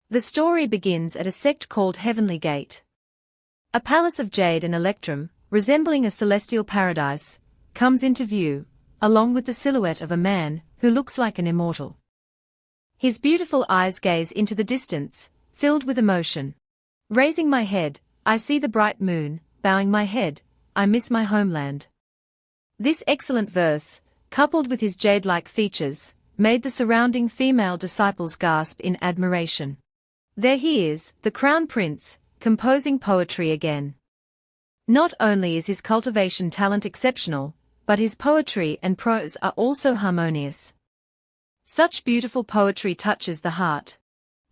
The story begins at a sect called Heavenly Gate. A palace of jade and electrum, resembling a celestial paradise, comes into view, along with the silhouette of a man who looks like an immortal. His beautiful eyes gaze into the distance, filled with emotion. Raising my head, I see the bright moon, bowing my head, I miss my homeland. This excellent verse, coupled with his jade-like features, made the surrounding female disciples gasp in admiration. There he is, the crown prince, composing poetry again. Not only is his cultivation talent exceptional, but his poetry and prose are also harmonious. Such beautiful poetry touches the heart.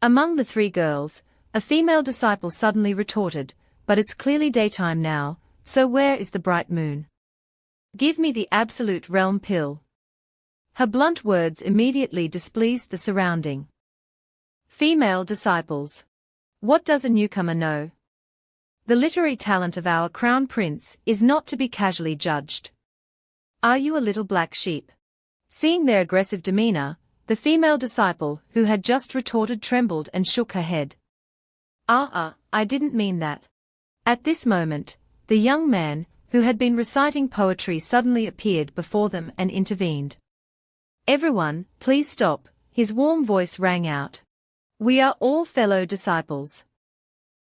Among the three girls, a female disciple suddenly retorted, "But it's clearly daytime now, so where is the bright moon? Give me the absolute realm pill." Her blunt words immediately displeased the surrounding female disciples. What does a newcomer know? The literary talent of our crown prince is not to be casually judged. Are you a little black sheep? Seeing their aggressive demeanor, the female disciple who had just retorted trembled and shook her head. I didn't mean that. At this moment, the young man, who had been reciting poetry, suddenly appeared before them and intervened. "Everyone, please stop," his warm voice rang out. "We are all fellow disciples.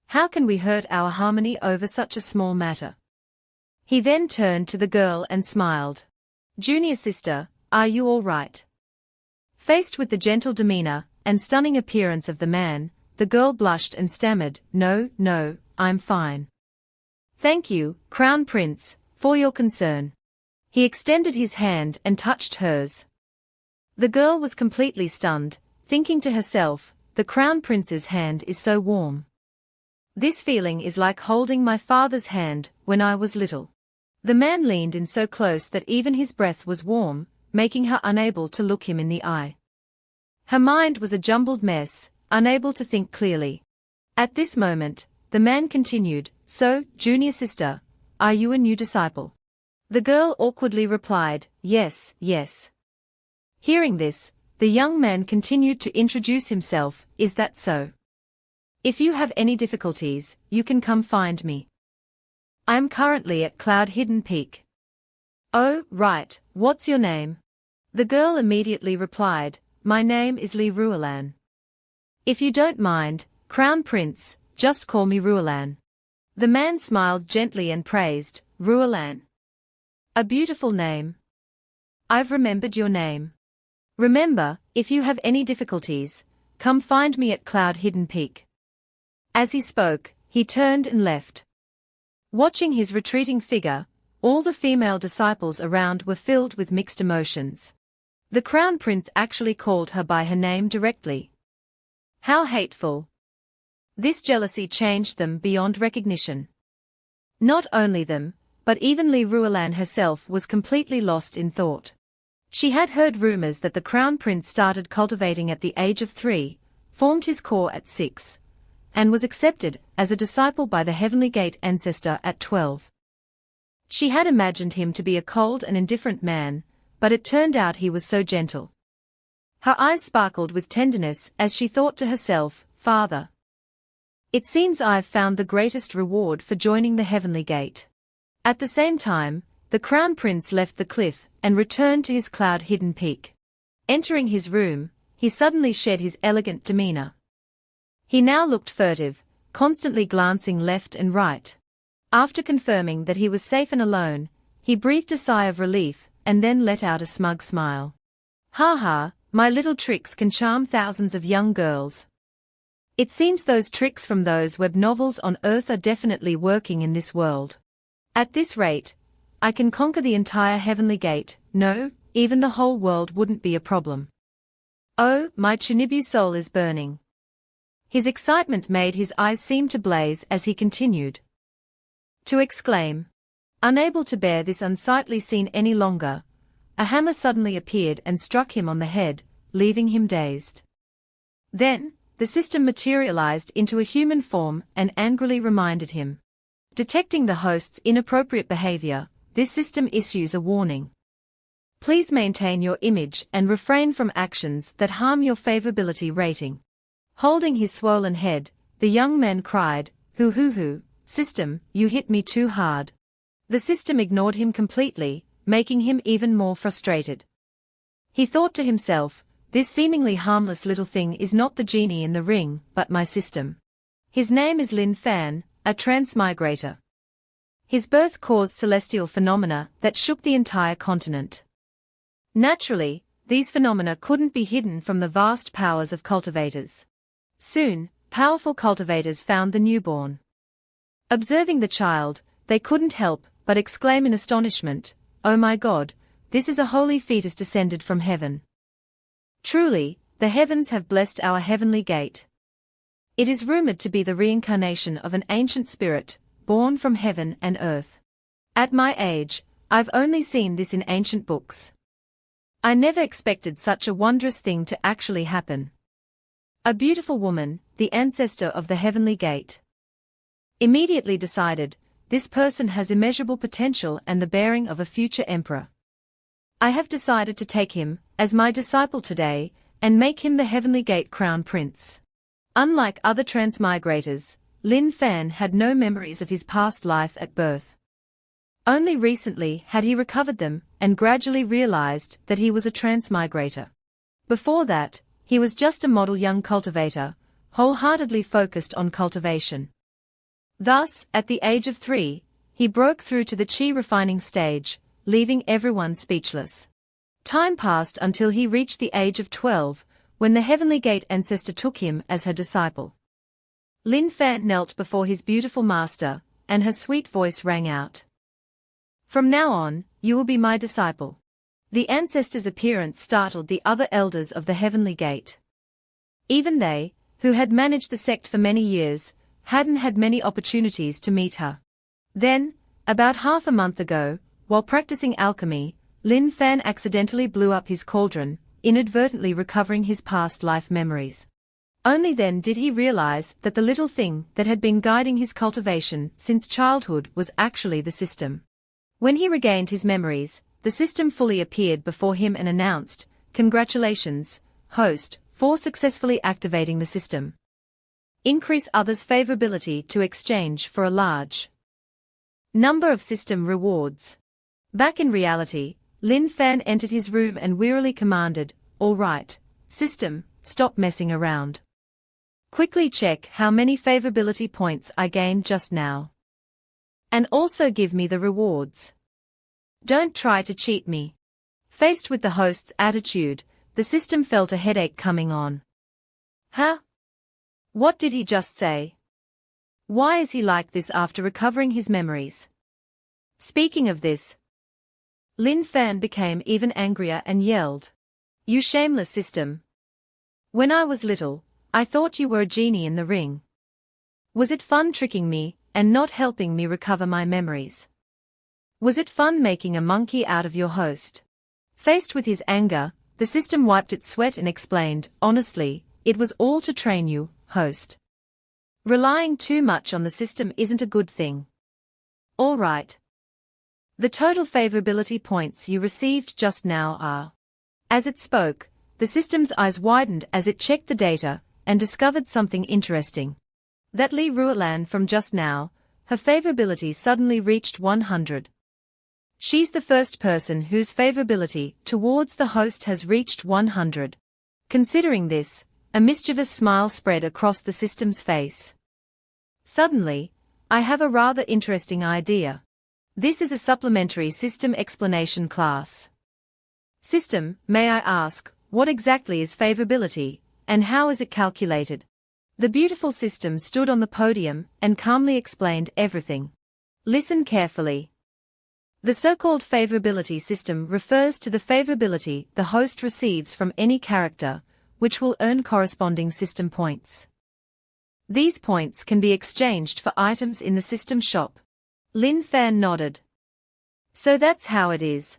How can we hurt our harmony over such a small matter?" He then turned to the girl and smiled. "Junior sister, are you all right?" Faced with the gentle demeanor and stunning appearance of the man, the girl blushed and stammered, No, I'm fine. "Thank you, Crown Prince, for your concern." He extended his hand and touched hers. The girl was completely stunned, thinking to herself, the Crown Prince's hand is so warm. This feeling is like holding my father's hand when I was little. The man leaned in so close that even his breath was warm, making her unable to look him in the eye. Her mind was a jumbled mess, unable to think clearly. At this moment, the man continued, "So, junior sister, are you a new disciple?" The girl awkwardly replied, Yes. Hearing this, the young man continued to introduce himself, "Is that so? If you have any difficulties, you can come find me. I am currently at Cloud Hidden Peak." "Oh, right, what's your name?" The girl immediately replied, "My name is Li Ruolan." "If you don't mind, Crown Prince, just call me Ruolan." The man smiled gently and praised, "Ruolan. A beautiful name. I've remembered your name. Remember, if you have any difficulties, come find me at Cloud Hidden Peak." As he spoke, he turned and left. Watching his retreating figure, all the female disciples around were filled with mixed emotions. The Crown Prince actually called her by her name directly. How hateful! This jealousy changed them beyond recognition. Not only them, but even Li Ruolan herself was completely lost in thought. She had heard rumors that the Crown Prince started cultivating at the age of 3, formed his core at 6, and was accepted as a disciple by the Heavenly Gate ancestor at 12. She had imagined him to be a cold and indifferent man, but it turned out he was so gentle. Her eyes sparkled with tenderness as she thought to herself, "Father, it seems I've found the greatest reward for joining the Heavenly Gate." At the same time, the Crown Prince left the cliff and returned to his cloud-hidden peak. Entering his room, he suddenly shed his elegant demeanor. He now looked furtive, constantly glancing left and right. After confirming that he was safe and alone, he breathed a sigh of relief and then let out a smug smile. "Ha, my little tricks can charm thousands of young girls. It seems those tricks from those web novels on Earth are definitely working in this world. At this rate, I can conquer the entire Heavenly Gate. No, even the whole world wouldn't be a problem. Oh, my Chunibu soul is burning." His excitement made his eyes seem to blaze as he continued to exclaim. Unable to bear this unsightly scene any longer, a hammer suddenly appeared and struck him on the head, leaving him dazed. Then, the system materialized into a human form and angrily reminded him. Detecting the host's inappropriate behavior, this system issues a warning. Please maintain your image and refrain from actions that harm your favorability rating. Holding his swollen head, the young man cried, "Hoo hoo hoo, system, you hit me too hard." The system ignored him completely, making him even more frustrated. He thought to himself, "This seemingly harmless little thing is not the genie in the ring, but my system. His name is Lin Fan, a transmigrator. His birth caused celestial phenomena that shook the entire continent. Naturally, these phenomena couldn't be hidden from the vast powers of cultivators. Soon, powerful cultivators found the newborn. Observing the child, they couldn't help but exclaim in astonishment, "Oh my God, this is a holy fetus descended from heaven. Truly, the heavens have blessed our heavenly gate." It is rumored to be the reincarnation of an ancient spirit, born from heaven and earth. At my age, I've only seen this in ancient books. I never expected such a wondrous thing to actually happen. A beautiful woman, the ancestor of the heavenly gate. Immediately decided, this person has immeasurable potential and the bearing of a future emperor. I have decided to take him as my disciple today and make him the heavenly gate crown prince. Unlike other transmigrators, Lin Fan had no memories of his past life at birth. Only recently had he recovered them and gradually realized that he was a transmigrator. Before that, he was just a model young cultivator, wholeheartedly focused on cultivation. Thus, at the age of 3, he broke through to the chi refining stage, leaving everyone speechless. Time passed until he reached the age of 12, when the Heavenly Gate ancestor took him as her disciple. Lin Fan knelt before his beautiful master, and her sweet voice rang out. "From now on, you will be my disciple." The ancestor's appearance startled the other elders of the Heavenly Gate. Even they, who had managed the sect for many years, hadn't had many opportunities to meet her. Then, about half a month ago, while practicing alchemy, Lin Fan accidentally blew up his cauldron, inadvertently recovering his past life memories. Only then did he realize that the little thing that had been guiding his cultivation since childhood was actually the system. When he regained his memories, the system fully appeared before him and announced, "Congratulations, host, for successfully activating the system. Increase others' favorability to exchange for a large number of system rewards." Back in reality, Lin Fan entered his room and wearily commanded, "All right, system, stop messing around. Quickly check how many favorability points I gained just now. And also give me the rewards. Don't try to cheat me." Faced with the host's attitude, the system felt a headache coming on. Huh? What did he just say? Why is he like this after recovering his memories? Speaking of this, Lin Fan became even angrier and yelled, "You shameless system. When I was little, I thought you were a genie in the ring. Was it fun tricking me and not helping me recover my memories? Was it fun making a monkey out of your host?" Faced with his anger, the system wiped its sweat and explained, "Honestly, it was all to train you, host. Relying too much on the system isn't a good thing. All right. The total favorability points you received just now are..." As it spoke, the system's eyes widened as it checked the data and discovered something interesting. That Li Ruolan from just now, her favorability suddenly reached 100. She's the first person whose favorability towards the host has reached 100. Considering this, a mischievous smile spread across the system's face. "Suddenly, I have a rather interesting idea. This is a supplementary system explanation class. System, may I ask, what exactly is favorability, and how is it calculated?" The beautiful system stood on the podium and calmly explained everything. Listen carefully. The so-called favorability system refers to the favorability the host receives from any character, which will earn corresponding system points. These points can be exchanged for items in the system shop. Lin Fan nodded. "So that's how it is."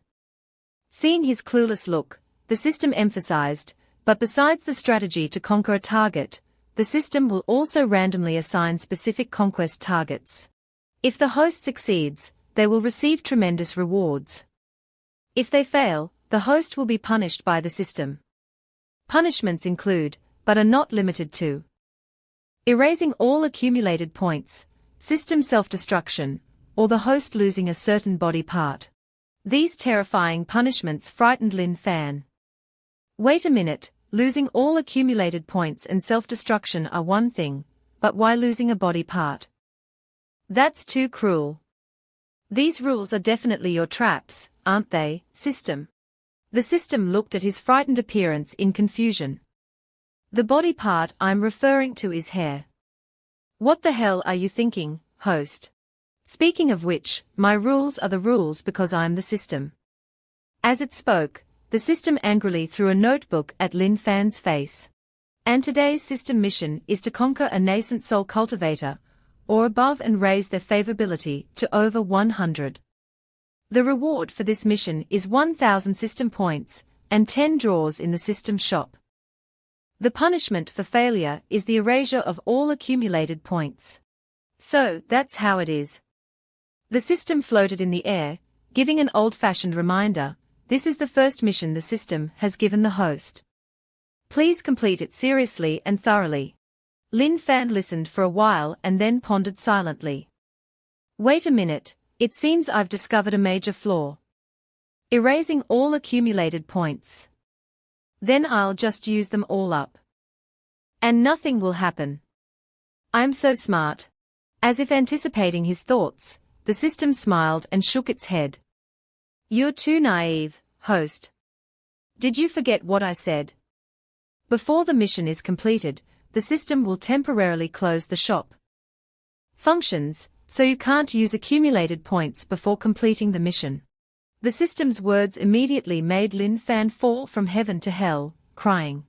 Seeing his clueless look, the system emphasized, "But besides the strategy to conquer a target, the system will also randomly assign specific conquest targets. If the host succeeds, they will receive tremendous rewards. If they fail, the host will be punished by the system. Punishments include, but are not limited to, Erasing all accumulated points, system self-destruction, or the host losing a certain body part. These terrifying punishments frightened Lin Fan. Wait a minute, losing all accumulated points and self-destruction are one thing, but why losing a body part? That's too cruel. These rules are definitely your traps, aren't they, system? The system looked at his frightened appearance in confusion. The body part I'm referring to is hair. What the hell are you thinking, host? Speaking of which, my rules are the rules because I'm the system. As it spoke, the system angrily threw a notebook at Lin Fan's face. And today's system mission is to conquer a nascent soul cultivator, or above, and raise their favorability to over 100. The reward for this mission is 1,000 system points, and 10 draws in the system shop. The punishment for failure is the erasure of all accumulated points. So, that's how it is. The system floated in the air, giving an old-fashioned reminder. This is the first mission the system has given the host. Please complete it seriously and thoroughly. Lin Fan listened for a while and then pondered silently. Wait a minute, it seems I've discovered a major flaw. Erasing all accumulated points. Then I'll just use them all up. And nothing will happen. I'm so smart. As if anticipating his thoughts, the system smiled and shook its head. You're too naive, host. Did you forget what I said? Before the mission is completed, the system will temporarily close the shop functions, so you can't use accumulated points before completing the mission. The system's words immediately made Lin Fan fall from heaven to hell, crying.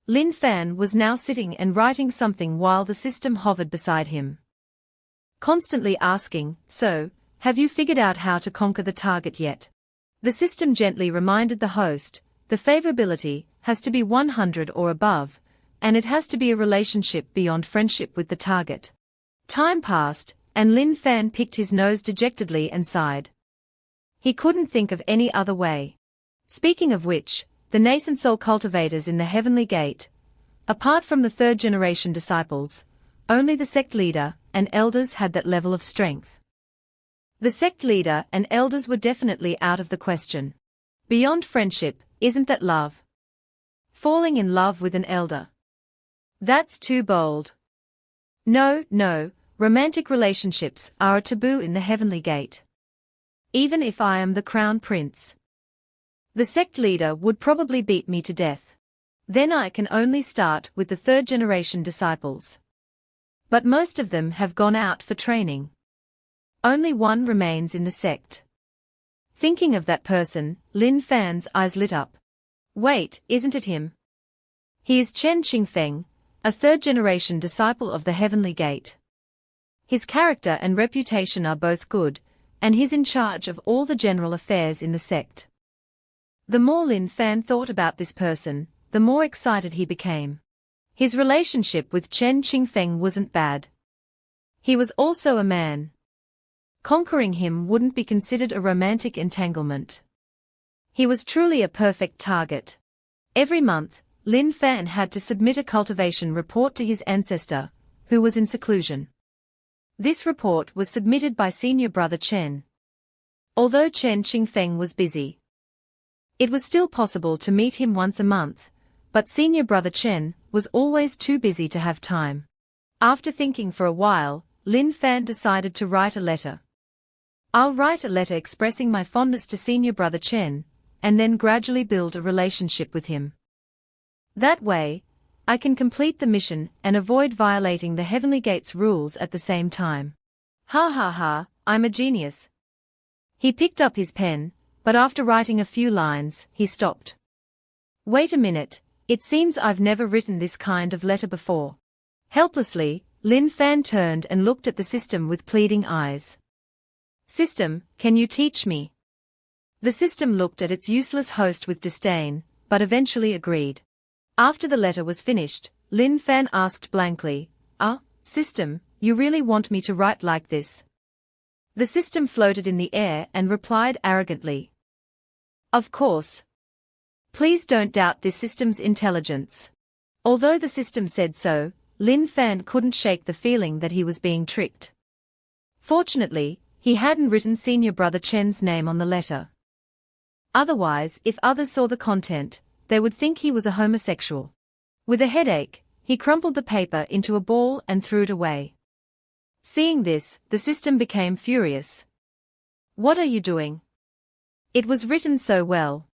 Lin Fan was now sitting and writing something while the system hovered beside him, constantly asking, "So, have you figured out how to conquer the target yet?" The system gently reminded the host, the favorability has to be 100 or above, and it has to be a relationship beyond friendship with the target. Time passed, and Lin Fan picked his nose dejectedly and sighed. He couldn't think of any other way. Speaking of which, the nascent soul cultivators in the Heavenly Gate, apart from the third-generation disciples, only the sect leader and elders had that level of strength. The sect leader and elders were definitely out of the question. Beyond friendship, isn't that love? Falling in love with an elder. That's too bold. No, romantic relationships are a taboo in the Heavenly Gate. Even if I am the crown prince. The sect leader would probably beat me to death. Then I can only start with the third-generation disciples. But most of them have gone out for training. Only one remains in the sect. Thinking of that person, Lin Fan's eyes lit up. Wait, isn't it him? He is Chen Qingfeng, a third-generation disciple of the Heavenly Gate. His character and reputation are both good, and he's in charge of all the general affairs in the sect. The more Lin Fan thought about this person, the more excited he became. His relationship with Chen Qingfeng wasn't bad. He was also a man. Conquering him wouldn't be considered a romantic entanglement. He was truly a perfect target. Every month, Lin Fan had to submit a cultivation report to his ancestor, who was in seclusion. This report was submitted by senior brother Chen. Although Chen Qingfeng was busy, it was still possible to meet him once a month, but senior brother Chen was always too busy to have time. After thinking for a while, Lin Fan decided to write a letter. I'll write a letter expressing my fondness to senior brother Chen, and then gradually build a relationship with him. That way, I can complete the mission and avoid violating the Heavenly Gate's rules at the same time. Ha, I'm a genius. He picked up his pen, but after writing a few lines, he stopped. Wait a minute, it seems I've never written this kind of letter before. Helplessly, Lin Fan turned and looked at the system with pleading eyes. System, can you teach me? The system looked at its useless host with disdain, but eventually agreed. After the letter was finished, Lin Fan asked blankly, System, you really want me to write like this? The system floated in the air and replied arrogantly. Of course. Please don't doubt this system's intelligence. Although the system said so, Lin Fan couldn't shake the feeling that he was being tricked. Fortunately, he hadn't written senior brother Chen's name on the letter. Otherwise, if others saw the content, they would think he was a homosexual. With a headache, he crumpled the paper into a ball and threw it away. Seeing this, the system became furious. "What are you doing? It was written so well."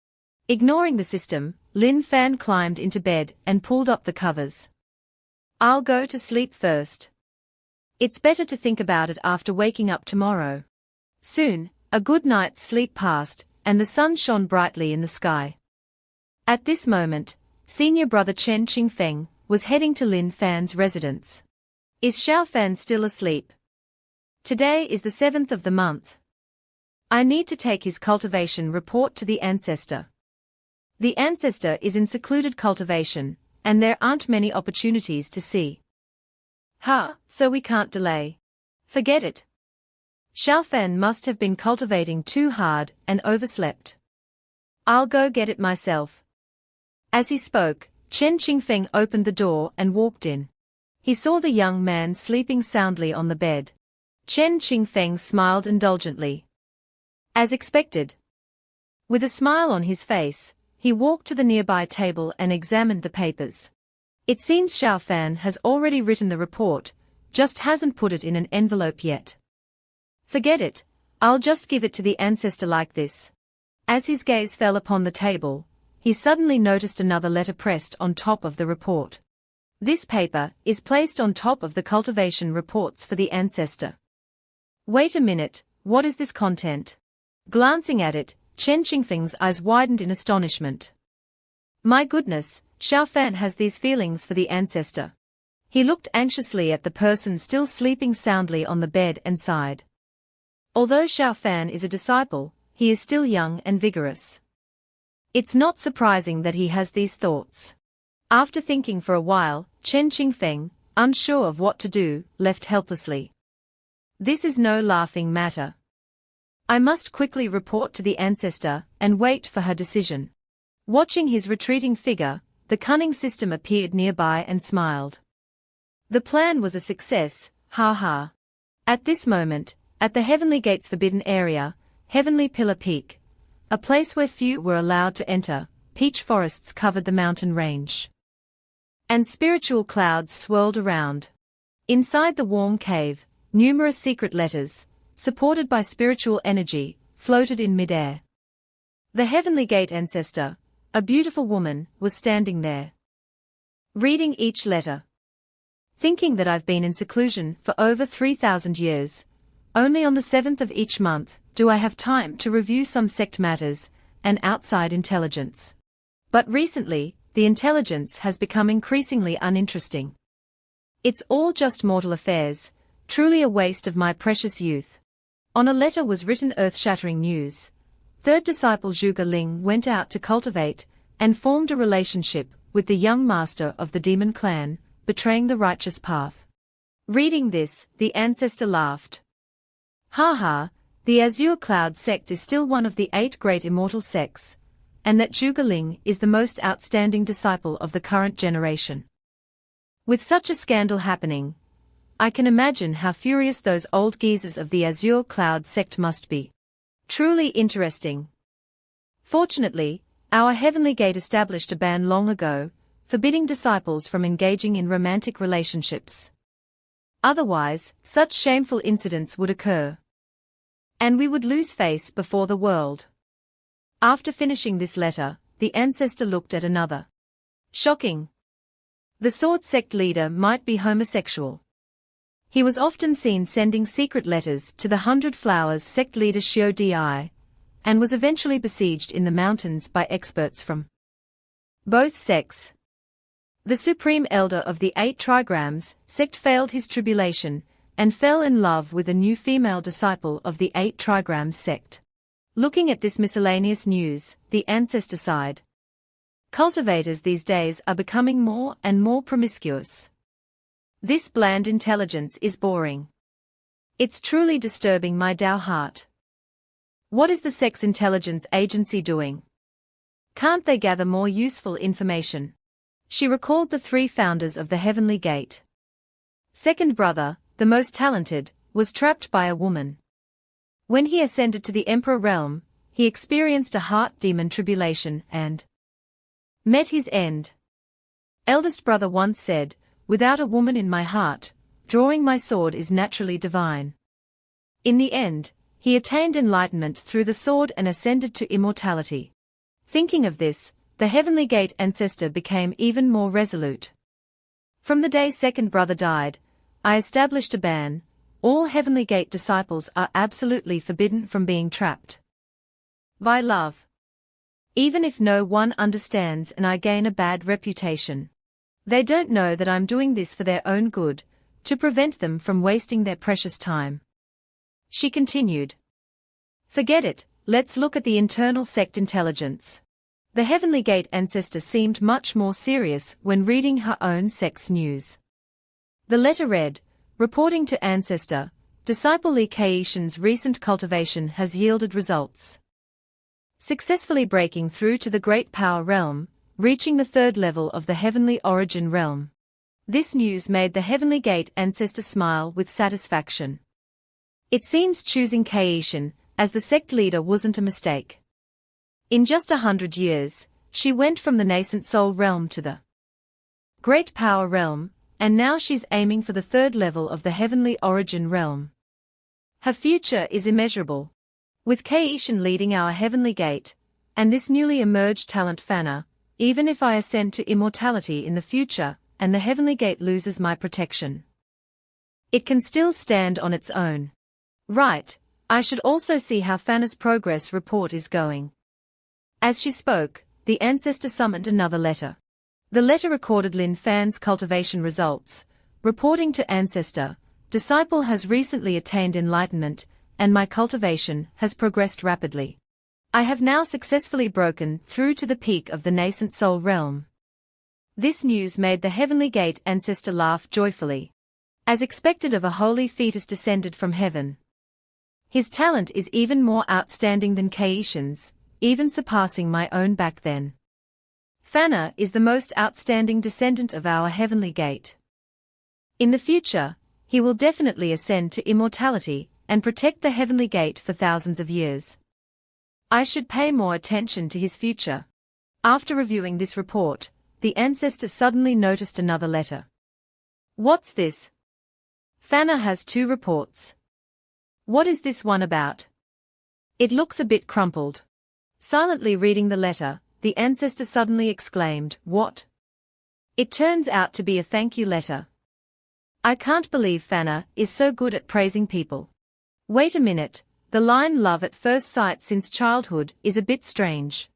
Ignoring the system, Lin Fan climbed into bed and pulled up the covers. "I'll go to sleep first. It's better to think about it after waking up tomorrow." Soon, a good night's sleep passed, and the sun shone brightly in the sky. At this moment, senior brother Chen Qingfeng was heading to Lin Fan's residence. "Is Xiao Fan still asleep? Today is the 7th of the month. I need to take his cultivation report to the ancestor. The ancestor is in secluded cultivation, and there aren't many opportunities to see. So we can't delay. Forget it. Xiao Fan must have been cultivating too hard and overslept. I'll go get it myself." As he spoke, Chen Qingfeng opened the door and walked in. He saw the young man sleeping soundly on the bed. Chen Qingfeng smiled indulgently. As expected. With a smile on his face, he walked to the nearby table and examined the papers. It seems Xiao Fan has already written the report, just hasn't put it in an envelope yet. Forget it, I'll just give it to the ancestor like this. As his gaze fell upon the table, he suddenly noticed another letter pressed on top of the report. This paper is placed on top of the cultivation reports for the ancestor. Wait a minute, what is this content? Glancing at it, Chen Qingfeng's eyes widened in astonishment. My goodness, Xiao Fan has these feelings for the ancestor. He looked anxiously at the person still sleeping soundly on the bed and sighed. Although Xiao Fan is a disciple, he is still young and vigorous. It's not surprising that he has these thoughts. After thinking for a while, Chen Qingfeng, unsure of what to do, left helplessly. This is no laughing matter. I must quickly report to the ancestor and wait for her decision. Watching his retreating figure, the cunning system appeared nearby and smiled. The plan was a success, ha. At this moment, at the Heavenly Gate's forbidden area, Heavenly Pillar Peak, a place where few were allowed to enter, peach forests covered the mountain range. And spiritual clouds swirled around. Inside the warm cave, numerous secret letters, supported by spiritual energy, floated in midair. The Heavenly Gate ancestor, a beautiful woman, was standing there, reading each letter. Thinking that I've been in seclusion for over 3,000 years, only on the 7th of each month do I have time to review some sect matters and outside intelligence. But recently, the intelligence has become increasingly uninteresting. It's all just mortal affairs, truly a waste of my precious youth. On a letter was written earth-shattering news. Third disciple Zhuge Ling went out to cultivate and formed a relationship with the young master of the demon clan, betraying the righteous path. Reading this, the ancestor laughed. Ha, the Azure Cloud sect is still one of the 8 great immortal sects, and that Zhuge Ling is the most outstanding disciple of the current generation. With such a scandal happening, I can imagine how furious those old geezers of the Azure Cloud sect must be. Truly interesting. Fortunately, our Heavenly Gate established a ban long ago, forbidding disciples from engaging in romantic relationships. Otherwise, such shameful incidents would occur. And we would lose face before the world. After finishing this letter, the ancestor looked at another. Shocking. The Sword Sect leader might be homosexual. He was often seen sending secret letters to the 100 Flowers sect leader Xiao Di, and was eventually besieged in the mountains by experts from both sects. The supreme elder of the 8 trigrams sect failed his tribulation, and fell in love with a new female disciple of the 8 trigrams sect. Looking at this miscellaneous news, the ancestor sighed. Cultivators these days are becoming more and more promiscuous. This bland intelligence is boring. It's truly disturbing my Tao heart. What is the Sect's intelligence agency doing? Can't they gather more useful information? She recalled the 3 founders of the Heavenly Gate. Second brother, the most talented, was trapped by a woman. When he ascended to the emperor realm, he experienced a heart demon tribulation and met his end. Eldest brother once said, "Without a woman in my heart, drawing my sword is naturally divine." In the end, he attained enlightenment through the sword and ascended to immortality. Thinking of this, the Heavenly Gate ancestor became even more resolute. From the day second brother died, I established a ban: all Heavenly Gate disciples are absolutely forbidden from being trapped by love. Even if no one understands and I gain a bad reputation, they don't know that I'm doing this for their own good, to prevent them from wasting their precious time. She continued. Forget it, let's look at the internal sect intelligence. The Heavenly Gate ancestor seemed much more serious when reading her own sect's news. The letter read, reporting to ancestor, disciple Li Keishan's recent cultivation has yielded results. Successfully breaking through to the Great Power Realm, reaching the third level of the Heavenly Origin Realm. This news made the Heavenly Gate ancestor smile with satisfaction. It seems choosing Keishan as the sect leader wasn't a mistake. In just 100 years, she went from the nascent soul realm to the Great Power Realm, and now she's aiming for the third level of the Heavenly Origin Realm. Her future is immeasurable. With Keishan leading our Heavenly Gate, and this newly emerged talent Fana, even if I ascend to immortality in the future, and the Heavenly Gate loses my protection, it can still stand on its own. Right, I should also see how Fana's progress report is going. As she spoke, the ancestor summoned another letter. The letter recorded Lin Fan's cultivation results, reporting to ancestor, disciple has recently attained enlightenment, and my cultivation has progressed rapidly. I have now successfully broken through to the peak of the nascent soul realm. This news made the Heavenly Gate ancestor laugh joyfully. As expected of a holy fetus descended from heaven. His talent is even more outstanding than Keishan's, even surpassing my own back then. Fana is the most outstanding descendant of our Heavenly Gate. In the future, he will definitely ascend to immortality and protect the Heavenly Gate for thousands of years. I should pay more attention to his future. After reviewing this report, the ancestor suddenly noticed another letter. What's this? Fana has 2 reports. What is this one about? It looks a bit crumpled. Silently reading the letter, the ancestor suddenly exclaimed, "What?" It turns out to be a thank you letter. I can't believe Fana is so good at praising people. Wait a minute, the line love at first sight since childhood is a bit strange.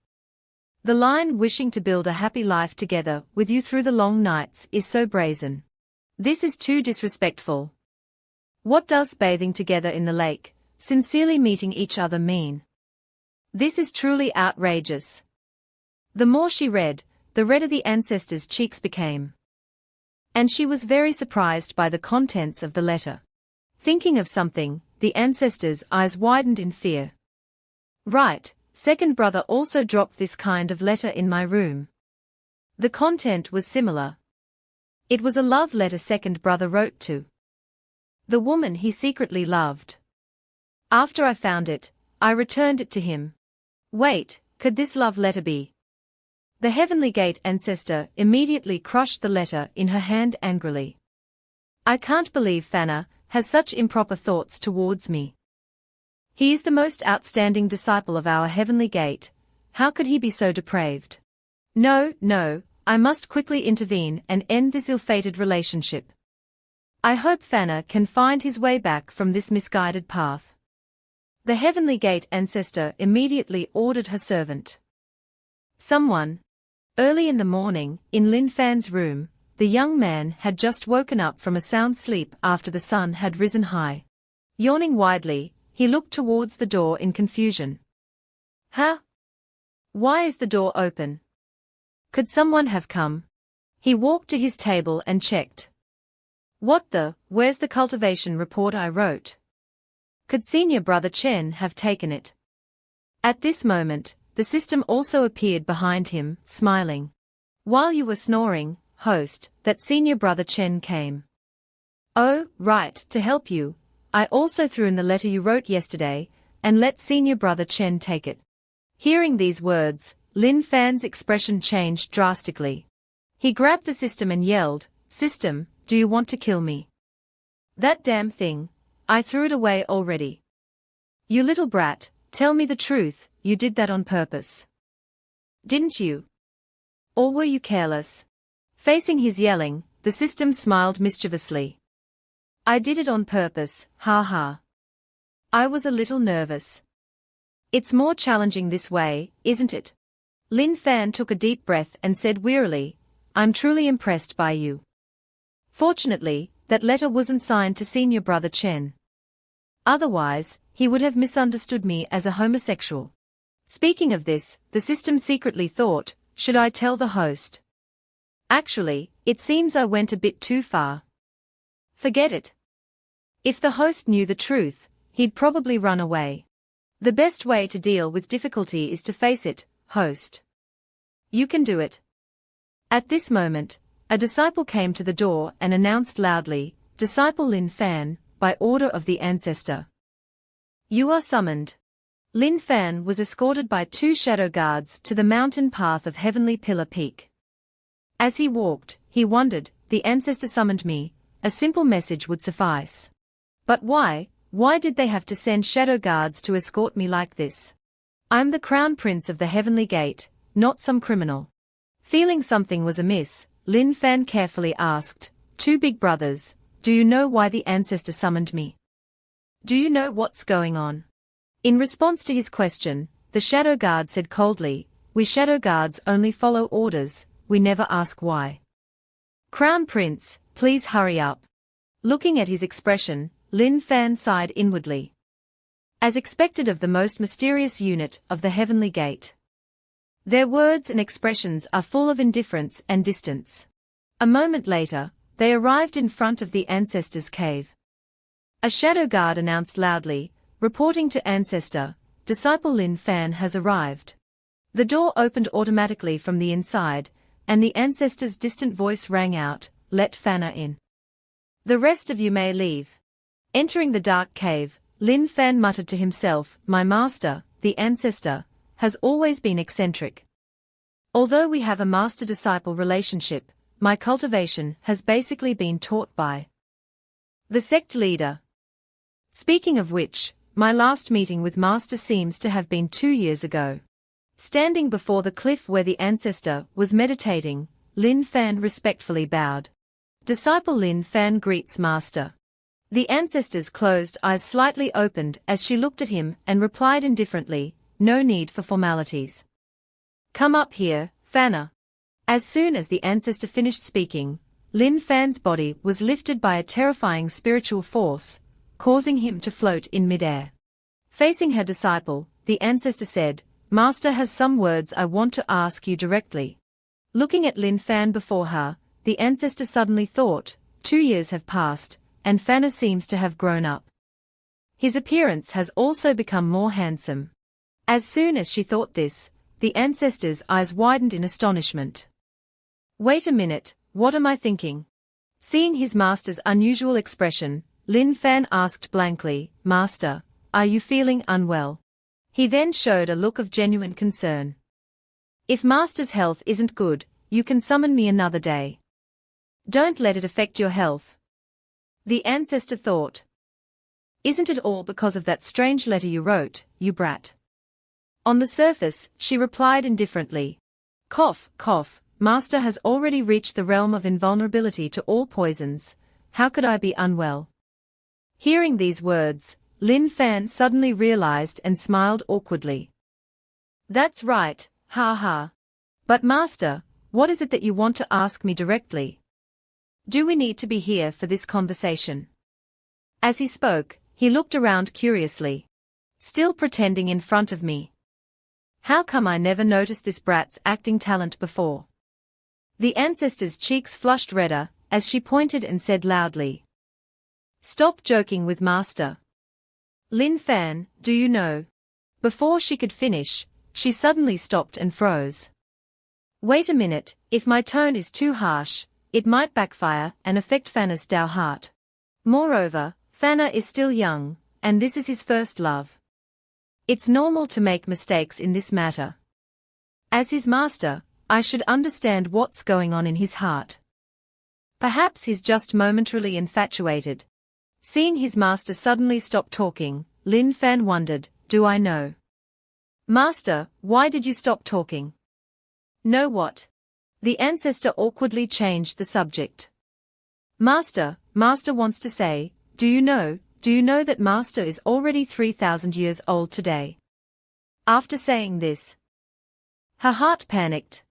The line wishing to build a happy life together with you through the long nights is so brazen. This is too disrespectful. What does bathing together in the lake, sincerely meeting each other mean? This is truly outrageous. The more she read, the redder the ancestor's cheeks became. And she was very surprised by the contents of the letter. Thinking of something, the ancestor's eyes widened in fear. Right, second brother also dropped this kind of letter in my room. The content was similar. It was a love letter second brother wrote to the woman he secretly loved. After I found it, I returned it to him. Wait, could this love letter be? The Heavenly Gate ancestor immediately crushed the letter in her hand angrily. I can't believe Fana has such improper thoughts towards me. He is the most outstanding disciple of our Heavenly Gate. How could he be so depraved? No, I must quickly intervene and end this ill-fated relationship. I hope Fana can find his way back from this misguided path. The Heavenly Gate ancestor immediately ordered her servant. Someone. Early in the morning, in Lin Fan's room, the young man had just woken up from a sound sleep after the sun had risen high. Yawning widely, he looked towards the door in confusion. Huh? Why is the door open? Could someone have come? He walked to his table and checked. Where's the cultivation report I wrote? Could senior brother Chen have taken it? At this moment, the system also appeared behind him, smiling. While you were snoring, host, that senior brother Chen came. Oh, right, to help you. I also threw in the letter you wrote yesterday, and let senior brother Chen take it. Hearing these words, Lin Fan's expression changed drastically. He grabbed the system and yelled, "System, do you want to kill me? That damn thing, I threw it away already. You little brat, tell me the truth, you did that on purpose. Didn't you? Or were you careless?" Facing his yelling, the system smiled mischievously. "I did it on purpose, ha ha. I was a little nervous. It's more challenging this way, isn't it?" Lin Fan took a deep breath and said wearily, "I'm truly impressed by you. Fortunately, that letter wasn't signed to senior brother Chen. Otherwise, he would have misunderstood me as a homosexual." Speaking of this, the system secretly thought, should I tell the host? Actually, it seems I went a bit too far. Forget it. If the host knew the truth, he'd probably run away. The best way to deal with difficulty is to face it, host. You can do it. At this moment, a disciple came to the door and announced loudly, "Disciple Lin Fan, by order of the ancestor. You are summoned." Lin Fan was escorted by 2 shadow guards to the mountain path of Heavenly Pillar Peak. As he walked, he wondered, the ancestor summoned me, a simple message would suffice. But why did they have to send shadow guards to escort me like this? I'm the crown prince of the Heavenly Gate, not some criminal. Feeling something was amiss, Lin Fan carefully asked, "2 big brothers, do you know why the ancestor summoned me? Do you know what's going on?" In response to his question, the shadow guard said coldly, "We shadow guards only follow orders, we never ask why. Crown Prince, please hurry up." Looking at his expression, Lin Fan sighed inwardly. As expected of the most mysterious unit of the Heavenly Gate. Their words and expressions are full of indifference and distance. A moment later, they arrived in front of the ancestor's cave. A shadow guard announced loudly, reporting to ancestor, "Disciple Lin Fan has arrived." The door opened automatically from the inside, and the ancestor's distant voice rang out, "Let Fanna in. The rest of you may leave." Entering the dark cave, Lin Fan muttered to himself, "My master, the ancestor, has always been eccentric. Although we have a master-disciple relationship, my cultivation has basically been taught by the sect leader. Speaking of which, my last meeting with master seems to have been 2 years ago." Standing before the cliff where the ancestor was meditating, Lin Fan respectfully bowed. Disciple Lin Fan greets master. The ancestor's closed eyes slightly opened as she looked at him and replied indifferently, "No need for formalities. Come up here, Fanna." As soon as the ancestor finished speaking, Lin Fan's body was lifted by a terrifying spiritual force, causing him to float in midair. Facing her disciple, the ancestor said, "Master has some words I want to ask you directly." Looking at Lin Fan before her, the ancestor suddenly thought, 2 years have passed, and Fanna seems to have grown up. His appearance has also become more handsome. As soon as she thought this, the ancestor's eyes widened in astonishment. "Wait a minute, what am I thinking?" Seeing his master's unusual expression, Lin Fan asked blankly, "Master, are you feeling unwell?" He then showed a look of genuine concern. "If master's health isn't good, you can summon me another day. Don't let it affect your health." The ancestor thought. "Isn't it all because of that strange letter you wrote, you brat?" On the surface, she replied indifferently. Cough, cough, master has already reached the realm of invulnerability to all poisons. How could I be unwell? Hearing these words, Lin Fan suddenly realized and smiled awkwardly. "That's right, ha ha. But master, what is it that you want to ask me directly? Do we need to be here for this conversation?" As he spoke, he looked around curiously. "Still pretending in front of me? How come I never noticed this brat's acting talent before?" The ancestor's cheeks flushed redder, as she pointed and said loudly, "Stop joking with master. Lin Fan, do you know?" Before she could finish, she suddenly stopped and froze. "Wait a minute, if my tone is too harsh, it might backfire and affect Fanna's Tao heart. Moreover, Fana is still young, and this is his first love. It's normal to make mistakes in this matter. As his master, I should understand what's going on in his heart. Perhaps he's just momentarily infatuated. Seeing his master suddenly stop talking, Lin Fan wondered, do I know? Master, why did you stop talking? Know what? The ancestor awkwardly changed the subject. Master wants to say, do you know that Master is already 3,000 years old today? After saying this, her heart panicked.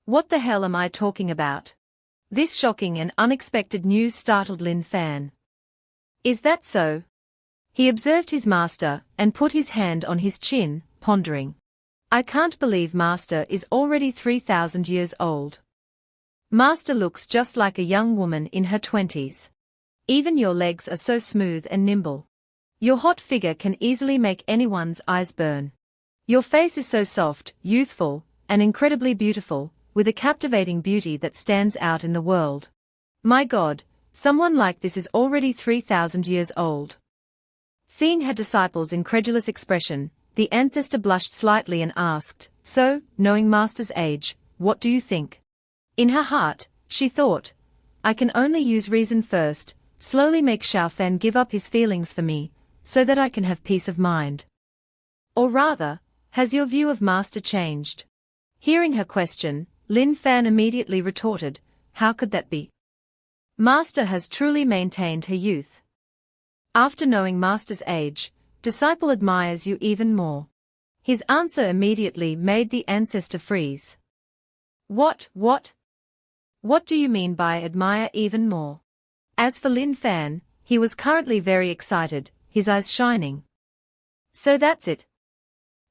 What the hell am I talking about? This shocking and unexpected news startled Lin Fan. Is that so? He observed his master and put his hand on his chin, pondering. I can't believe Master is already 3,000 years old. Master looks just like a young woman in her 20s. Even your legs are so smooth and nimble. Your hot figure can easily make anyone's eyes burn. Your face is so soft, youthful, and incredibly beautiful, with a captivating beauty that stands out in the world. My God, someone like this is already 3,000 years old. Seeing her disciple's incredulous expression, the ancestor blushed slightly and asked, so, knowing Master's age, what do you think? In her heart, she thought, I can only use reason first, slowly make Xiao Fan give up his feelings for me, so that I can have peace of mind. Or rather, has your view of Master changed? Hearing her question, Lin Fan immediately retorted, how could that be? Master has truly maintained her youth. After knowing Master's age, disciple admires you even more. His answer immediately made the ancestor freeze. What do you mean by admire even more? As for Lin Fan, he was currently very excited, his eyes shining. So that's it.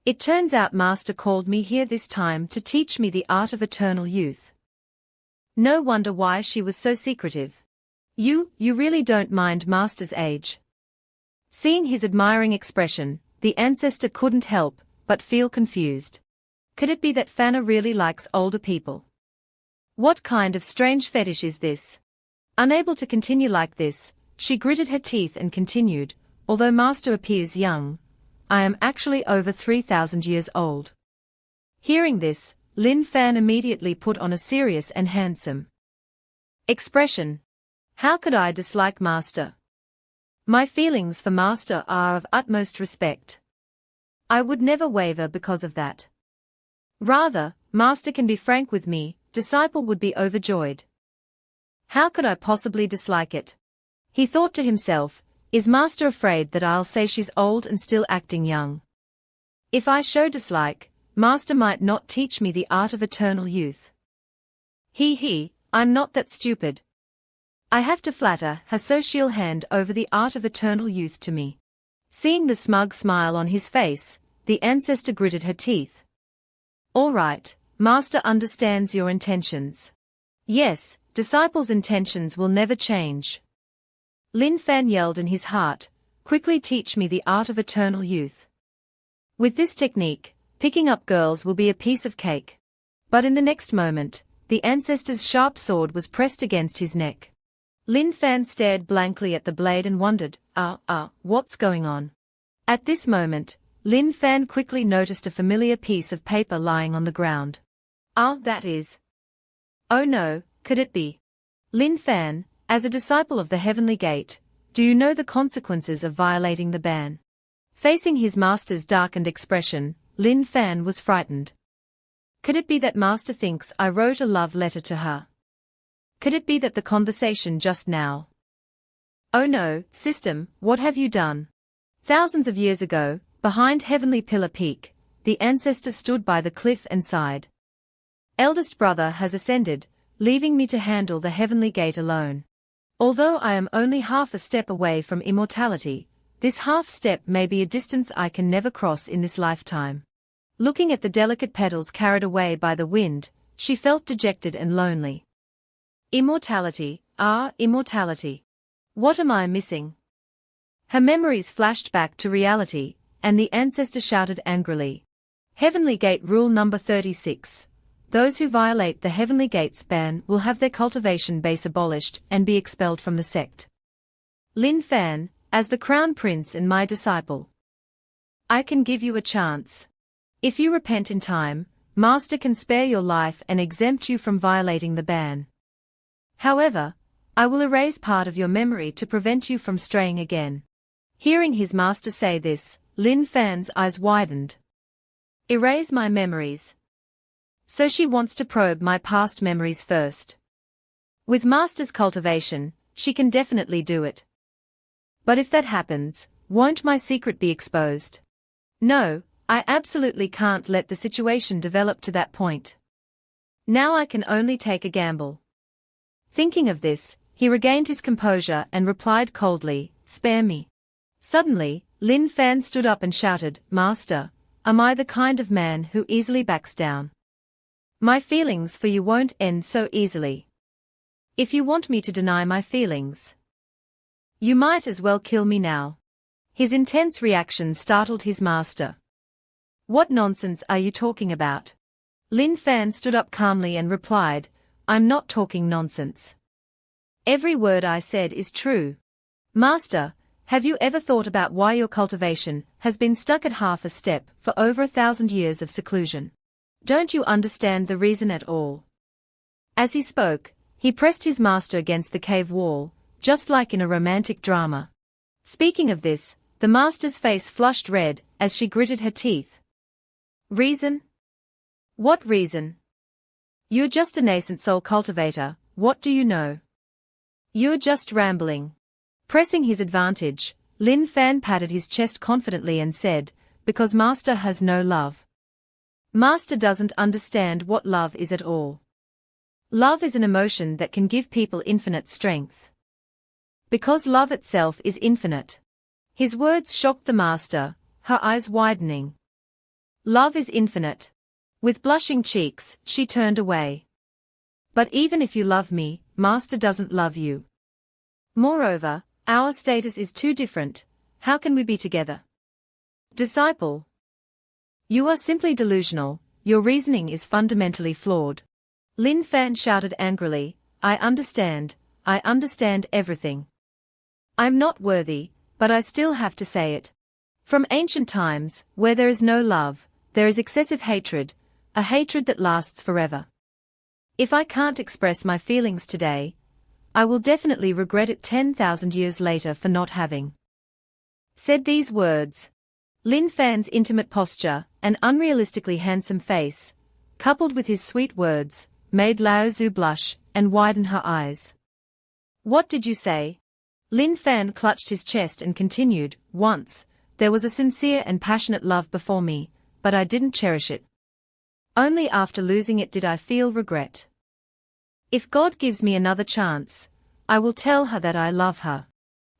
It turns out Master called me here this time to teach me the art of eternal youth. No wonder why she was so secretive. You really don't mind Master's age? Seeing his admiring expression, the ancestor couldn't help but feel confused. Could it be that Fana really likes older people? What kind of strange fetish is this? Unable to continue like this, she gritted her teeth and continued, although Master appears young, I am actually over 3,000 years old. Hearing this, Lin Fan immediately put on a serious and handsome expression. How could I dislike Master? My feelings for Master are of utmost respect. I would never waver because of that. Rather, Master can be frank with me, disciple would be overjoyed. How could I possibly dislike it? He thought to himself, is Master afraid that I'll say she's old and still acting young? If I show dislike, Master might not teach me the art of eternal youth. I'm not that stupid. I have to flatter her so she'll hand over the art of eternal youth to me. Seeing the smug smile on his face, the ancestor gritted her teeth. All right, Master understands your intentions. Yes, disciple's intentions will never change. Lin Fan yelled in his heart, quickly teach me the art of eternal youth. With this technique, picking up girls will be a piece of cake. But in the next moment, the ancestor's sharp sword was pressed against his neck. Lin Fan stared blankly at the blade and wondered, what's going on? At this moment, Lin Fan quickly noticed a familiar piece of paper lying on the ground. That is. Oh no, could it be? Lin Fan, as a disciple of the Heavenly Gate, do you know the consequences of violating the ban? Facing his master's darkened expression, Lin Fan was frightened. Could it be that Master thinks I wrote a love letter to her? Could it be that the conversation just now? Oh no, system, what have you done? Thousands of years ago, behind Heavenly Pillar Peak, the ancestor stood by the cliff and sighed. Eldest brother has ascended, leaving me to handle the Heavenly Gate alone. Although I am only half a step away from immortality, this half step may be a distance I can never cross in this lifetime. Looking at the delicate petals carried away by the wind, she felt dejected and lonely. Immortality, immortality. What am I missing? Her memories flashed back to reality, and the ancestor shouted angrily. Heavenly Gate Rule number 36. Those who violate the Heavenly Gate's ban will have their cultivation base abolished and be expelled from the sect. Lin Fan, as the crown prince and my disciple, I can give you a chance. If you repent in time, Master can spare your life and exempt you from violating the ban. However, I will erase part of your memory to prevent you from straying again. Hearing his master say this, Lin Fan's eyes widened. Erase my memories. So she wants to probe my past memories first. With Master's cultivation, she can definitely do it. But if that happens, won't my secret be exposed? No, I absolutely can't let the situation develop to that point. Now I can only take a gamble. Thinking of this, he regained his composure and replied coldly, "Spare me." Suddenly, Lin Fan stood up and shouted, "Master, am I the kind of man who easily backs down? My feelings for you won't end so easily. If you want me to deny my feelings, you might as well kill me now." His intense reaction startled his master. "What nonsense are you talking about?" Lin Fan stood up calmly and replied, "I'm not talking nonsense. Every word I said is true. Master, have you ever thought about why your cultivation has been stuck at half a step for over 1,000 years of seclusion? Don't you understand the reason at all?" As he spoke, he pressed his master against the cave wall, just like in a romantic drama. Speaking of this, the master's face flushed red as she gritted her teeth. "Reason? What reason? You're just a nascent soul cultivator, what do you know? You're just rambling." Pressing his advantage, Lin Fan patted his chest confidently and said, "Because Master has no love. Master doesn't understand what love is at all. Love is an emotion that can give people infinite strength. Because love itself is infinite." His words shocked the master, her eyes widening. "Love is infinite." With blushing cheeks, she turned away. "But even if you love me, Master doesn't love you. Moreover, our status is too different. How can we be together?" "Disciple, you are simply delusional, your reasoning is fundamentally flawed." Lin Fan shouted angrily, I understand everything. I'm not worthy, but I still have to say it. From ancient times, where there is no love, there is excessive hatred, a hatred that lasts forever. If I can't express my feelings today, I will definitely regret it 10,000 years later for not having said these words. Lin Fan's intimate posture, and unrealistically handsome face, coupled with his sweet words, made Lao Zhu blush and widen her eyes. "What did you say?" Lin Fan clutched his chest and continued, "Once, there was a sincere and passionate love before me, but I didn't cherish it. Only after losing it did I feel regret. If God gives me another chance, I will tell her that I love her."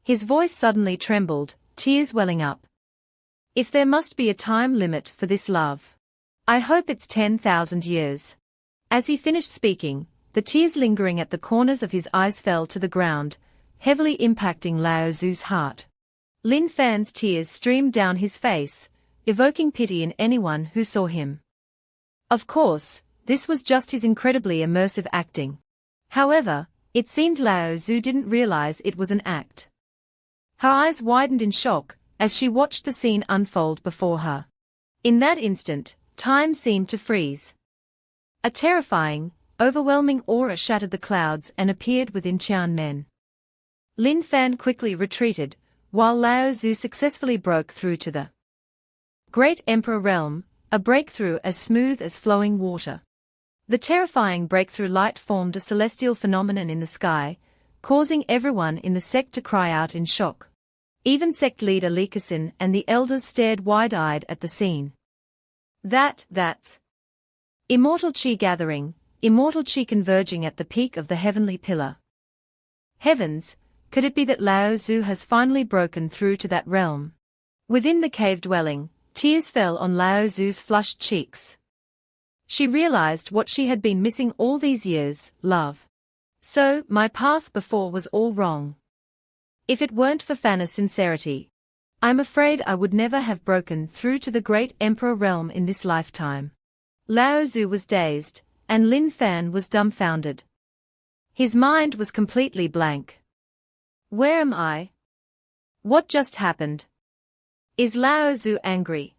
His voice suddenly trembled, tears welling up. "If there must be a time limit for this love, I hope it's 10,000 years. As he finished speaking, the tears lingering at the corners of his eyes fell to the ground, heavily impacting Lao Zhu's heart. Lin Fan's tears streamed down his face, evoking pity in anyone who saw him. Of course, this was just his incredibly immersive acting. However, it seemed Lao Zhu didn't realize it was an act. Her eyes widened in shock as she watched the scene unfold before her. In that instant, time seemed to freeze. A terrifying, overwhelming aura shattered the clouds and appeared within Qianmen. Lin Fan quickly retreated, while Lao Zhu successfully broke through to the Great Emperor realm, a breakthrough as smooth as flowing water. The terrifying breakthrough light formed a celestial phenomenon in the sky, causing everyone in the sect to cry out in shock. Even sect leader Likasin and the elders stared wide-eyed at the scene. That's immortal chi gathering, immortal chi converging at the peak of the heavenly pillar. Heavens, could it be that Lao Zhu has finally broken through to that realm? Within the cave dwelling, tears fell on Lao Zhu's flushed cheeks. She realized what she had been missing all these years, love. So, my path before was all wrong. If it weren't for Fana's sincerity, I'm afraid I would never have broken through to the great emperor realm in this lifetime. Lao Zhu was dazed, and Lin Fan was dumbfounded. His mind was completely blank. Where am I? What just happened? Is Lao Tzu angry?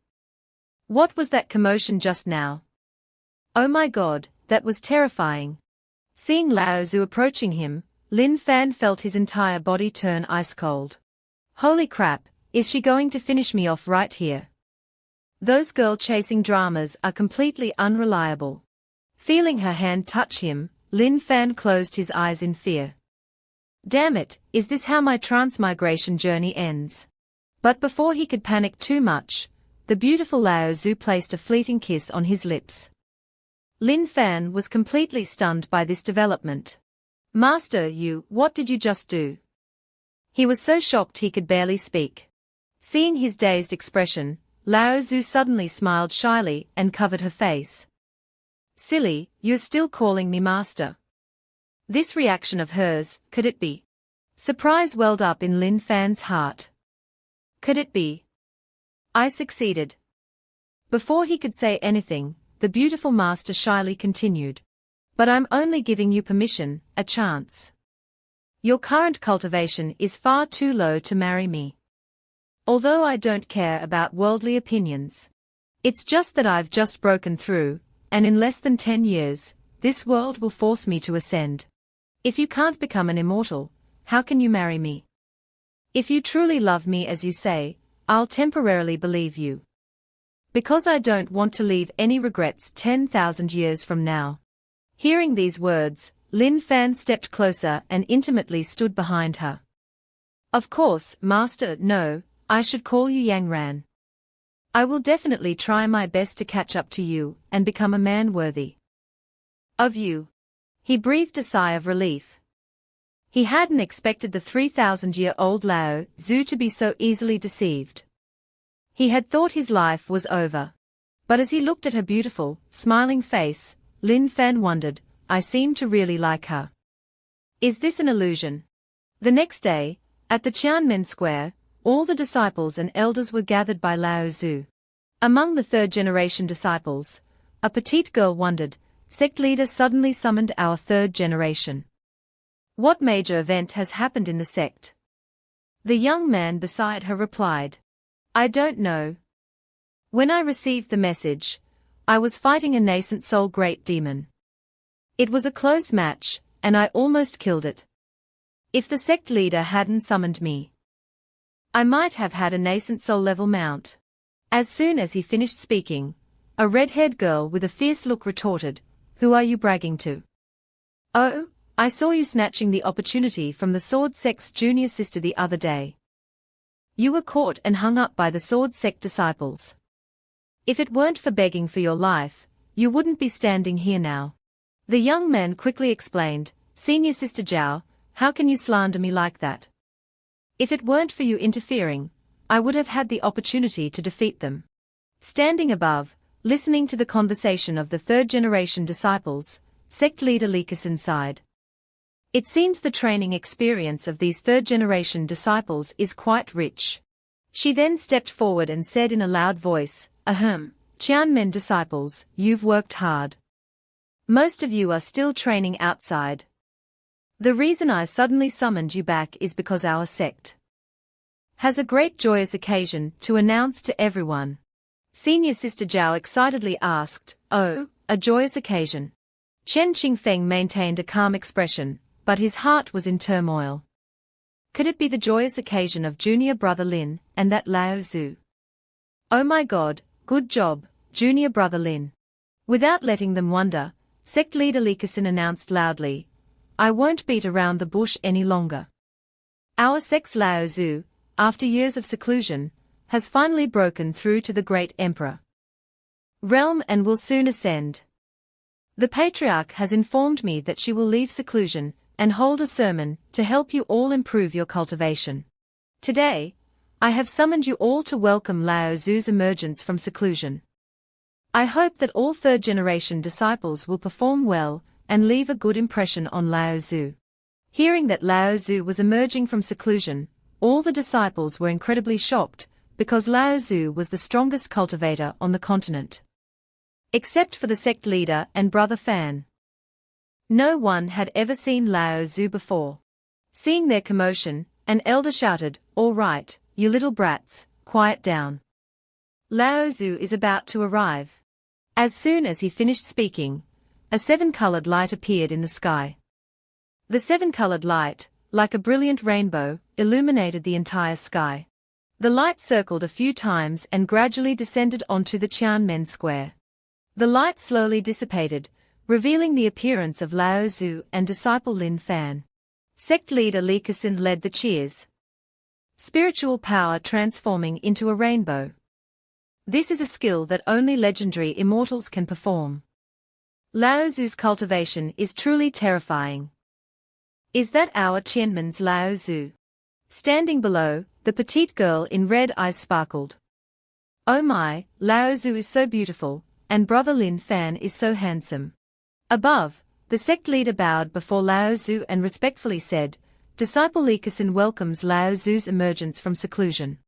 What was that commotion just now? Oh my God, that was terrifying. Seeing Lao Tzu approaching him, Lin Fan felt his entire body turn ice cold. Holy crap, is she going to finish me off right here? Those girl-chasing dramas are completely unreliable. Feeling her hand touch him, Lin Fan closed his eyes in fear. Damn it, is this how my transmigration journey ends? But before he could panic too much, the beautiful Lao Tzu placed a fleeting kiss on his lips. Lin Fan was completely stunned by this development. Master, what did you just do? He was so shocked he could barely speak. Seeing his dazed expression, Lao Tzu suddenly smiled shyly and covered her face. Silly, you're still calling me master. This reaction of hers, could it be? Surprise welled up in Lin Fan's heart. Could it be? I succeeded. Before he could say anything, the beautiful master shyly continued. But I'm only giving you permission, a chance. Your current cultivation is far too low to marry me. Although I don't care about worldly opinions. It's just that I've just broken through, and in less than 10 years, this world will force me to ascend. If you can't become an immortal, how can you marry me? If you truly love me as you say, I'll temporarily believe you. Because I don't want to leave any regrets 10,000 years from now. Hearing these words, Lin Fan stepped closer and intimately stood behind her. Of course, Master, no, I should call you Yang Ran. I will definitely try my best to catch up to you and become a man worthy of you. He breathed a sigh of relief. He hadn't expected the 3,000-year-old Lao Tzu to be so easily deceived. He had thought his life was over. But as he looked at her beautiful, smiling face, Lin Fan wondered, I seem to really like her. Is this an illusion? The next day, at the Tiananmen Square, all the disciples and elders were gathered by Lao Tzu. Among the third-generation disciples, a petite girl wondered, Sect leader suddenly summoned our third generation. What major event has happened in the sect? The young man beside her replied. I don't know. When I received the message, I was fighting a nascent soul great demon. It was a close match, and I almost killed it. If the sect leader hadn't summoned me, I might have had a nascent soul level mount. As soon as he finished speaking, a red-haired girl with a fierce look retorted, Who are you bragging to? Oh, I saw you snatching the opportunity from the Sword Sect's junior sister the other day. You were caught and hung up by the Sword Sect disciples. If it weren't for begging for your life, you wouldn't be standing here now. The young man quickly explained, Senior Sister Zhao, how can you slander me like that? If it weren't for you interfering, I would have had the opportunity to defeat them. Standing above, listening to the conversation of the third-generation disciples, sect leader Li Kesin sighed. It seems the training experience of these third-generation disciples is quite rich. She then stepped forward and said in a loud voice, Tiananmen disciples, you've worked hard. Most of you are still training outside. The reason I suddenly summoned you back is because our sect has a great joyous occasion to announce to everyone. Senior Sister Zhao excitedly asked, Oh, a joyous occasion. Chen Qingfeng maintained a calm expression, but his heart was in turmoil. Could it be the joyous occasion of junior brother Lin and that Lao Tzu? Oh my God, good job, junior brother Lin. Without letting them wonder, sect leader Li Kesin announced loudly, I won't beat around the bush any longer. Our sect's Lao Tzu, after years of seclusion, has finally broken through to the great emperor realm and will soon ascend. The patriarch has informed me that she will leave seclusion and hold a sermon to help you all improve your cultivation. Today, I have summoned you all to welcome Lao Tzu's emergence from seclusion. I hope that all third-generation disciples will perform well and leave a good impression on Lao Tzu. Hearing that Lao Tzu was emerging from seclusion, all the disciples were incredibly shocked, because Lao Tzu was the strongest cultivator on the continent. Except for the sect leader and brother Fan. No one had ever seen Lao Tzu before. Seeing their commotion, An elder shouted, "All right, you little brats, quiet down. Lao Tzu is about to arrive." As soon as he finished speaking, a seven-colored light appeared in the sky. The seven-colored light, like a brilliant rainbow, illuminated the entire sky. The light circled a few times and gradually descended onto the Tiananmen Square. The light slowly dissipated, revealing the appearance of Lao Tzu and disciple Lin Fan. Sect leader Li Kexin led the cheers. Spiritual power transforming into a rainbow. This is a skill that only legendary immortals can perform. Lao Tzu's cultivation is truly terrifying. Is that our Tiananmen's Lao Tzu? Standing below, the petite girl in red eyes sparkled. Oh my, Lao Tzu is so beautiful, and brother Lin Fan is so handsome. Above, the sect leader bowed before Lao Tzu and respectfully said, "Disciple Li Kexin welcomes Lao Tzu's emergence from seclusion."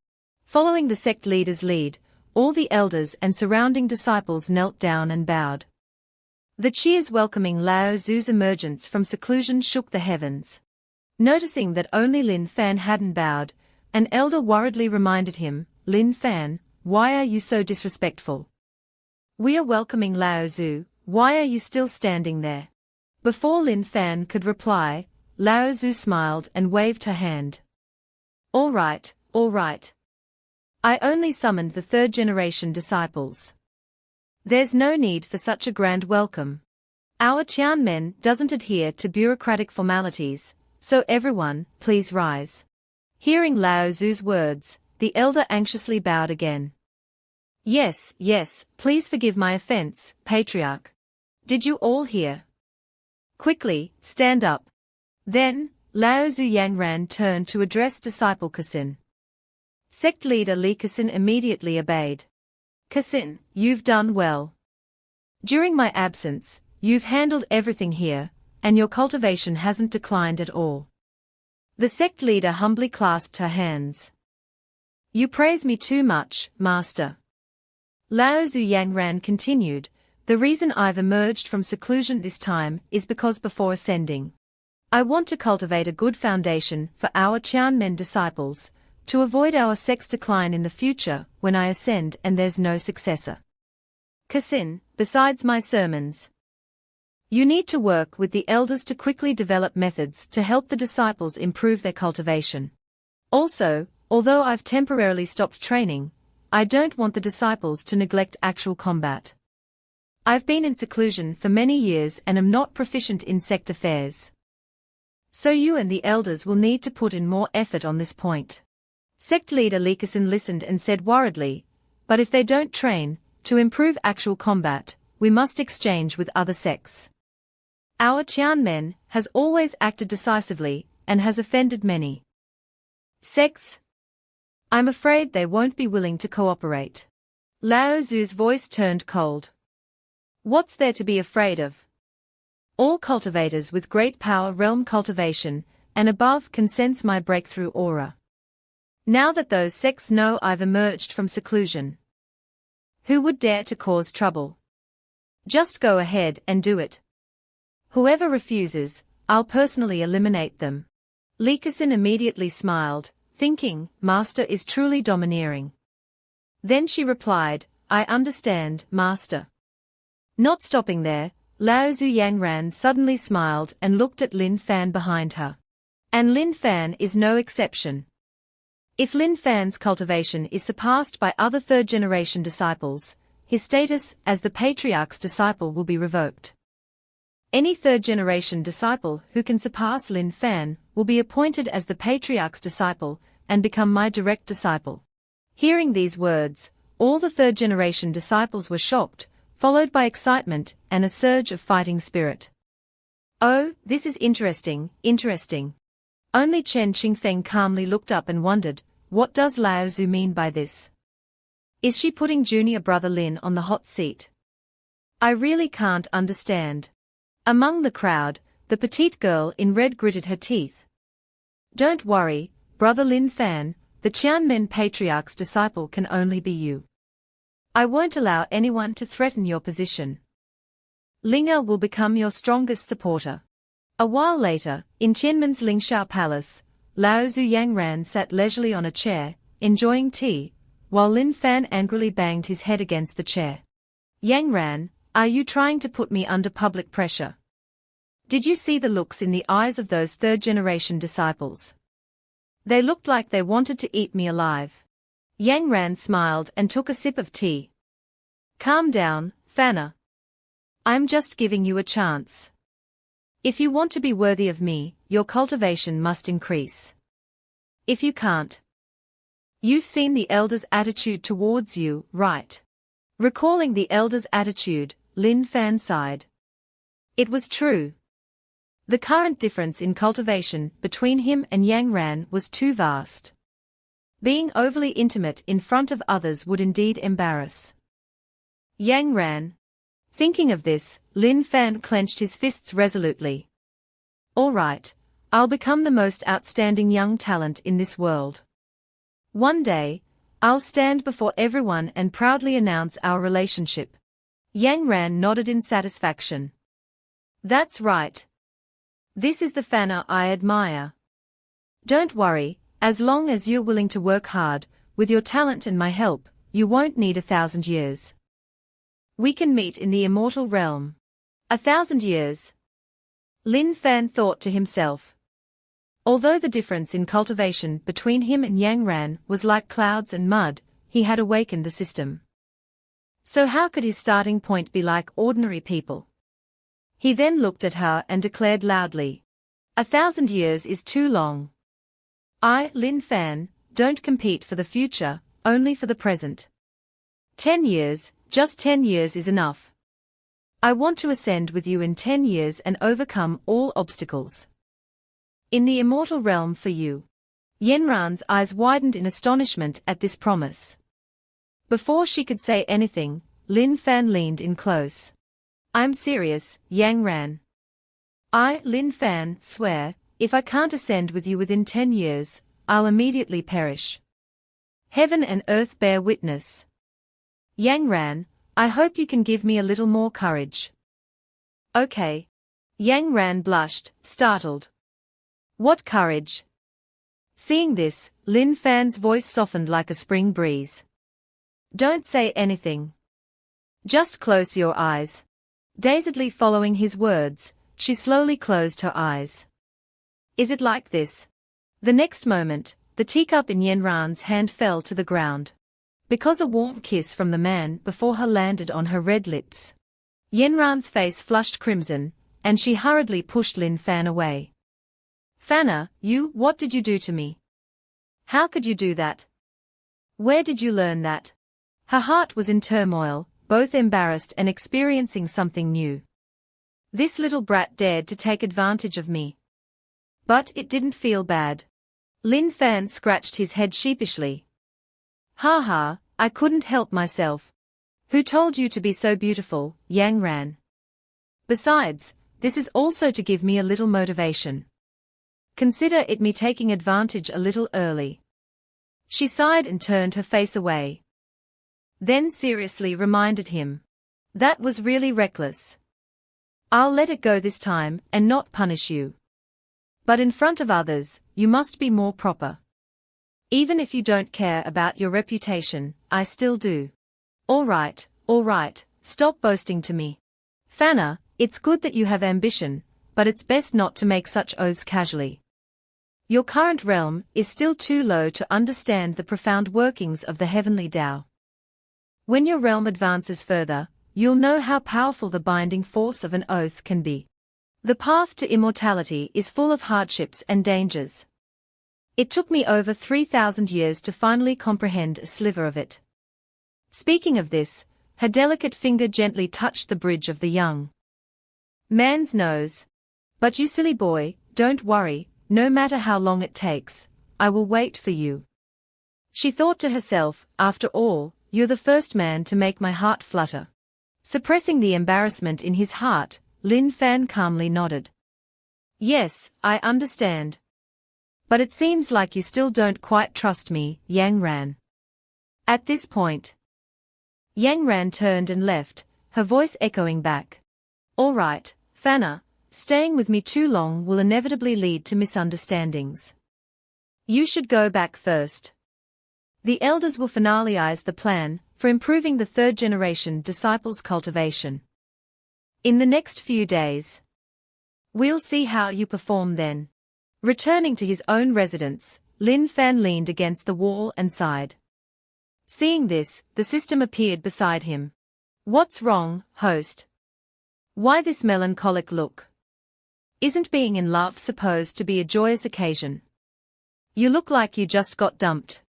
Following the sect leader's lead, all the elders and surrounding disciples knelt down and bowed. The cheers welcoming Lao Tzu's emergence from seclusion shook the heavens. Noticing that only Lin Fan hadn't bowed, an elder worriedly reminded him, "Lin Fan, why are you so disrespectful? We are welcoming Lao Tzu, why are you still standing there?" Before Lin Fan could reply, Lao Tzu smiled and waved her hand. All right. I only summoned the third-generation disciples. There's no need for such a grand welcome. Our Tiananmen doesn't adhere to bureaucratic formalities, so everyone, please rise." Hearing Lao Tzu's words, the elder anxiously bowed again. Yes, please forgive my offense, Patriarch. Did you all hear? Quickly, stand up. Then, Lao Tzu Yangran turned to address disciple Kexin. Sect leader Li Kexin immediately obeyed. "Kexin, you've done well. During my absence, you've handled everything here, and your cultivation hasn't declined at all." The sect leader humbly clasped her hands. "You praise me too much, Master." Lao Tzu Yangran continued, "The reason I've emerged from seclusion this time is because before ascending, I want to cultivate a good foundation for our Tiananmen disciples, to avoid our sect's decline in the future when I ascend and there's no successor. Kexin, besides my sermons, you need to work with the elders to quickly develop methods to help the disciples improve their cultivation. Also, although I've temporarily stopped training, I don't want the disciples to neglect actual combat. I've been in seclusion for many years and am not proficient in sect affairs. So you and the elders will need to put in more effort on this point." Sect leader Li Kexin listened and said worriedly, "But if they don't train, to improve actual combat, we must exchange with other sects. Our Tiananmen has always acted decisively, and has offended many sects. I'm afraid they won't be willing to cooperate." Lao Tzu's voice turned cold. "What's there to be afraid of? All cultivators with great power realm cultivation, and above can sense my breakthrough aura. Now that those sects know I've emerged from seclusion, who would dare to cause trouble? Just go ahead and do it. Whoever refuses, I'll personally eliminate them." Li Kexin immediately smiled, thinking, Master is truly domineering. Then she replied, "I understand, Master." Not stopping there, Lao Tzu Yangran suddenly smiled and looked at Lin Fan behind her. And Lin Fan is no exception. If Lin Fan's cultivation is surpassed by other third-generation disciples, his status as the Patriarch's disciple will be revoked. Any third-generation disciple who can surpass Lin Fan will be appointed as the Patriarch's disciple and become my direct disciple. Hearing these words, all the third-generation disciples were shocked, followed by excitement and a surge of fighting spirit. "Oh, this is interesting. Only Chen Qingfeng calmly looked up and wondered, what does Lao Tzu mean by this? Is she putting junior brother Lin on the hot seat? I really can't understand." Among the crowd, the petite girl in red gritted her teeth. "Don't worry, brother Lin Fan, the Tiananmen Patriarch's disciple can only be you. I won't allow anyone to threaten your position. Linga will become your strongest supporter." A while later, in Tianmen's Lingshao Palace, Lao Zhu Yang Ran sat leisurely on a chair, enjoying tea, while Lin Fan angrily banged his head against the chair. Yang Ran, are you trying to put me under public pressure? Did you see the looks in the eyes of those third-generation disciples? They looked like they wanted to eat me alive. Yang Ran smiled and took a sip of tea. Calm down, Fanna. I'm just giving you a chance. If you want to be worthy of me, your cultivation must increase. If you can't, you've seen the elder's attitude towards you, right? Recalling the elder's attitude, Lin Fan sighed. It was true. The current difference in cultivation between him and Yang Ran was too vast. Being overly intimate in front of others would indeed embarrass Yang Ran. Thinking of this, Lin Fan clenched his fists resolutely. All right, I'll become the most outstanding young talent in this world. One day, I'll stand before everyone and proudly announce our relationship. Yang Ran nodded in satisfaction. That's right. This is the Fanna I admire. Don't worry, as long as you're willing to work hard, with your talent and my help, you won't need 1,000 years. We can meet in the immortal realm. 1,000 years. Lin Fan thought to himself. Although the difference in cultivation between him and Yang Ran was like clouds and mud, he had awakened the system. So how could his starting point be like ordinary people? He then looked at her and declared loudly. 1,000 years is too long. I, Lin Fan, don't compete for the future, only for the present. 10 years, just 10 years is enough. I want to ascend with you in 10 years and overcome all obstacles. In the immortal realm for you. Yen Ran's eyes widened in astonishment at this promise. Before she could say anything, Lin Fan leaned in close. I'm serious, Yang Ran. I, Lin Fan, swear, if I can't ascend with you within 10 years, I'll immediately perish. Heaven and earth bear witness. Yang Ran, I hope you can give me a little more courage. Okay. Yang Ran blushed, startled. What courage? Seeing this, Lin Fan's voice softened like a spring breeze. Don't say anything. Just close your eyes. Dazedly following his words, she slowly closed her eyes. Is it like this? The next moment, the teacup in Yen Ran's hand fell to the ground. Because a warm kiss from the man before her landed on her red lips. Yen Ran's face flushed crimson, and she hurriedly pushed Lin Fan away. Fanna, what did you do to me? How could you do that? Where did you learn that? Her heart was in turmoil, both embarrassed and experiencing something new. This little brat dared to take advantage of me. But it didn't feel bad. Lin Fan scratched his head sheepishly. Ha ha, I couldn't help myself. Who told you to be so beautiful, Yang Ran? Besides, this is also to give me a little motivation. Consider it me taking advantage a little early. She sighed and turned her face away. Then seriously reminded him. That was really reckless. I'll let it go this time and not punish you. But in front of others, you must be more proper. Even if you don't care about your reputation, I still do. All right, stop boasting to me. Fanna, it's good that you have ambition, but it's best not to make such oaths casually. Your current realm is still too low to understand the profound workings of the heavenly Tao. When your realm advances further, you'll know how powerful the binding force of an oath can be. The path to immortality is full of hardships and dangers. It took me over 3,000 years to finally comprehend a sliver of it. Speaking of this, her delicate finger gently touched the bridge of the young man's nose. But you silly boy, don't worry, no matter how long it takes, I will wait for you. She thought to herself, after all, you're the first man to make my heart flutter. Suppressing the embarrassment in his heart, Lin Fan calmly nodded. Yes, I understand. But it seems like you still don't quite trust me, Yang Ran. At this point, Yang Ran turned and left, her voice echoing back. All right, Fanna, staying with me too long will inevitably lead to misunderstandings. You should go back first. The elders will finalize the plan for improving the third-generation disciples' cultivation. In the next few days. We'll see how you perform then. Returning to his own residence, Lin Fan leaned against the wall and sighed. Seeing this, the system appeared beside him. What's wrong, host? Why this melancholic look? Isn't being in love supposed to be a joyous occasion? You look like you just got dumped.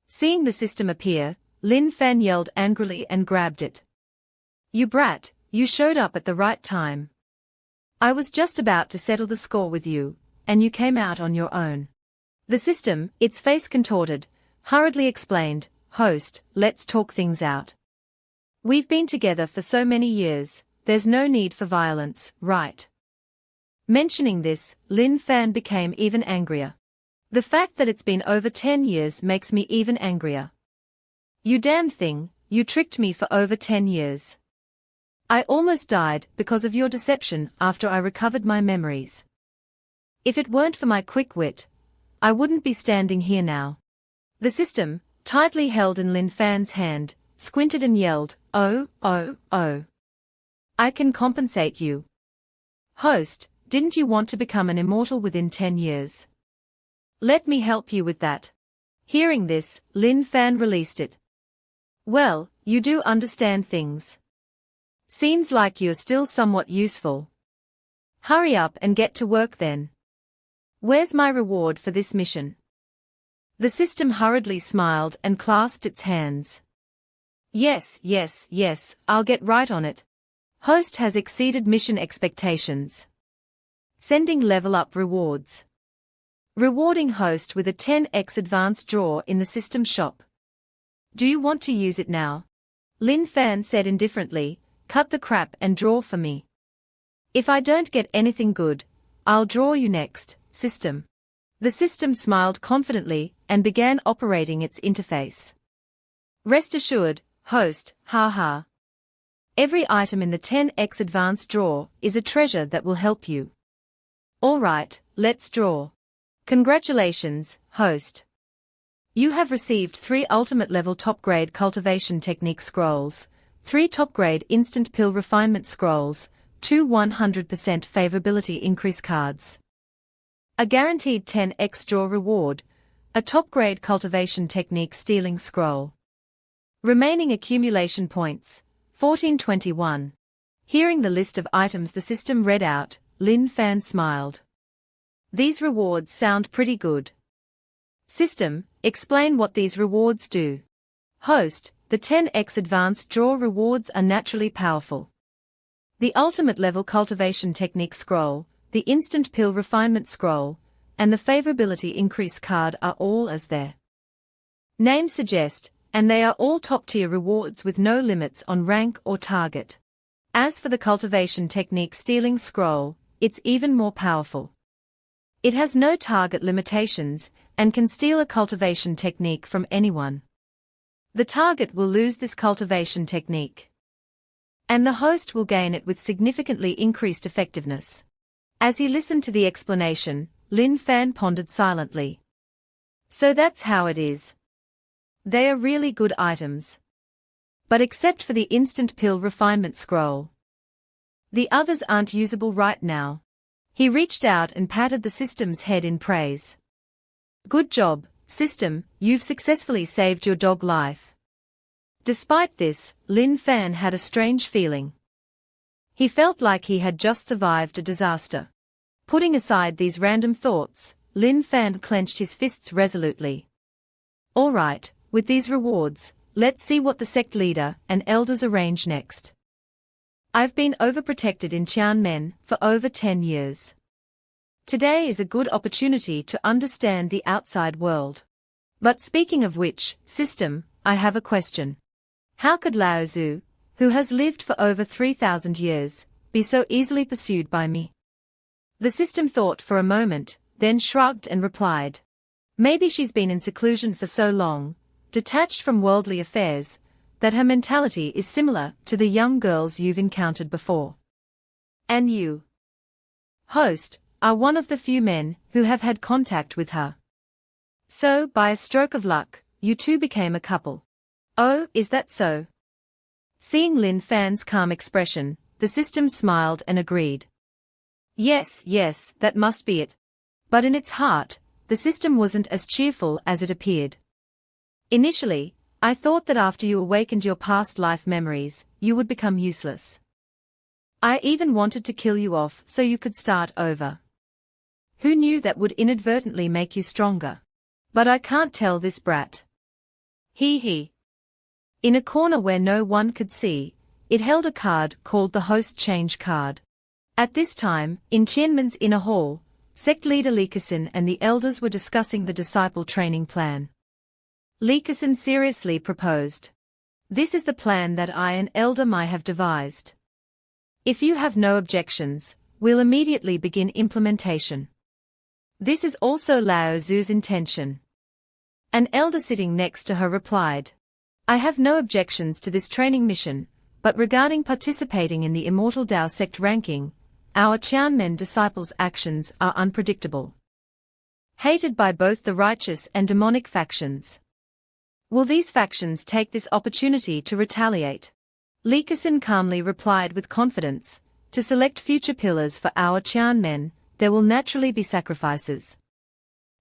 Seeing the system appear, Lin Fan yelled angrily and grabbed it. You brat, you showed up at the right time. I was just about to settle the score with you, and you came out on your own. The system, its face contorted, hurriedly explained, Host, let's talk things out. We've been together for so many years, there's no need for violence, right? Mentioning this, Lin Fan became even angrier. The fact that it's been over 10 years makes me even angrier. You damned thing, you tricked me for over 10 years. I almost died because of your deception after I recovered my memories. If it weren't for my quick wit, I wouldn't be standing here now. The system, tightly held in Lin Fan's hand, squinted and yelled, Oh, oh, oh. I can compensate you. Host, didn't you want to become an immortal within 10 years? Let me help you with that. Hearing this, Lin Fan released it. Well, you do understand things. Seems like you're still somewhat useful. Hurry up and get to work then. Where's my reward for this mission? The system hurriedly smiled and clasped its hands. Yes, yes, yes, I'll get right on it. Host has exceeded mission expectations. Sending level up rewards. Rewarding host with a 10x advanced draw in the system shop. Do you want to use it now? Lin Fan said indifferently, cut the crap and draw for me. If I don't get anything good, I'll draw you next, system. The system smiled confidently and began operating its interface. Rest assured, host, haha. Every item in the 10x advanced draw is a treasure that will help you. Alright, let's draw. Congratulations, host. You have received 3 ultimate level top-grade cultivation technique scrolls, 3 top-grade instant pill refinement scrolls, 2 100% favorability increase cards. A guaranteed 10x draw reward, a top-grade cultivation technique stealing scroll. Remaining accumulation points, 1421. Hearing the list of items the system read out, Lin Fan smiled. These rewards sound pretty good. System, explain what these rewards do. Host, the 10x advanced draw rewards are naturally powerful. The ultimate level cultivation technique scroll, the instant pill refinement scroll, and the favorability increase card are all as their names suggest, and they are all top-tier rewards with no limits on rank or target. As for the cultivation technique stealing scroll, it's even more powerful. It has no target limitations, and can steal a cultivation technique from anyone. The target will lose this cultivation technique, and the host will gain it with significantly increased effectiveness. As he listened to the explanation, Lin Fan pondered silently. So that's how it is. They are really good items. But except for the instant pill refinement scroll, the others aren't usable right now. He reached out and patted the system's head in praise. Good job, system, you've successfully saved your dog life. Despite this, Lin Fan had a strange feeling. He felt like he had just survived a disaster. Putting aside these random thoughts, Lin Fan clenched his fists resolutely. All right, with these rewards, let's see what the sect leader and elders arrange next. I've been overprotected in Tianmen for over 10 years. Today is a good opportunity to understand the outside world. But speaking of which, system, I have a question. How could Lao Zhu, who has lived for over 3,000 years, be so easily pursued by me? The system thought for a moment, then shrugged and replied. Maybe she's been in seclusion for so long, detached from worldly affairs, that her mentality is similar to the young girls you've encountered before. And you, host, are one of the few men who have had contact with her. So, by a stroke of luck, you two became a couple. Oh, is that so? Seeing Lin Fan's calm expression, the system smiled and agreed. Yes, yes, that must be it. But in its heart, the system wasn't as cheerful as it appeared. Initially, I thought that after you awakened your past life memories, you would become useless. I even wanted to kill you off so you could start over. Who knew that would inadvertently make you stronger? But I can't tell this brat. He. In a corner where no one could see, it held a card called the Host Change card. At this time, in Tianmen's inner hall, sect leader Likasin and the elders were discussing the disciple training plan. Likasin seriously proposed. This is the plan that I and Elder Mai have devised. If you have no objections, we'll immediately begin implementation. This is also Lao Zu's intention. An elder sitting next to her replied. I have no objections to this training mission, but regarding participating in the Immortal Tao sect ranking, our Qianmen disciples' actions are unpredictable. Hated by both the righteous and demonic factions. Will these factions take this opportunity to retaliate? Likasin calmly replied with confidence, to select future pillars for our Qianmen, there will naturally be sacrifices.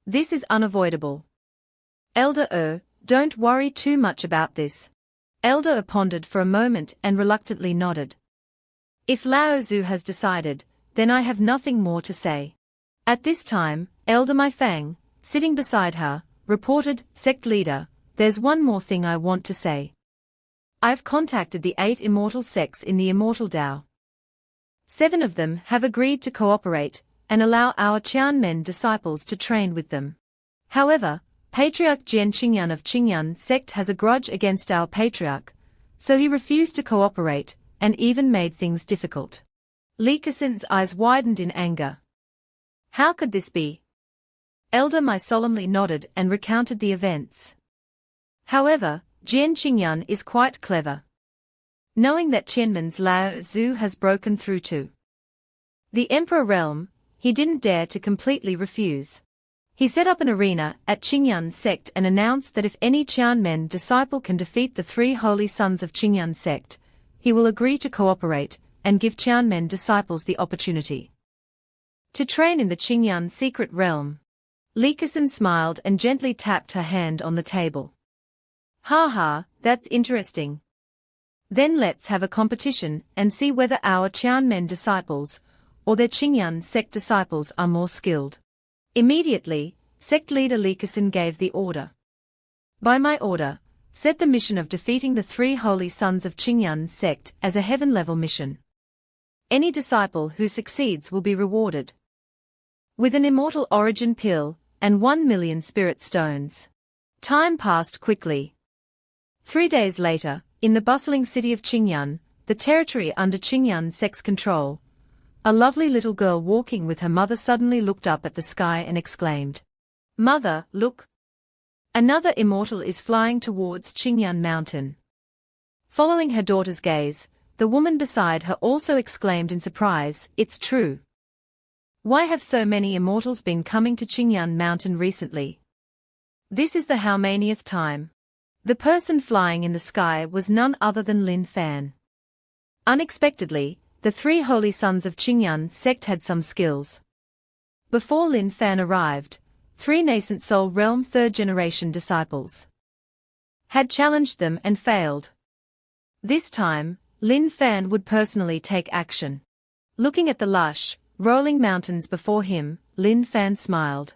This is unavoidable. Elder don't worry too much about this. Elder pondered for a moment and reluctantly nodded. If Lao Zu has decided, then I have nothing more to say. At this time, Elder Mai Fang, sitting beside her, reported, Sect leader, there's one more thing I want to say. I've contacted the 8 immortal sects in the Immortal Tao. 7 of them have agreed to cooperate and allow our Qianmen disciples to train with them. However, Patriarch Jian Qingyan of Qingyan sect has a grudge against our patriarch, so he refused to cooperate, and even made things difficult. Likasin's eyes widened in anger. How could this be? Elder Mai solemnly nodded and recounted the events. However, Jian Qingyan is quite clever. Knowing that Tianmen's Lao Zu has broken through to the Emperor realm, he didn't dare to completely refuse. He set up an arena at Qingyan sect and announced that if any Qianmen disciple can defeat the 3 holy sons of Qingyan sect, he will agree to cooperate and give Qianmen disciples the opportunity to train in the Qingyan secret realm. Likasin smiled and gently tapped her hand on the table. Ha, that's interesting. Then let's have a competition and see whether our Qianmen disciples or their Qingyan sect disciples are more skilled. Immediately, sect leader Likasin gave the order. By my order, set the mission of defeating the 3 holy sons of Qingyan sect as a heaven-level mission. Any disciple who succeeds will be rewarded with an immortal origin pill and 1 million spirit stones. Time passed quickly. 3 days later, in the bustling city of Qingyan, the territory under Qingyan sect's control, a lovely little girl walking with her mother suddenly looked up at the sky and exclaimed, Mother, look! Another immortal is flying towards Qingyan mountain. Following her daughter's gaze, the woman beside her also exclaimed in surprise, It's true. Why have so many immortals been coming to Qingyan mountain recently? This is the how manieth time. The person flying in the sky was none other than Lin Fan. Unexpectedly, the 3 holy sons of Qingyan sect had some skills. Before Lin Fan arrived, 3 nascent soul realm 3rd generation disciples had challenged them and failed. This time, Lin Fan would personally take action. Looking at the lush, rolling mountains before him, Lin Fan smiled.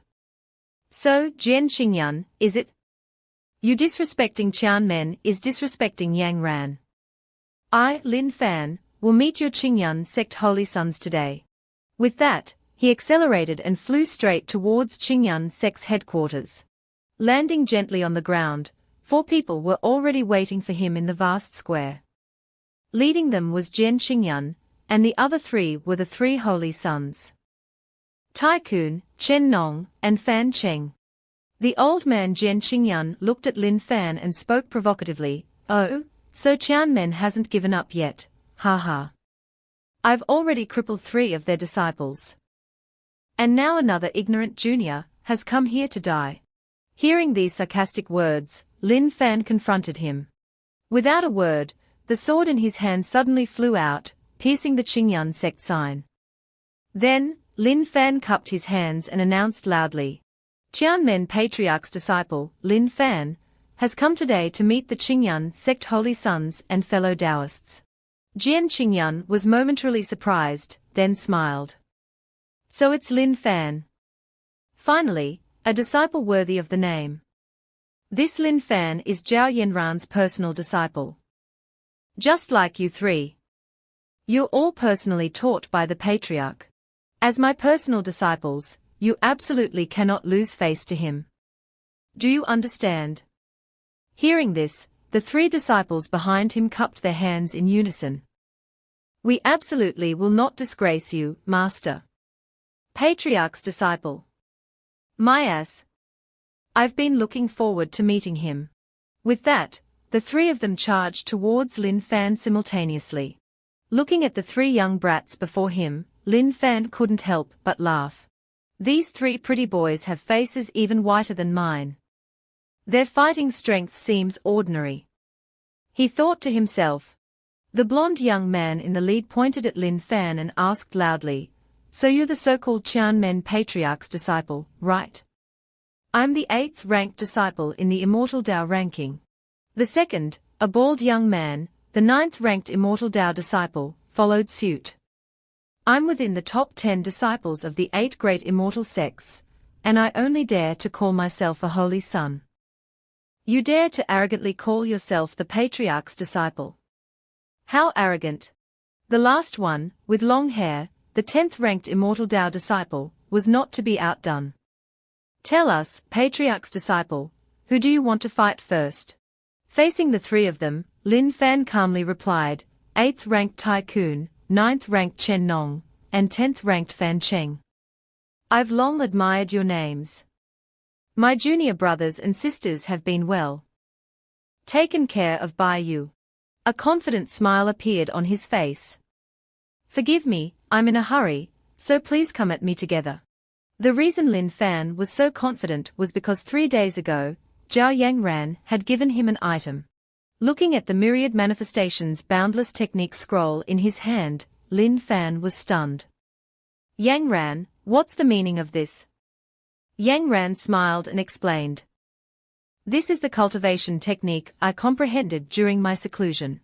So, Jian Qingyan, is it? You disrespecting Qianmen is disrespecting Yang Ran. I, Lin Fan, will meet your Qingyan sect holy sons today. With that, he accelerated and flew straight towards Qingyan sect's headquarters. Landing gently on the ground, 4 people were already waiting for him in the vast square. Leading them was Jian Qingyan, and the other 3 were the 3 holy sons. Tycoon, Chen Nong, and Fan Cheng. The old man Jian Qingyan looked at Lin Fan and spoke provocatively, Oh, so Qianmen hasn't given up yet. Ha. I've already crippled 3 of their disciples. And now another ignorant junior has come here to die. Hearing these sarcastic words, Lin Fan confronted him. Without a word, the sword in his hand suddenly flew out, piercing the Qingyun sect sign. Then, Lin Fan cupped his hands and announced loudly, Tianmen Patriarch's disciple, Lin Fan, has come today to meet the Qingyun sect holy sons and fellow Taoists. Jian Qingyun was momentarily surprised, then smiled. So it's Lin Fan. Finally, a disciple worthy of the name. This Lin Fan is Zhao Yanran's personal disciple. Just like you three. You're all personally taught by the Patriarch. As my personal disciples, you absolutely cannot lose face to him. Do you understand? Hearing this, the three disciples behind him cupped their hands in unison. We absolutely will not disgrace you, Master. Patriarch's disciple. My ass. I've been looking forward to meeting him. With that, the three of them charged towards Lin Fan simultaneously. Looking at the three young brats before him, Lin Fan couldn't help but laugh. These three pretty boys have faces even whiter than mine. Their fighting strength seems ordinary. He thought to himself. The blonde young man in the lead pointed at Lin Fan and asked loudly, So you're the so-called Tianmen Patriarch's disciple, right? I'm the 8th ranked disciple in the Immortal Dao ranking. The second, a bald young man, the 9th ranked Immortal Dao disciple, followed suit. I'm within the top 10 disciples of the 8 great immortal sects, and I only dare to call myself a holy son. You dare to arrogantly call yourself the Patriarch's disciple. How arrogant. The last one, with long hair, the 10th ranked Immortal Dao disciple, was not to be outdone. Tell us, Patriarch's disciple, who do you want to fight first? Facing the three of them, Lin Fan calmly replied, 8th ranked Tai Kun, 9th ranked Chen Nong, and 10th ranked Fan Cheng. I've long admired your names. My junior brothers and sisters have been well taken care of by you. A confident smile appeared on his face. Forgive me, I'm in a hurry, so please come at me together. The reason Lin Fan was so confident was because 3 days ago, Zhao Yangran had given him an item. Looking at the myriad manifestations boundless technique scroll in his hand, Lin Fan was stunned. Yangran, what's the meaning of this? Yangran smiled and explained. This is the cultivation technique I comprehended during my seclusion.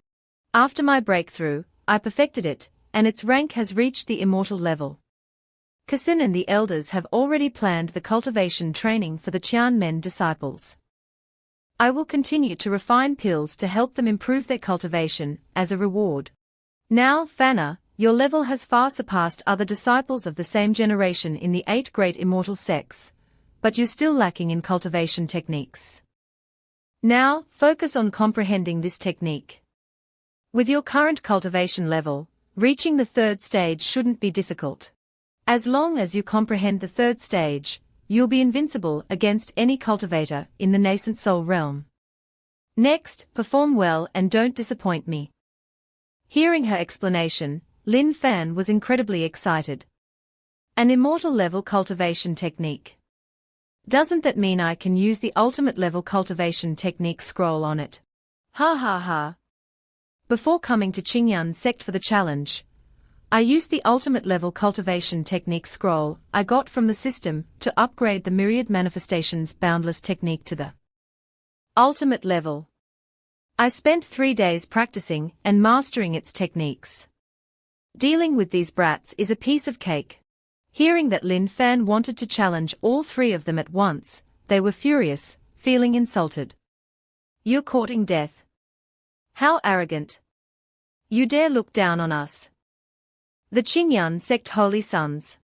After my breakthrough, I perfected it, and its rank has reached the immortal level. Kasin and the elders have already planned the cultivation training for the Tianmen disciples. I will continue to refine pills to help them improve their cultivation, as a reward. Now, Fanna, your level has far surpassed other disciples of the same generation in the 8 great immortal sects, but you're still lacking in cultivation techniques. Now, focus on comprehending this technique. With your current cultivation level, reaching the 3rd stage shouldn't be difficult. As long as you comprehend the 3rd stage, you'll be invincible against any cultivator in the nascent soul realm. Next, perform well and don't disappoint me. Hearing her explanation, Lin Fan was incredibly excited. An immortal level cultivation technique. Doesn't that mean I can use the ultimate level cultivation technique scroll on it? Ha ha ha. Before coming to Qingyun sect for the challenge, I used the ultimate level cultivation technique scroll I got from the system to upgrade the myriad manifestations boundless technique to the ultimate level. I spent 3 days practicing and mastering its techniques. Dealing with these brats is a piece of cake. Hearing that Lin Fan wanted to challenge all 3 of them at once, they were furious, feeling insulted. You're courting death. How arrogant. You dare look down on us. The Qingyun sect holy sons.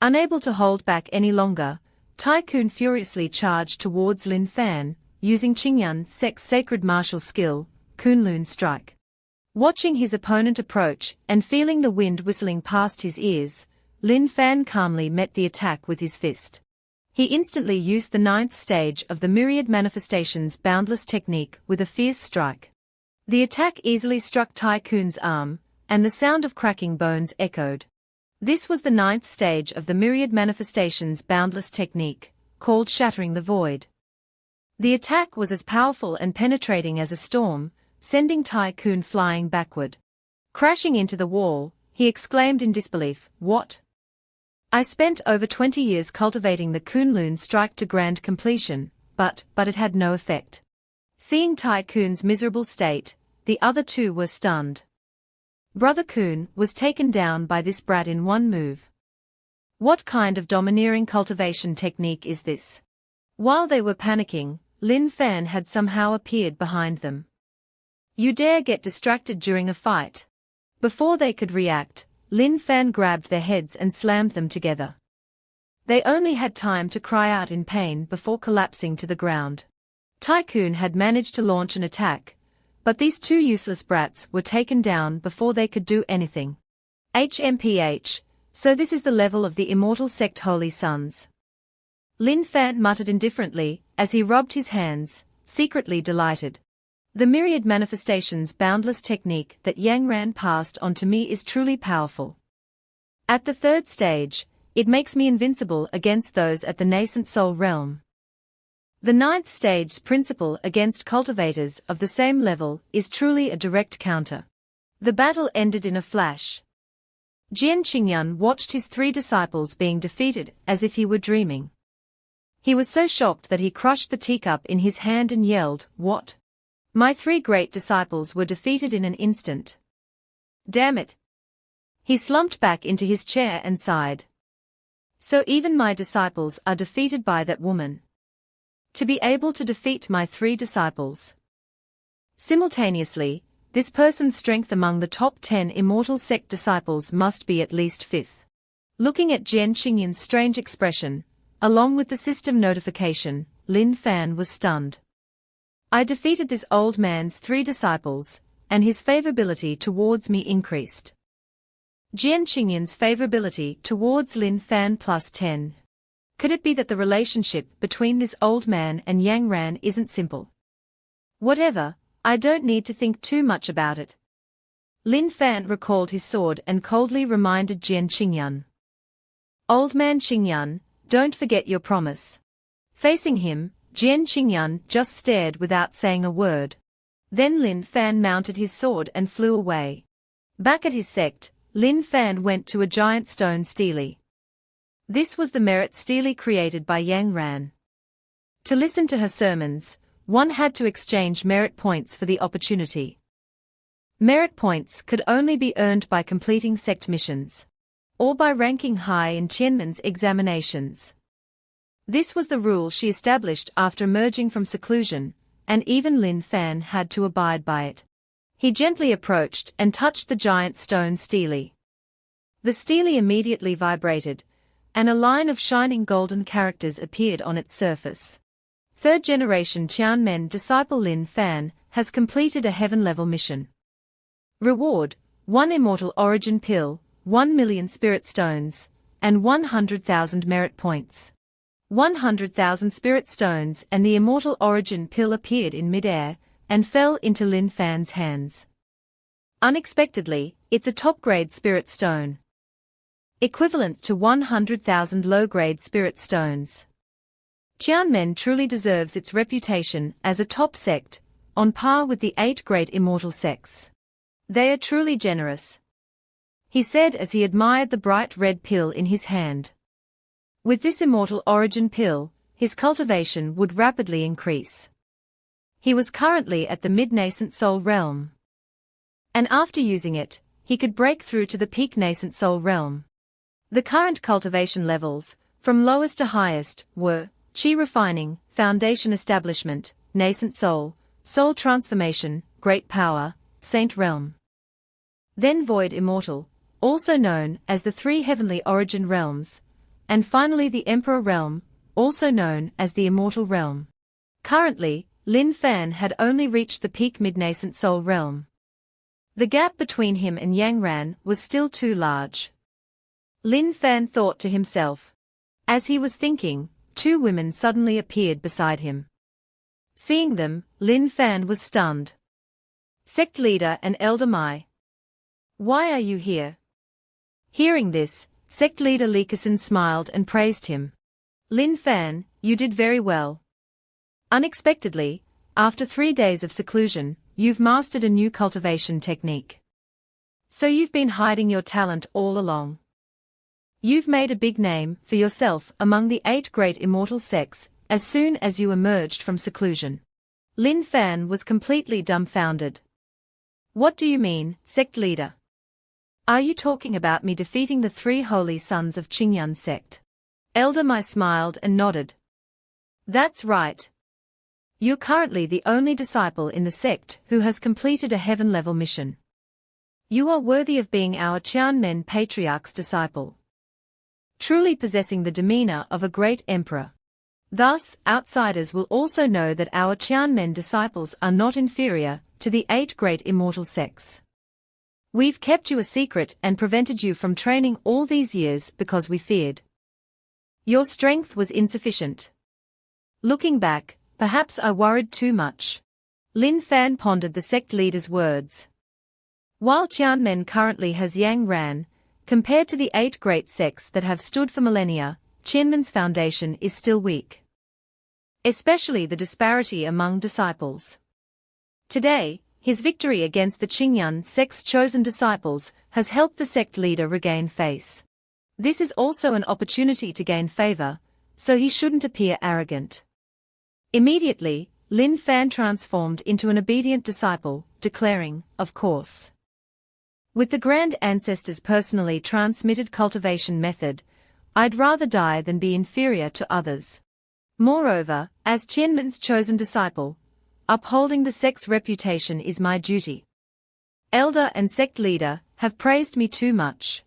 Unable to hold back any longer, Tai Kun furiously charged towards Lin Fan, using Qingyun sect's sacred martial skill, Kunlun strike. Watching his opponent approach and feeling the wind whistling past his ears, Lin Fan calmly met the attack with his fist. He instantly used the 9th stage of the myriad manifestations boundless technique with a fierce strike. The attack easily struck Tai Kun's arm, and the sound of cracking bones echoed. This was the 9th stage of the myriad manifestations boundless technique, called shattering the void. The attack was as powerful and penetrating as a storm, sending Tycoon flying backward. Crashing into the wall, he exclaimed in disbelief, "What? I spent over 20 years cultivating the Kunlun strike to grand completion, but it had no effect." Seeing Tycoon's miserable state, the other two were stunned. Brother Kun was taken down by this brat in one move. What kind of domineering cultivation technique is this? While they were panicking, Lin Fan had somehow appeared behind them. "You dare get distracted during a fight?" Before they could react, Lin Fan grabbed their heads and slammed them together. They only had time to cry out in pain before collapsing to the ground. Tycoon had managed to launch an attack, but these two useless brats were taken down before they could do anything. HMPH, so this is the level of the immortal sect Holy Sons. Lin Fan muttered indifferently, as he rubbed his hands, secretly delighted. The myriad manifestations boundless technique that Yang Ran passed on to me is truly powerful. At the third stage, it makes me invincible against those at the nascent soul realm. The ninth stage's principle against cultivators of the same level is truly a direct counter. The battle ended in a flash. Jian Qingyun watched his three disciples being defeated as if he were dreaming. He was so shocked that he crushed the teacup in his hand and yelled, "What? My three great disciples were defeated in an instant. Damn it!" He slumped back into his chair and sighed. "So even my disciples are defeated by that woman. To be able to defeat my three disciples. Simultaneously, this person's strength among the top 10 immortal sect disciples must be at least fifth." Looking at Jian Qingyun's strange expression, along with the system notification, Lin Fan was stunned. "I defeated this old man's three disciples, and his favorability towards me increased." Jian Qingyun's favorability towards Lin Fan plus 10. Could it be that the relationship between this old man and Yang Ran isn't simple? Whatever, I don't need to think too much about it. Lin Fan recalled his sword and coldly reminded Jian Qingyun. "Old man Qingyun, don't forget your promise." Facing him, Jian Qingyun just stared without saying a word. Then Lin Fan mounted his sword and flew away. Back at his sect, Lin Fan went to a giant stone stele. This was the merit stele created by Yang Ran. To listen to her sermons, one had to exchange merit points for the opportunity. Merit points could only be earned by completing sect missions, or by ranking high in Tianmen's examinations. This was the rule she established after emerging from seclusion, and even Lin Fan had to abide by it. He gently approached and touched the giant stone stele. The stele immediately vibrated, and a line of shining golden characters appeared on its surface. Third-generation Tianmen disciple Lin Fan has completed a heaven-level mission. Reward: 1 immortal origin pill, 1 million spirit stones, and 100,000 merit points. 100,000 spirit stones and the immortal origin pill appeared in mid-air, and fell into Lin Fan's hands. Unexpectedly, it's a top-grade spirit stone, equivalent to 100,000 low-grade spirit stones. Tianmen truly deserves its reputation as a top sect, on par with the 8 great immortal sects. They are truly generous, he said as he admired the bright red pill in his hand. With this immortal origin pill, his cultivation would rapidly increase. He was currently at the mid-nascent soul realm. And after using it, he could break through to the peak nascent soul realm. The current cultivation levels, from lowest to highest, were Qi refining, foundation establishment, nascent soul, soul transformation, great power, saint realm. Then void immortal, also known as the 3 heavenly origin realms, and finally the emperor realm, also known as the immortal realm. Currently, Lin Fan had only reached the peak mid-nascent soul realm. The gap between him and Yang Ran was still too large. Lin Fan thought to himself. As he was thinking, 2 women suddenly appeared beside him. Seeing them, Lin Fan was stunned. Sect leader and Elder Mai. Why are you here? Hearing this, sect leader Likasen smiled and praised him. Lin Fan, you did very well. Unexpectedly, after 3 days of seclusion, you've mastered a new cultivation technique. So you've been hiding your talent all along. You've made a big name for yourself among the 8 great immortal sects as soon as you emerged from seclusion. Lin Fan was completely dumbfounded. What do you mean, sect leader? Are you talking about me defeating the 3 holy sons of Qingyun sect? Elder Mai smiled and nodded. That's right. You're currently the only disciple in the sect who has completed a heaven-level mission. You are worthy of being our Qianmen Patriarch's disciple, truly possessing the demeanor of a great emperor. Thus, outsiders will also know that our Qianmen disciples are not inferior to the 8 great immortal sects. We've kept you a secret and prevented you from training all these years because we feared your strength was insufficient. Looking back, perhaps I worried too much. Lin Fan pondered the sect leader's words. While Qianmen currently has Yang Ran, compared to the 8 great sects that have stood for millennia, Qianmen's foundation is still weak. Especially the disparity among disciples. Today, his victory against the Qingyun sect's chosen disciples has helped the sect leader regain face. This is also an opportunity to gain favor, so he shouldn't appear arrogant. Immediately, Lin Fan transformed into an obedient disciple, declaring, of course. With the Grand Ancestor's personally transmitted cultivation method, I'd rather die than be inferior to others. Moreover, as Qianmen's chosen disciple, upholding the sect's reputation is my duty. Elder and sect leader have praised me too much.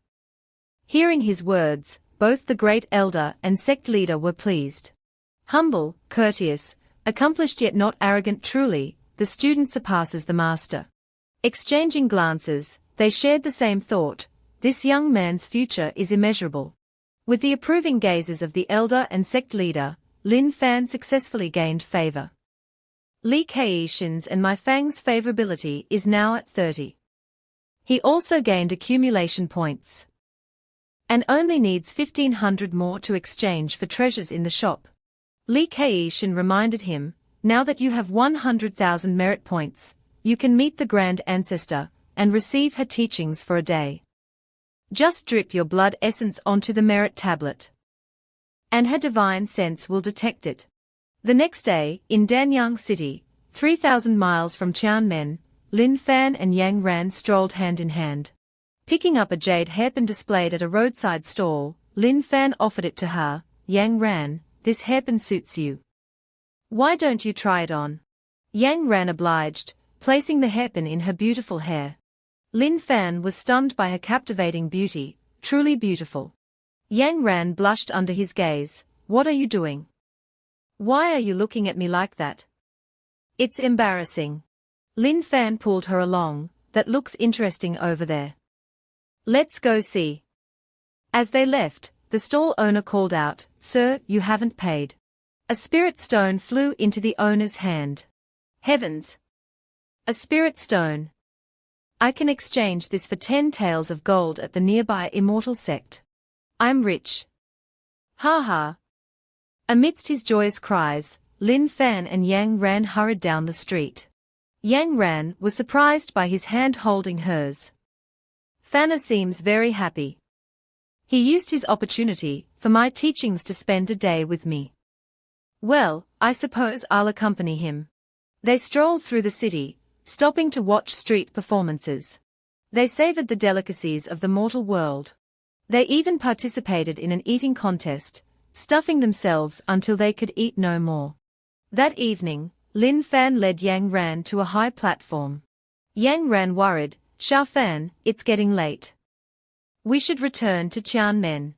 Hearing his words, both the great elder and sect leader were pleased. Humble, courteous, accomplished yet not arrogant, truly, the student surpasses the master. Exchanging glances, they shared the same thought, this young man's future is immeasurable. With the approving gazes of the elder and sect leader, Lin Fan successfully gained favor. Li Keishin's and Mai Fang's favorability is now at 30. He also gained accumulation points. And only needs 1,500 more to exchange for treasures in the shop. Li Keishin reminded him, now that you have 100,000 merit points, you can meet the Grand Ancestor and receive her teachings for a day. Just drip your blood essence onto the merit tablet, and her divine sense will detect it. The next day, in Danyang City, 3,000 miles from Qianmen, Lin Fan and Yang Ran strolled hand in hand. Picking up a jade hairpin displayed at a roadside stall, Lin Fan offered it to her. Yang Ran, this hairpin suits you. Why don't you try it on? Yang Ran obliged, placing the hairpin in her beautiful hair. Lin Fan was stunned by her captivating beauty, truly beautiful. Yang Ran blushed under his gaze. What are you doing? Why are you looking at me like that? It's embarrassing. Lin Fan pulled her along. That looks interesting over there. Let's go see. As they left, the stall owner called out, Sir, you haven't paid. A spirit stone flew into the owner's hand. Heavens! A spirit stone. I can exchange this for 10 taels of gold at the nearby immortal sect. I'm rich. Ha ha. Amidst his joyous cries, Lin Fan and Yang Ran hurried down the street. Yang Ran was surprised by his hand holding hers. Fanna seems very happy. He used his opportunity for my teachings to spend a day with me. Well, I suppose I'll accompany him. They strolled through the city, stopping to watch street performances. They savored the delicacies of the mortal world. They even participated in an eating contest, stuffing themselves until they could eat no more. That evening, Lin Fan led Yang Ran to a high platform. Yang Ran worried, Xiao Fan, it's getting late. We should return to Qianmen.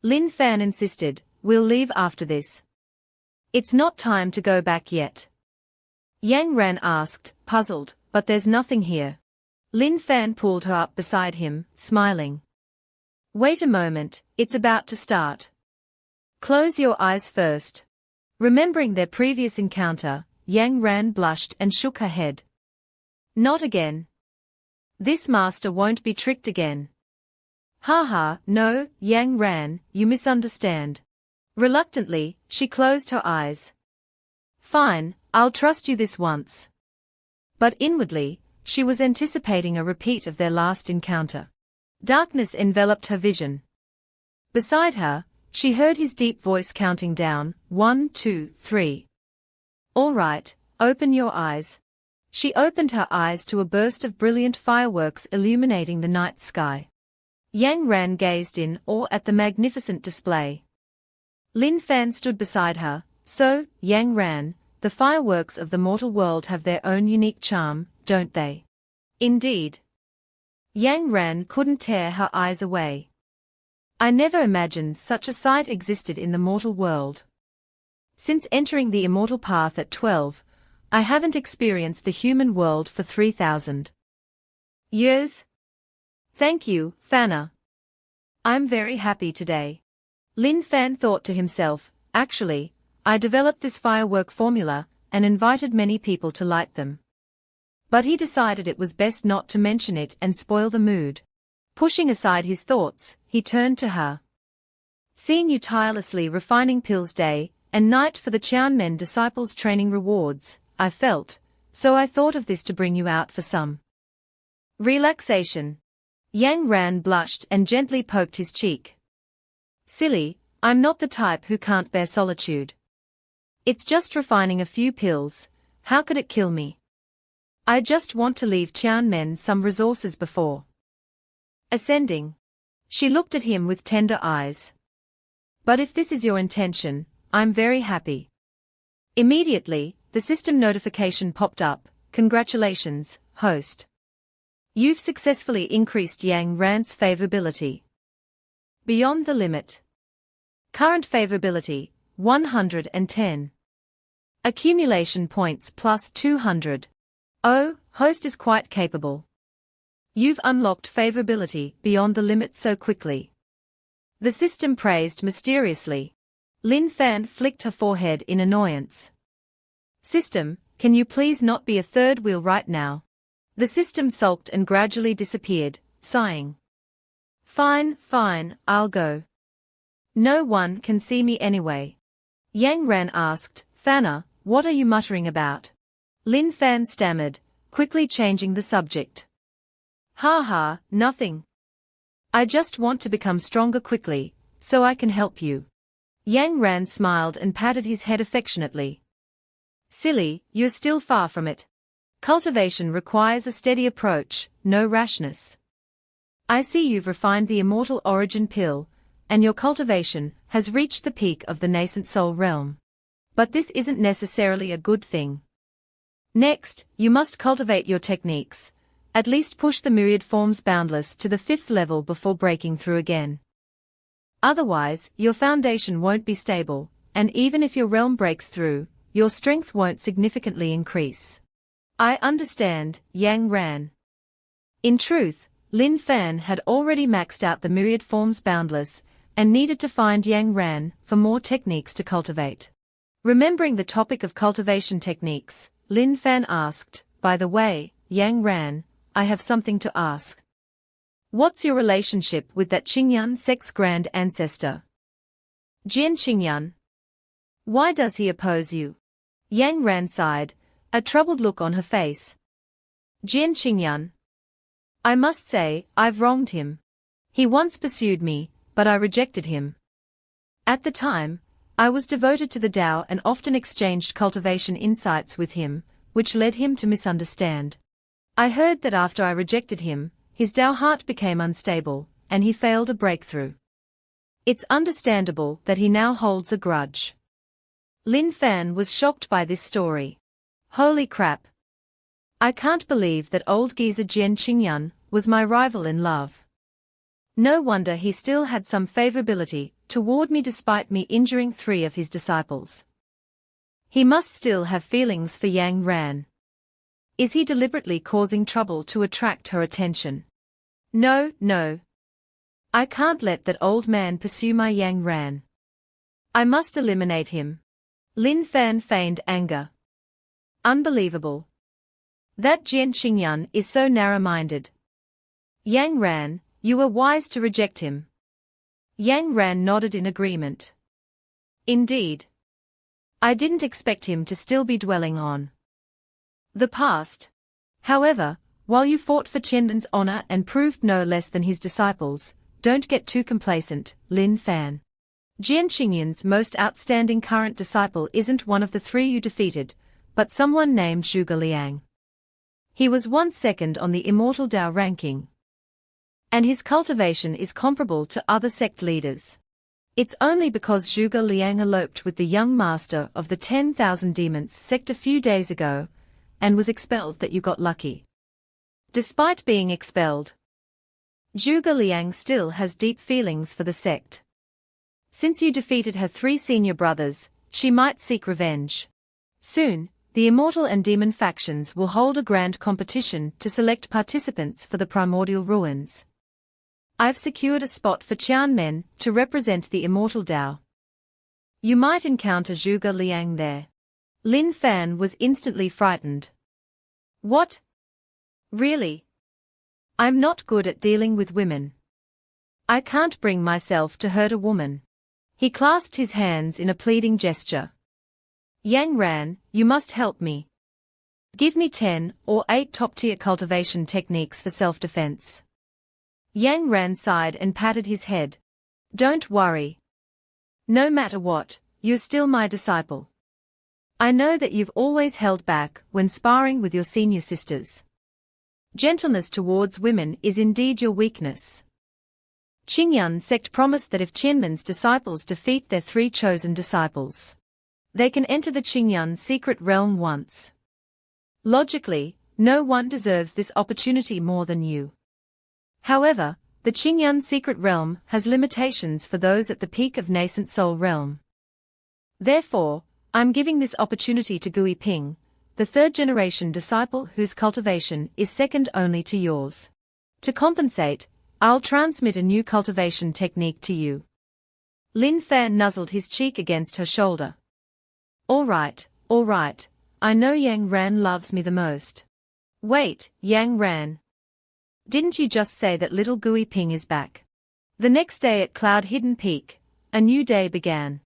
Lin Fan insisted, we'll leave after this. It's not time to go back yet. Yang Ran asked, puzzled, but there's nothing here. Lin Fan pulled her up beside him, smiling. Wait a moment, it's about to start. Close your eyes first. Remembering their previous encounter, Yang Ran blushed and shook her head. Not again. This master won't be tricked again. Ha ha, no, Yang Ran, you misunderstand. Reluctantly, she closed her eyes. Fine, I'll trust you this once. But inwardly, she was anticipating a repeat of their last encounter. Darkness enveloped her vision. Beside her, she heard his deep voice counting down, 1, 2, 3. All right, open your eyes. She opened her eyes to a burst of brilliant fireworks illuminating the night sky. Yang Ran gazed in awe at the magnificent display. Lin Fan stood beside her. So, Yang Ran, the fireworks of the mortal world have their own unique charm, don't they? Indeed. Yang Ran couldn't tear her eyes away. I never imagined such a sight existed in the mortal world. Since entering the immortal path at 12, I haven't experienced the human world for 3,000 years. Thank you, Fanna. I'm very happy today. Lin Fan thought to himself, actually, I developed this firework formula and invited many people to light them. But he decided it was best not to mention it and spoil the mood. Pushing aside his thoughts, he turned to her. Seeing you tirelessly refining pills day and night for the Qianmen disciples' training rewards, I felt, so I thought of this to bring you out for some relaxation. Yang Ran blushed and gently poked his cheek. Silly, I'm not the type who can't bear solitude. It's just refining a few pills, how could it kill me? I just want to leave Qianmen some resources before ascending. She looked at him with tender eyes. But if this is your intention, I'm very happy. Immediately, the system notification popped up. Congratulations, host. You've successfully increased Yang Ran's favorability beyond the limit. Current favorability, 110. Accumulation points plus 200. Oh, host is quite capable. You've unlocked favorability beyond the limit so quickly. The system praised mysteriously. Lin Fan flicked her forehead in annoyance. System, can you please not be a third wheel right now? The system sulked and gradually disappeared, sighing. Fine, fine, I'll go. No one can see me anyway. Yang Ran asked, Fanna, what are you muttering about? Lin Fan stammered, quickly changing the subject. Ha ha, nothing. I just want to become stronger quickly, so I can help you. Yang Ran smiled and patted his head affectionately. Silly, you're still far from it. Cultivation requires a steady approach, no rashness. I see you've refined the immortal origin pill, and your cultivation has reached the peak of the nascent soul realm. But this isn't necessarily a good thing. Next, you must cultivate your techniques, at least push the myriad forms boundless to the 5th level before breaking through again. Otherwise, your foundation won't be stable, and even if your realm breaks through, your strength won't significantly increase. I understand, Yang Ran. In truth, Lin Fan had already maxed out the myriad forms boundless, and needed to find Yang Ran for more techniques to cultivate. Remembering the topic of cultivation techniques, Lin Fan asked, by the way, Yang Ran, I have something to ask. What's your relationship with that Qingyun Sect's grand ancestor? Jian Qingyun. Why does he oppose you? Yang Ran sighed, a troubled look on her face. Jian Qingyun. I must say, I've wronged him. He once pursued me, but I rejected him. At the time, I was devoted to the Tao and often exchanged cultivation insights with him, which led him to misunderstand. I heard that after I rejected him, his Tao heart became unstable, and he failed a breakthrough. It's understandable that he now holds a grudge. Lin Fan was shocked by this story. Holy crap. I can't believe that old geezer Jian Qingyun was my rival in love. No wonder he still had some favorability toward me despite me injuring 3 of his disciples. He must still have feelings for Yang Ran. Is he deliberately causing trouble to attract her attention? No, no. I can't let that old man pursue my Yang Ran. I must eliminate him. Lin Fan feigned anger. Unbelievable. That Jian Qingyun is so narrow-minded. Yang Ran, you were wise to reject him. Yang Ran nodded in agreement. Indeed. I didn't expect him to still be dwelling on the past. However, while you fought for Qianmen's honor and proved no less than his disciples, don't get too complacent, Lin Fan. Jian Qingyan's most outstanding current disciple isn't one of the three you defeated, but someone named Zhuge Liang. He was 1 second on the Immortal Dao ranking, and his cultivation is comparable to other sect leaders. It's only because Zhuge Liang eloped with the young master of the 10,000 Demons sect a few days ago, and was expelled that you got lucky. Despite being expelled, Zhuge Liang still has deep feelings for the sect. Since you defeated her 3 senior brothers, she might seek revenge. Soon, the Immortal and Demon factions will hold a grand competition to select participants for the primordial ruins. I've secured a spot for Qianmen to represent the Immortal Dao. You might encounter Zhuge Liang there. Lin Fan was instantly frightened. What? Really? I'm not good at dealing with women. I can't bring myself to hurt a woman. He clasped his hands in a pleading gesture. Yang Ran, you must help me. Give me 10 or 8 top-tier cultivation techniques for self-defense. Yang Ran sighed and patted his head. Don't worry. No matter what, you're still my disciple. I know that you've always held back when sparring with your senior sisters. Gentleness towards women is indeed your weakness. Qingyan sect promised that if Qianmen's disciples defeat their 3 chosen disciples, they can enter the Qingyan secret realm once. Logically, no one deserves this opportunity more than you. However, the Qingyan secret realm has limitations for those at the peak of nascent soul realm. Therefore, I'm giving this opportunity to Gui Ping, the 3rd-generation disciple whose cultivation is second only to yours. To compensate, I'll transmit a new cultivation technique to you. Lin Fan nuzzled his cheek against her shoulder. All right, I know Yang Ran loves me the most. Wait, Yang Ran. Didn't you just say that little Gui Ping is back? The next day at Cloud Hidden Peak, a new day began.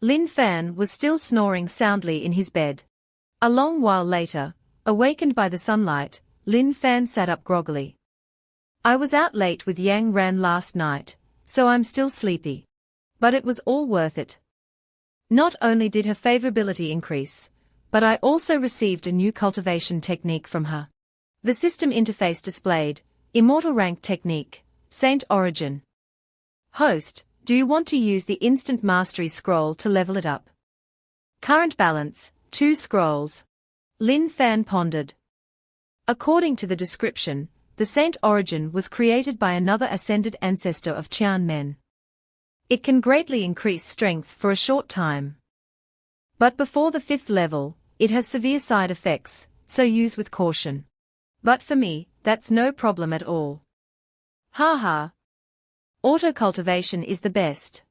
Lin Fan was still snoring soundly in his bed. A long while later, awakened by the sunlight, Lin Fan sat up groggily. I was out late with Yang Ran last night, so I'm still sleepy. But it was all worth it. Not only did her favorability increase, but I also received a new cultivation technique from her. The system interface displayed, Immortal Rank Technique, Saint Origin. Host, do you want to use the Instant Mastery scroll to level it up? Current balance, 2 scrolls. Lin Fan pondered. According to the description, the Saint Origin was created by another ascended ancestor of Qianmen. It can greatly increase strength for a short time. But before the 5th level, it has severe side effects, so use with caution. But for me, that's no problem at all. Haha. Auto-cultivation is the best.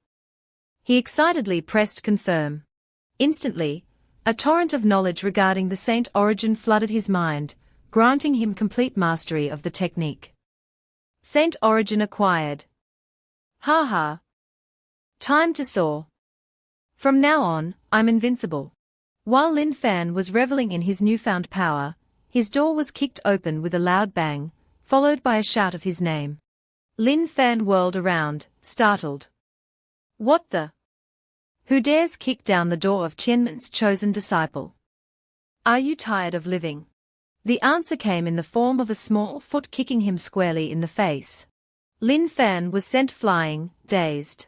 He excitedly pressed confirm. Instantly, a torrent of knowledge regarding the Saint Origin flooded his mind, granting him complete mastery of the technique. Saint Origin acquired. Haha. Time to soar. From now on, I'm invincible. While Lin Fan was reveling in his newfound power, his door was kicked open with a loud bang, followed by a shout of his name. Lin Fan whirled around, startled. What the? Who dares kick down the door of Qianmen's chosen disciple? Are you tired of living? The answer came in the form of a small foot kicking him squarely in the face. Lin Fan was sent flying, dazed.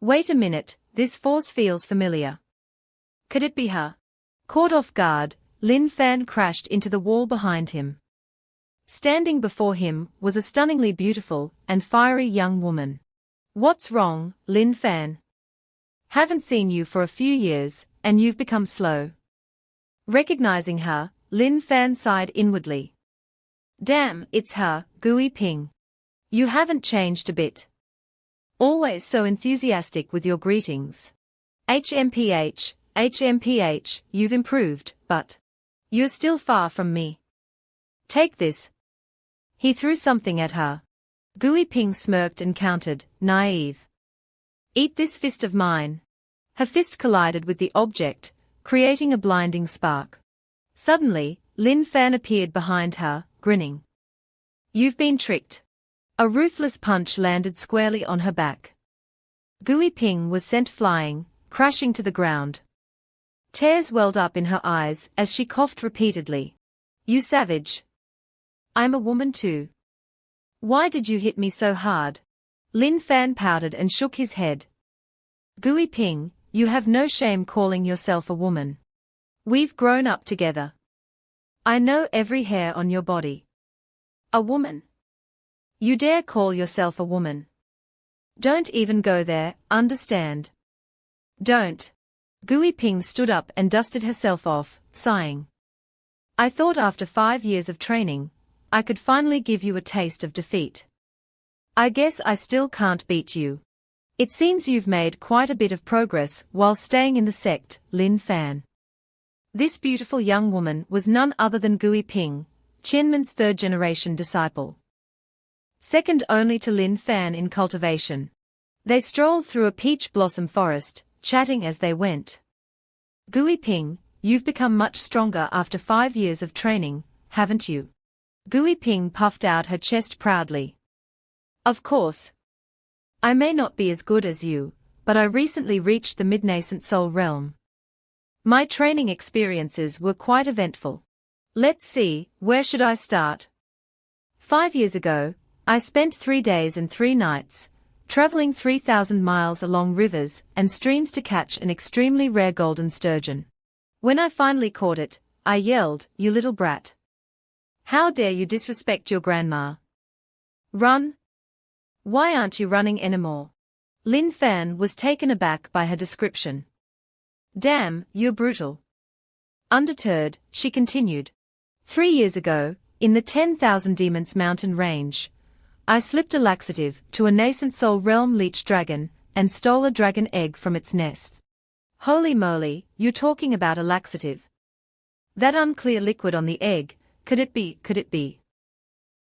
Wait a minute, this force feels familiar. Could it be her? Caught off guard, Lin Fan crashed into the wall behind him. Standing before him was a stunningly beautiful and fiery young woman. What's wrong, Lin Fan? Haven't seen you for a few years, and you've become slow. Recognizing her, Lin Fan sighed inwardly. Damn, it's her, Gui Ping. You haven't changed a bit. Always so enthusiastic with your greetings. HMPH, you've improved, but you're still far from me. Take this. He threw something at her. Gui Ping smirked and countered, naive. Eat this fist of mine. Her fist collided with the object, creating a blinding spark. Suddenly, Lin Fan appeared behind her, grinning. You've been tricked. A ruthless punch landed squarely on her back. Gui Ping was sent flying, crashing to the ground. Tears welled up in her eyes as she coughed repeatedly. You savage. I'm a woman too. Why did you hit me so hard? Lin Fan pouted and shook his head. Gui Ping, you have no shame calling yourself a woman. We've grown up together. I know every hair on your body. A woman? You dare call yourself a woman? Don't even go there, understand? Don't. Gui Ping stood up and dusted herself off, sighing. I thought after 5 years of training, I could finally give you a taste of defeat. I guess I still can't beat you. It seems you've made quite a bit of progress while staying in the sect, Lin Fan. This beautiful young woman was none other than Gui Ping, Qianmen's third-generation disciple. Second only to Lin Fan in cultivation. They strolled through a peach blossom forest, chatting as they went. Gui Ping, you've become much stronger after 5 years of training, haven't you? Gui Ping puffed out her chest proudly. Of course. I may not be as good as you, but I recently reached the mid-nascent soul realm. My training experiences were quite eventful. Let's see, where should I start? 5 years ago, I spent 3 days and 3 nights, traveling 3,000 miles along rivers and streams to catch an extremely rare golden sturgeon. When I finally caught it, I yelled, "You little brat! How dare you disrespect your grandma? Run! Why aren't you running anymore?" Lin Fan was taken aback by her description. Damn, you're brutal. Undeterred, she continued. 3 years ago, in the 10,000 Demons mountain range, I slipped a laxative to a nascent soul realm leech dragon and stole a dragon egg from its nest. Holy moly, you're talking about a laxative. That unclear liquid on the egg, could it be?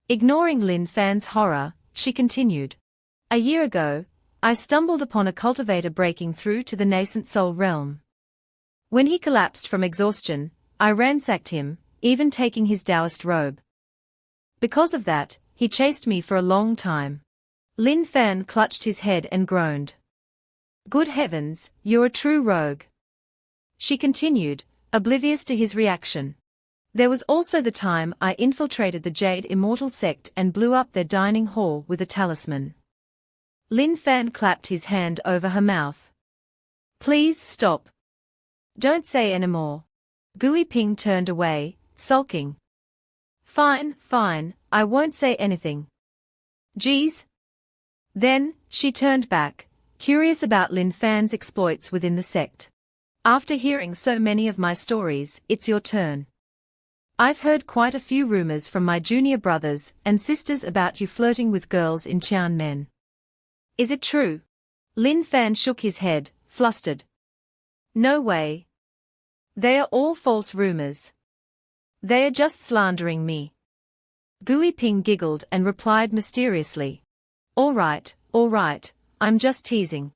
Ignoring Lin Fan's horror, she continued. A year ago, I stumbled upon a cultivator breaking through to the nascent soul realm. When he collapsed from exhaustion, I ransacked him, even taking his Taoist robe. Because of that, he chased me for a long time. Lin Fan clutched his head and groaned. Good heavens, you're a true rogue. She continued, oblivious to his reaction. There was also the time I infiltrated the Jade Immortal Sect and blew up their dining hall with a talisman. Lin Fan clapped his hand over her mouth. Please stop. Don't say anymore. Gui Ping turned away, sulking. Fine, I won't say anything. Geez. Then, she turned back, curious about Lin Fan's exploits within the sect. After hearing so many of my stories, it's your turn. I've heard quite a few rumors from my junior brothers and sisters about you flirting with girls in Qianmen. Is it true? Lin Fan shook his head, flustered. No way. They are all false rumors. They are just slandering me. Gui Ping giggled and replied mysteriously. All right, I'm just teasing.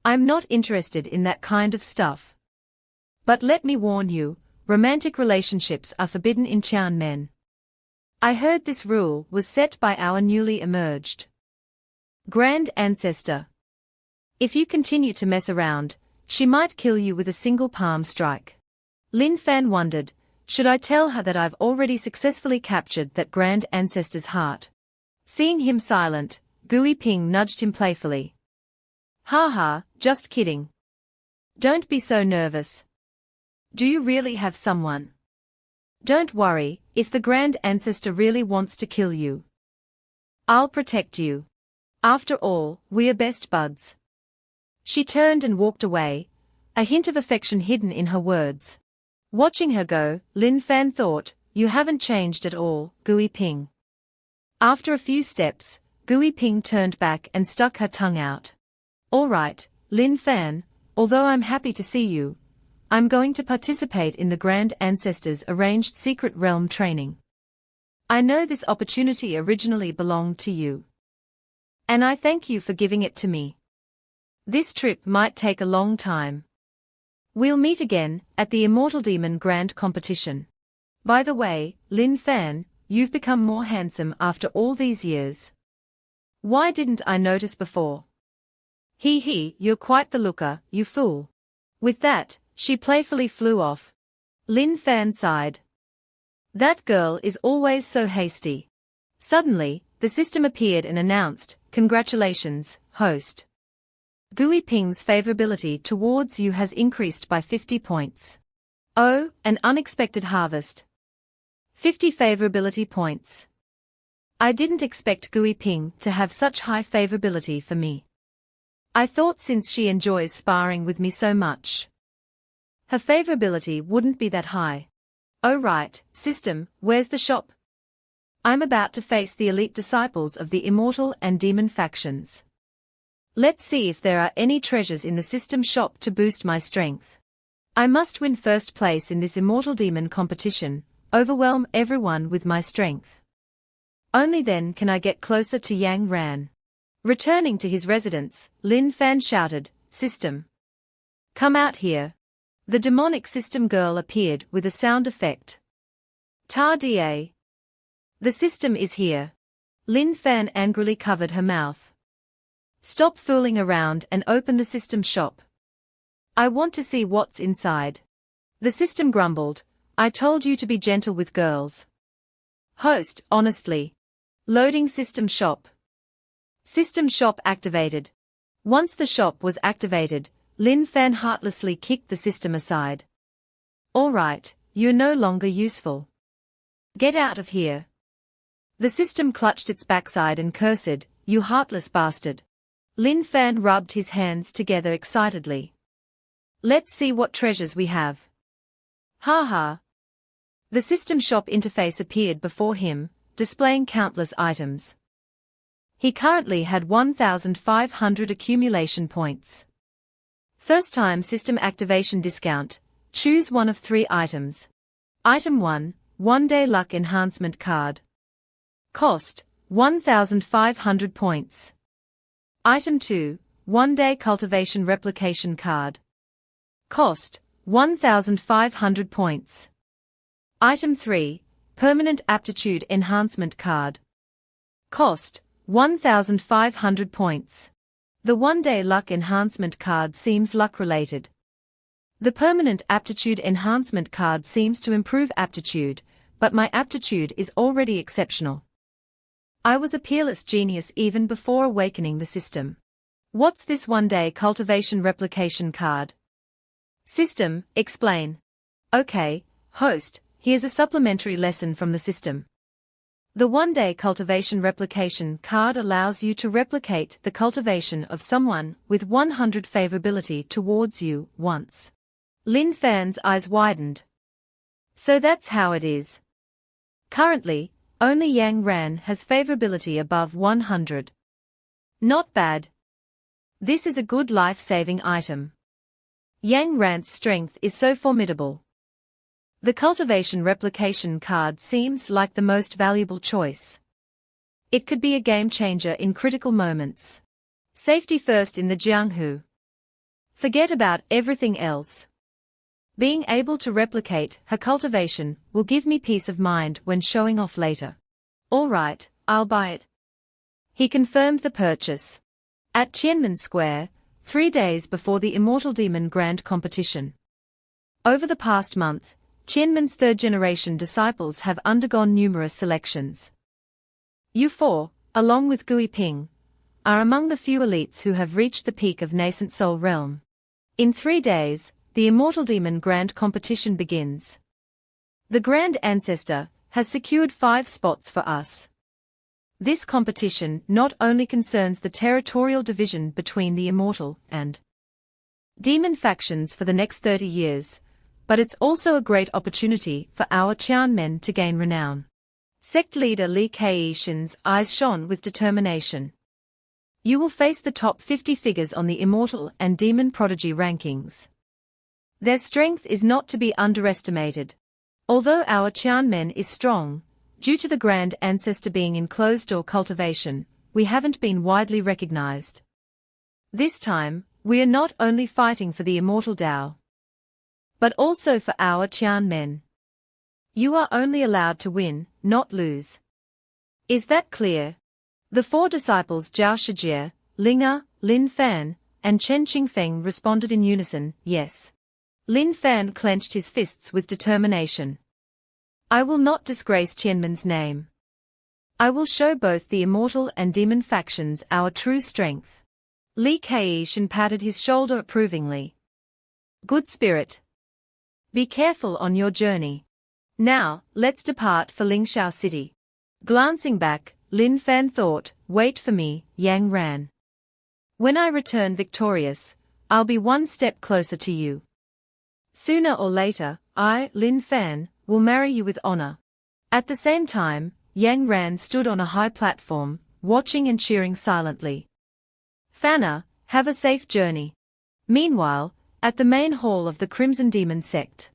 I'm not interested in that kind of stuff. But let me warn you, romantic relationships are forbidden in Qianmen. I heard this rule was set by our newly emerged Grand Ancestor. If you continue to mess around, she might kill you with a single palm strike. Lin Fan wondered, should I tell her that I've already successfully captured that Grand Ancestor's heart? Seeing him silent, Gui Ping nudged him playfully. Ha, just kidding. Don't be so nervous. Do you really have someone? Don't worry, if the Grand Ancestor really wants to kill you, I'll protect you. After all, we are best buds. She turned and walked away, a hint of affection hidden in her words. Watching her go, Lin Fan thought, you haven't changed at all, Gui Ping. After a few steps, Gui Ping turned back and stuck her tongue out. All right, Lin Fan, although I'm happy to see you, I'm going to participate in the Grand Ancestor's arranged secret realm training. I know this opportunity originally belonged to you. And I thank you for giving it to me. This trip might take a long time. We'll meet again at the Immortal Demon Grand Competition. By the way, Lin Fan, you've become more handsome after all these years. Why didn't I notice before? Hee, you're quite the looker, you fool. With that, she playfully flew off. Lin Fan sighed. That girl is always so hasty. Suddenly, the system appeared and announced, "Congratulations, host. Gui Ping's favorability towards you has increased by 50 points. Oh, an unexpected harvest. 50 favorability points. I didn't expect Gui Ping to have such high favorability for me. I thought since she enjoys sparring with me so much, her favorability wouldn't be that high. Oh right, system, where's the shop? I'm about to face the elite disciples of the Immortal and Demon factions. Let's see if there are any treasures in the system shop to boost my strength. I must win first place in this Immortal Demon competition, overwhelm everyone with my strength. Only then can I get closer to Yang Ran." Returning to his residence, Lin Fan shouted, "System, come out here." The demonic system girl appeared with a sound effect. "Ta da. The system is here." Lin Fan angrily covered her mouth. "Stop fooling around and open the system shop. I want to see what's inside." The system grumbled, "I told you to be gentle with girls." Host, honestly. Loading system shop. System shop activated. Once the shop was activated, Lin Fan heartlessly kicked the system aside. "All right, you're no longer useful. Get out of here." The system clutched its backside and cursed, "You heartless bastard." Lin Fan rubbed his hands together excitedly. "Let's see what treasures we have." Ha ha. The system shop interface appeared before him, displaying countless items. He currently had 1,500 accumulation points. First time system activation discount. Choose one of 3 items. Item 1, 1-day luck enhancement card. Cost, 1,500 points. Item 2, 1-day cultivation replication card. Cost, 1,500 points. Item 3, permanent aptitude enhancement card. Cost, 1,500 points. The 1-day luck enhancement card seems luck-related. The permanent aptitude enhancement card seems to improve aptitude, but my aptitude is already exceptional. I was a peerless genius even before awakening the system. What's this 1-day cultivation replication card? System, explain. Okay, host, here's a supplementary lesson from the system. The 1-day cultivation replication card allows you to replicate the cultivation of someone with 100 favorability towards you once. Lin Fan's eyes widened. So that's how it is. Currently, only Yang Ran has favorability above 100. Not bad. This is a good life-saving item. Yang Ran's strength is so formidable. The cultivation replication card seems like the most valuable choice. It could be a game-changer in critical moments. Safety first in the Jianghu. Forget about everything else. Being able to replicate her cultivation will give me peace of mind when showing off later. All right, I'll buy it. He confirmed the purchase. At Tiananmen Square, 3 days before the Immortal Demon Grand Competition. Over the past month, Tiananmen's third-generation disciples have undergone numerous selections. You 4, along with Gui Ping, are among the few elites who have reached the peak of nascent soul realm. In 3 days, the Immortal Demon Grand Competition begins. The Grand Ancestor has secured 5 spots for us. This competition not only concerns the territorial division between the Immortal and Demon factions for the next 30 years, but it's also a great opportunity for our Tianmen to gain renown. Sect leader Li Keishin's eyes shone with determination. You will face the top 50 figures on the Immortal and Demon Prodigy rankings. Their strength is not to be underestimated. Although our Tianmen is strong, due to the Grand Ancestor being in closed-door cultivation, we haven't been widely recognized. This time, We are not only fighting for the immortal Tao, but also for our Qian men. You are only allowed to win, not lose. Is that clear? The four disciples Zhao Shijie, Linga, Lin Fan, and Chen Qingfeng responded in unison, yes. Lin Fan clenched his fists with determination. I will not disgrace Qianmen's name. I will show both the immortal and demon factions our true strength. Li Keishan patted his shoulder approvingly. Good spirit. Be careful on your journey. Now, let's depart for Lingxiao City. Glancing back, Lin Fan thought, wait for me, Yang Ran. When I return victorious, I'll be one step closer to you. Sooner or later, I, Lin Fan, will marry you with honor. At the same time, Yang Ran stood on a high platform, watching and cheering silently. Fanna, have a safe journey. Meanwhile, at the main hall of the Crimson Demon Sect,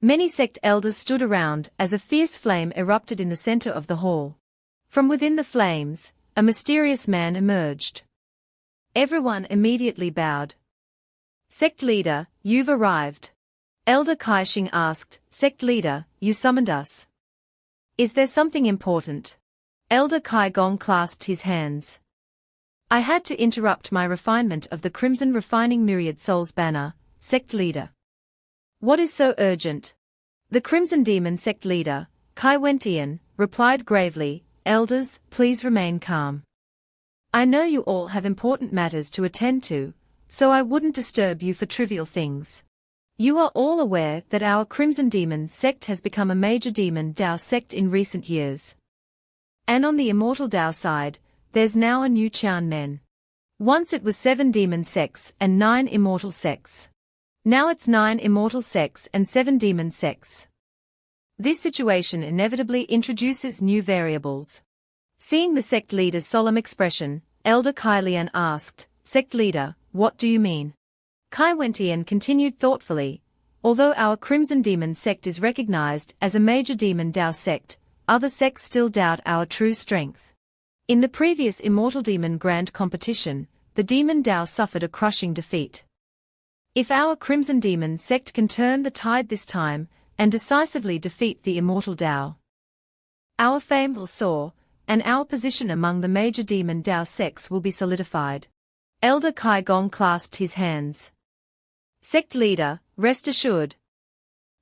many sect elders stood around as a fierce flame erupted in the center of the hall. From within the flames, a mysterious man emerged. Everyone immediately bowed. Sect leader, you've arrived. Elder Kaixing asked, Sect leader, you summoned us. Is there something important? Elder Kai Gong clasped his hands. I had to interrupt my refinement of the Crimson Refining Myriad Souls banner, Sect leader. What is so urgent? The Crimson Demon Sect leader, Kai Wentian, replied gravely, Elders, please remain calm. I know you all have important matters to attend to, so I wouldn't disturb you for trivial things. You are all aware that our Crimson Demon Sect has become a major Demon Dao sect in recent years. And on the Immortal Dao side, there's now a new Qian men. Once it was 7 demon sects and 9 immortal sects. Now it's 9 immortal sects and 7 demon sects. This situation inevitably introduces new variables. Seeing the sect leader's solemn expression, Elder Kai Lian asked, Sect leader, what do you mean? Kai Wentian continued thoughtfully, although our Crimson Demon Sect is recognized as a major Demon Dao sect, other sects still doubt our true strength. In the previous Immortal Demon Grand Competition, the Demon Dao suffered a crushing defeat. If our Crimson Demon Sect can turn the tide this time, and decisively defeat the Immortal Dao, our fame will soar, and our position among the major Demon Dao sects will be solidified. Elder Kai Gong clasped his hands. Sect leader, rest assured.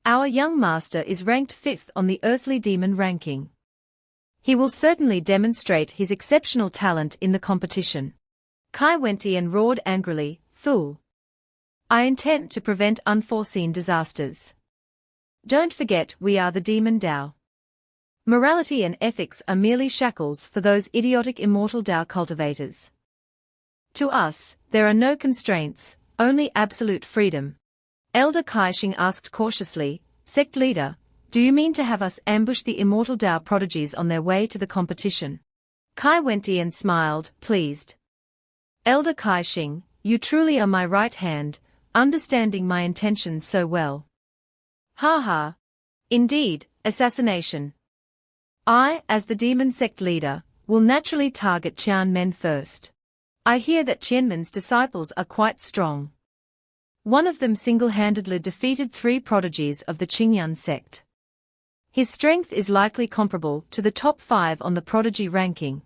Our young master is ranked 5th on the earthly demon ranking. He will certainly demonstrate his exceptional talent in the competition. Kai Wentian roared angrily, Fool! I intend to prevent unforeseen disasters. Don't forget we are the Demon Dao. Morality and ethics are merely shackles for those idiotic immortal Dao cultivators. To us, there are no constraints, only absolute freedom. Elder Kaixing asked cautiously, Sect leader, do you mean to have us ambush the immortal Dao prodigies on their way to the competition? Kai Wentian smiled, pleased. Elder Kaixing, you truly are my right hand, understanding my intentions so well. Ha ha. Indeed, assassination. I, as the demon sect leader, will naturally target Qian men first. I hear that Qianmen's disciples are quite strong. One of them single-handedly defeated 3 prodigies of the Qingyun sect. His strength is likely comparable to the top 5 on the prodigy ranking.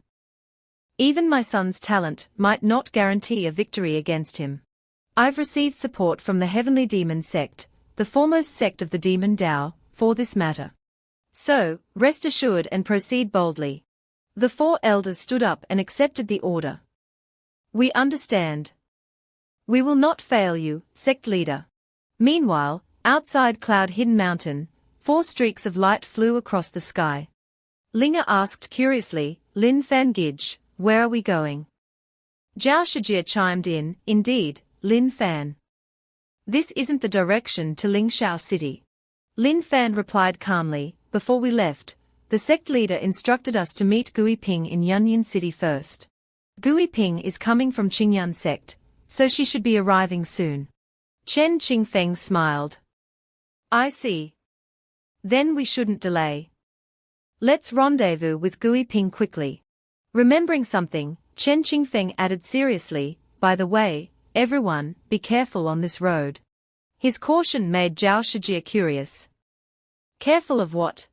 Even my son's talent might not guarantee a victory against him. I've received support from the Heavenly Demon Sect, the foremost sect of the Demon Dao, for this matter. So, rest assured and proceed boldly. The 4 elders stood up and accepted the order. We understand. We will not fail you, sect leader. Meanwhile, outside Cloud-Hidden Mountain, 4 streaks of light flew across the sky. Linga asked curiously, Lin Fangij, where are we going? Zhao Shijie chimed in, indeed, Lin Fan. This isn't the direction to Lingxiao City. Lin Fan replied calmly, before we left, the sect leader instructed us to meet Gui Ping in Yunyan City first. Gui Ping is coming from Qingyun sect, so she should be arriving soon. Chen Qingfeng smiled. I see. Then we shouldn't delay. Let's rendezvous with Gui Ping quickly. Remembering something, Chen Qingfeng added seriously, by the way, everyone, be careful on this road. His caution made Zhao Shijie curious. Careful of what?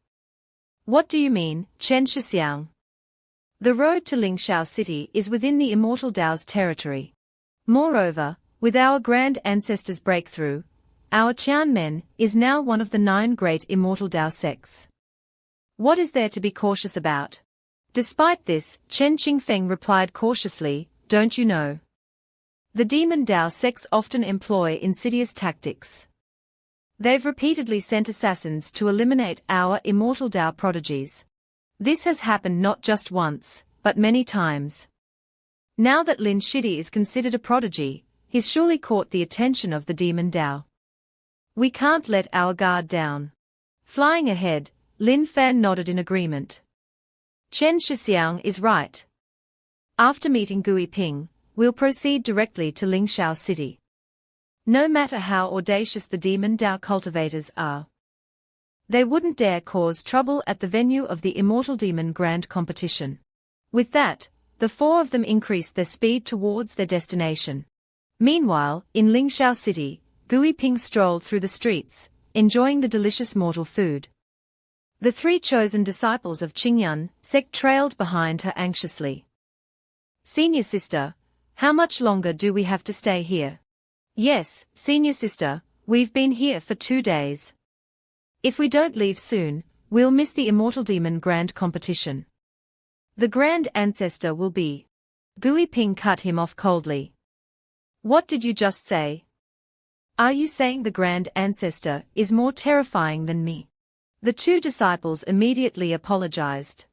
What do you mean, Chen Shixiang? The road to Lingxiao City is within the Immortal Dao's territory. Moreover, with our grand ancestors' breakthrough, our Qianmen is now one of the 9 great Immortal Dao sects. What is there to be cautious about? Despite this, Chen Qingfeng replied cautiously, don't you know? The demon Dao sects often employ insidious tactics. They've repeatedly sent assassins to eliminate our Immortal Dao prodigies. This has happened not just once, but many times. Now that Lin Shidi is considered a prodigy, he's surely caught the attention of the demon Dao. We can't let our guard down. Flying ahead, Lin Fan nodded in agreement. Chen Shixiang is right. After meeting Gui Ping, we'll proceed directly to Lingxiao City. No matter how audacious the demon Dao cultivators are, they wouldn't dare cause trouble at the venue of the Immortal Demon Grand Competition. With that, the 4 of them increased their speed towards their destination. Meanwhile, in Lingxiao City, Gui Ping strolled through the streets, enjoying the delicious mortal food. The 3 chosen disciples of Qingyun Sect trailed behind her anxiously. Senior sister, how much longer do we have to stay here? Yes, senior sister, we've been here for 2 days. If we don't leave soon, we'll miss the Immortal Demon Grand Competition. The Grand Ancestor will be. Gui Ping cut him off coldly. What did you just say? Are you saying the Grand Ancestor is more terrifying than me? The 2 disciples immediately apologized.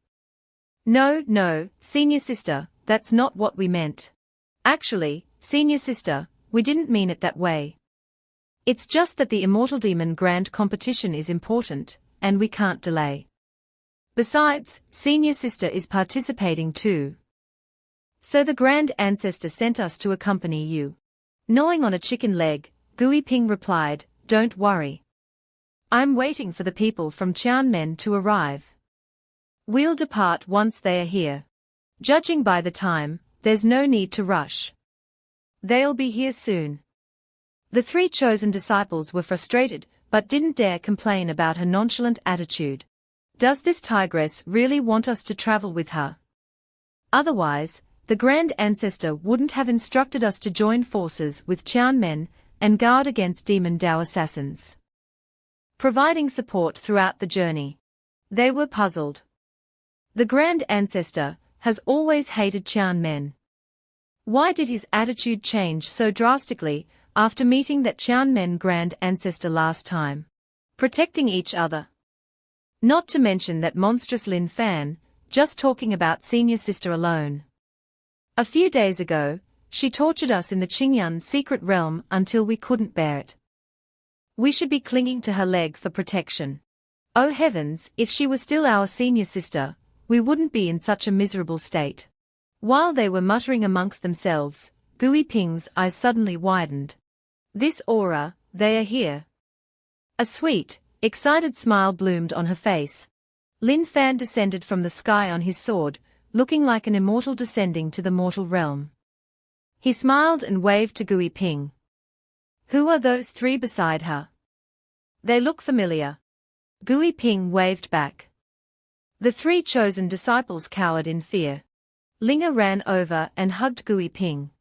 No, senior sister, that's not what we meant. Actually, senior sister, we didn't mean it that way. It's just that the Immortal Demon Grand Competition is important, and we can't delay. Besides, senior sister is participating too. So the Grand Ancestor sent us to accompany you. Gnawing on a chicken leg, Gui Ping replied, don't worry. I'm waiting for the people from Qianmen to arrive. We'll depart once they are here. Judging by the time, there's no need to rush. They'll be here soon. The 3 chosen disciples were frustrated, but didn't dare complain about her nonchalant attitude. Does this tigress really want us to travel with her? Otherwise, the Grand Ancestor wouldn't have instructed us to join forces with Qianmen and guard against demon Dao assassins, providing support throughout the journey. They were puzzled. The Grand Ancestor has always hated Qianmen. Why did his attitude change so drastically after meeting that Qianmen Grand Ancestor last time? Protecting each other. Not to mention that monstrous Lin Fan, just talking about senior sister alone. A few days ago, she tortured us in the Qingyun secret realm until we couldn't bear it. We should be clinging to her leg for protection. Oh heavens, if she was still our senior sister, we wouldn't be in such a miserable state. While they were muttering amongst themselves, Gui Ping's eyes suddenly widened. This aura, they are here. A sweet, excited smile bloomed on her face. Lin Fan descended from the sky on his sword, looking like an immortal descending to the mortal realm. He smiled and waved to Gui Ping. Who are those 3 beside her? They look familiar. Gui Ping waved back. The 3 chosen disciples cowered in fear. Linga ran over and hugged Gui Ping.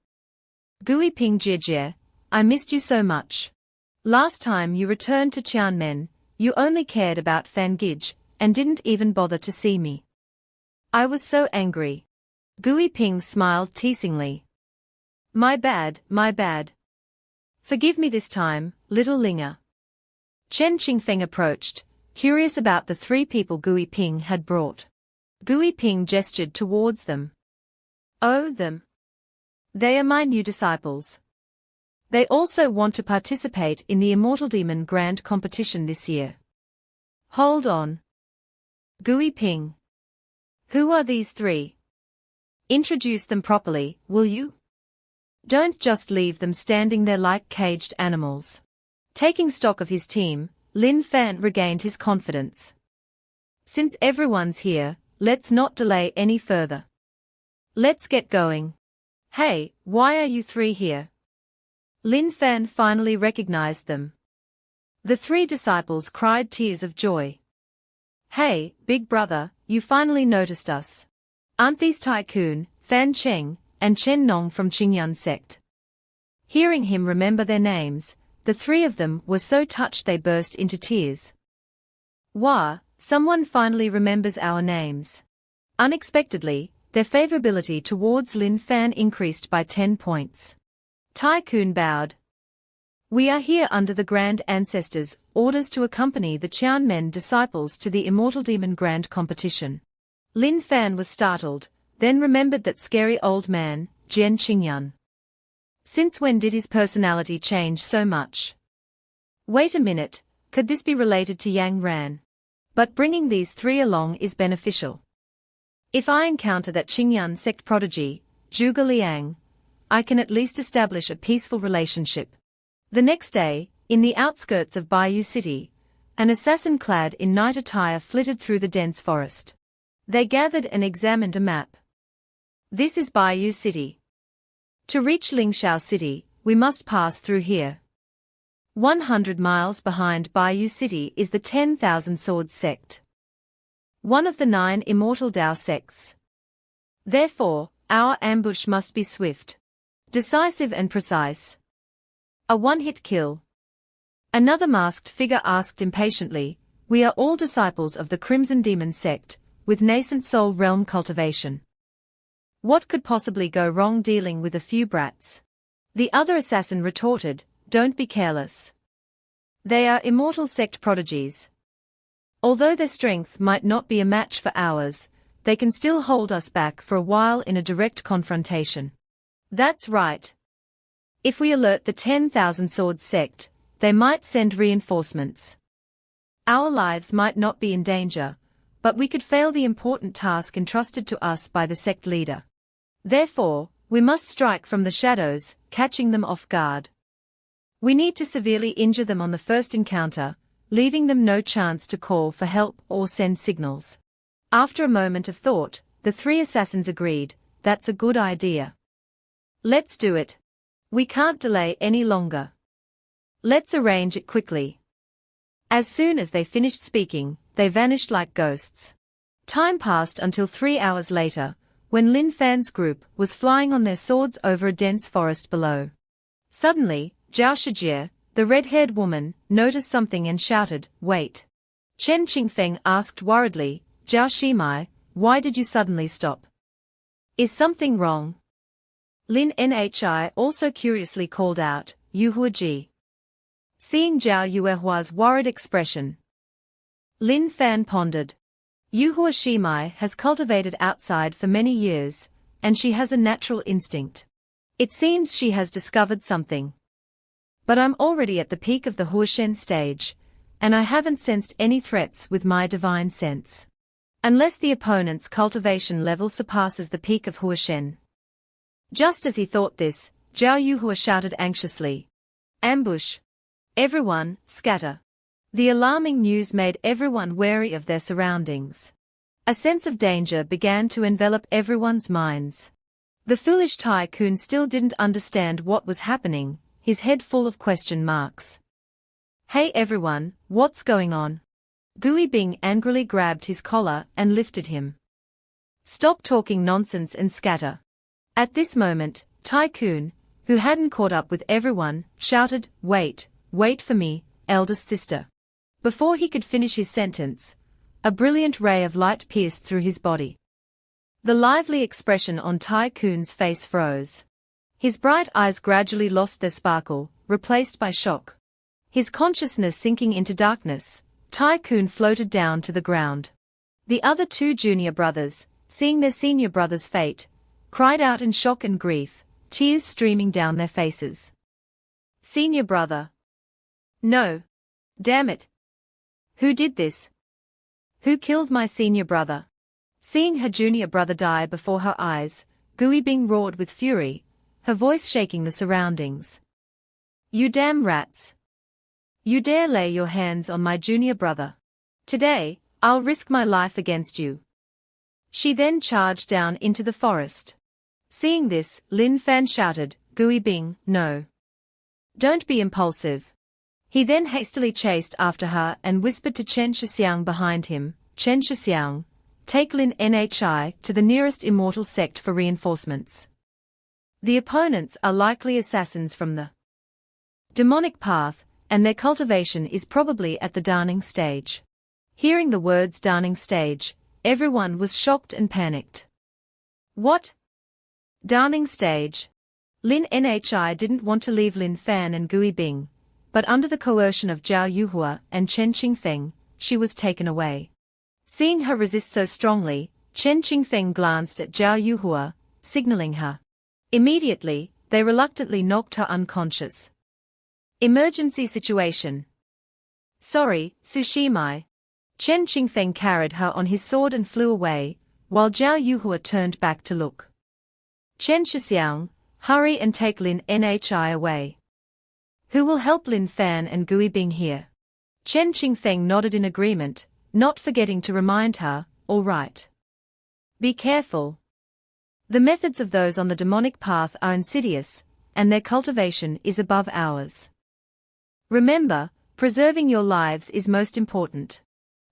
Gui Ping Jie, I missed you so much. Last time you returned to Qianmen, you only cared about Fan Gij, and didn't even bother to see me. I was so angry. Gui Ping smiled teasingly. My bad. Forgive me this time, little Linga. Chen Qingfeng approached, curious about the 3 people Gui Ping had brought. Gui Ping gestured towards them. Oh, them. They are my new disciples. They also want to participate in the Immortal Demon Grand Competition this year. Hold on. Gui Ping. Who are these 3? Introduce them properly, will you? Don't just leave them standing there like caged animals. Taking stock of his team, Lin Fan regained his confidence. Since everyone's here, let's not delay any further. Let's get going. Hey, why are you 3 here? Lin Fan finally recognized them. The three disciples cried tears of joy. "Hey, big brother, you finally noticed us. Aren't these Tycoon, Fan Cheng, and Chen Nong from Qingyun Sect?" Hearing him remember their names, the three of them were so touched they burst into tears. "Wah, someone finally remembers our names." Unexpectedly, their favorability towards Lin Fan increased by 10 points. Tycoon bowed. "We are here under the Grand Ancestors' orders to accompany the Qianmen disciples to the Immortal Demon Grand Competition." Lin Fan was startled, then remembered that scary old man, Jian Qingyun. Since when did his personality change so much? Wait a minute, could this be related to Yang Ran? But bringing these three along is beneficial. If I encounter that Qingyun sect prodigy, Zhuge Liang, I can at least establish a peaceful relationship. The next day, in the outskirts of Bayou City, an assassin clad in night attire flitted through the dense forest. They gathered and examined a map. "This is Bayou City. To reach Lingxiao City, we must pass through here. 100 miles behind Bayou City is the 10,000 Swords Sect, one of the 9 immortal Dao sects. Therefore, our ambush must be swift, decisive and precise. A one-hit kill." Another masked figure asked impatiently, "We are all disciples of the Crimson Demon Sect, with nascent soul realm cultivation. What could possibly go wrong dealing with a few brats?" The other assassin retorted, "Don't be careless. They are immortal sect prodigies. Although their strength might not be a match for ours, they can still hold us back for a while in a direct confrontation." "That's right. If we alert the 10,000 Swords Sect, they might send reinforcements. Our lives might not be in danger, but we could fail the important task entrusted to us by the sect leader. Therefore, we must strike from the shadows, catching them off guard. We need to severely injure them on the first encounter, leaving them no chance to call for help or send signals." After a moment of thought, the three assassins agreed, "That's a good idea. Let's do it. We can't delay any longer. Let's arrange it quickly." As soon as they finished speaking, they vanished like ghosts. Time passed until 3 hours later, when Lin Fan's group was flying on their swords over a dense forest below. Suddenly, Zhao Shijie, the red-haired woman, noticed something and shouted, "Wait." Chen Qingfeng asked worriedly, "Zhao Shimai, why did you suddenly stop? Is something wrong?" Lin Nhi also curiously called out, "Yu Huaji." Seeing Zhao Yuehua's worried expression, Lin Fan pondered. Yu Hua Shimai has cultivated outside for many years, and she has a natural instinct. It seems she has discovered something. But I'm already at the peak of the Huashen stage, and I haven't sensed any threats with my divine sense. Unless the opponent's cultivation level surpasses the peak of Huashen. Just as he thought this, Zhao Yuhua shouted anxiously, "Ambush! Everyone, scatter!" The alarming news made everyone wary of their surroundings. A sense of danger began to envelop everyone's minds. The foolish Tycoon still didn't understand what was happening, his head full of question marks. "Hey everyone, what's going on?" Gui Bing angrily grabbed his collar and lifted him. "Stop talking nonsense and scatter." At this moment, Tycoon, who hadn't caught up with everyone, shouted, "Wait, wait for me, eldest sister." Before he could finish his sentence, a brilliant ray of light pierced through his body. The lively expression on Tycoon's face froze. His bright eyes gradually lost their sparkle, replaced by shock. His consciousness sinking into darkness, Tycoon floated down to the ground. The other two junior brothers, seeing their senior brother's fate, cried out in shock and grief, tears streaming down their faces. "Senior brother! No! Damn it! Who did this? Who killed my senior brother?" Seeing her junior brother die before her eyes, Gui Bing roared with fury, her voice shaking the surroundings. "You damn rats! You dare lay your hands on my junior brother! Today, I'll risk my life against you." She then charged down into the forest. Seeing this, Lin Fan shouted, "Gui Bing, no. Don't be impulsive. He then hastily chased after her and whispered to Chen Shixiang behind him, Chen Shixiang, take Lin Nhi to the nearest immortal sect for reinforcements. The opponents are likely assassins from the demonic path, and their cultivation is probably at the dawning stage. Hearing the words dawning stage, everyone was shocked and panicked. What? Dawning stage? Lin Nhi didn't want to leave Lin Fan and Gui Bing, but under the coercion of Zhao Yuhua and Chen Qingfeng, she was taken away. Seeing her resist so strongly, Chen Qingfeng glanced at Zhao Yuhua, signaling her. Immediately, they reluctantly knocked her unconscious. Emergency situation. Sorry, Sushimai. Chen Qingfeng carried her on his sword and flew away, while Zhao Yuhua turned back to look. Chen Shixiang, hurry and take Lin Nhi away. Who will help Lin Fan and Gui Bing here? Chen Qingfeng nodded in agreement, not forgetting to remind her, all right. Be careful. The methods of those on the demonic path are insidious, and their cultivation is above ours. Remember, preserving your lives is most important.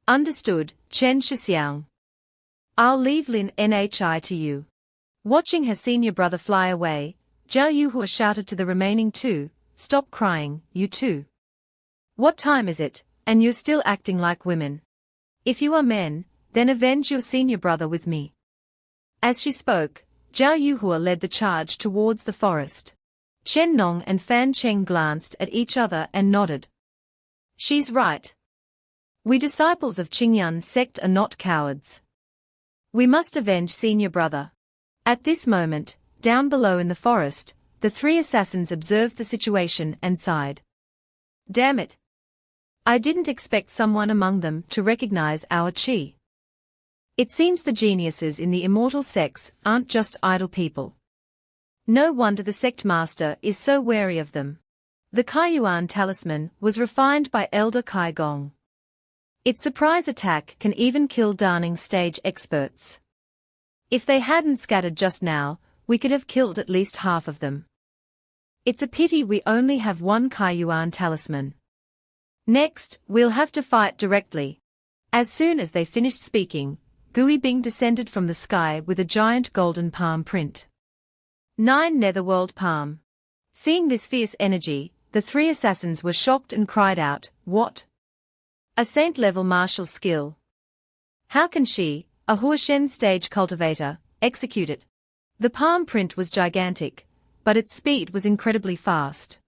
Understood, Chen Shixiang. I'll leave Lin Nhi to you. Watching her senior brother fly away, Zhao Yuhua shouted to the remaining two, stop crying, you two. What time is it, and you're still acting like women? If you are men, then avenge your senior brother with me. As she spoke, Zhao Yuhua led the charge towards the forest. Chen Nong and Fan Cheng glanced at each other and nodded. She's right. We disciples of Qingyun's sect are not cowards. We must avenge senior brother. At this moment, down below in the forest, the three assassins observed the situation and sighed. Damn it. I didn't expect someone among them to recognize our chi. It seems the geniuses in the immortal sects aren't just idle people. No wonder the sect master is so wary of them. The Kaiyuan talisman was refined by Elder Kai Gong. Its surprise attack can even kill dawning stage experts. If they hadn't scattered just now, we could have killed at least half of them. It's a pity we only have one Kaiyuan talisman. Next, we'll have to fight directly. As soon as they finished speaking, Gui Bing descended from the sky with a giant golden palm print. 9 Netherworld Palm. Seeing this fierce energy, the three assassins were shocked and cried out, what? A saint-level martial skill. How can she, a Huashen stage cultivator, execute it? The palm print was gigantic, but its speed was incredibly fast.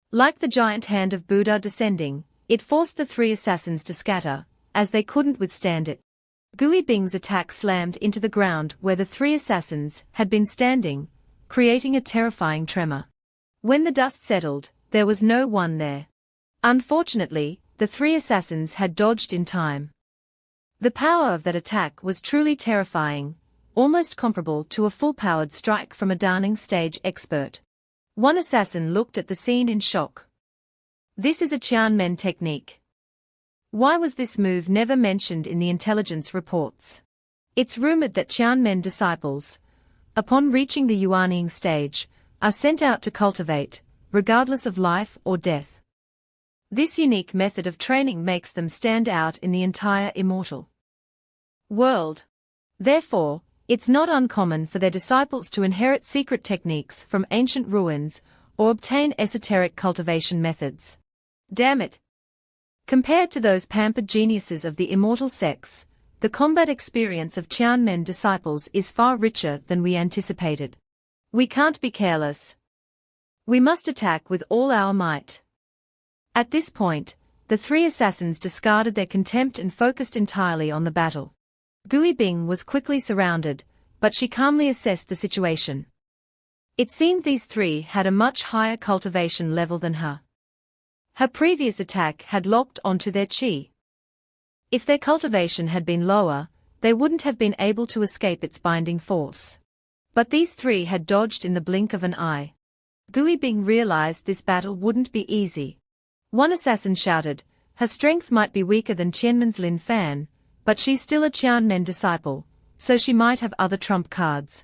Like the giant hand of Buddha descending, it forced the three assassins to scatter, as they couldn't withstand it. Gui Bing's attack slammed into the ground where the three assassins had been standing, creating a terrifying tremor. When the dust settled, there was no one there. Unfortunately, the three assassins had dodged in time. The power of that attack was truly terrifying, almost comparable to a full-powered strike from a dawning stage expert. One assassin looked at the scene in shock. This is a Qianmen technique. Why was this move never mentioned in the intelligence reports? It's rumored that Qianmen disciples, upon reaching the Yuanying stage, are sent out to cultivate, regardless of life or death. This unique method of training makes them stand out in the entire immortal world. Therefore, it's not uncommon for their disciples to inherit secret techniques from ancient ruins or obtain esoteric cultivation methods. Damn it! Compared to those pampered geniuses of the immortal sects, the combat experience of Qianmen disciples is far richer than we anticipated. We can't be careless. We must attack with all our might. At this point, the three assassins discarded their contempt and focused entirely on the battle. Gui Bing was quickly surrounded, but she calmly assessed the situation. It seemed these three had a much higher cultivation level than her. Her previous attack had locked onto their chi. If their cultivation had been lower, they wouldn't have been able to escape its binding force. But these three had dodged in the blink of an eye. Gui Bing realized this battle wouldn't be easy. One assassin shouted, her strength might be weaker than Qianmen's Lin Fan, but she's still a Qianmen disciple, so she might have other trump cards.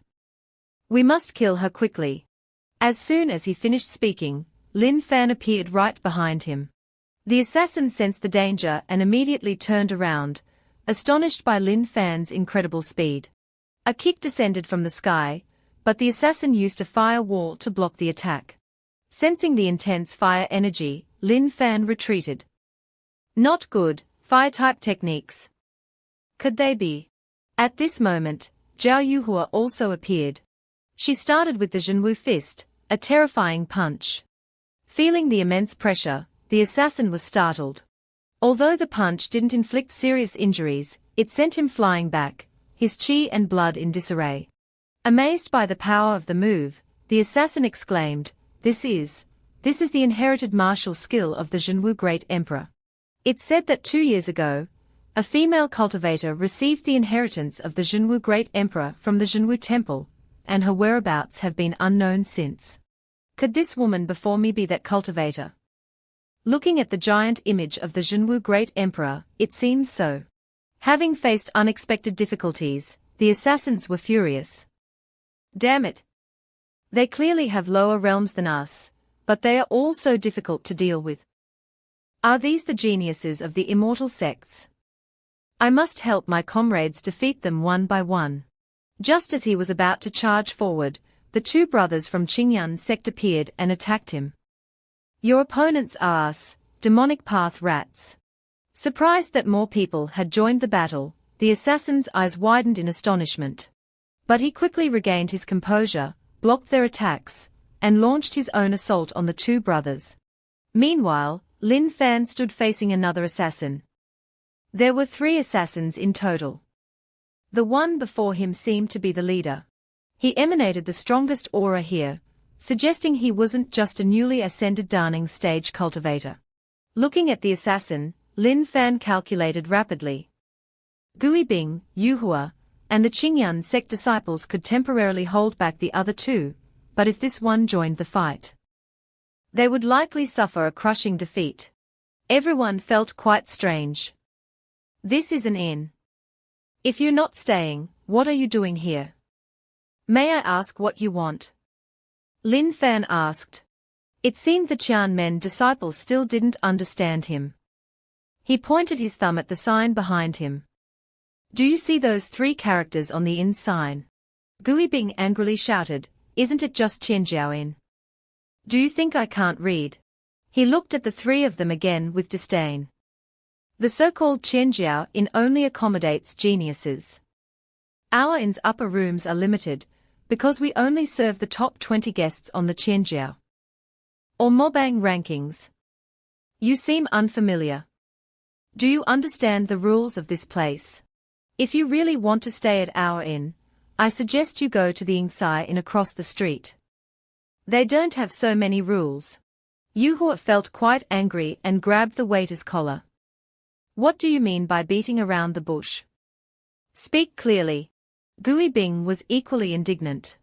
We must kill her quickly. As soon as he finished speaking, Lin Fan appeared right behind him. The assassin sensed the danger and immediately turned around, astonished by Lin Fan's incredible speed. A kick descended from the sky, but the assassin used a fire wall to block the attack. Sensing the intense fire energy, Lin Fan retreated. Not good, fire-type techniques. Could they be? At this moment, Zhao Yuhua also appeared. She started with the Zhenwu fist, a terrifying punch. Feeling the immense pressure, the assassin was startled. Although the punch didn't inflict serious injuries, it sent him flying back, his chi and blood in disarray. Amazed by the power of the move, the assassin exclaimed, This is the inherited martial skill of the Zhenwu Great Emperor. It's said that 2 years ago, a female cultivator received the inheritance of the Zhenwu Great Emperor from the Zhenwu Temple, and her whereabouts have been unknown since. Could this woman before me be that cultivator? Looking at the giant image of the Zhenwu Great Emperor, it seems so. Having faced unexpected difficulties, the assassins were furious. Damn it! They clearly have lower realms than us, but they are all so difficult to deal with. Are these the geniuses of the immortal sects? I must help my comrades defeat them one by one. Just as he was about to charge forward, the 2 brothers from Qingyun sect appeared and attacked him. Your opponents are us, demonic path rats. Surprised that more people had joined the battle, the assassin's eyes widened in astonishment. But he quickly regained his composure, blocked their attacks, and launched his own assault on the 2 brothers. Meanwhile, Lin Fan stood facing another assassin. There were 3 assassins in total. The one before him seemed to be the leader. He emanated the strongest aura here, suggesting he wasn't just a newly ascended Daning stage cultivator. Looking at the assassin, Lin Fan calculated rapidly. Gui Bing, Yuhua, and the Qingyun sect disciples could temporarily hold back the other 2, but if this one joined the fight, they would likely suffer a crushing defeat. Everyone felt quite strange. This is an inn. If you're not staying, what are you doing here? May I ask what you want? Lin Fan asked. It seemed the Qianmen disciples still didn't understand him. He pointed his thumb at the sign behind him. Do you see those 3 characters on the inn sign? Gui Bing angrily shouted, Isn't it just Qianjiao Inn? Do you think I can't read? He looked at the 3 of them again with disdain. The so-called Qianjiao Inn only accommodates geniuses. Our inn's upper rooms are limited, because we only serve the top 20 guests on the Qianjiao or Mobang rankings. You seem unfamiliar. Do you understand the rules of this place? If you really want to stay at our inn, I suggest you go to the Yingsai Inn across the street. They don't have so many rules. Yuhua felt quite angry and grabbed the waiter's collar. What do you mean by beating around the bush? Speak clearly. Gui Bing was equally indignant.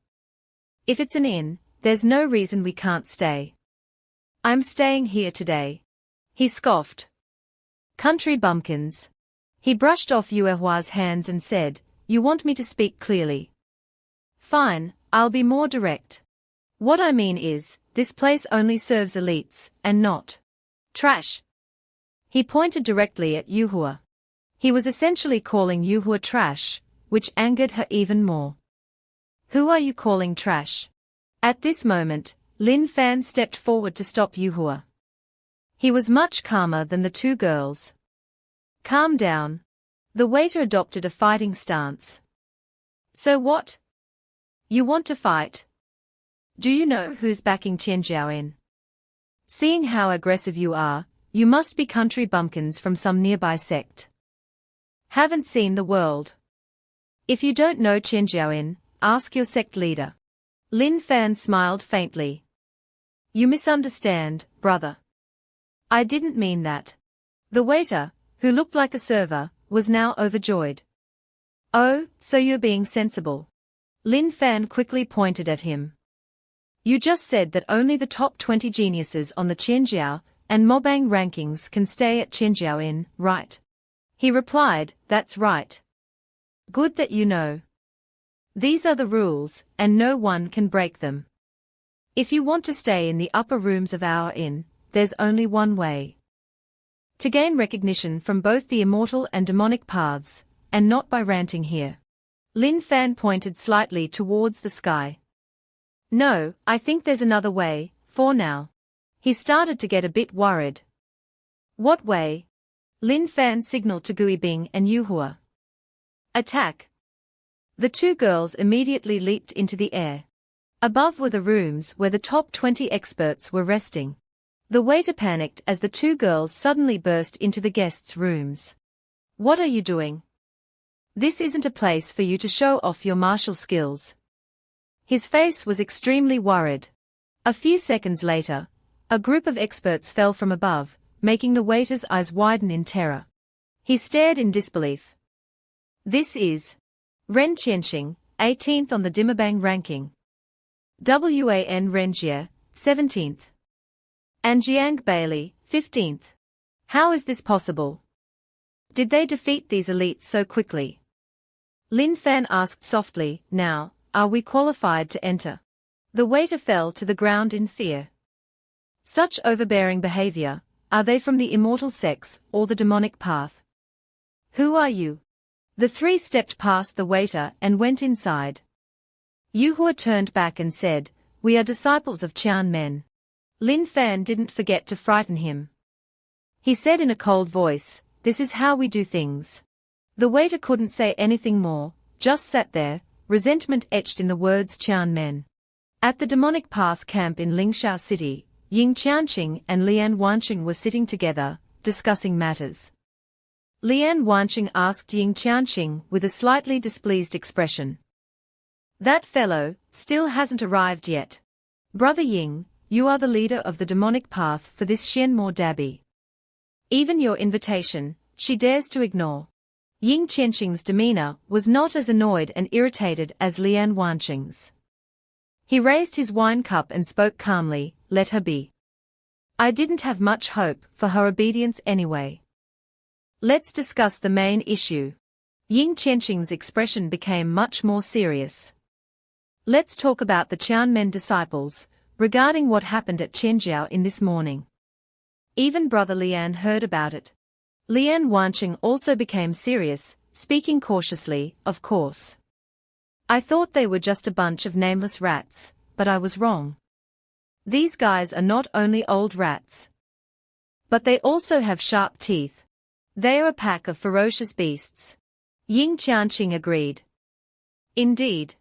If it's an inn, there's no reason we can't stay. I'm staying here today. He scoffed. Country bumpkins. He brushed off Yuehua's hands and said, You want me to speak clearly? Fine, I'll be more direct. What I mean is, this place only serves elites, and not trash. He pointed directly at Yuhua. He was essentially calling Yuhua trash, which angered her even more. Who are you calling trash? At this moment, Lin Fan stepped forward to stop Yuhua. He was much calmer than the 2 girls. Calm down. The waiter adopted a fighting stance. So what? You want to fight? Do you know who's backing Qianjiao Inn? Seeing how aggressive you are, you must be country bumpkins from some nearby sect. Haven't seen the world. If you don't know Qianjiao Inn, ask your sect leader. Lin Fan smiled faintly. You misunderstand, brother. I didn't mean that. The waiter, who looked like a server, was now overjoyed. Oh, so you're being sensible. Lin Fan quickly pointed at him. You just said that only the top 20 geniuses on the Qianjiao and Mobang rankings can stay at Qianjiao Inn, right? He replied, That's right. Good that you know. These are the rules, and no one can break them. If you want to stay in the upper rooms of our inn, there's only one way. To gain recognition from both the immortal and demonic paths, and not by ranting here. Lin Fan pointed slightly towards the sky. No, I think there's another way, for now. He started to get a bit worried. What way? Lin Fan signaled to Gui Bing and Yuhua. Attack! The two girls immediately leaped into the air. Above were the rooms where the top 20 experts were resting. The waiter panicked as the two girls suddenly burst into the guests' rooms. What are you doing? This isn't a place for you to show off your martial skills. His face was extremely worried. A few seconds later, a group of experts fell from above, making the waiter's eyes widen in terror. He stared in disbelief. This is Ren Qianxing, 18th on the Dimabang ranking. Wan Renjie, 17th. And Jiang Bailey, 15th. How is this possible? Did they defeat these elites so quickly? Lin Fan asked softly. Now, are we qualified to enter? The waiter fell to the ground in fear. Such overbearing behavior, are they from the immortal sects or the demonic path? Who are you? The three stepped past the waiter and went inside. Yuhua turned back and said, we are disciples of Qian Men. Lin Fan didn't forget to frighten him. He said in a cold voice, this is how we do things. The waiter couldn't say anything more, just sat there, resentment etched in the words Qian Men. At the demonic path camp in Lingxiao City, Ying Qianqing and Lian Wanqing were sitting together, discussing matters. Lian Wanqing asked Ying Qianqing with a slightly displeased expression. That fellow still hasn't arrived yet. Brother Ying, you are the leader of the demonic path for this Xianmo Dabi. Even your invitation, she dares to ignore. Ying Qianqing's demeanor was not as annoyed and irritated as Lian Wanqing's. He raised his wine cup and spoke calmly, let her be. I didn't have much hope for her obedience anyway. Let's discuss the main issue. Ying Qianqing's expression became much more serious. Let's talk about the Qianmen disciples, regarding what happened at Qianjiao in this morning. Even Brother Lian heard about it. Lian Wanqing also became serious, speaking cautiously, of course. I thought they were just a bunch of nameless rats, but I was wrong. These guys are not only old rats, but they also have sharp teeth. They are a pack of ferocious beasts. Ying Qianqing agreed. Indeed.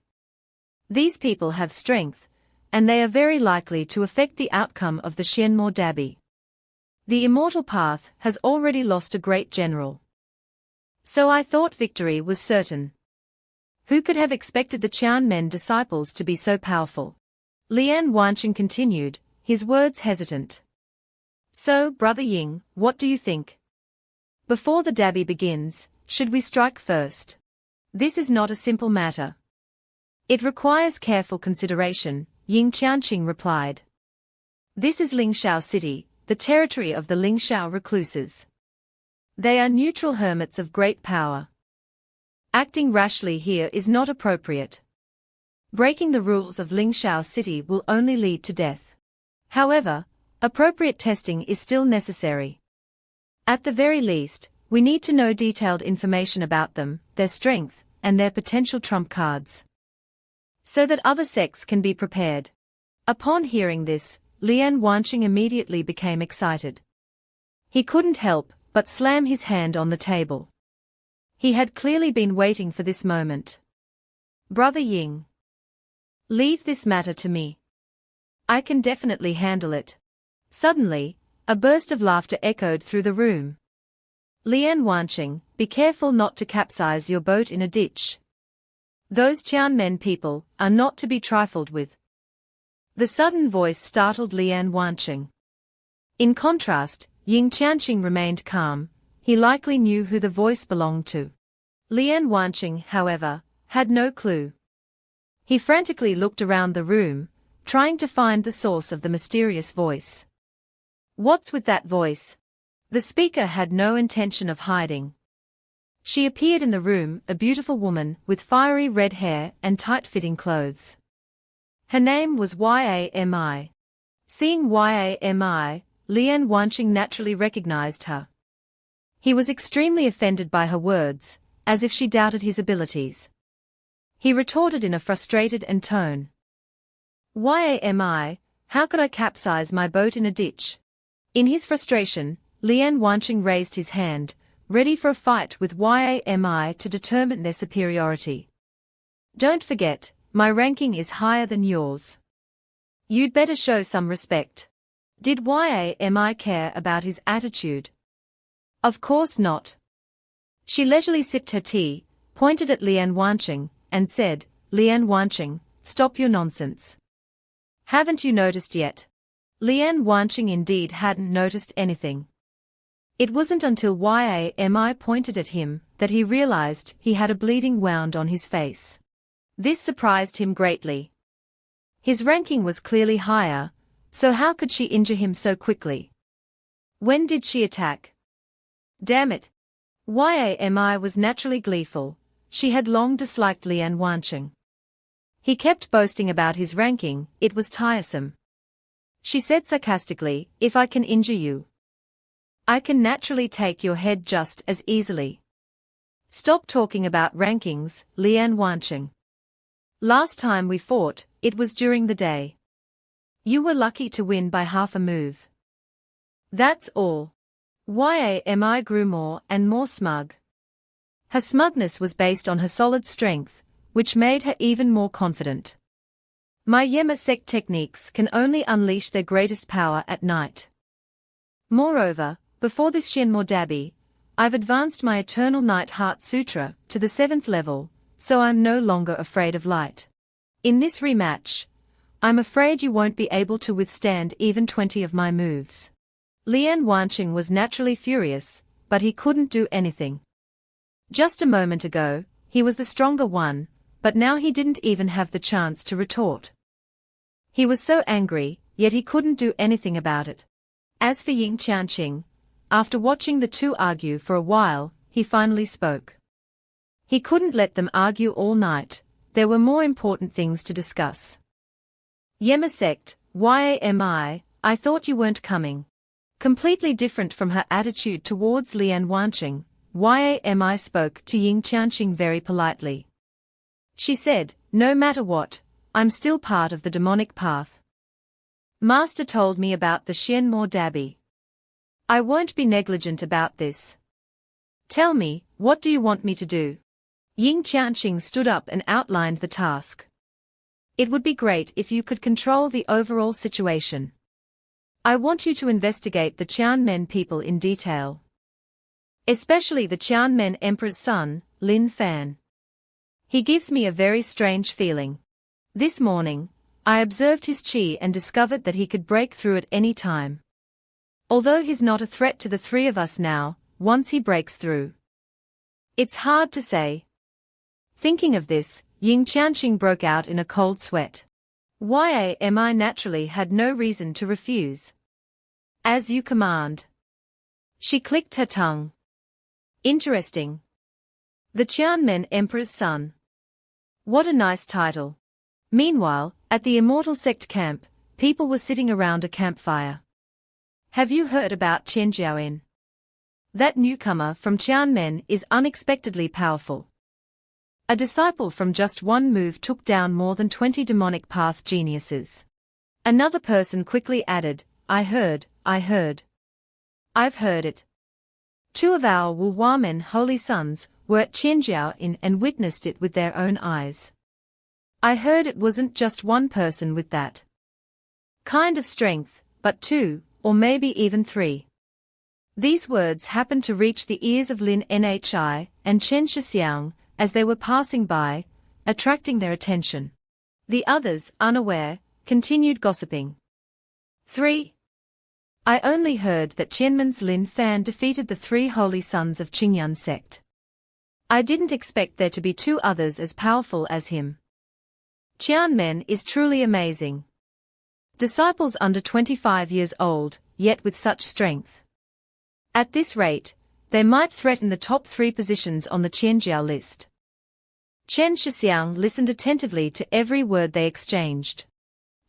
These people have strength, and they are very likely to affect the outcome of the Xianmo Dabi. The immortal path has already lost a great general. So I thought victory was certain. Who could have expected the Qianmen disciples to be so powerful? Lian Wanqing continued, his words hesitant. So, Brother Ying, what do you think? Before the Dabi begins, should we strike first? This is not a simple matter. It requires careful consideration, Ying Qianqing replied. This is Lingxiao City, the territory of the Lingxiao recluses. They are neutral hermits of great power. Acting rashly here is not appropriate. Breaking the rules of Lingxiao City will only lead to death. However, appropriate testing is still necessary. At the very least, we need to know detailed information about them, their strength, and their potential trump cards, so that other sects can be prepared. Upon hearing this, Lian Wanqing immediately became excited. He couldn't help but slam his hand on the table. He had clearly been waiting for this moment. Brother Ying, leave this matter to me. I can definitely handle it. Suddenly, a burst of laughter echoed through the room. Lian Wanqing, be careful not to capsize your boat in a ditch. Those Qianmen people are not to be trifled with. The sudden voice startled Lian Wanqing. In contrast, Ying Qianqing remained calm. He likely knew who the voice belonged to. Lian Wanqing, however, had no clue. He frantically looked around the room, trying to find the source of the mysterious voice. What's with that voice? The speaker had no intention of hiding. She appeared in the room, a beautiful woman with fiery red hair and tight-fitting clothes. Her name was Yami. Seeing Yami, Lian Wanqing naturally recognized her. He was extremely offended by her words, as if she doubted his abilities. He retorted in a frustrated tone. Yami, how could I capsize my boat in a ditch? In his frustration, Lian Wanqing raised his hand, ready for a fight with Yami to determine their superiority. Don't forget, my ranking is higher than yours. You'd better show some respect. Did Yami care about his attitude? Of course not. She leisurely sipped her tea, pointed at Lian Wanqing, and said, Lian Wanqing, stop your nonsense. Haven't you noticed yet? Lian Wanqing indeed hadn't noticed anything. It wasn't until Yami pointed at him that he realized he had a bleeding wound on his face. This surprised him greatly. His ranking was clearly higher, so how could she injure him so quickly? When did she attack? Damn it! Yami was naturally gleeful. She had long disliked Lian Wanqing. He kept boasting about his ranking, it was tiresome. She said sarcastically, if I can injure you, I can naturally take your head just as easily. Stop talking about rankings, Lian Wanqing. Last time we fought, it was during the day. You were lucky to win by half a move. That's all. Yami grew more and more smug. Her smugness was based on her solid strength, which made her even more confident. My Yema Sect techniques can only unleash their greatest power at night. Moreover, before this Shenmue Dabi, I've advanced my Eternal Night Heart Sutra to the 7th level, so I'm no longer afraid of light. In this rematch, I'm afraid you won't be able to withstand even 20 of my moves. Lian Wanqing was naturally furious, but he couldn't do anything. Just a moment ago, he was the stronger one, but now he didn't even have the chance to retort. He was so angry, yet he couldn't do anything about it. As for Ying Qianqing, after watching the two argue for a while, he finally spoke. He couldn't let them argue all night, there were more important things to discuss. Yema Sect, Yami, I thought you weren't coming. Completely different from her attitude towards Lian Wanqing, Yami spoke to Ying Qianqing very politely. She said, no matter what, I'm still part of the demonic path. Master told me about the Shenmue Dabi. I won't be negligent about this. Tell me, what do you want me to do? Ying Qianqing stood up and outlined the task. It would be great if you could control the overall situation. I want you to investigate the Qianmen people in detail. Especially the Qianmen Emperor's son, Lin Fan. He gives me a very strange feeling. This morning, I observed his qi and discovered that he could break through at any time. Although he's not a threat to the three of us now, once he breaks through, it's hard to say. Thinking of this, Ying Qianqing broke out in a cold sweat. Yami naturally had no reason to refuse. As you command. She clicked her tongue. Interesting. The Qianmen Emperor's son. What a nice title. Meanwhile, at the Immortal Sect camp, people were sitting around a campfire. Have you heard about Chen Jiaoyin? That newcomer from Qianmen is unexpectedly powerful. A disciple from just one move took down more than 20 demonic path geniuses. Another person quickly added, I heard. I've heard it. Two of our Wuwamen holy sons were at Qinjiaoyin and witnessed it with their own eyes. I heard it wasn't just one person with that kind of strength, but two, or maybe even three. These words happened to reach the ears of Lin Nhi and Chen Shixiang as they were passing by, attracting their attention. The others, unaware, continued gossiping. 3. I only heard that Qianmen's Lin Fan defeated the 3 holy sons of Qingyun sect. I didn't expect there to be 2 others as powerful as him. Qianmen is truly amazing. Disciples under 25 years old, yet with such strength. At this rate, they might threaten the top 3 positions on the Qianjiao list. Chen Shixiang listened attentively to every word they exchanged.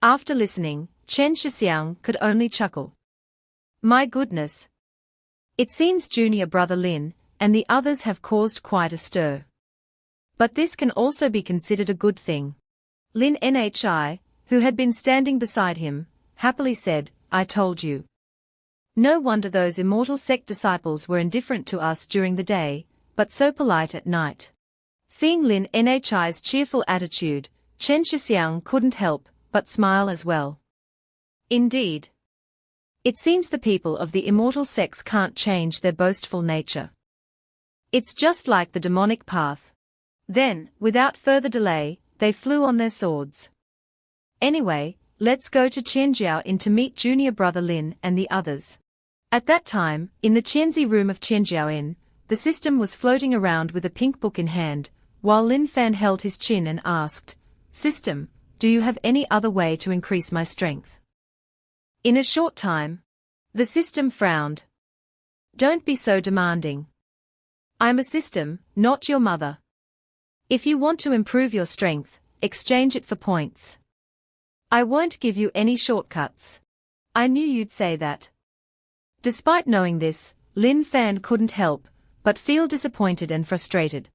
After listening, Chen Shixiang could only chuckle. My goodness. It seems junior brother Lin and the others have caused quite a stir. But this can also be considered a good thing. Lin Nhi, who had been standing beside him, happily said, I told you. No wonder those immortal sect disciples were indifferent to us during the day, but so polite at night. Seeing Lin Nhi's cheerful attitude, Chen Shixiang couldn't help but smile as well. Indeed. It seems the people of the immortal sects can't change their boastful nature. It's just like the demonic path. Then, without further delay, they flew on their swords. Anyway, let's go to Qianjiao Inn to meet junior brother Lin and the others. At that time, in the Qianzi room of Qianjiao Inn, the system was floating around with a pink book in hand, while Lin Fan held his chin and asked, System, do you have any other way to increase my strength? In a short time, the system frowned. Don't be so demanding. I'm a system, not your mother. If you want to improve your strength, exchange it for points. I won't give you any shortcuts. I knew you'd say that. Despite knowing this, Lin Fan couldn't help but feel disappointed and frustrated.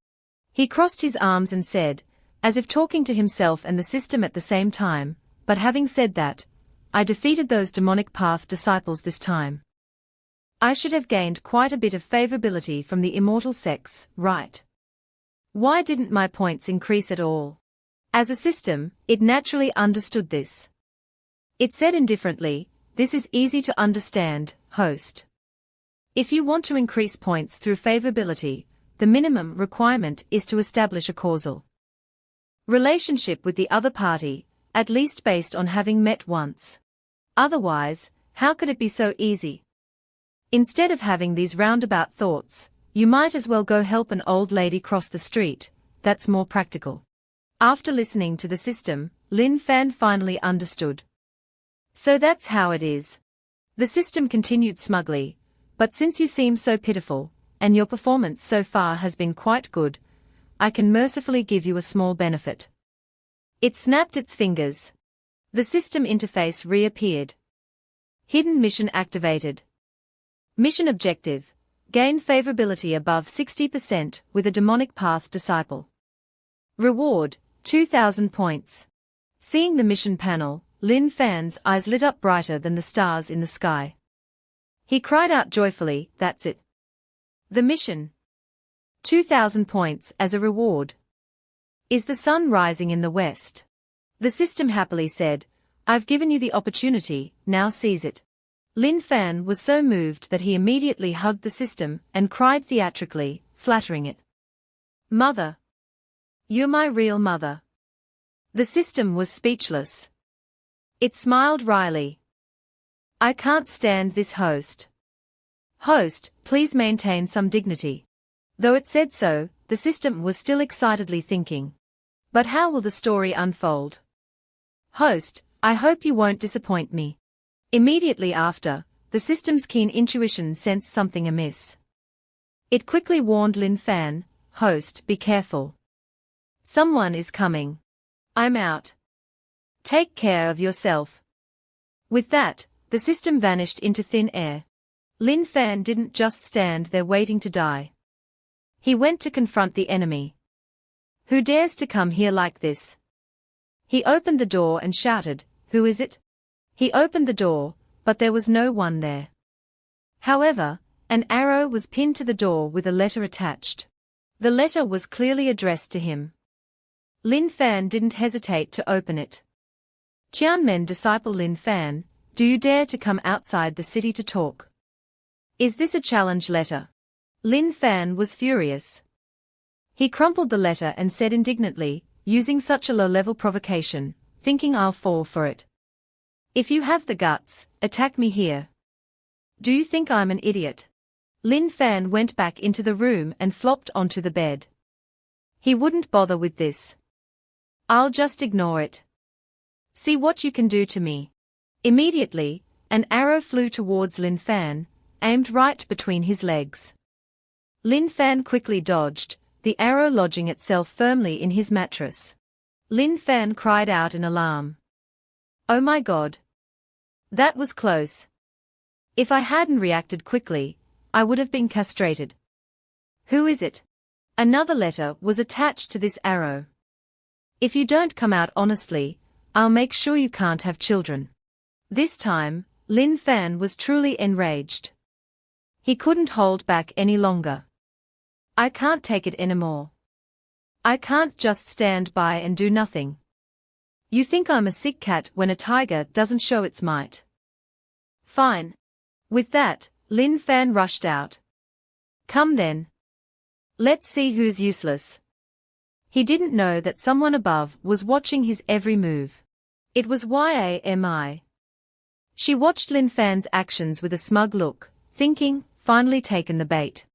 He crossed his arms and said, as if talking to himself and the system at the same time, but having said that, I defeated those demonic path disciples this time. I should have gained quite a bit of favorability from the immortal sects, right? Why didn't my points increase at all? As a system, it naturally understood this. It said indifferently, this is easy to understand, host. If you want to increase points through favorability, the minimum requirement is to establish a causal relationship with the other party, at least based on having met once. Otherwise, how could it be so easy? Instead of having these roundabout thoughts, you might as well go help an old lady cross the street, that's more practical. After listening to the system, Lin Fan finally understood. So that's how it is. The system continued smugly, but since you seem so pitiful, and your performance so far has been quite good, I can mercifully give you a small benefit. It snapped its fingers. The system interface reappeared. Hidden mission activated. Mission objective: gain favorability above 60% with a demonic path disciple. Reward: 2,000 points. Seeing the mission panel, Lin Fan's eyes lit up brighter than the stars in the sky. He cried out joyfully, that's it. The mission. 2,000 points as a reward. Is the sun rising in the west? The system happily said, I've given you the opportunity, now seize it. Lin Fan was so moved that he immediately hugged the system and cried theatrically, flattering it. Mother. You're my real mother. The system was speechless. It smiled wryly. I can't stand this host. Host, please maintain some dignity. Though it said so, the system was still excitedly thinking. But how will the story unfold? Host, I hope you won't disappoint me. Immediately after, the system's keen intuition sensed something amiss. It quickly warned Lin Fan, host, be careful. Someone is coming. I'm out. Take care of yourself. With that, the system vanished into thin air. Lin Fan didn't just stand there waiting to die. He went to confront the enemy. Who dares to come here like this? He opened the door and shouted, Who is it? He opened the door, but there was no one there. However, an arrow was pinned to the door with a letter attached. The letter was clearly addressed to him. Lin Fan didn't hesitate to open it. Qianmen disciple Lin Fan, do you dare to come outside the city to talk? Is this a challenge letter? Lin Fan was furious. He crumpled the letter and said indignantly, using such a low-level provocation, thinking I'll fall for it. If you have the guts, attack me here. Do you think I'm an idiot? Lin Fan went back into the room and flopped onto the bed. He wouldn't bother with this. I'll just ignore it. See what you can do to me. Immediately, an arrow flew towards Lin Fan, aimed right between his legs. Lin Fan quickly dodged, the arrow lodging itself firmly in his mattress. Lin Fan cried out in alarm. Oh my god. That was close. If I hadn't reacted quickly, I would have been castrated. Who is it? Another letter was attached to this arrow. If you don't come out honestly, I'll make sure you can't have children. This time, Lin Fan was truly enraged. He couldn't hold back any longer. I can't take it anymore. I can't just stand by and do nothing. You think I'm a sick cat when a tiger doesn't show its might. Fine. With that, Lin Fan rushed out. Come then. Let's see who's useless. He didn't know that someone above was watching his every move. It was Yami. She watched Lin Fan's actions with a smug look, thinking, finally taken the bait.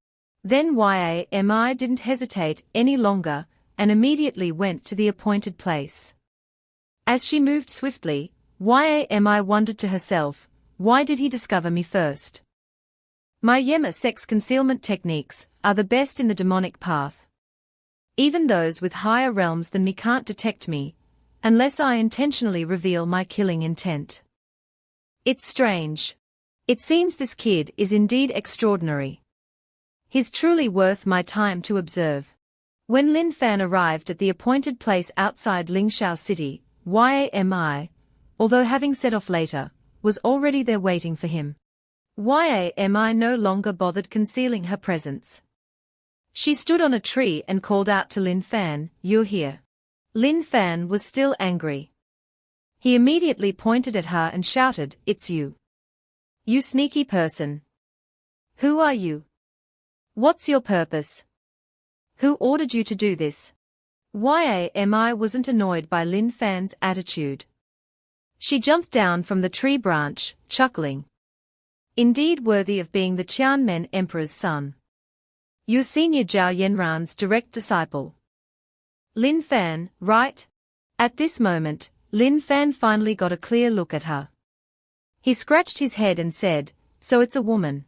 Then Yami didn't hesitate any longer, and immediately went to the appointed place. As she moved swiftly, Yami wondered to herself, why did he discover me first? My Sect's concealment techniques are the best in the demonic path. Even those with higher realms than me can't detect me, unless I intentionally reveal my killing intent. It's strange. It seems this kid is indeed extraordinary. He's truly worth my time to observe. When Lin Fan arrived at the appointed place outside Lingxiao City, Yami, although having set off later, was already there waiting for him. Yami no longer bothered concealing her presence. She stood on a tree and called out to Lin Fan, "You're here." Lin Fan was still angry. He immediately pointed at her and shouted, "It's you. You sneaky person. Who are you? What's your purpose? Who ordered you to do this?" Yami wasn't annoyed by Lin Fan's attitude. She jumped down from the tree branch, chuckling. Indeed worthy of being the Qianmen Emperor's son. You're senior Zhao Yanran's direct disciple. Lin Fan, right? At this moment, Lin Fan finally got a clear look at her. He scratched his head and said, "So it's a woman."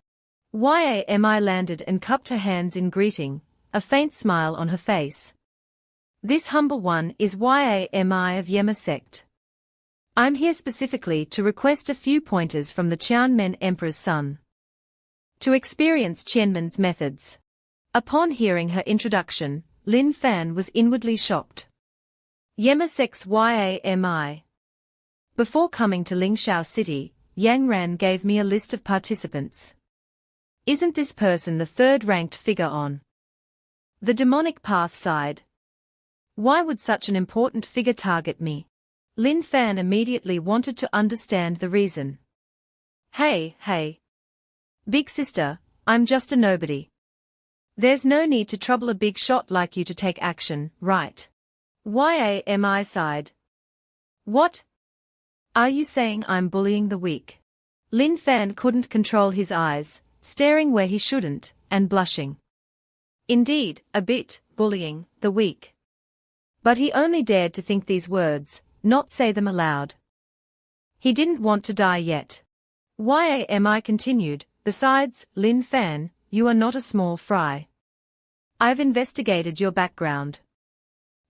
Yami landed and cupped her hands in greeting, a faint smile on her face. This humble one is Yami of Yema Sect. I'm here specifically to request a few pointers from the Qianmen Emperor's son. To experience Qianmen's methods. Upon hearing her introduction, Lin Fan was inwardly shocked. Yema Sect's Yami. Before coming to Lingxiao City, Yang Ran gave me a list of participants. Isn't this person the third-ranked figure on the demonic path side? Why would such an important figure target me? Lin Fan immediately wanted to understand the reason. Hey. Big sister, I'm just a nobody. There's no need to trouble a big shot like you to take action, right? Yami sighed. What? Are you saying I'm bullying the weak? Lin Fan couldn't control his eyes, staring where he shouldn't, and blushing. Indeed, a bit, bullying the weak. But he only dared to think these words, not say them aloud. He didn't want to die yet. Yami continued, besides, Lin Fan, you are not a small fry. I've investigated your background.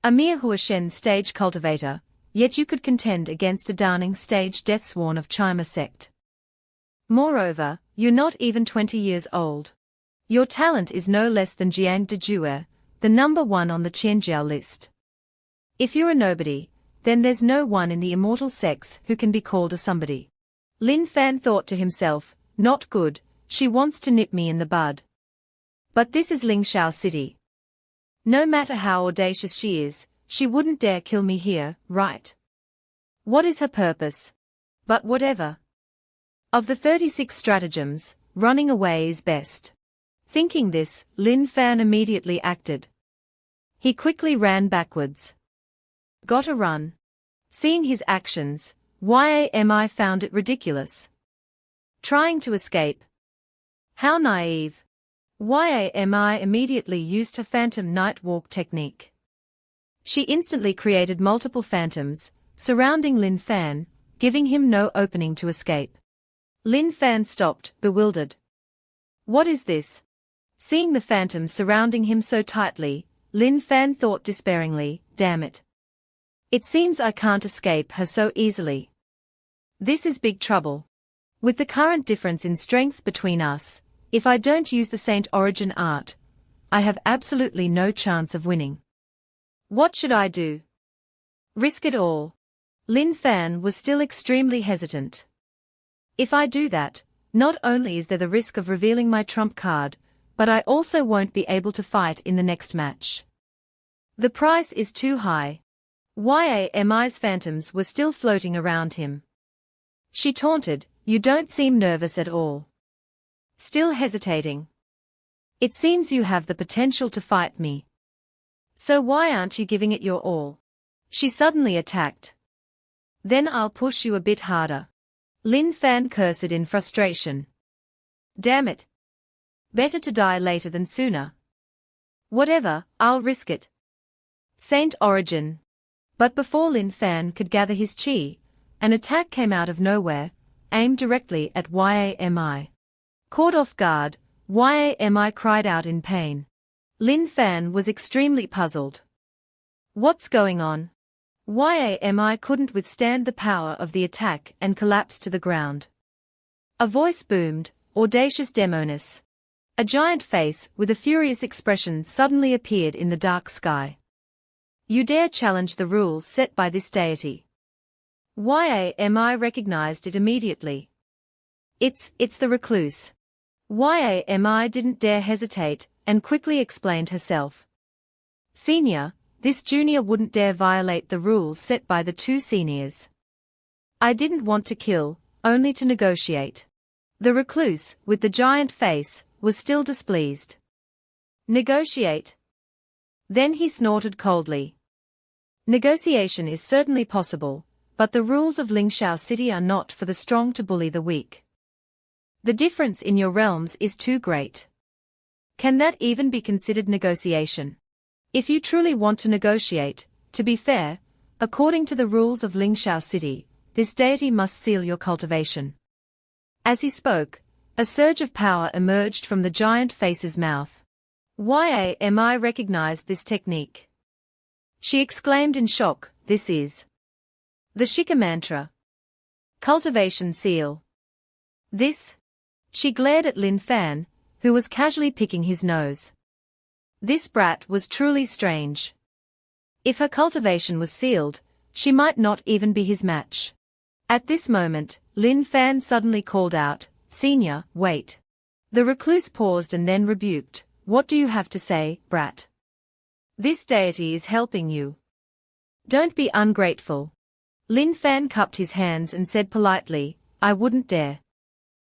A mere Huashen stage cultivator, yet you could contend against a Daning stage deathsworn of Chima Sect. Moreover, you're not even 20 years old. Your talent is no less than Jiang Dejue, the number one on the Qianjiao list. If you're a nobody, then there's no one in the immortal sects who can be called a somebody. Lin Fan thought to himself, not good, she wants to nip me in the bud. But this is Lingxiao City. No matter how audacious she is, she wouldn't dare kill me here, right? What is her purpose? But whatever. Of the 36 stratagems, running away is best. Thinking this, Lin Fan immediately acted. He quickly ran backwards. Gotta run. Seeing his actions, Yami found it ridiculous. Trying to escape. How naive. Yami immediately used her phantom night walk technique. She instantly created multiple phantoms, surrounding Lin Fan, giving him no opening to escape. Lin Fan stopped, bewildered. What is this? Seeing the phantom surrounding him so tightly, Lin Fan thought despairingly, damn it. It seems I can't escape her so easily. This is big trouble. With the current difference in strength between us, if I don't use the Saint origin art, I have absolutely no chance of winning. What should I do? Risk it all. Lin Fan was still extremely hesitant. If I do that, not only is there the risk of revealing my trump card, but I also won't be able to fight in the next match. The price is too high. Yami's phantoms were still floating around him. She taunted, "You don't seem nervous at all. Still hesitating. It seems you have the potential to fight me. So why aren't you giving it your all?" She suddenly attacked. "Then I'll push you a bit harder." Lin Fan cursed in frustration. "Damn it. Better to die later than sooner. Whatever, I'll risk it." Saint origin. But before Lin Fan could gather his chi, an attack came out of nowhere, aimed directly at Yami. Caught off guard, Yami cried out in pain. Lin Fan was extremely puzzled. What's going on? Yami couldn't withstand the power of the attack and collapsed to the ground. A voice boomed, "Audacious Demonis." A giant face with a furious expression suddenly appeared in the dark sky. "You dare challenge the rules set by this deity?" Yami recognized it immediately. It's the recluse." Yami didn't dare hesitate, and quickly explained herself. "Senior, this junior wouldn't dare violate the rules set by the two seniors. I didn't want to kill, only to negotiate." The recluse, with the giant face, was still displeased. "Negotiate?" Then he snorted coldly. "Negotiation is certainly possible, but the rules of Lingxiao City are not for the strong to bully the weak. The difference in your realms is too great. Can that even be considered negotiation? If you truly want to negotiate, to be fair, according to the rules of Lingxiao City, this deity must seal your cultivation." As he spoke, a surge of power emerged from the giant face's mouth. Yami recognized this technique. She exclaimed in shock, "This is the Shika mantra. Cultivation seal. This?" She glared at Lin Fan, who was casually picking his nose. This brat was truly strange. If her cultivation was sealed, she might not even be his match. At this moment, Lin Fan suddenly called out, "Senior, wait." The recluse paused and then rebuked, "What do you have to say, brat? This deity is helping you. Don't be ungrateful." Lin Fan cupped his hands and said politely, "I wouldn't dare.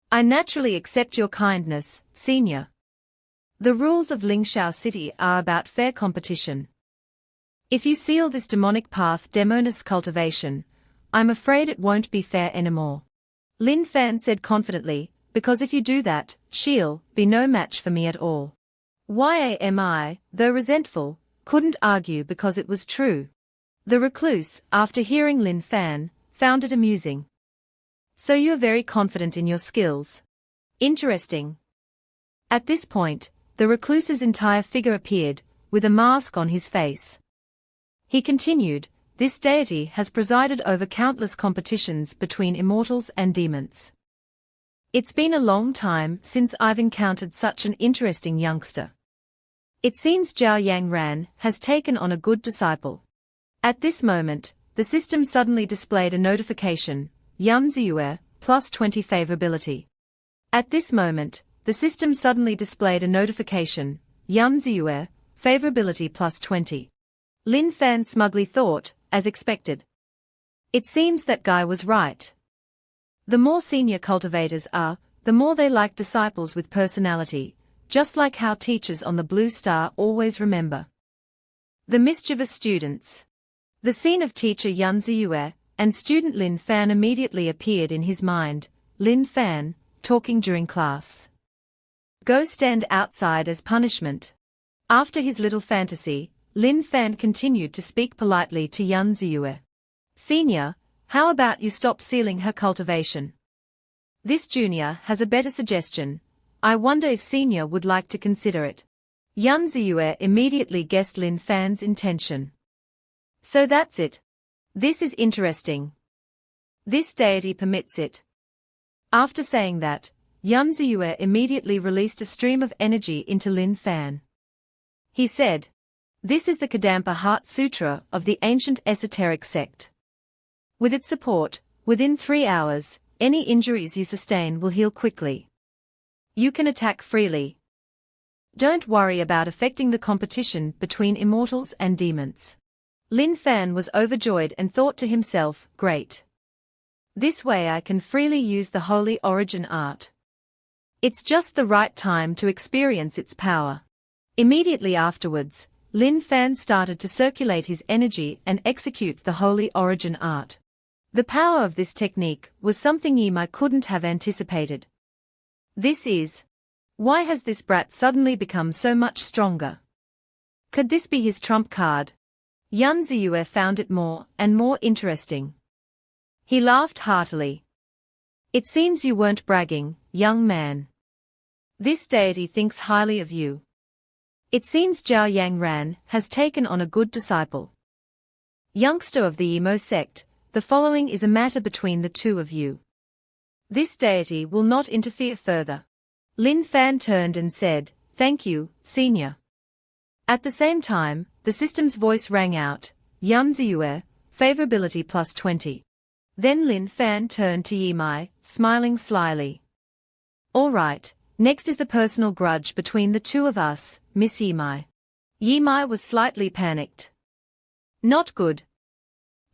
I naturally accept your kindness, senior. The rules of Lingxiao City are about fair competition. If you seal this demonic path demonis cultivation, I'm afraid it won't be fair anymore." Lin Fan said confidently, "Because if you do that, she'll be no match for me at all." Yami, though resentful, couldn't argue because it was true. The recluse, after hearing Lin Fan, found it amusing. "So you're very confident in your skills. Interesting." At this point, the recluse's entire figure appeared, with a mask on his face. He continued, "This deity has presided over countless competitions between immortals and demons. It's been a long time since I've encountered such an interesting youngster. It seems Zhao Yangran has taken on a good disciple." At this moment, the system suddenly displayed a notification, "Yanziue, plus 20 favorability." At this moment, the system suddenly displayed a notification, "Yanziue, favorability plus 20. Lin Fan smugly thought, as expected. It seems that guy was right. The more senior cultivators are, the more they like disciples with personality, just like how teachers on the Blue Star always remember the mischievous students. The scene of teacher Yan Ziyue and student Lin Fan immediately appeared in his mind. Lin Fan, talking during class. Go stand outside as punishment. After his little fantasy, Lin Fan continued to speak politely to Yan Ziyue. Senior, how about you stop sealing her cultivation? This junior has a better suggestion. I wonder if senior would like to consider it. Yan Ziyue immediately guessed Lin Fan's intention. So that's it. This is interesting. This deity permits it. After saying that, Yan Ziyue immediately released a stream of energy into Lin Fan. He said, "This is the Kadampa Heart Sutra of the ancient esoteric sect. With its support, within 3 hours, any injuries you sustain will heal quickly. You can attack freely. Don't worry about affecting the competition between immortals and demons." Lin Fan was overjoyed and thought to himself, "Great. This way I can freely use the holy origin art. It's just the right time to experience its power." Immediately afterwards, Lin Fan started to circulate his energy and execute the holy origin art. The power of this technique was something Yimai couldn't have anticipated. Why has this brat suddenly become so much stronger? Could this be his trump card? Yan Ziyue found it more and more interesting. He laughed heartily. "It seems you weren't bragging, young man. This deity thinks highly of you. It seems Zhao Yang Ran has taken on a good disciple. Youngster of the Emo sect, the following is a matter between the two of you. This deity will not interfere further." Lin Fan turned and said, "Thank you, senior." At the same time, the system's voice rang out, "Yan Ziyue, favorability plus 20. Then Lin Fan turned to Yimai, smiling slyly. "All right, next is the personal grudge between the two of us, Miss Yimai." Yimai was slightly panicked. "Not good.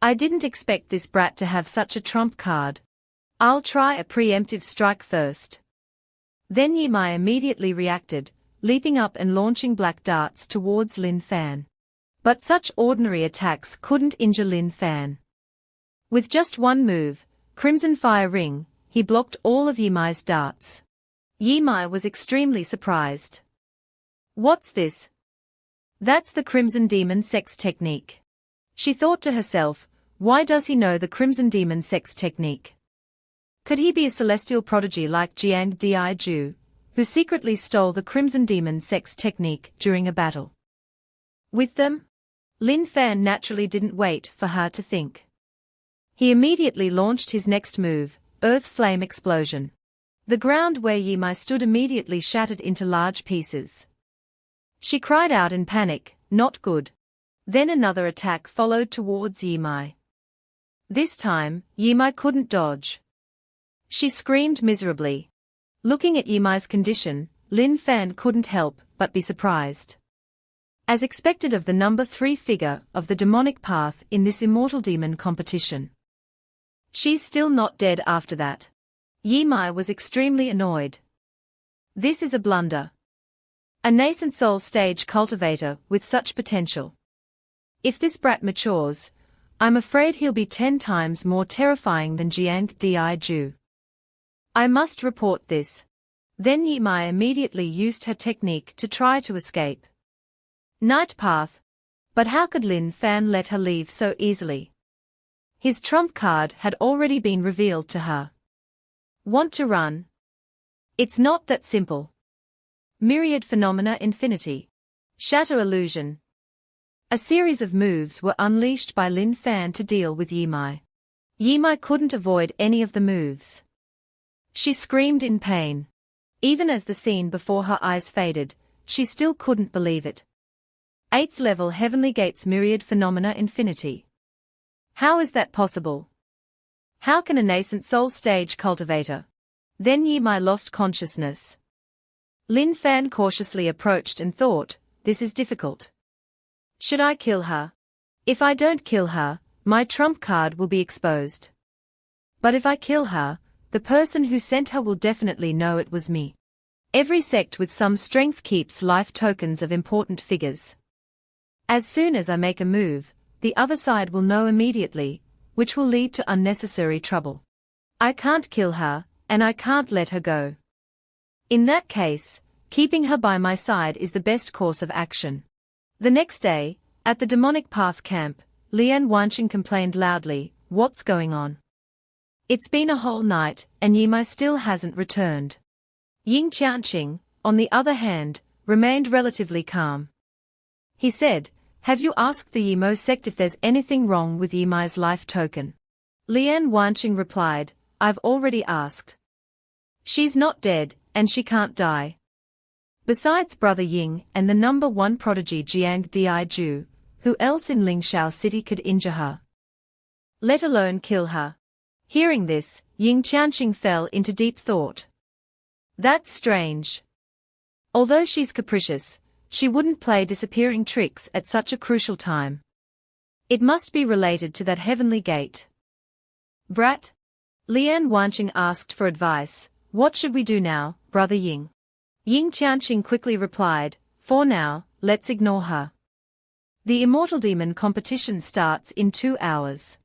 I didn't expect this brat to have such a trump card. I'll try a preemptive strike first." Then Yimai immediately reacted, leaping up and launching black darts towards Lin Fan. But such ordinary attacks couldn't injure Lin Fan. With just one move, Crimson Fire Ring, he blocked all of Yimai's darts. Yimai was extremely surprised. "What's this?" "That's the Crimson Demon Sect's technique." She thought to herself, why does he know the Crimson Demon Sect's technique? Could he be a celestial prodigy like Jiang Diju, who secretly stole the Crimson Demon Sect's technique during a battle with them? Lin Fan naturally didn't wait for her to think. He immediately launched his next move, Earth Flame Explosion. The ground where Yimai stood immediately shattered into large pieces. She cried out in panic, "Not good." Then another attack followed towards Yimai. This time, Yimai couldn't dodge. She screamed miserably. Looking at Yimai's condition, Lin Fan couldn't help but be surprised. As expected of the number 3 figure of the demonic path in this immortal demon competition. She's still not dead after that. Yimai was extremely annoyed. This is a blunder. A nascent soul stage cultivator with such potential. If this brat matures, I'm afraid he'll be 10 times more terrifying than Jiang Diju. I must report this. Then Yimai immediately used her technique to try to escape. Night path. But how could Lin Fan let her leave so easily? His trump card had already been revealed to her. Want to run? It's not that simple. Myriad Phenomena Infinity. Shatter Illusion. A series of moves were unleashed by Lin Fan to deal with Yimai. Yimai couldn't avoid any of the moves. She screamed in pain. Even as the scene before her eyes faded, she still couldn't believe it. 8th level Heavenly Gates Myriad Phenomena Infinity. How is that possible? How can a nascent soul stage cultivator? Then Yimai lost consciousness. Lin Fan cautiously approached and thought, this is difficult. Should I kill her? If I don't kill her, my trump card will be exposed. But if I kill her, the person who sent her will definitely know it was me. Every sect with some strength keeps life tokens of important figures. As soon as I make a move, the other side will know immediately, which will lead to unnecessary trouble. I can't kill her, and I can't let her go. In that case, keeping her by my side is the best course of action. The next day, at the demonic path camp, Lian Wanqing complained loudly, what's going on? It's been a whole night, and Yimai still hasn't returned. Ying Qianqing, on the other hand, remained relatively calm. He said, have you asked the Yimo sect if there's anything wrong with Yimai's life token? Lian Wanqing replied, I've already asked. She's not dead, and she can't die. Besides Brother Ying and the number 1 prodigy Jiang Diju, who else in Lingshao City could injure her? Let alone kill her. Hearing this, Ying Qianqing fell into deep thought. That's strange. Although she's capricious, she wouldn't play disappearing tricks at such a crucial time. It must be related to that heavenly gate. Brat? Lian Wanqing asked for advice. What should we do now, Brother Ying? Ying Qianqing quickly replied, for now, let's ignore her. The Immortal Demon competition starts in 2 hours.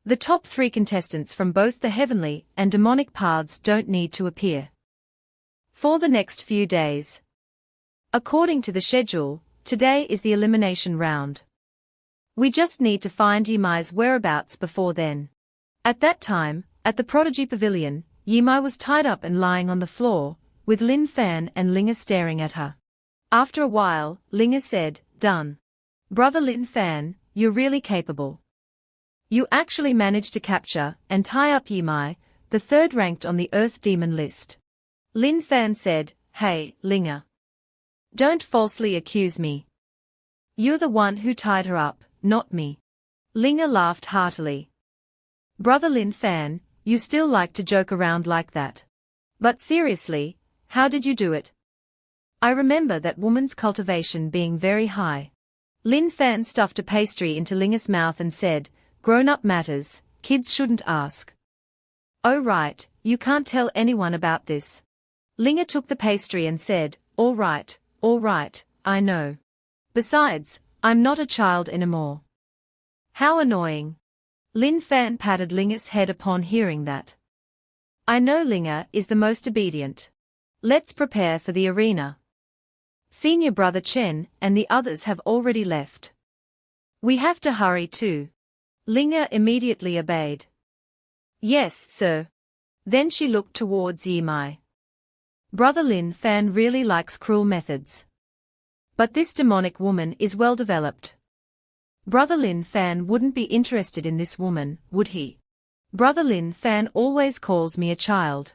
The top 3 contestants from both the heavenly and demonic paths don't need to appear for the next few days. According to the schedule, today is the elimination round. We just need to find Yimai's whereabouts before then. At that time, at the Prodigy Pavilion, Yimai was tied up and lying on the floor, with Lin Fan and Linga staring at her. After a while, Linga said, Done. Brother Lin Fan, you're really capable. You actually managed to capture and tie up Yimai, the 3rd ranked on the Earth Demon list. Lin Fan said, Hey, Linga. Don't falsely accuse me. You're the one who tied her up, not me. Linga laughed heartily. Brother Lin Fan, you still like to joke around like that. But seriously, how did you do it? I remember that woman's cultivation being very high. Lin Fan stuffed a pastry into Linga's mouth and said, Grown-up matters, kids shouldn't ask. Oh right, you can't tell anyone about this. Linga took the pastry and said, all right, I know. Besides, I'm not a child anymore. How annoying. Lin Fan patted Linga's head upon hearing that. I know Linga is the most obedient. Let's prepare for the arena. Senior Brother Chen and the others have already left. We have to hurry too. Linga immediately obeyed. Yes, sir. Then she looked towards Yimai. Brother Lin Fan really likes cruel methods. But this demonic woman is well developed. Brother Lin Fan wouldn't be interested in this woman, would he? Brother Lin Fan always calls me a child.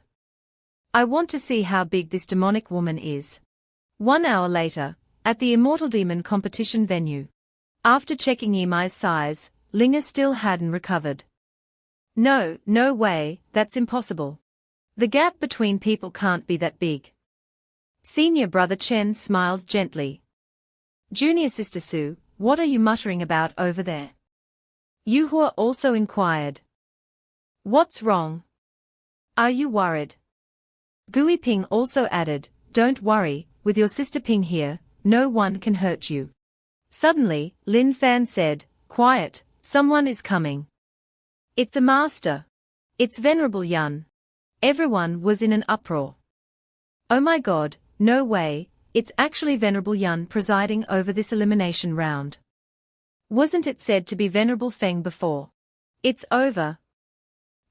I want to see how big this demonic woman is. 1 hour later, at the Immortal Demon competition venue. After checking Yimai's size, Linga still hadn't recovered. No way, that's impossible. The gap between people can't be that big. Senior Brother Chen smiled gently. Junior Sister Su, what are you muttering about over there? Yuhua also inquired. What's wrong? Are you worried? Gui Ping also added, Don't worry, with your sister Ping here, no one can hurt you. Suddenly, Lin Fan said, Quiet, someone is coming. It's a master. It's Venerable Yun. Everyone was in an uproar. Oh my god, no way, it's actually Venerable Yun presiding over this elimination round. Wasn't it said to be Venerable Feng before? It's over.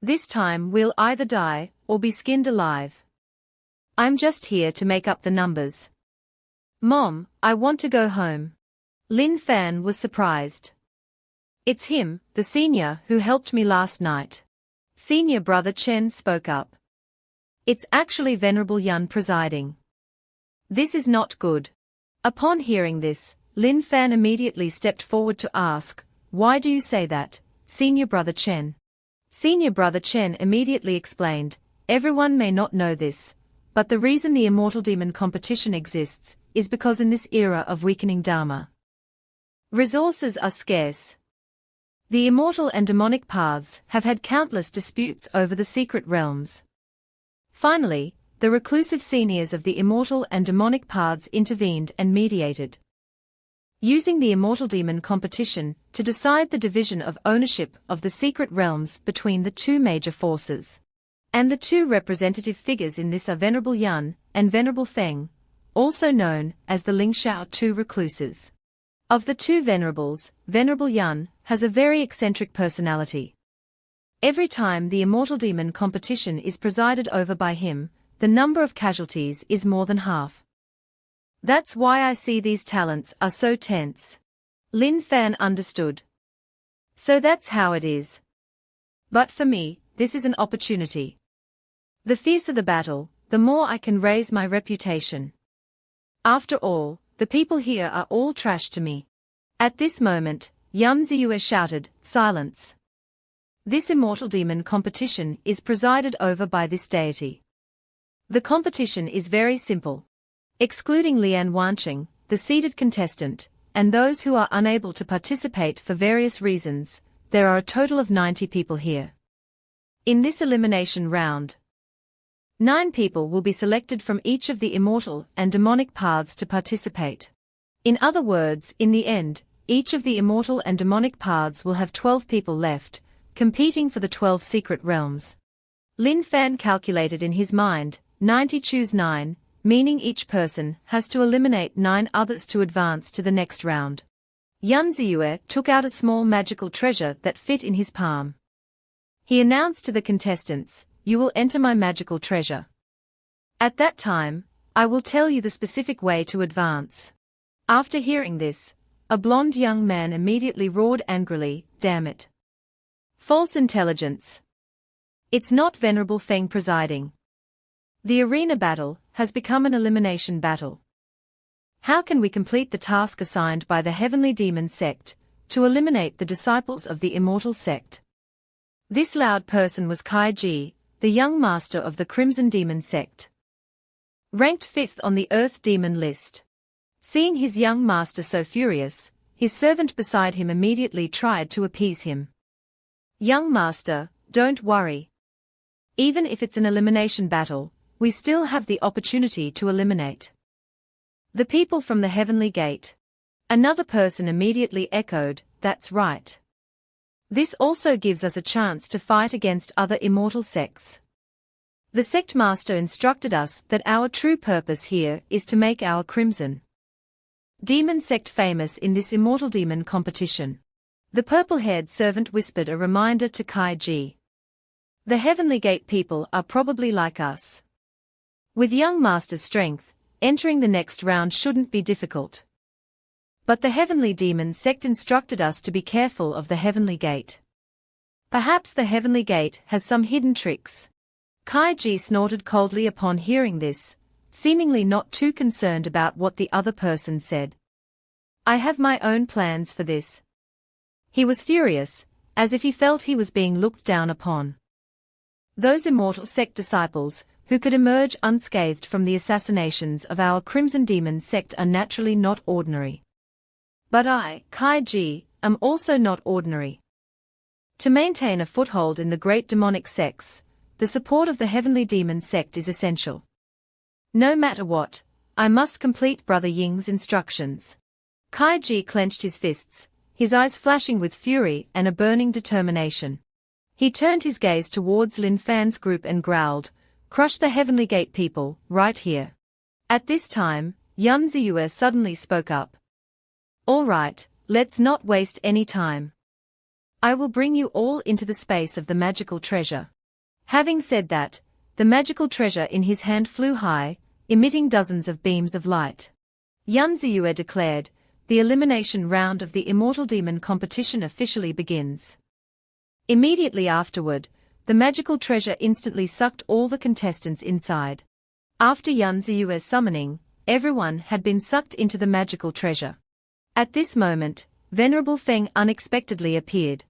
This time we'll either die, or be skinned alive. I'm just here to make up the numbers. Mom, I want to go home. Lin Fan was surprised. It's him, the senior, who helped me last night. Senior Brother Chen spoke up. It's actually Venerable Yun presiding. This is not good. Upon hearing this, Lin Fan immediately stepped forward to ask, Why do you say that, Senior Brother Chen? Senior Brother Chen immediately explained, Everyone may not know this, but the reason the Immortal Demon competition exists is because in this era of weakening Dharma, resources are scarce. The immortal and demonic paths have had countless disputes over the secret realms. Finally, the reclusive seniors of the immortal and demonic paths intervened and mediated, using the Immortal Demon competition to decide the division of ownership of the secret realms between the 2 major forces. And the 2 representative figures in this are Venerable Yun and Venerable Feng, also known as the Lingshao 2 recluses. Of the 2 venerables, Venerable Yun has a very eccentric personality. Every time the Immortal Demon competition is presided over by him, the number of casualties is more than half. That's why I see these talents are so tense. Lin Fan understood. So that's how it is. But for me, this is an opportunity. The fiercer the battle, the more I can raise my reputation. After all, the people here are all trash to me. At this moment, Yan Ziyue shouted, "Silence! This immortal demon competition is presided over by this deity. The competition is very simple. Excluding Lian Wanqing, the seeded contestant, and those who are unable to participate for various reasons, there are a total of 90 people here. In this elimination round, 9 people will be selected from each of the immortal and demonic paths to participate. In other words, in the end, each of the immortal and demonic paths will have 12 people left, competing for the 12 secret realms." Lin Fan calculated in his mind, 90 choose 9, meaning each person has to eliminate 9 others to advance to the next round. Yan Ziyue took out a small magical treasure that fit in his palm. He announced to the contestants, "You will enter my magical treasure. At that time, I will tell you the specific way to advance." After hearing this, a blonde young man immediately roared angrily, "Damn it! False intelligence! It's not Venerable Feng presiding. The arena battle has become an elimination battle. How can we complete the task assigned by the Heavenly Demon Sect, to eliminate the disciples of the Immortal Sect?" This loud person was Kai Ji, the young master of the Crimson Demon Sect. Ranked 5th on the Earth Demon list. Seeing his young master so furious, his servant beside him immediately tried to appease him. "Young master, don't worry. Even if it's an elimination battle, we still have the opportunity to eliminate the people from the Heavenly Gate." Another person immediately echoed, "That's right. This also gives us a chance to fight against other immortal sects. The sect master instructed us that our true purpose here is to make our Crimson Demon Sect famous in this immortal demon competition." The purple-haired servant whispered a reminder to Kai Ji. "The Heavenly Gate people are probably like us. With young master's strength, entering the next round shouldn't be difficult. But the Heavenly Demon Sect instructed us to be careful of the Heavenly Gate. Perhaps the Heavenly Gate has some hidden tricks." Kai Ji snorted coldly upon hearing this, seemingly not too concerned about what the other person said. "I have my own plans for this." He was furious, as if he felt he was being looked down upon. Those Immortal Sect disciples, who could emerge unscathed from the assassinations of our Crimson Demon Sect, are naturally not ordinary. But I, Kai Ji, am also not ordinary. To maintain a foothold in the great demonic sects, the support of the Heavenly Demon Sect is essential. No matter what, I must complete Brother Ying's instructions. Kai Ji clenched his fists, his eyes flashing with fury and a burning determination. He turned his gaze towards Lin Fan's group and growled, "Crush the Heavenly Gate people, right here." At this time, Yan Ziyue suddenly spoke up. "All right, let's not waste any time. I will bring you all into the space of the magical treasure." Having said that, the magical treasure in his hand flew high, emitting dozens of beams of light. Yan Ziyue declared, "The elimination round of the Immortal Demon competition officially begins." Immediately afterward, the magical treasure instantly sucked all the contestants inside. After Yan Ziyue's summoning, everyone had been sucked into the magical treasure. At this moment, Venerable Feng unexpectedly appeared.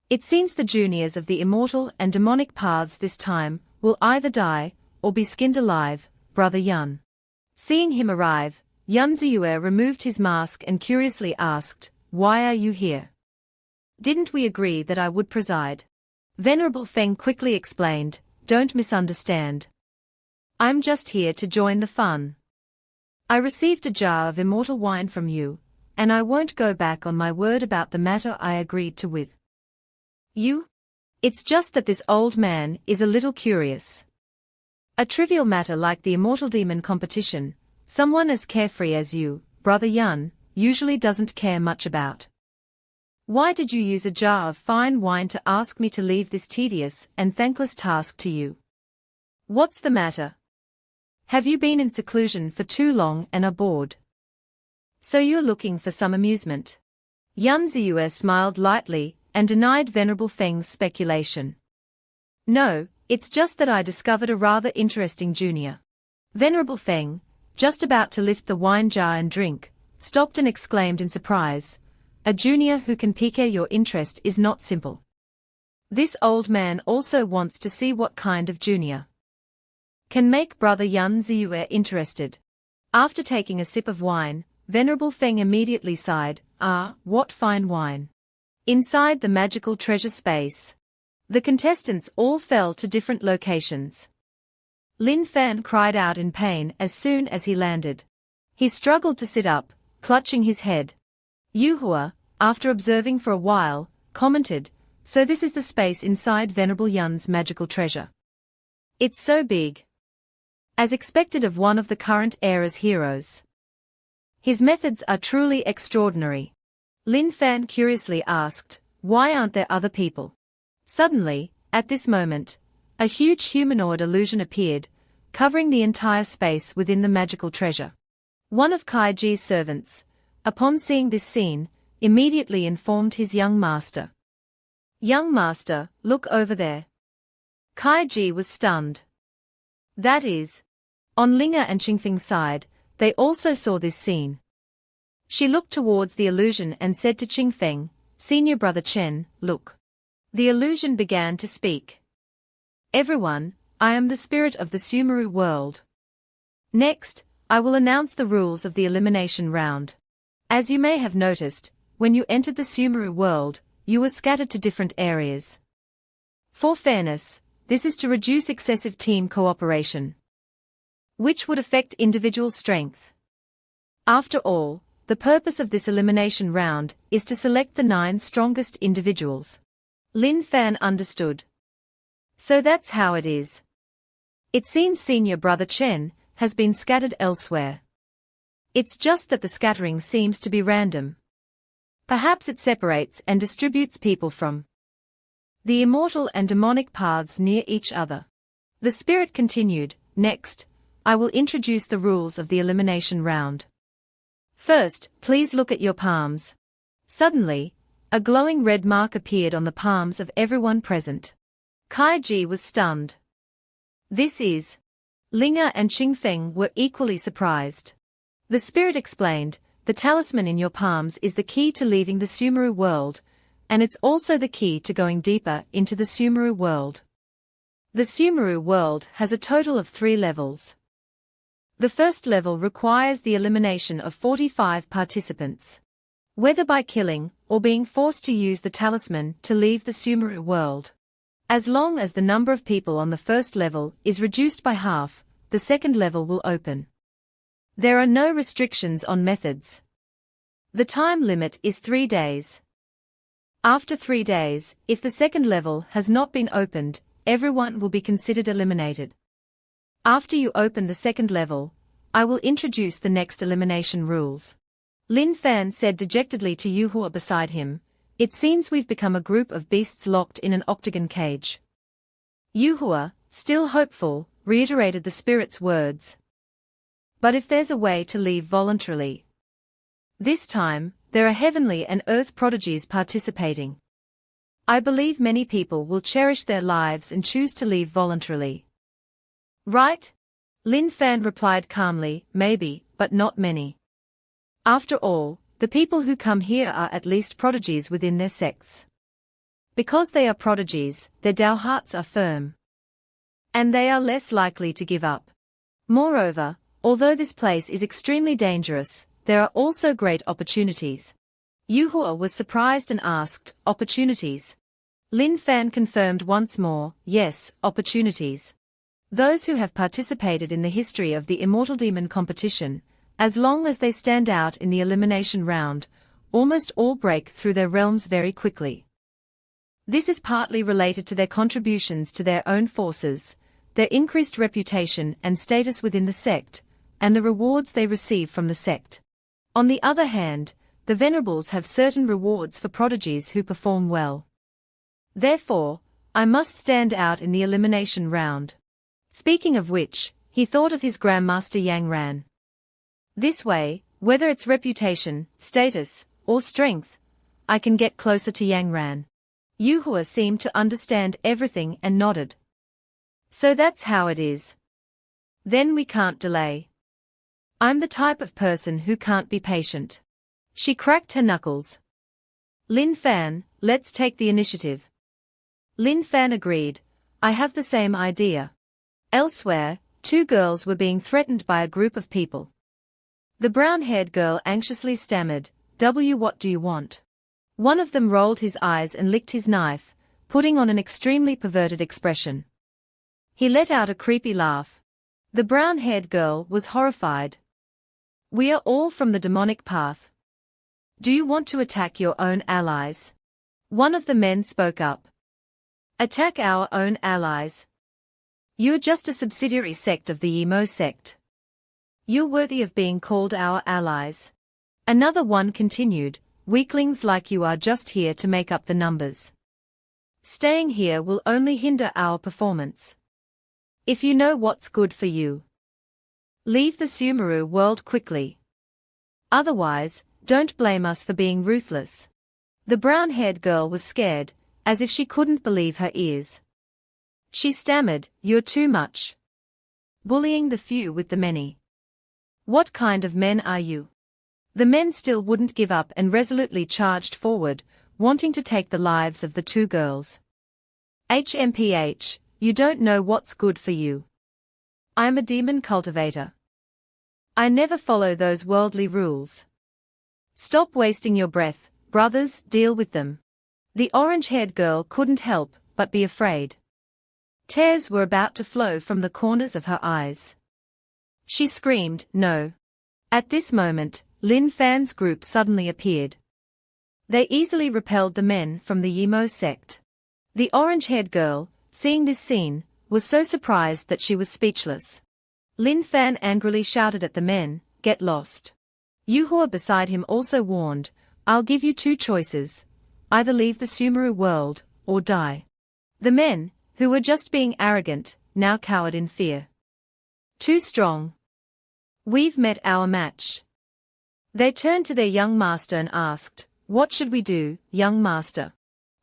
"It seems the juniors of the immortal and demonic paths this time will either die or be skinned alive, Brother Yan." Seeing him arrive, Yan Ziyue removed his mask and curiously asked, "Why are you here? Didn't we agree that I would preside?" Venerable Feng quickly explained, "Don't misunderstand. I'm just here to join the fun. I received a jar of immortal wine from you, and I won't go back on my word about the matter I agreed to with you. It's just that this old man is a little curious. A trivial matter like the Immortal Demon competition, someone as carefree as you, Brother Yan, usually doesn't care much about. Why did you use a jar of fine wine to ask me to leave this tedious and thankless task to you? What's the matter? Have you been in seclusion for too long and are bored? So you're looking for some amusement?" Yan Ziyue smiled lightly and denied Venerable Feng's speculation. "No, it's just that I discovered a rather interesting junior." Venerable Feng, just about to lift the wine jar and drink, stopped and exclaimed in surprise, "A junior who can pique your interest is not simple. This old man also wants to see what kind of junior can make Brother Yan Ziyue interested." After taking a sip of wine, Venerable Feng immediately sighed, "Ah, what fine wine." Inside the magical treasure space, the contestants all fell to different locations. Lin Fan cried out in pain as soon as he landed. He struggled to sit up, clutching his head. Yuhua, after observing for a while, commented, "So this is the space inside Venerable Yan's magical treasure. It's so big." As expected of one of the current era's heroes, his methods are truly extraordinary. Lin Fan curiously asked, "Why aren't there other people?" Suddenly, at this moment, a huge humanoid illusion appeared, covering the entire space within the magical treasure. One of Kaiji's servants, upon seeing this scene, immediately informed his young master. "Young master, look over there." Kaiji was stunned. That is, on Linga and Qingfeng's side, they also saw this scene. She looked towards the illusion and said to Qingfeng, "Senior brother Chen, look." The illusion began to speak. "Everyone, I am the spirit of the Sumeru world. Next, I will announce the rules of the elimination round. As you may have noticed, when you entered the Sumeru world, you were scattered to different areas. For fairness, this is to reduce excessive team cooperation, which would affect individual strength. After all, the purpose of this elimination round is to select the 9 strongest individuals." Lin Fan understood. "So that's how it is. It seems senior brother Chen has been scattered elsewhere. It's just that the scattering seems to be random. Perhaps it separates and distributes people from the immortal and demonic paths near each other." The spirit continued, "Next, I will introduce the rules of the elimination round. First, please look at your palms." Suddenly, a glowing red mark appeared on the palms of everyone present. Kaiji was stunned. "This is..." Linga and Qingfeng were equally surprised. The spirit explained, "The talisman in your palms is the key to leaving the Sumeru world, and it's also the key to going deeper into the Sumeru world. The Sumeru world has a total of 3 levels. The first level requires the elimination of 45 participants, whether by killing or being forced to use the talisman to leave the Sumeru world. As long as the number of people on the first level is reduced by half, the second level will open. There are no restrictions on methods. The time limit is 3 days. After 3 days, if the second level has not been opened, everyone will be considered eliminated. After you open the second level, I will introduce the next elimination rules." Lin Fan said dejectedly to Yuhua beside him, "It seems we've become a group of beasts locked in an octagon cage." Yuhua, still hopeful, reiterated the spirit's words. "But if there's a way to leave voluntarily. This time, there are heavenly and earth prodigies participating. I believe many people will cherish their lives and choose to leave voluntarily." "Right?" Lin Fan replied calmly, "Maybe, but not many. After all, the people who come here are at least prodigies within their sects. Because they are prodigies, their Dao hearts are firm. And they are less likely to give up. Moreover, although this place is extremely dangerous, there are also great opportunities." Yuhua was surprised and asked, "Opportunities?" Lin Fan confirmed once more, "Yes, opportunities. Those who have participated in the history of the Immortal Demon competition, as long as they stand out in the elimination round, almost all break through their realms very quickly. This is partly related to their contributions to their own forces, their increased reputation and status within the sect, and the rewards they receive from the sect. On the other hand, the Venerables have certain rewards for prodigies who perform well. Therefore, I must stand out in the elimination round." Speaking of which, he thought of his Grandmaster Yang Ran. This way, whether it's reputation, status, or strength, I can get closer to Yang Ran. Yuhua seemed to understand everything and nodded. So that's how it is. Then we can't delay. I'm the type of person who can't be patient. She cracked her knuckles. Lin Fan, let's take the initiative. Lin Fan agreed. I have the same idea. Elsewhere, two girls were being threatened by a group of people. The brown-haired girl anxiously stammered, What do you want? One of them rolled his eyes and licked his knife, putting on an extremely perverted expression. He let out a creepy laugh. The brown-haired girl was horrified. We are all from the demonic path. Do you want to attack your own allies? One of the men spoke up. Attack our own allies? You're just a subsidiary sect of the emo sect. You're worthy of being called our allies. Another one continued, weaklings like you are just here to make up the numbers. Staying here will only hinder our performance. If you know what's good for you, leave the Sumeru world quickly. Otherwise, don't blame us for being ruthless. The brown-haired girl was scared, as if she couldn't believe her ears. She stammered, You're too much. Bullying the few with the many. What kind of men are you? The men still wouldn't give up and resolutely charged forward, wanting to take the lives of the two girls. HMPH, you don't know what's good for you. I'm a demon cultivator. I never follow those worldly rules. Stop wasting your breath, brothers, deal with them. The orange-haired girl couldn't help but be afraid. Tears were about to flow from the corners of her eyes. She screamed, No. At this moment, Lin Fan's group suddenly appeared. They easily repelled the men from the emo sect. The orange-haired girl, seeing this scene, was so surprised that she was speechless. Lin Fan angrily shouted at the men, Get lost. Yuhua beside him also warned, I'll give you two choices. Either leave the Sumeru world, or die. The men, who were just being arrogant, now cowered in fear. Too strong. We've met our match. They turned to their young master and asked, What should we do, young master?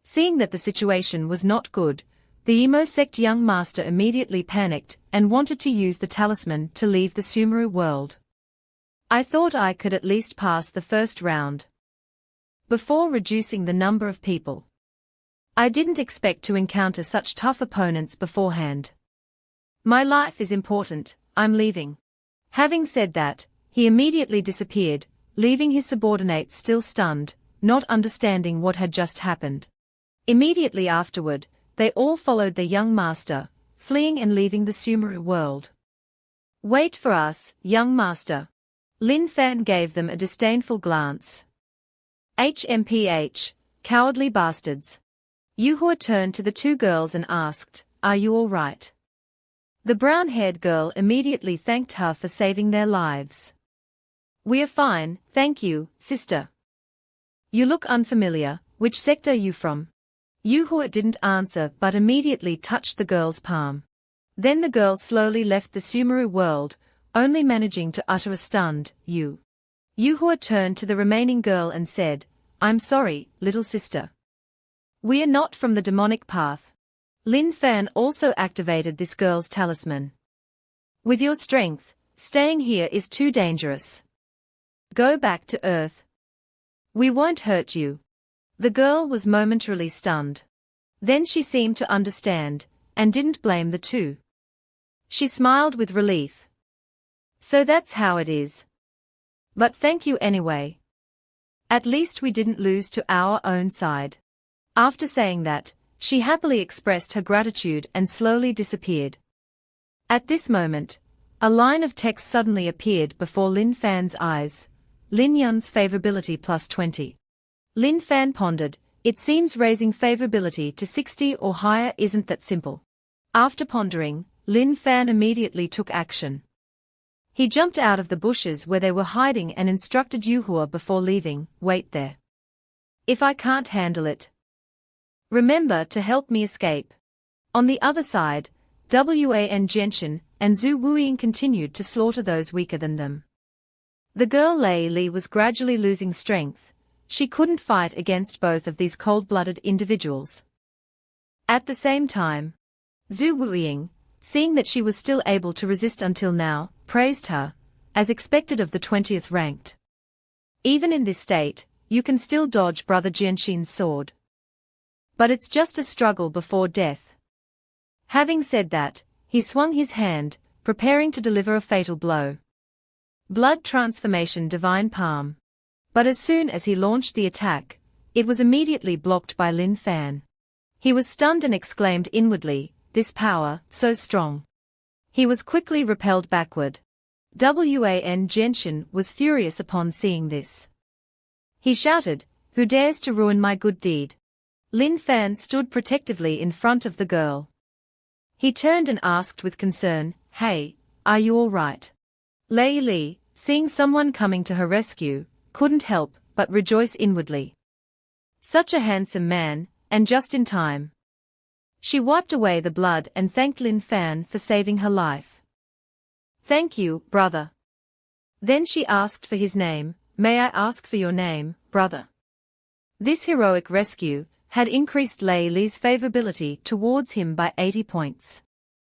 Seeing that the situation was not good, the emo sect young master immediately panicked and wanted to use the talisman to leave the Sumeru world. I thought I could at least pass the first round before reducing the number of people. I didn't expect to encounter such tough opponents beforehand. My life is important, I'm leaving. Having said that, he immediately disappeared, leaving his subordinates still stunned, not understanding what had just happened. Immediately afterward, they all followed their young master, fleeing and leaving the Sumeru world. Wait for us, young master. Lin Fan gave them a disdainful glance. HMPH, cowardly bastards. Yuhua turned to the two girls and asked, Are you all right? The brown-haired girl immediately thanked her for saving their lives. We are fine, thank you, sister. You look unfamiliar, which sect are you from? Yuhua didn't answer but immediately touched the girl's palm. Then the girl slowly left the Sumeru world, only managing to utter a stunned, You. Yuhua turned to the remaining girl and said, I'm sorry, little sister. We are not from the demonic path. Lin Fan also activated this girl's talisman. With your strength, staying here is too dangerous. Go back to Earth. We won't hurt you. The girl was momentarily stunned. Then she seemed to understand, and didn't blame the two. She smiled with relief. So that's how it is. But thank you anyway. At least we didn't lose to our own side. After saying that, she happily expressed her gratitude and slowly disappeared. At this moment, a line of text suddenly appeared before Lin Fan's eyes. Lin Yun's favorability plus 20. Lin Fan pondered, it seems raising favorability to 60 or higher isn't that simple. After pondering, Lin Fan immediately took action. He jumped out of the bushes where they were hiding and instructed Yuhua before leaving, wait there. If I can't handle it, remember to help me escape. On the other side, Wan Genshin and Zhu Wuying continued to slaughter those weaker than them. The girl Lei Li was gradually losing strength, she couldn't fight against both of these cold-blooded individuals. At the same time, Zhu Wuiying, seeing that she was still able to resist until now, praised her, as expected of the 20th ranked. Even in this state, you can still dodge Brother Jianxin's sword. But it's just a struggle before death. Having said that, he swung his hand, preparing to deliver a fatal blow. Blood transformation divine palm. But as soon as he launched the attack, it was immediately blocked by Lin Fan. He was stunned and exclaimed inwardly, "This power, so strong." He was quickly repelled backward. Wan Genshin was furious upon seeing this. He shouted, "Who dares to ruin my good deed?" Lin Fan stood protectively in front of the girl. He turned and asked with concern, "Hey, are you all right?" Lei Li, seeing someone coming to her rescue, couldn't help but rejoice inwardly. Such a handsome man, and just in time. She wiped away the blood and thanked Lin Fan for saving her life. "Thank you, brother." Then she asked for his name. "May I ask for your name, brother?" This heroic rescue had increased Lei Li's favorability towards him by 80 points.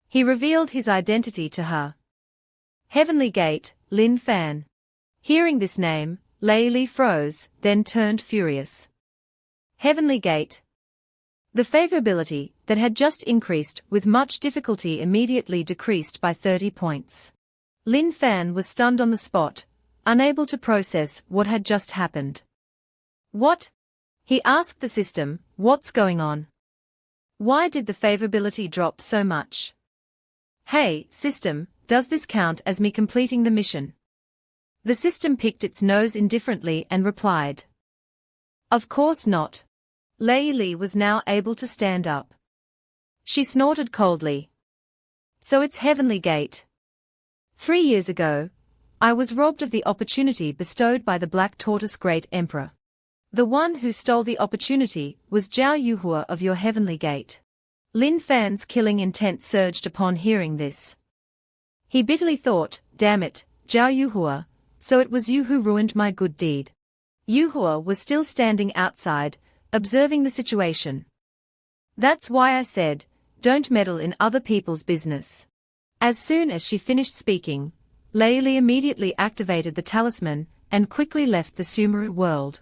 He revealed his identity to her. Heavenly Gate, Lin Fan. Hearing this name, Lei Li froze, then turned furious. Heavenly Gate. The favorability that had just increased with much difficulty immediately decreased by 30 points. Lin Fan was stunned on the spot, unable to process what had just happened. "What?" He asked the system, "What's going on? Why did the favorability drop so much?" "Hey, system, does this count as me completing the mission?" The system picked its nose indifferently and replied, "Of course not." Lei Li was now able to stand up. She snorted coldly. "So it's Heavenly Gate. 3 years ago, I was robbed of the opportunity bestowed by the Black Tortoise Great Emperor. The one who stole the opportunity was Zhao Yuhua of your Heavenly Gate." Lin Fan's killing intent surged upon hearing this. He bitterly thought, "Damn it, Zhao Yuhua, so it was you who ruined my good deed." Yuhua was still standing outside, observing the situation. "That's why I said, don't meddle in other people's business." As soon as she finished speaking, Lei Li immediately activated the talisman and quickly left the Sumeru world.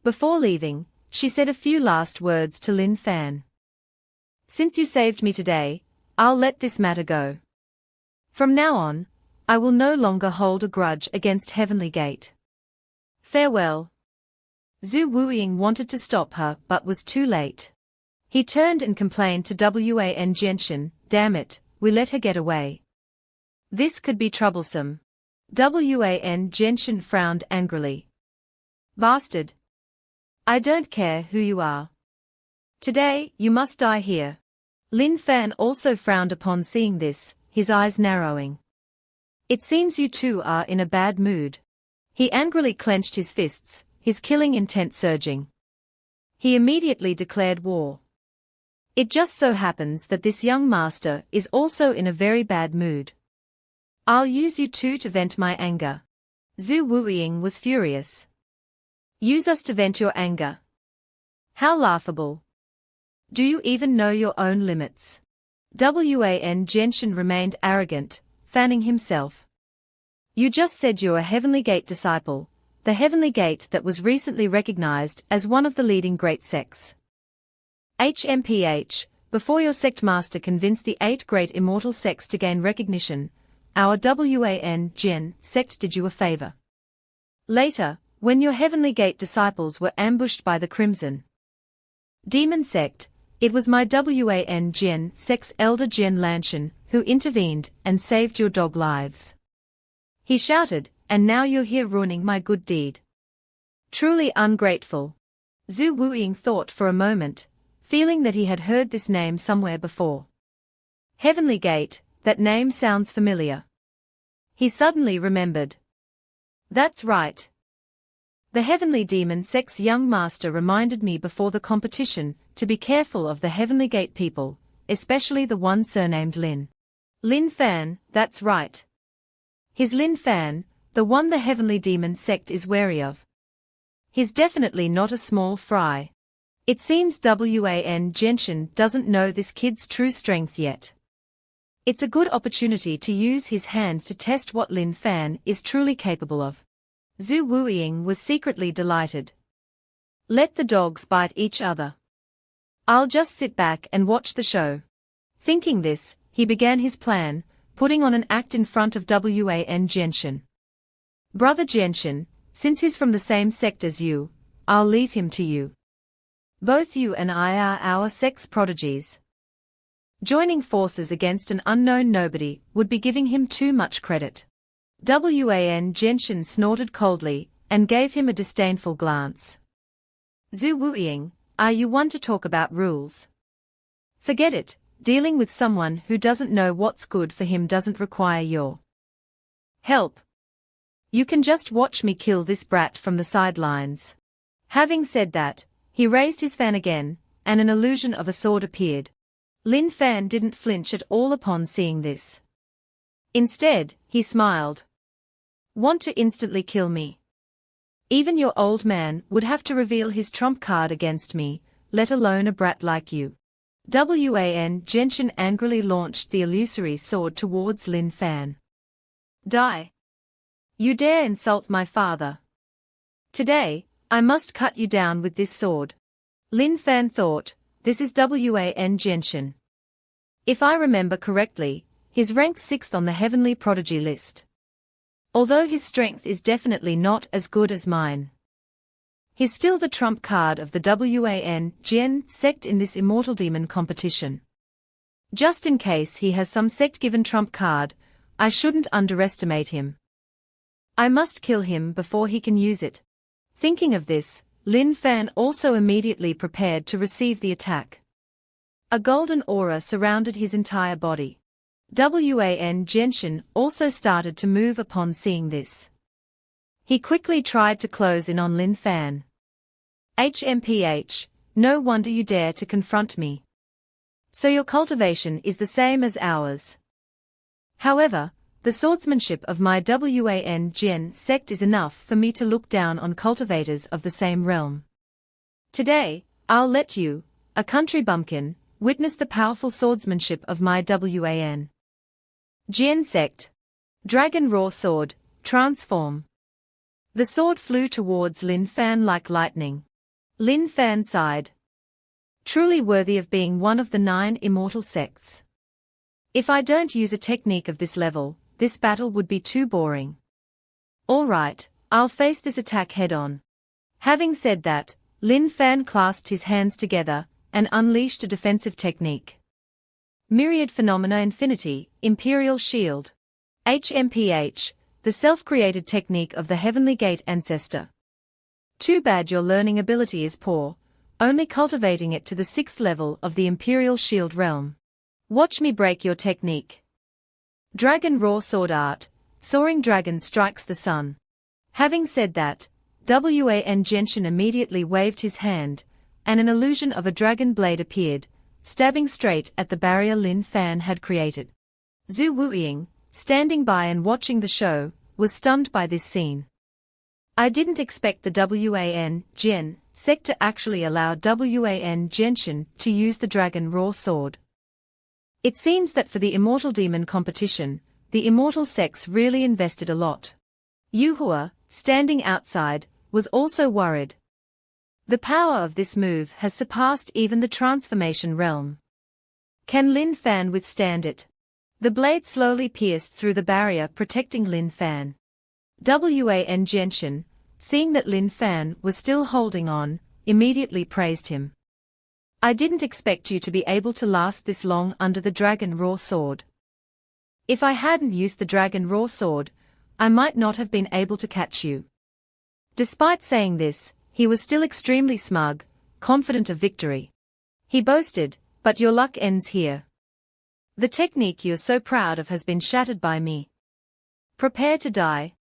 Before leaving, she said a few last words to Lin Fan. "Since you saved me today, I'll let this matter go. From now on, I will no longer hold a grudge against Heavenly Gate. Farewell." Zhu Wuiying wanted to stop her but was too late. He turned and complained to Wan Genshin, "Damn it, we let her get away. This could be troublesome." Wan Genshin frowned angrily. "Bastard. I don't care who you are. Today, you must die here." Lin Fan also frowned upon seeing this, his eyes narrowing. "It seems you two are in a bad mood." He angrily clenched his fists, his killing intent surging. He immediately declared war. "It just so happens that this young master is also in a very bad mood. I'll use you two to vent my anger." Zhu Wuiying was furious. "Use us to vent your anger? How laughable. Do you even know your own limits?" Wan Genshin remained arrogant, fanning himself. "You just said you're a Heavenly Gate disciple, the Heavenly Gate that was recently recognized as one of the leading great sects. Before your sect master convinced the 8 great immortal sects to gain recognition, our Wan Gen sect did you a favor. Later, when your Heavenly Gate disciples were ambushed by the Crimson Demon sect, it was my Wan Gen sect's elder Gen Lanshan who intervened and saved your dog lives." He shouted, "And now you're here ruining my good deed. Truly ungrateful." Zhu Wuiying thought for a moment, feeling that he had heard this name somewhere before. Heavenly Gate, that name sounds familiar. He suddenly remembered. That's right. The Heavenly Demon Sect's young master reminded me before the competition to be careful of the Heavenly Gate people, especially the one surnamed Lin. Lin Fan, that's right. His Lin Fan, the one the Heavenly Demon Sect is wary of. He's definitely not a small fry. It seems Wan Genshin doesn't know this kid's true strength yet. It's a good opportunity to use his hand to test what Lin Fan is truly capable of. Zhu Wuiying was secretly delighted. Let the dogs bite each other. I'll just sit back and watch the show. Thinking this, he began his plan, putting on an act in front of Wan Genshin. Brother Genshin, since he's from the same sect as you, I'll leave him to you. Both you and I are our sect's prodigies. Joining forces against an unknown nobody would be giving him too much credit. Wan Genshin snorted coldly, and gave him a disdainful glance. Zhu Wuiying, are you one to talk about rules? Forget it, dealing with someone who doesn't know what's good for him doesn't require your help. You can just watch me kill this brat from the sidelines. Having said that, he raised his fan again, and an illusion of a sword appeared. Lin Fan didn't flinch at all upon seeing this. Instead, he smiled. Want to instantly kill me? Even your old man would have to reveal his trump card against me, let alone a brat like you. Wan Genshin angrily launched the illusory sword towards Lin Fan. Die! You dare insult my father? Today, I must cut you down with this sword. Lin Fan thought, this is Wan Genshin. If I remember correctly, he's ranked 6th on the heavenly prodigy list. Although his strength is definitely not as good as mine. He's still the trump card of the Wan Gen sect in this immortal demon competition. Just in case he has some sect-given trump card, I shouldn't underestimate him. I must kill him before he can use it. Thinking of this, Lin Fan also immediately prepared to receive the attack. A golden aura surrounded his entire body. Wan Genshin also started to move upon seeing this. He quickly tried to close in on Lin Fan. HMPH, no wonder you dare to confront me. So your cultivation is the same as ours. However, the swordsmanship of my Wan Gen sect is enough for me to look down on cultivators of the same realm. Today, I'll let you, a country bumpkin, witness the powerful swordsmanship of my Wan Gen sect. Dragon Raw Sword, transform. The sword flew towards Lin Fan like lightning. Lin Fan sighed. Truly worthy of being one of the 9 immortal sects. If I don't use a technique of this level, this battle would be too boring. Alright, I'll face this attack head-on. Having said that, Lin Fan clasped his hands together, and unleashed a defensive technique. Myriad Phenomena Infinity, Imperial Shield. HMPH, the self-created technique of the Heavenly Gate Ancestor. Too bad your learning ability is poor, only cultivating it to the 6th level of the Imperial Shield realm. Watch me break your technique. Dragon Raw Sword Art, Soaring Dragon Strikes the Sun. Having said that, Wan Genshin immediately waved his hand, and an illusion of a dragon blade appeared, stabbing straight at the barrier Lin Fan had created. Zhu Wuiying, standing by and watching the show, was stunned by this scene. I didn't expect the Wan Gen sect to actually allow Wan Genshin to use the Dragon Raw Sword. It seems that for the Immortal Demon competition, the Immortal sects really invested a lot. Yuhua, standing outside, was also worried. The power of this move has surpassed even the transformation realm. Can Lin Fan withstand it? The blade slowly pierced through the barrier protecting Lin Fan. Wan Genshin, seeing that Lin Fan was still holding on, immediately praised him. I didn't expect you to be able to last this long under the Dragon Raw Sword. If I hadn't used the Dragon Raw Sword, I might not have been able to catch you. Despite saying this, he was still extremely smug, confident of victory. He boasted, but your luck ends here. The technique you're so proud of has been shattered by me. Prepare to die.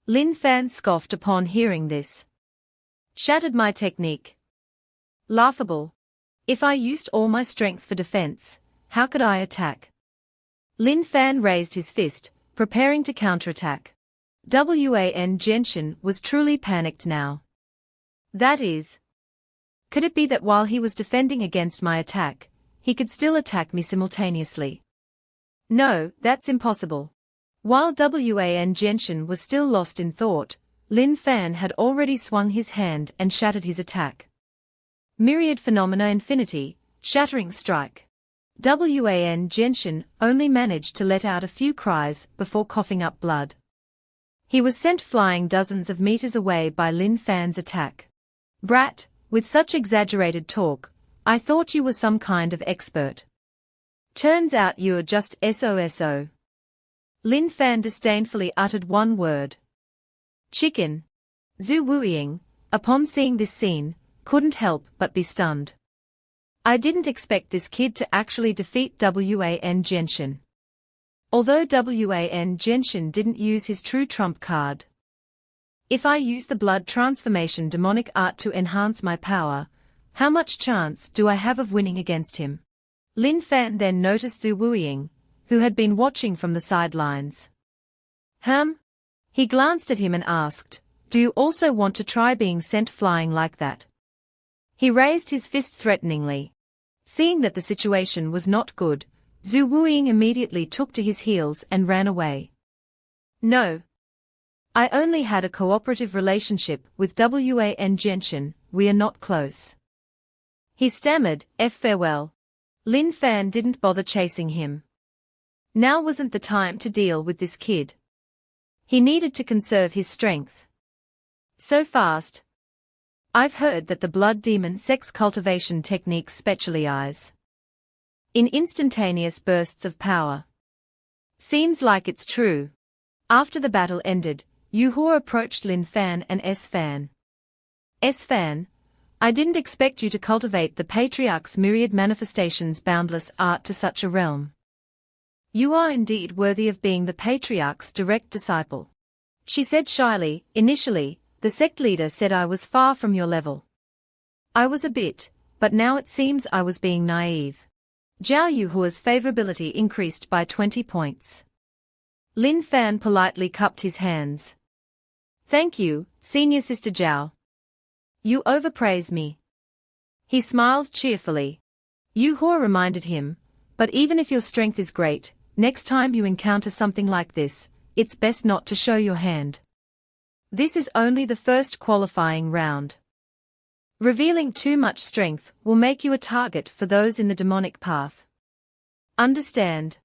Lin Fan scoffed upon hearing this. Shattered my technique. Laughable. If I used all my strength for defense, how could I attack? Lin Fan raised his fist, preparing to counterattack. Wan Genshin was truly panicked now. That is, could it be that while he was defending against my attack, he could still attack me simultaneously? No, that's impossible. While Wan Genshin was still lost in thought, Lin Fan had already swung his hand and shattered his attack. Myriad Phenomena Infinity, Shattering Strike. Wan Genshin only managed to let out a few cries before coughing up blood. He was sent flying dozens of meters away by Lin Fan's attack. Brat, with such exaggerated talk, I thought you were some kind of expert. Turns out you're just SOSO. Lin Fan disdainfully uttered one word. Chicken. Zhu Wuiying, upon seeing this scene, couldn't help but be stunned. I didn't expect this kid to actually defeat Wan Genshin. Although Wan Genshin didn't use his true trump card. If I use the blood transformation demonic art to enhance my power, how much chance do I have of winning against him? Lin Fan then noticed Zhu Wuiying, who had been watching from the sidelines. He glanced at him and asked, do you also want to try being sent flying like that? He raised his fist threateningly. Seeing that the situation was not good, Zhu Wuiying immediately took to his heels and ran away. No. I only had a cooperative relationship with Wan Genshin, we are not close. He stammered, farewell. Lin Fan didn't bother chasing him. Now wasn't the time to deal with this kid. He needed to conserve his strength. So fast. I've heard that the blood demon sex cultivation techniques specialize in instantaneous bursts of power. Seems like it's true. After the battle ended, Yu Hua approached Lin Fan and S-Fan. S-Fan, I didn't expect you to cultivate the Patriarch's myriad manifestations boundless art to such a realm. You are indeed worthy of being the Patriarch's direct disciple. She said shyly. Initially, the sect leader said I was far from your level. I was a bit, but now it seems I was being naive. Zhao Yuhua's favorability increased by 20 points. Lin Fan politely cupped his hands. Thank you, Senior Sister Zhao. You overpraise me. He smiled cheerfully. Yu Hua reminded him, but even if your strength is great, next time you encounter something like this, it's best not to show your hand. This is only the first qualifying round. Revealing too much strength will make you a target for those in the demonic path. Understand?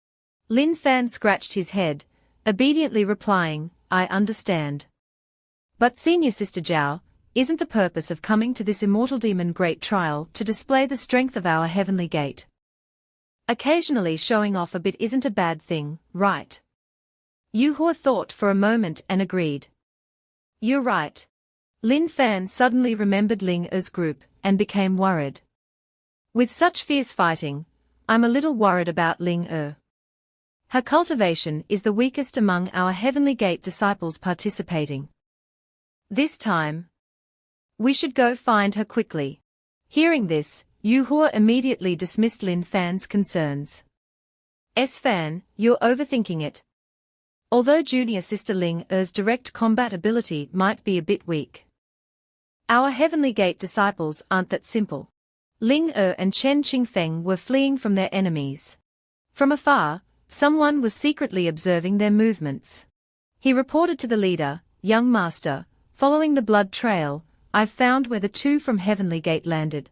Lin Fan scratched his head, obediently replying, I understand. But Senior Sister Zhao, isn't the purpose of coming to this immortal demon great trial to display the strength of our heavenly gate? Occasionally showing off a bit isn't a bad thing, right? Yu Hua thought for a moment and agreed. You're right. Lin Fan suddenly remembered Ling Er's group and became worried. With such fierce fighting, I'm a little worried about Ling Er. Her cultivation is the weakest among our Heavenly Gate disciples participating. This time, we should go find her quickly. Hearing this, Yu Hua immediately dismissed Lin Fan's concerns. S-Fan, you're overthinking it. Although junior sister Ling Er's direct combat ability might be a bit weak, our Heavenly Gate disciples aren't that simple. Ling Er and Chen Qingfeng were fleeing from their enemies. From afar, someone was secretly observing their movements. He reported to the leader, Young Master, following the blood trail, I've found where the two from Heavenly Gate landed.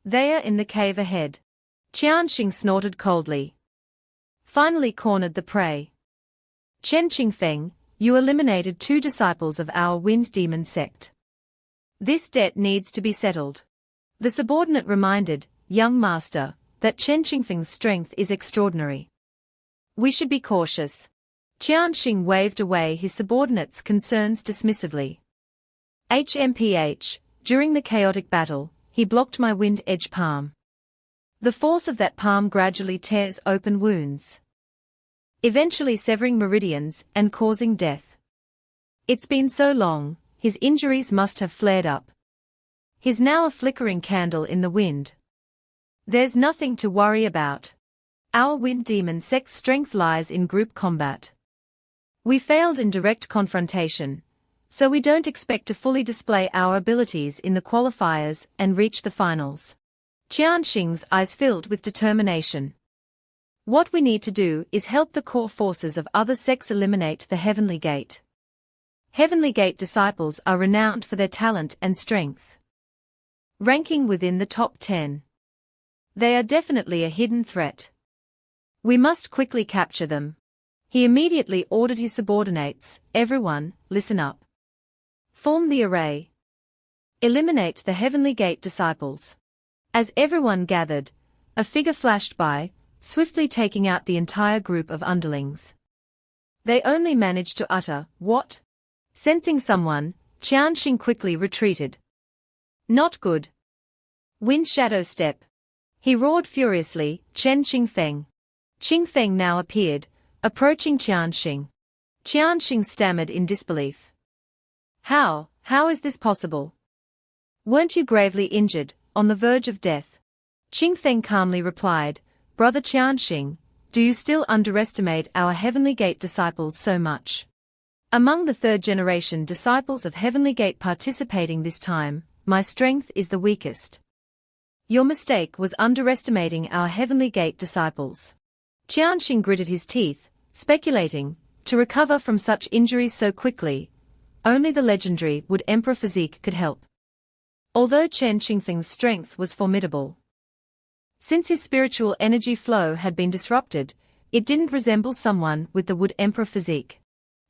They are in the cave ahead. Qianxing snorted coldly. Finally cornered the prey. Chen Qingfeng, you eliminated 2 disciples of our wind demon sect. This debt needs to be settled. The subordinate reminded, Young Master, that Chen Qingfeng's strength is extraordinary. We should be cautious. Qianxing waved away his subordinate's concerns dismissively. HMPH, during the chaotic battle, he blocked my wind edge palm. The force of that palm gradually tears open wounds, eventually severing meridians and causing death. It's been so long, his injuries must have flared up. He's now a flickering candle in the wind. There's nothing to worry about. Our wind demon sect's strength lies in group combat. We failed in direct confrontation, So we don't expect to fully display our abilities in the qualifiers and reach the finals. Qianxing's eyes filled with determination. What we need to do is help the core forces of other sects eliminate the Heavenly Gate. Heavenly Gate disciples are renowned for their talent and strength, ranking within the top 10. They are definitely a hidden threat. We must quickly capture them. He immediately ordered his subordinates, everyone, listen up. Form the array. Eliminate the Heavenly Gate disciples. As everyone gathered, a figure flashed by, swiftly taking out the entire group of underlings. They only managed to utter, "What?" Sensing someone, Qianxing quickly retreated. Not good. Wind shadow step. He roared furiously, Chen Qingfeng. Qingfeng now appeared, approaching Qianxing. Qianxing stammered in disbelief. How is this possible? Weren't you gravely injured, on the verge of death? Qingfeng calmly replied, Brother Qianxing, do you still underestimate our Heavenly Gate disciples so much? Among the third-generation disciples of Heavenly Gate participating this time, my strength is the weakest. Your mistake was underestimating our Heavenly Gate disciples. Qianxing gritted his teeth, speculating, to recover from such injuries so quickly, only the legendary Wood Emperor physique could help. Although Chen Qingfeng's strength was formidable, since his spiritual energy flow had been disrupted, it didn't resemble someone with the Wood Emperor physique.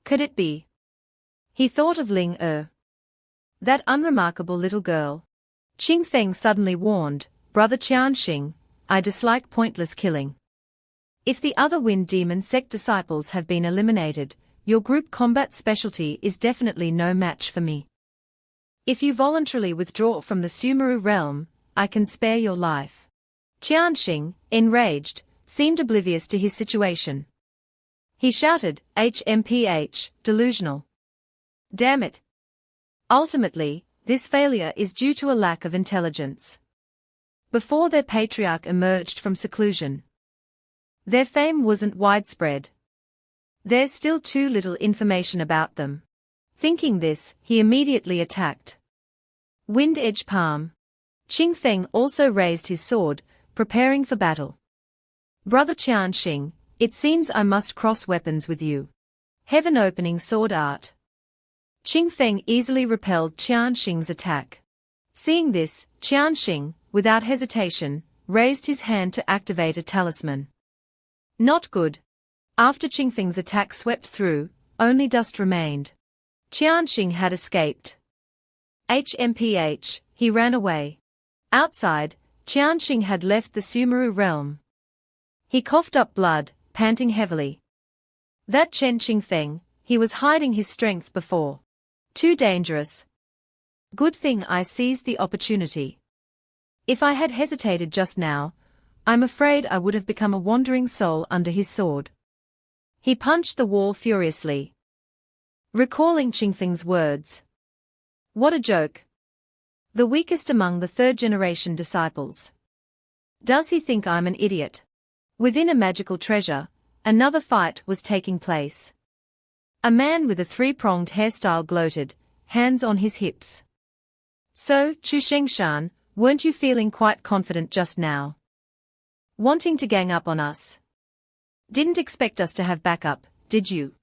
Could it be? He thought of Ling Er. That unremarkable little girl. Qingfeng suddenly warned, Brother Qianxing, I dislike pointless killing. If the other Wind Demon Sect disciples have been eliminated, your group combat specialty is definitely no match for me. If you voluntarily withdraw from the Sumeru realm, I can spare your life. Qianxing, enraged, seemed oblivious to his situation. He shouted, HMPH, delusional. Damn it. Ultimately, this failure is due to a lack of intelligence. Before their patriarch emerged from seclusion, their fame wasn't widespread. There's still too little information about them. Thinking this, he immediately attacked. Wind Edge Palm. Qingfeng also raised his sword, preparing for battle. Brother Qianxing, it seems I must cross weapons with you. Heaven opening sword art. Qingfeng easily repelled Qianxing's attack. Seeing this, Qianxing, without hesitation, raised his hand to activate a talisman. Not good. After Qingfeng's attack swept through, only dust remained. Qianxing had escaped. HMPH, he ran away. Outside, Qianxing had left the Sumeru realm. He coughed up blood, panting heavily. That Chen Qingfeng, he was hiding his strength before. Too dangerous. Good thing I seized the opportunity. If I had hesitated just now, I'm afraid I would have become a wandering soul under his sword. He punched the wall furiously, recalling Qingfeng's words. What a joke. The weakest among the third-generation disciples. Does he think I'm an idiot? Within a magical treasure, another fight was taking place. A man with a three-pronged hairstyle gloated, hands on his hips. So, Chu Shengshan, weren't you feeling quite confident just now? Wanting to gang up on us? Didn't expect us to have backup, did you?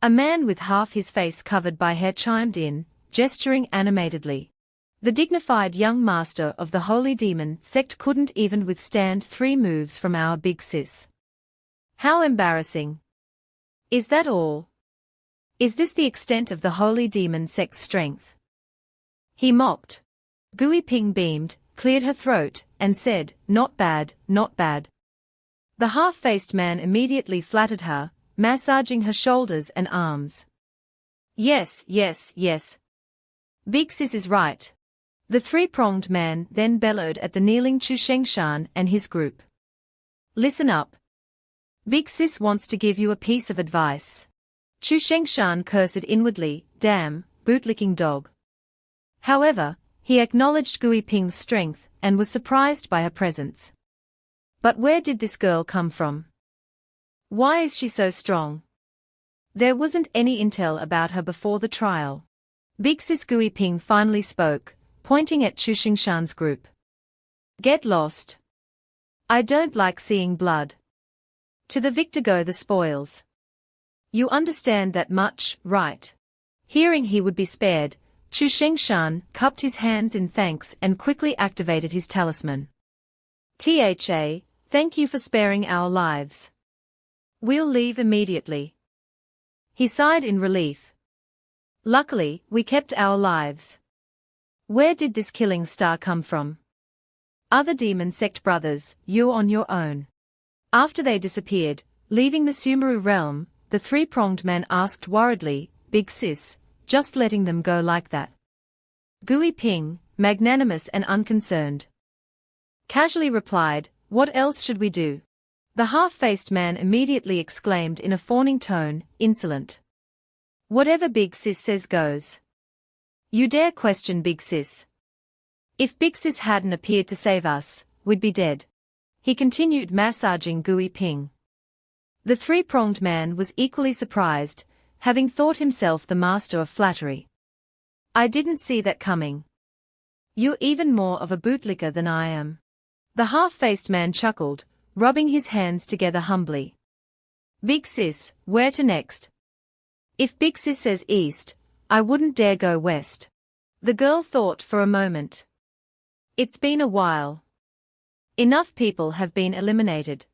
A man with half his face covered by hair chimed in, gesturing animatedly. The dignified young master of the Holy Demon Sect couldn't even withstand 3 moves from our big sis. How embarrassing. Is that all? Is this the extent of the Holy Demon Sect's strength? He mocked. Gui Ping beamed, cleared her throat, and said, not bad, not bad. The half-faced man immediately flattered her, massaging her shoulders and arms. Yes, yes, yes. Big sis is right. The three-pronged man then bellowed at the kneeling Chu Shengshan and his group. Listen up. Big sis wants to give you a piece of advice. Chu Shengshan cursed inwardly, damn, bootlicking dog. However, he acknowledged Gui Ping's strength and was surprised by her presence. But where did this girl come from? Why is she so strong? There wasn't any intel about her before the trial. Big Sis Gui Ping finally spoke, pointing at Chu Xingshan's group. Get lost. I don't like seeing blood. To the victor go the spoils. You understand that much, right? Hearing he would be spared, Chu Xingshan cupped his hands in thanks and quickly activated his talisman. "Tha, thank you for sparing our lives. We'll leave immediately." He sighed in relief. "Luckily, we kept our lives. Where did this killing star come from?" "Other demon sect brothers, you're on your own." After they disappeared, leaving the Sumeru realm, the three-pronged man asked worriedly, "Big Sis, just letting them go like that?" Gui Ping, magnanimous and unconcerned, casually replied, "What else should we do?" The half-faced man immediately exclaimed in a fawning tone, "Insolent. Whatever Big Sis says goes. You dare question Big Sis? If Big Sis hadn't appeared to save us, we'd be dead." He continued massaging Gui Ping. The three-pronged man was equally surprised, having thought himself the master of flattery. "I didn't see that coming. You're even more of a bootlicker than I am." The half-faced man chuckled, rubbing his hands together humbly. "Big Sis, where to next?" "If Big Sis says east, I wouldn't dare go west." The girl thought for a moment. "It's been a while. Enough people have been eliminated.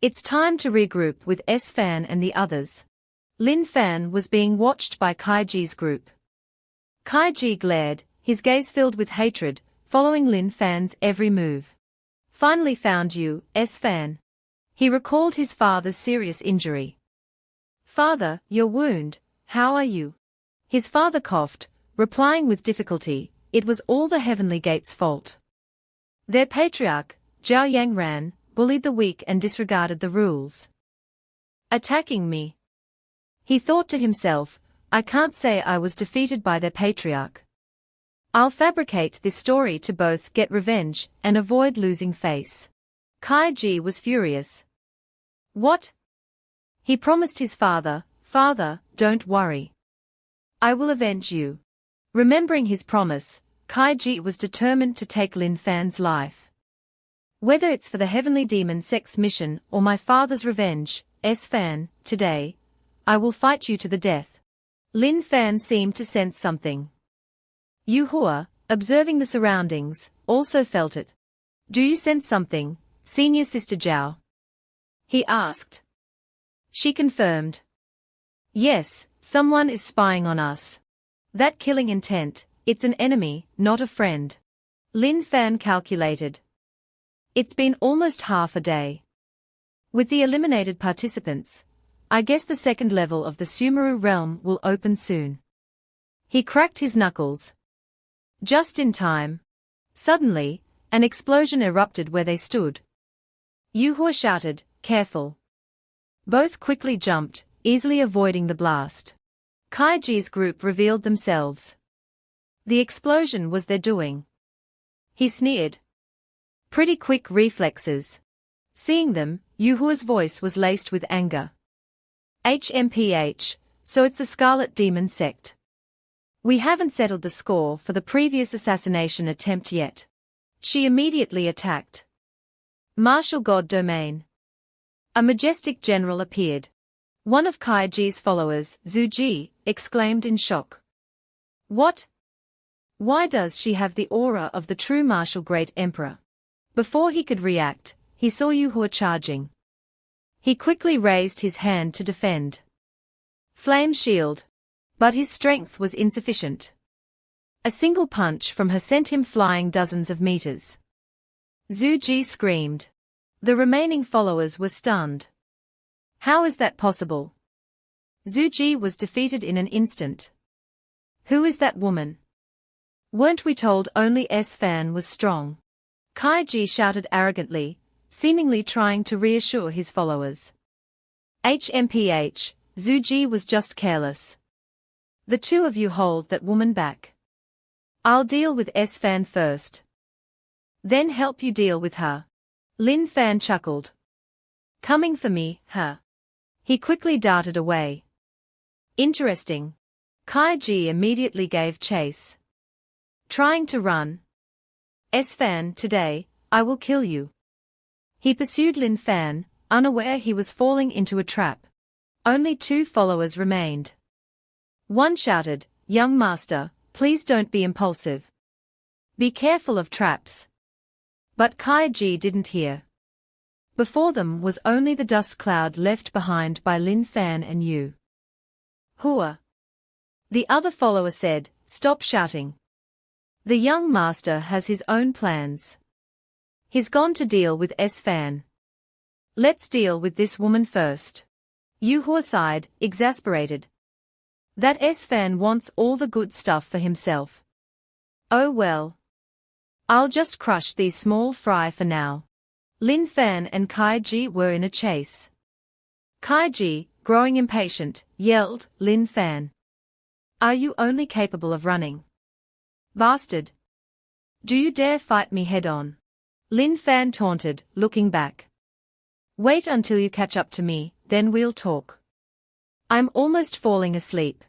It's time to regroup with S-Fan and the others." Lin Fan was being watched by Kai Ji's group. Kai Ji glared, his gaze filled with hatred, following Lin Fan's every move. "Finally found you, S-Fan." He recalled his father's serious injury. "Father, your wound, how are you?" His father coughed, replying with difficulty, "It was all the Heavenly Gate's fault. Their patriarch, Zhao Yangran, bullied the weak and disregarded the rules. Attacking me." He thought to himself, "I can't say I was defeated by their patriarch. I'll fabricate this story to both get revenge and avoid losing face." Kai Ji was furious. "What?" He promised his father, "Father, don't worry. I will avenge you." Remembering his promise, Kai Ji was determined to take Lin Fan's life. "Whether it's for the Heavenly Demon Sect's mission or my father's revenge, S-Fan, today, I will fight you to the death." Lin Fan seemed to sense something. Yu Hua, observing the surroundings, also felt it. "Do you sense something, Senior Sister Zhao?" he asked. She confirmed. "Yes, someone is spying on us. That killing intent, it's an enemy, not a friend." Lin Fan calculated. It's been almost half a day. With the eliminated participants, I guess the second level of the Sumeru realm will open soon. He cracked his knuckles. Just in time. Suddenly, an explosion erupted where they stood. Yu Hua shouted, "Careful." Both quickly jumped, easily avoiding the blast. Kai Ji's group revealed themselves. The explosion was their doing. He sneered. Pretty quick reflexes. Seeing them, Yu Hua's voice was laced with anger. HMPH, so it's the Scarlet Demon Sect. We haven't settled the score for the previous assassination attempt yet. She immediately attacked. Martial God Domain. A majestic general appeared. One of Kai Ji's followers, Zhu Ji, exclaimed in shock. What? Why does she have the aura of the true martial great emperor? Before he could react, he saw Yu Hua charging. He quickly raised his hand to defend. Flame shield. But his strength was insufficient. A single punch from her sent him flying dozens of meters. Zhu Ji screamed. The remaining followers were stunned. How is that possible? Zhu Ji was defeated in an instant. Who is that woman? Weren't we told only S-Fan was strong? Kai Ji shouted arrogantly, seemingly trying to reassure his followers. HMPH, Zhu Ji was just careless. The two of you hold that woman back. I'll deal with S-Fan first. Then help you deal with her. Lin Fan chuckled. Coming for me, huh? He quickly darted away. Interesting. Kaiji immediately gave chase. Trying to run. S-Fan, today, I will kill you. He pursued Lin Fan, unaware he was falling into a trap. Only 2 followers remained. One shouted, "Young master, please don't be impulsive. Be careful of traps." But Kaiji didn't hear. Before them was only the dust cloud left behind by Lin Fan and Yu. Hua. The other follower said, "Stop shouting. The young master has his own plans. He's gone to deal with S-Fan. Let's deal with this woman first." Yu Hua sighed, exasperated. That S-Fan wants all the good stuff for himself. Oh well. I'll just crush these small fry for now. Lin Fan and Kaiji were in a chase. Kaiji, growing impatient, yelled, "Lin Fan. Are you only capable of running? Bastard. Do you dare fight me head-on?" Lin Fan taunted, looking back. "Wait until you catch up to me, then we'll talk. I'm almost falling asleep.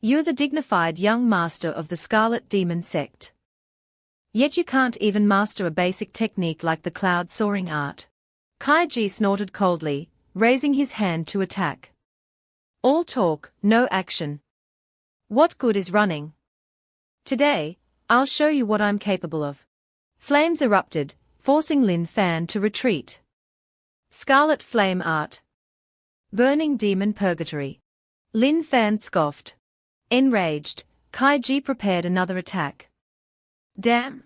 You're the dignified young master of the Scarlet Demon Sect. Yet you can't even master a basic technique like the cloud soaring art." Kaiji snorted coldly, raising his hand to attack. All talk, no action. What good is running? Today, I'll show you what I'm capable of. Flames erupted, forcing Lin Fan to retreat. Scarlet Flame Art. Burning Demon Purgatory. Lin Fan scoffed. Enraged, Kaiji prepared another attack. Damn!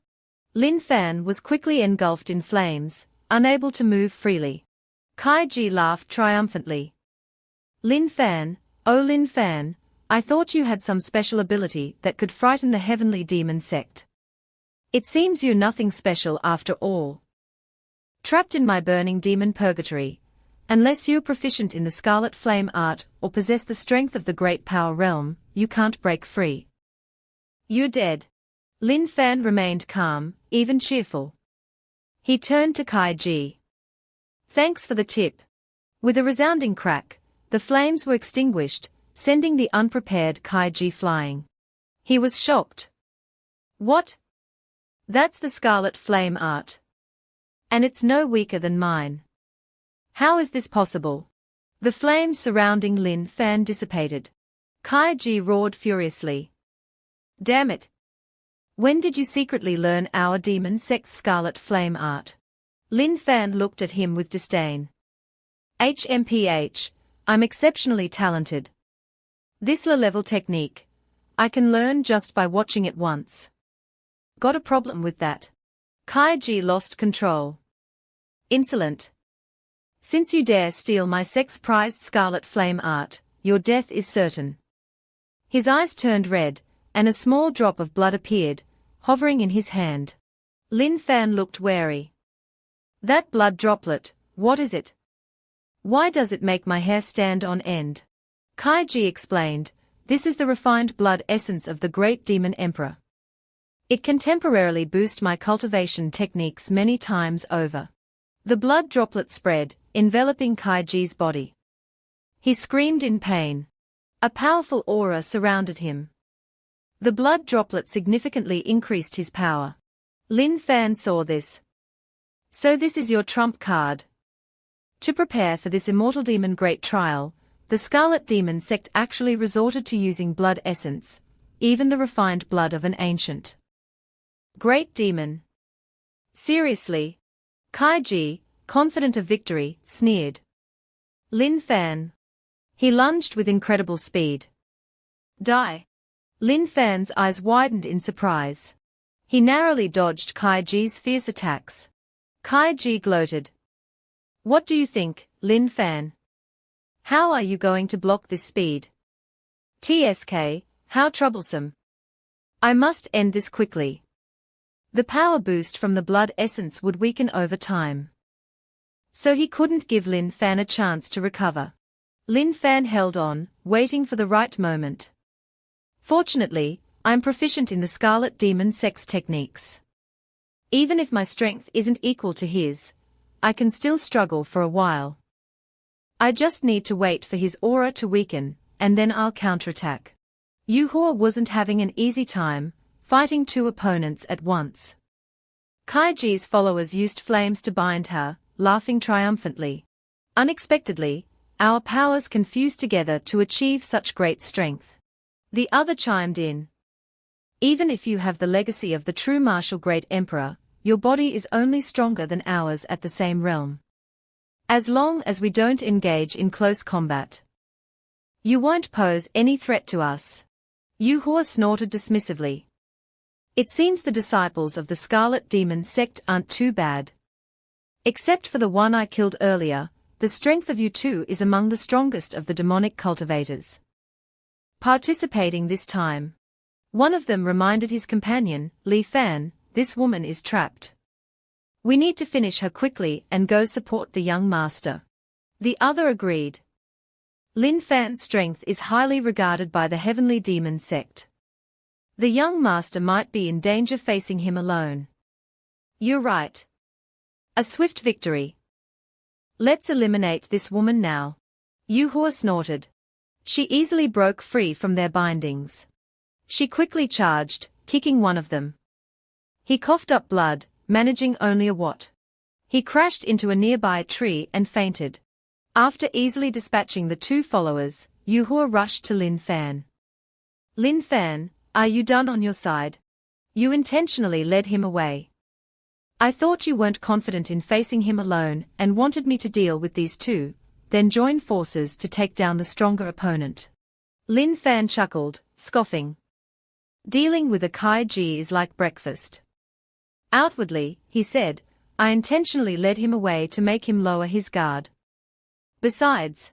Lin Fan was quickly engulfed in flames, unable to move freely. Kaiji laughed triumphantly. "Lin Fan, oh Lin Fan, I thought you had some special ability that could frighten the heavenly demon sect. It seems you're nothing special after all. Trapped in my burning demon purgatory, unless you're proficient in the scarlet flame art or possess the strength of the great power realm, you can't break free. You're dead." Lin Fan remained calm, even cheerful. He turned to Kaiji. "Thanks for the tip." With a resounding crack, the flames were extinguished, sending the unprepared Kaiji flying. He was shocked. "What? That's the scarlet flame art. And it's no weaker than mine. How is this possible?" The flames surrounding Lin Fan dissipated. Kaiji roared furiously. "Damn it! When did you secretly learn our demon sect's scarlet flame art?" Lin Fan looked at him with disdain. "HMPH, I'm exceptionally talented. This low-level technique, I can learn just by watching it once. Got a problem with that?" Kaiji lost control. "Insolent. Since you dare steal my sect's prized scarlet flame art, your death is certain." His eyes turned red, and a small drop of blood appeared, hovering in his hand. Lin Fan looked wary. "That blood droplet, what is it? Why does it make my hair stand on end?" Kaiji explained, "This is the refined blood essence of the great demon emperor. It can temporarily boost my cultivation techniques many times over." The blood droplet spread, enveloping Kaiji's body. He screamed in pain. A powerful aura surrounded him. The blood droplet significantly increased his power. Lin Fan saw this. "So this is your trump card. To prepare for this immortal demon great trial, the Scarlet Demon Sect actually resorted to using blood essence, even the refined blood of an ancient great demon. Seriously?" Kaiji, confident of victory, sneered. Lin Fan. He lunged with incredible speed. Die. Lin Fan's eyes widened in surprise. He narrowly dodged Kaiji's fierce attacks. Kaiji gloated. "What do you think, Lin Fan? How are you going to block this speed? TSK, how troublesome. I must end this quickly." The power boost from the blood essence would weaken over time. So he couldn't give Lin Fan a chance to recover. Lin Fan held on, waiting for the right moment. "Fortunately, I'm proficient in the Scarlet Demon Sect's techniques. Even if my strength isn't equal to his, I can still struggle for a while. I just need to wait for his aura to weaken, and then I'll counterattack. Yuhua wasn't having an easy time, fighting two opponents at once. Kaiji's followers used flames to bind her, laughing triumphantly. Unexpectedly, our powers confused together to achieve such great strength. The other chimed in. Even if you have the legacy of the true martial great emperor, your body is only stronger than ours at the same realm. As long as we don't engage in close combat, you won't pose any threat to us. Yuhua snorted dismissively. It seems the disciples of the Scarlet Demon sect aren't too bad. Except for the one I killed earlier, the strength of you two is among the strongest of the demonic cultivators participating this time. One of them reminded his companion, Li Fan, this woman is trapped. We need to finish her quickly and go support the young master. The other agreed. Lin Fan's strength is highly regarded by the Heavenly Demon sect. The young master might be in danger facing him alone. You're right. A swift victory. Let's eliminate this woman now. Yuhua snorted. She easily broke free from their bindings. She quickly charged, kicking one of them. He coughed up blood, managing only a watt. He crashed into a nearby tree and fainted. After easily dispatching the two followers, Yuhua rushed to Lin Fan. Lin Fan, are you done on your side? You intentionally led him away. I thought you weren't confident in facing him alone and wanted me to deal with these two, then join forces to take down the stronger opponent. Lin Fan chuckled, scoffing. Dealing with a Kaiji is like breakfast. Outwardly, he said, I intentionally led him away to make him lower his guard. Besides,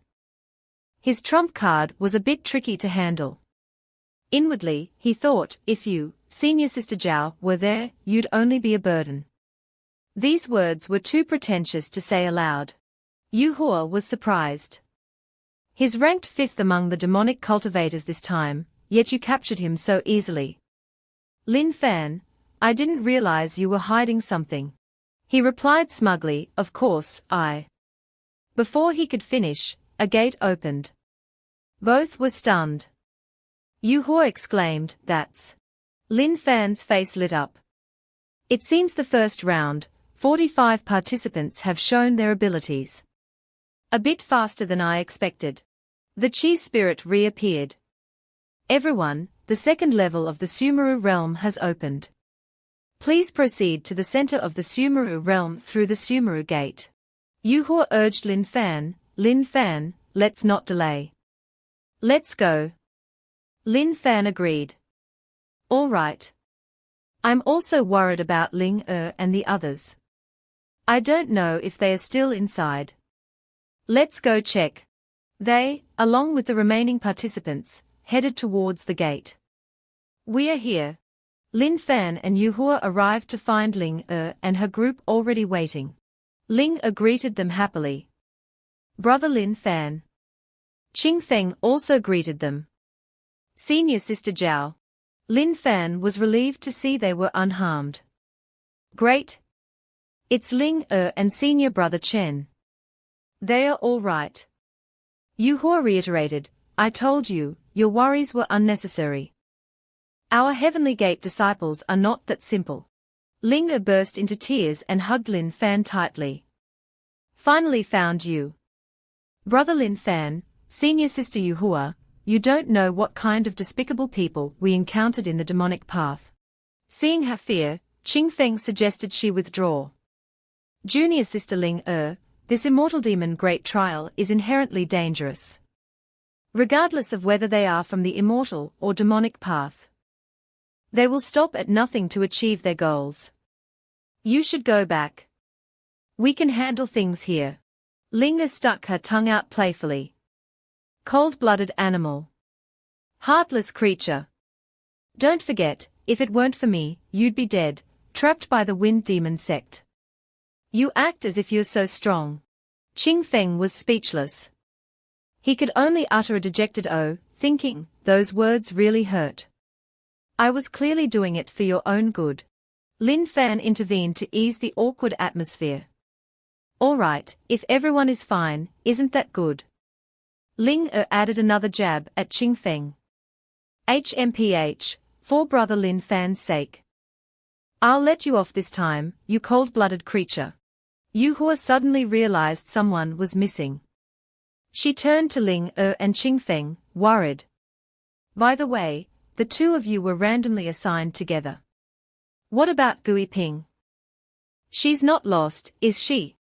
his trump card was a bit tricky to handle. Inwardly, he thought, if you, Senior Sister Zhao, were there, you'd only be a burden. These words were too pretentious to say aloud. Yuhua was surprised. He's ranked 5th among the demonic cultivators this time, yet you captured him so easily. Lin Fan, I didn't realize you were hiding something. He replied smugly, of course, I. Before he could finish, a gate opened. Both were stunned. Yuhua exclaimed, that's. Lin Fan's face lit up. It seems the first round, 45 participants have shown their abilities. A bit faster than I expected. The Chi spirit reappeared. Everyone, the second level of the Sumeru realm has opened. Please proceed to the center of the Sumeru realm through the Sumeru gate. Yuhua urged Lin Fan, let's not delay. Let's go. Lin Fan agreed. All right. I'm also worried about Ling and the others. I don't know if they are still inside. Let's go check. They, along with the remaining participants, headed towards the gate. We are here. Lin Fan and Yuhua arrived to find Ling and her group already waiting. Ling greeted them happily. Brother Lin Fan. Qing Feng also greeted them. Senior Sister Zhao. Lin Fan was relieved to see they were unharmed. Great. It's Ling and Senior Brother Chen. They are all right. Yuhua reiterated, I told you, your worries were unnecessary. Our Heavenly Gate disciples are not that simple. Ling burst into tears and hugged Lin Fan tightly. Finally found you. Brother Lin Fan, Senior Sister Yuhua, you don't know what kind of despicable people we encountered in the demonic path. Seeing her fear, Qing Feng suggested she withdraw. Junior Sister Ling this immortal demon great trial is inherently dangerous. Regardless of whether they are from the immortal or demonic path. They will stop at nothing to achieve their goals. You should go back. We can handle things here. Ling stuck her tongue out playfully. Cold-blooded animal. Heartless creature. Don't forget, if it weren't for me, you'd be dead, trapped by the Wind Demon sect. You act as if you're so strong. Qing Feng was speechless. He could only utter a dejected "oh," thinking, those words really hurt. I was clearly doing it for your own good. Lin Fan intervened to ease the awkward atmosphere. All right, if everyone is fine, isn't that good? Ling added another jab at Qing Feng. HMPH, for brother Lin Fan's sake. I'll let you off this time, you cold-blooded creature. Yuhua suddenly realized someone was missing. She turned to Ling and Qing Feng, worried. By the way, the two of you were randomly assigned together. What about Gui Ping? She's not lost, is she?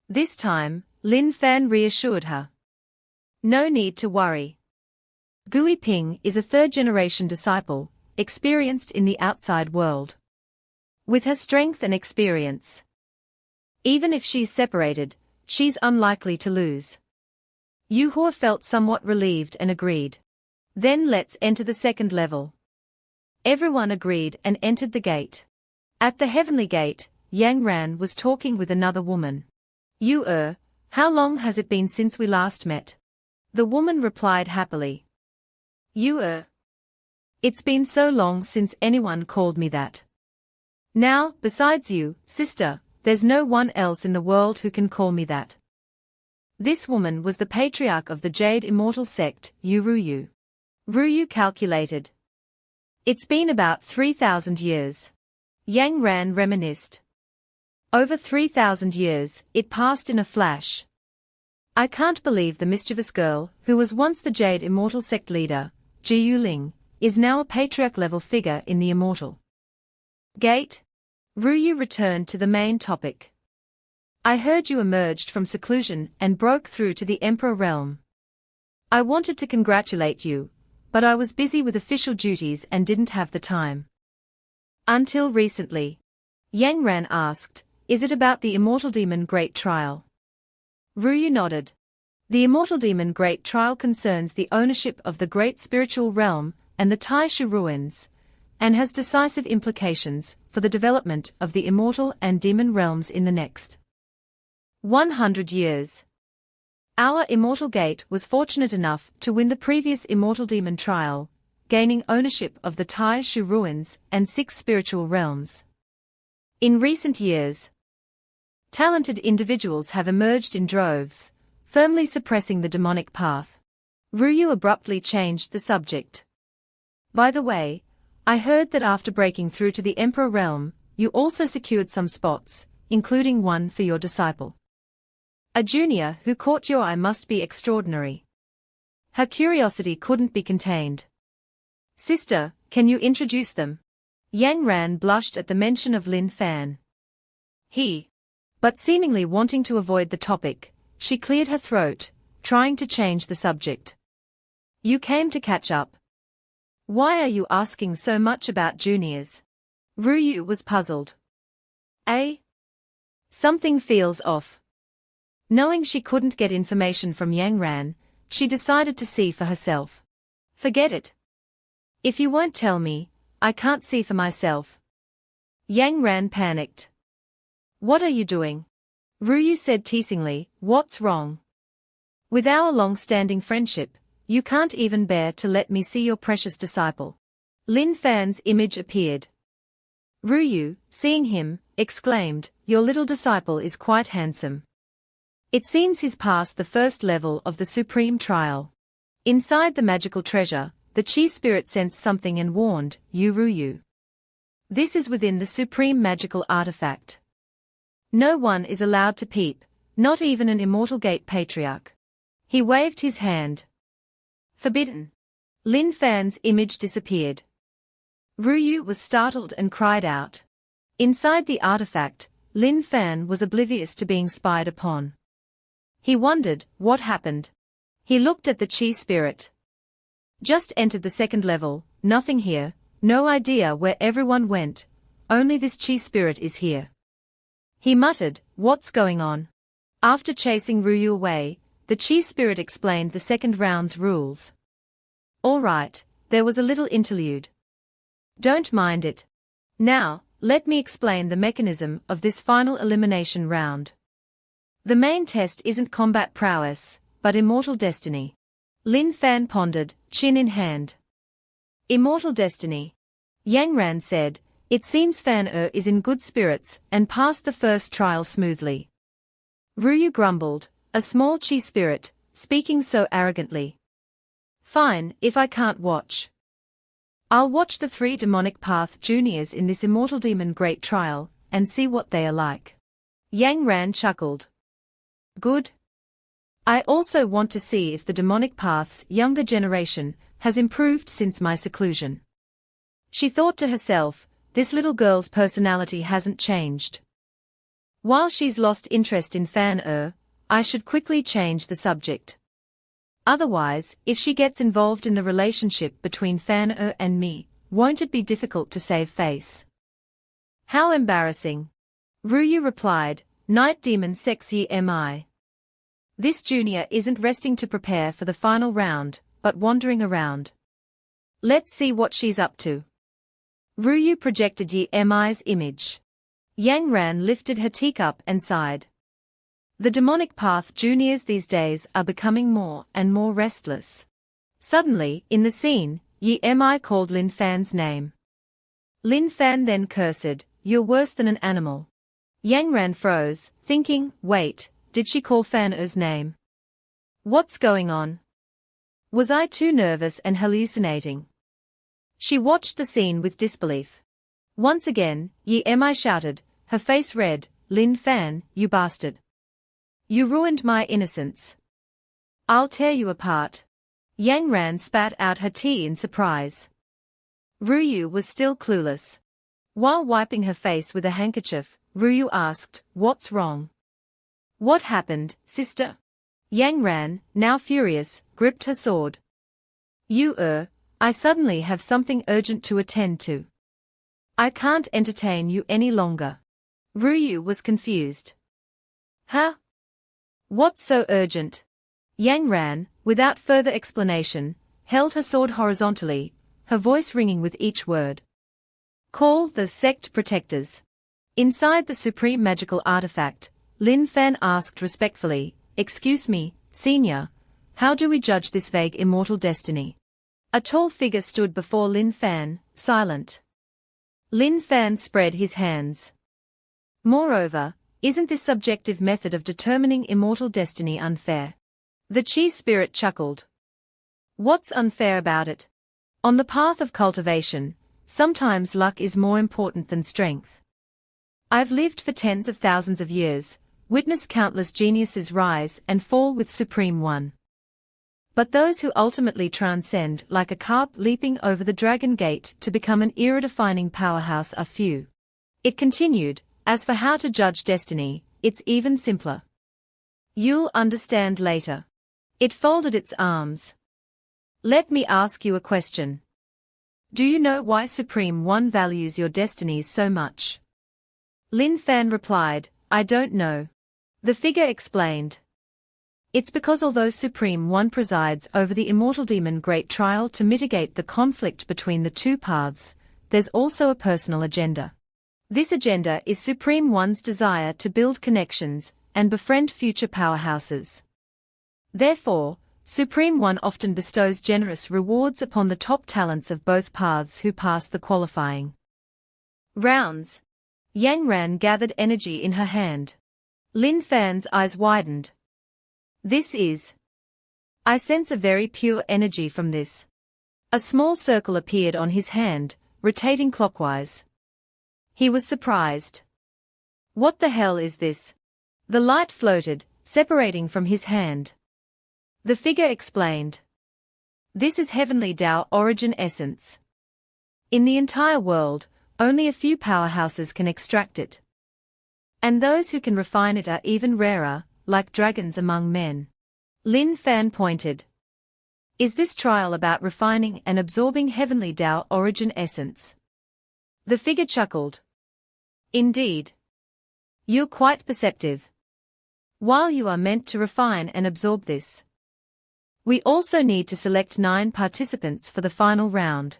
This time, Lin Fan reassured her. No need to worry. Gui Ping is a third-generation disciple, experienced in the outside world. With her strength and experience, even if she's separated, she's unlikely to lose. Yuhua felt somewhat relieved and agreed. Then let's enter the second level. Everyone agreed and entered the gate. At the heavenly gate, Yang Ran was talking with another woman. How long has it been since we last met? The woman replied happily. It's been so long since anyone called me that. Now, besides you, sister, there's no one else in the world who can call me that. This woman was the patriarch of the Jade Immortal Sect, Ruyu. Ruyu calculated. It's been about 3,000 years. Yang Ran reminisced. Over 3,000 years, it passed in a flash. I can't believe the mischievous girl, who was once the Jade Immortal Sect leader, Ji Yuling, is now a patriarch-level figure in the Immortal Gate. Ruyu returned to the main topic. I heard you emerged from seclusion and broke through to the Emperor realm. I wanted to congratulate you, but I was busy with official duties and didn't have the time. Until recently. Yang Ran asked, is it about the Immortal Demon Great Trial? Ruyu nodded. The Immortal Demon Great Trial concerns the ownership of the Great Spiritual Realm and the Taishu Ruins, and has decisive implications for the development of the Immortal and Demon realms in the next 100 years. Our Immortal Gate was fortunate enough to win the previous Immortal Demon Trial, gaining ownership of the Taishu Ruins and 6 spiritual realms. In recent years, talented individuals have emerged in droves, firmly suppressing the demonic path. Ruyu abruptly changed the subject. By the way, I heard that after breaking through to the Emperor realm, you also secured some spots, including one for your disciple. A junior who caught your eye must be extraordinary. Her curiosity couldn't be contained. Sister, can you introduce them? Yang Ran blushed at the mention of Lin Fan. But seemingly wanting to avoid the topic, she cleared her throat, trying to change the subject. You came to catch up. Why are you asking so much about juniors? Ruyu was puzzled. Something feels off. Knowing she couldn't get information from Yang Ran, she decided to see for herself. Forget it. If you won't tell me, I can't see for myself. Yang Ran panicked. What are you doing? Ruyu said teasingly, what's wrong? With our long-standing friendship, you can't even bear to let me see your precious disciple. Lin Fan's image appeared. Ruyu, seeing him, exclaimed, your little disciple is quite handsome. It seems he's passed the first level of the Supreme Trial. Inside the magical treasure, the Chi spirit sensed something and warned, Ruyu. This is within the Supreme Magical Artifact. No one is allowed to peep, not even an Immortal Gate Patriarch. He waved his hand. Forbidden. Lin Fan's image disappeared. Ruyu was startled and cried out. Inside the artifact, Lin Fan was oblivious to being spied upon. He wondered what happened. He looked at the Chi spirit. Just entered the second level, nothing here, no idea where everyone went, only this Chi spirit is here. He muttered, what's going on? After chasing Ruyu away, the Chi spirit explained the second round's rules. All right, there was a little interlude. Don't mind it. Now, let me explain the mechanism of this final elimination round. The main test isn't combat prowess, but immortal destiny. Lin Fan pondered, chin in hand. Immortal destiny. Yang Ran said, it seems Fan is in good spirits and passed the first trial smoothly. Ruyu grumbled, a small Chi spirit, speaking so arrogantly. Fine, if I can't watch. I'll watch the 3 demonic path juniors in this immortal demon great trial, and see what they are like. Yang Ran chuckled. Good. I also want to see if the demonic path's younger generation has improved since my seclusion. She thought to herself, this little girl's personality hasn't changed. While she's lost interest in Fan I should quickly change the subject. Otherwise, if she gets involved in the relationship between Fan and me, won't it be difficult to save face? How embarrassing. Ruyu replied, Night Demon Sexy Mi. This junior isn't resting to prepare for the final round, but wandering around. Let's see what she's up to. Ruyu projected Yi Mi's image. Yang Ran lifted her teacup and sighed. The demonic path juniors these days are becoming more and more restless. Suddenly, in the scene, Yi Mi called Lin Fan's name. Lin Fan then cursed, You're worse than an animal. Yang Ran froze, thinking, wait, did she call Fan's name? What's going on? Was I too nervous and hallucinating? She watched the scene with disbelief. Once again, Yi Mi shouted, her face red, Lin Fan, you bastard. You ruined my innocence. I'll tear you apart. Yang Ran spat out her tea in surprise. Ruyu was still clueless. While wiping her face with a handkerchief, Ruyu asked, What's wrong? What happened, sister? Yang Ran, now furious, gripped her sword. I suddenly have something urgent to attend to. I can't entertain you any longer. Ruyu was confused. Huh? What's so urgent? Yang Ran, without further explanation, held her sword horizontally, her voice ringing with each word. Call the Sect protectors. Inside the supreme magical artifact, Lin Fan asked respectfully, Excuse me, senior, how do we judge this vague immortal destiny? A tall figure stood before Lin Fan, silent. Lin Fan spread his hands. Moreover, isn't this subjective method of determining immortal destiny unfair? The Chi spirit chuckled. What's unfair about it? On the path of cultivation, sometimes luck is more important than strength. I've lived for tens of thousands of years, witnessed countless geniuses rise and fall with Supreme One. But those who ultimately transcend like a carp leaping over the dragon gate to become an era-defining powerhouse are few. It continued, as for how to judge destiny, it's even simpler. You'll understand later. It folded its arms. Let me ask you a question. Do you know why Supreme One values your destinies so much? Lin Fan replied, I don't know. The figure explained. It's because although Supreme One presides over the immortal demon great trial to mitigate the conflict between the two paths, there's also a personal agenda. This agenda is Supreme One's desire to build connections and befriend future powerhouses. Therefore, Supreme One often bestows generous rewards upon the top talents of both paths who pass the qualifying rounds. Yang Ran gathered energy in her hand. Lin Fan's eyes widened. This is. I sense a very pure energy from this. A small circle appeared on his hand, rotating clockwise. He was surprised. What the hell is this? The light floated, separating from his hand. The figure explained. This is Heavenly Tao Origin Essence. In the entire world, only a few powerhouses can extract it. And those who can refine it are even rarer, like dragons among men. Lin Fan pointed. Is this trial about refining and absorbing Heavenly Tao Origin Essence? The figure chuckled. Indeed. You're quite perceptive. While you are meant to refine and absorb this, we also need to select 9 participants for the final round.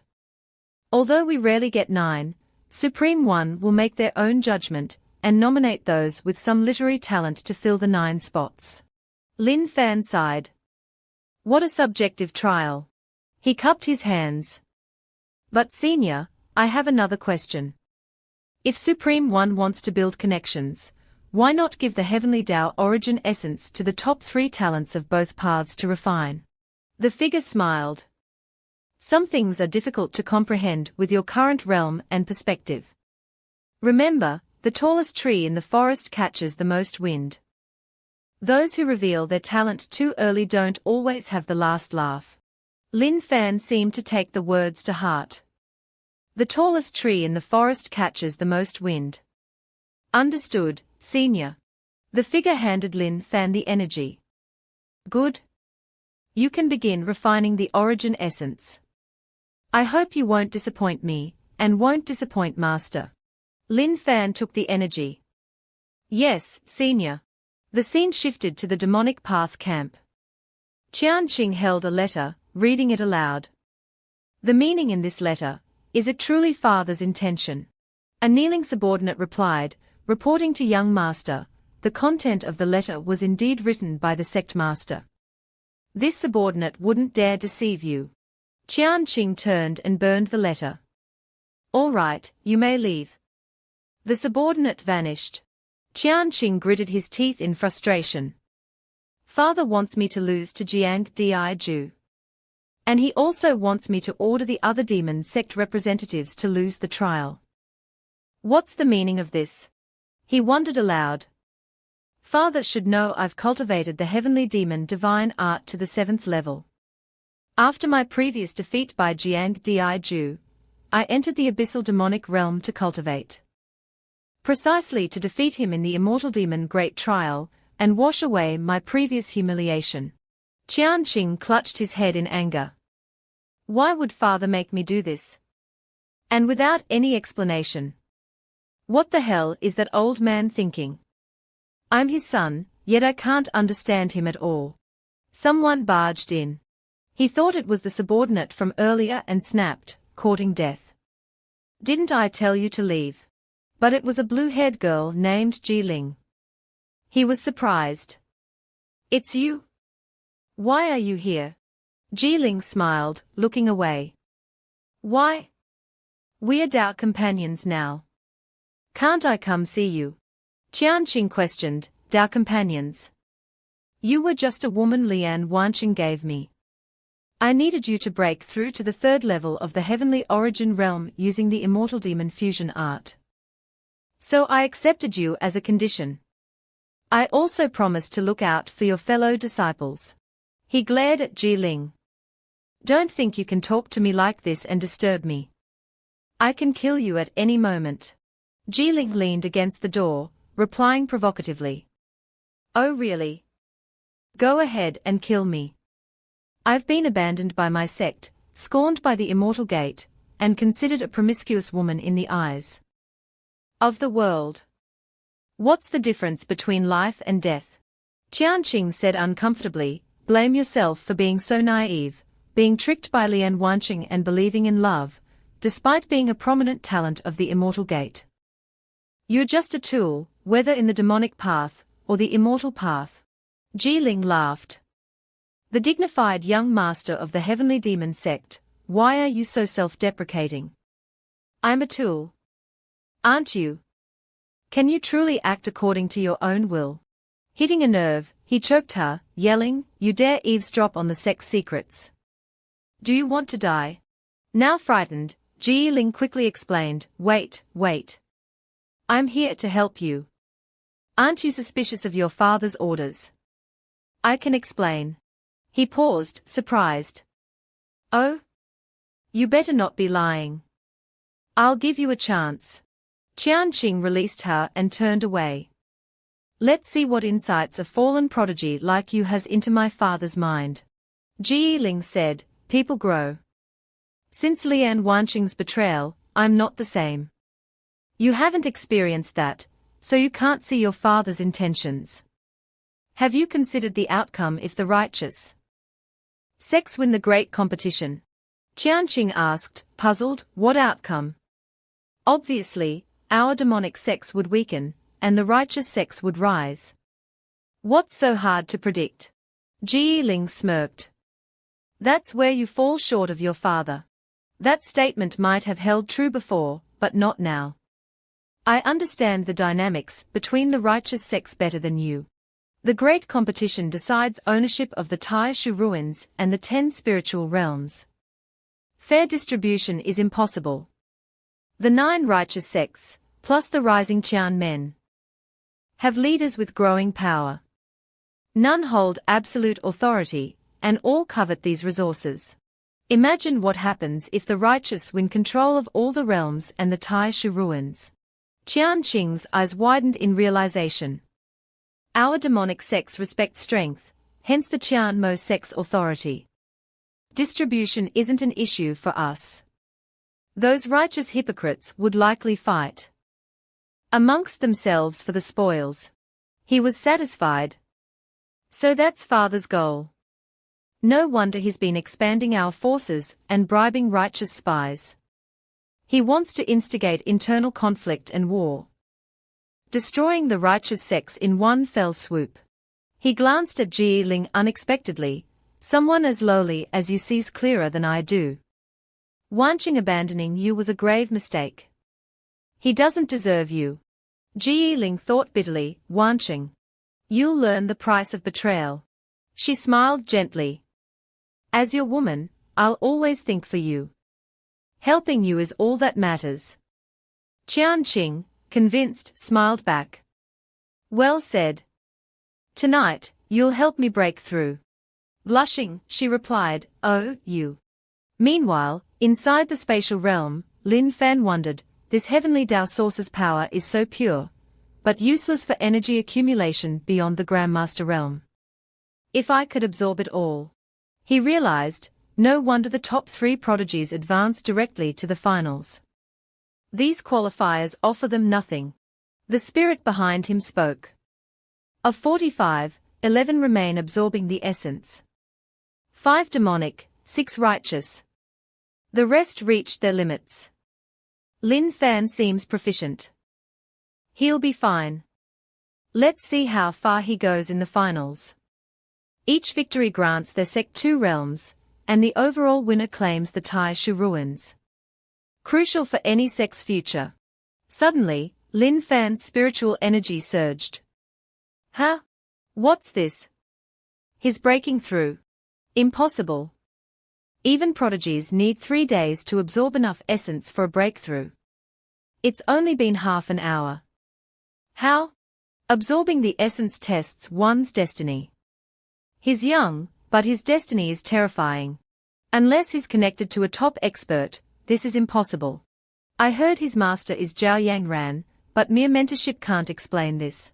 Although we rarely get 9, Supreme One will make their own judgment and nominate those with some literary talent to fill the 9 spots. Lin Fan sighed. What a subjective trial. He cupped his hands. But senior, I have another question. If Supreme One wants to build connections, why not give the heavenly Tao origin essence to the top 3 talents of both paths to refine? The figure smiled. Some things are difficult to comprehend with your current realm and perspective. Remember, the tallest tree in the forest catches the most wind. Those who reveal their talent too early don't always have the last laugh. Lin Fan seemed to take the words to heart. The tallest tree in the forest catches the most wind. Understood, senior. The figure handed Lin Fan the energy. Good. You can begin refining the origin essence. I hope you won't disappoint me, and won't disappoint Master. Lin Fan took the energy. Yes, senior. The scene shifted to the demonic path camp. Qian Qing held a letter, reading it aloud. The meaning in this letter, is it truly father's intention? A kneeling subordinate replied, reporting to young master, the content of the letter was indeed written by the sect master. This subordinate wouldn't dare deceive you. Qian Qing turned and burned the letter. All right, you may leave. The subordinate vanished. Qian Qing gritted his teeth in frustration. Father wants me to lose to Jiang Diju. And he also wants me to order the other demon sect representatives to lose the trial. What's the meaning of this? He wondered aloud. Father should know I've cultivated the heavenly demon divine art to the 7th level. After my previous defeat by Jiang Diju, I entered the abyssal demonic realm to cultivate. Precisely to defeat him in the immortal demon great trial, and wash away my previous humiliation. Qian Qing clutched his head in anger. Why would father make me do this? And without any explanation. What the hell is that old man thinking? I'm his son, yet I can't understand him at all. Someone barged in. He thought it was the subordinate from earlier and snapped, courting death. Didn't I tell you to leave? But it was a blue-haired girl named Ji Ling. He was surprised. It's you? Why are you here? Ji Ling smiled, looking away. Why? We are Tao companions now. Can't I come see you? Qian Qing questioned, Tao companions. You were just a woman Lian Wanqing gave me. I needed you to break through to the 3rd level of the heavenly origin realm using the immortal demon fusion art. So I accepted you as a condition. I also promised to look out for your fellow disciples. He glared at Ji Ling. Don't think you can talk to me like this and disturb me. I can kill you at any moment. Ji Ling leaned against the door, replying provocatively. Oh really? Go ahead and kill me. I've been abandoned by my sect, scorned by the immortal gate, and considered a promiscuous woman in the eyes of the world. What's the difference between life and death? Qian Qing said uncomfortably, blame yourself for being so naive, being tricked by Lian Wanqing and believing in love, despite being a prominent talent of the immortal gate. You're just a tool, whether in the demonic path, or the immortal path. Ji Ling laughed. The dignified young master of the heavenly demon sect, why are you so self-deprecating? I'm a tool. Aren't you? Can you truly act according to your own will? Hitting a nerve, he choked her, yelling, you dare eavesdrop on the sect's secrets. Do you want to die? Now frightened, Ji Ling quickly explained, wait. I'm here to help you. Aren't you suspicious of your father's orders? I can explain. He paused, surprised. Oh? You better not be lying. I'll give you a chance. Qian Qing released her and turned away. Let's see what insights a fallen prodigy like you has into my father's mind. Ji Ling said, people grow. Since Lian Wanqing's betrayal, I'm not the same. You haven't experienced that, so you can't see your father's intentions. Have you considered the outcome if the righteous sects win the great competition? Qian Qing asked, puzzled, what outcome? Obviously, our demonic sects would weaken, and the righteous sects would rise. What's so hard to predict? Ji Ling smirked. That's where you fall short of your father. That statement might have held true before, but not now. I understand the dynamics between the righteous sects better than you. The great competition decides ownership of the Tai-Shu ruins and the 10 spiritual realms. Fair distribution is impossible. The 9 righteous sects, plus the rising Qian men, have leaders with growing power. None hold absolute authority, and all covet these resources. Imagine what happens if the righteous win control of all the realms and the Tai-Shu ruins. Qian Qing's eyes widened in realization. Our demonic sects respect strength, hence the Qian Mo sect's authority. Distribution isn't an issue for us. Those righteous hypocrites would likely fight amongst themselves for the spoils. He was satisfied. So that's father's goal. No wonder he's been expanding our forces and bribing righteous spies. He wants to instigate internal conflict and war, destroying the righteous sects in one fell swoop. He glanced at Ji Ling unexpectedly. Someone as lowly as you sees clearer than I do. Wanqing abandoning you was a grave mistake. He doesn't deserve you. Ji Ling thought bitterly. Wanqing, you'll learn the price of betrayal. She smiled gently. As your woman, I'll always think for you. Helping you is all that matters. Qian Qing, convinced, smiled back. Well said. Tonight, you'll help me break through. Blushing, she replied, oh, you. Meanwhile, inside the spatial realm, Lin Fan wondered, this heavenly Tao source's power is so pure, but useless for energy accumulation beyond the Grandmaster realm. If I could absorb it all. He realized, no wonder the top 3 prodigies advanced directly to the finals. These qualifiers offer them nothing. The spirit behind him spoke. Of 45, 11 remain absorbing the essence. 5 demonic, 6 righteous. The rest reached their limits. Lin Fan seems proficient. He'll be fine. Let's see how far he goes in the finals. Each victory grants their sect 2 realms, and the overall winner claims the Tai-Shu ruins. Crucial for any sect's future. Suddenly, Lin Fan's spiritual energy surged. Huh? What's this? He's breaking through. Impossible. Even prodigies need 3 days to absorb enough essence for a breakthrough. It's only been half an hour. How? Absorbing the essence tests one's destiny. He's young, but his destiny is terrifying. Unless he's connected to a top expert, this is impossible. I heard his master is Zhao Yangran, but mere mentorship can't explain this.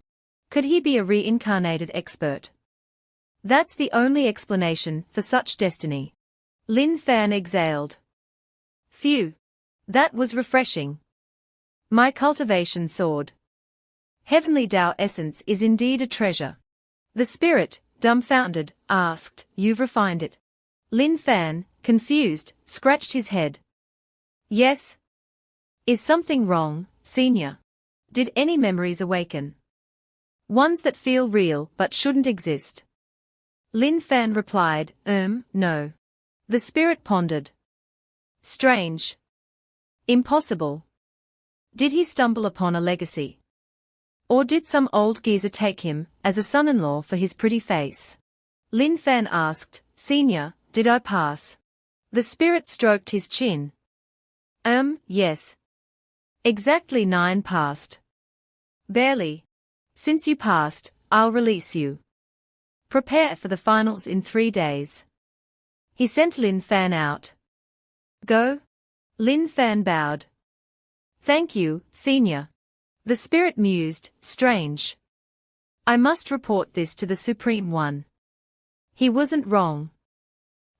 Could he be a reincarnated expert? That's the only explanation for such destiny. Lin Fan exhaled. Phew. That was refreshing. My cultivation soared. Heavenly Tao essence is indeed a treasure. The spirit, dumbfounded, asked, you've refined it. Lin Fan, confused, scratched his head. Yes. Is something wrong, senior? Did any memories awaken? Ones that feel real but shouldn't exist. Lin Fan replied, no. The spirit pondered. Strange. Impossible. Did he stumble upon a legacy? Or did some old geezer take him as a son-in-law for his pretty face? Lin Fan asked, Senior, did I pass? The spirit stroked his chin. Yes. Exactly 9 passed. Barely. Since you passed, I'll release you. Prepare for the finals in 3 days. He sent Lin Fan out. Go? Lin Fan bowed. Thank you, Senior. The spirit mused, strange. I must report this to the Supreme One. He wasn't wrong.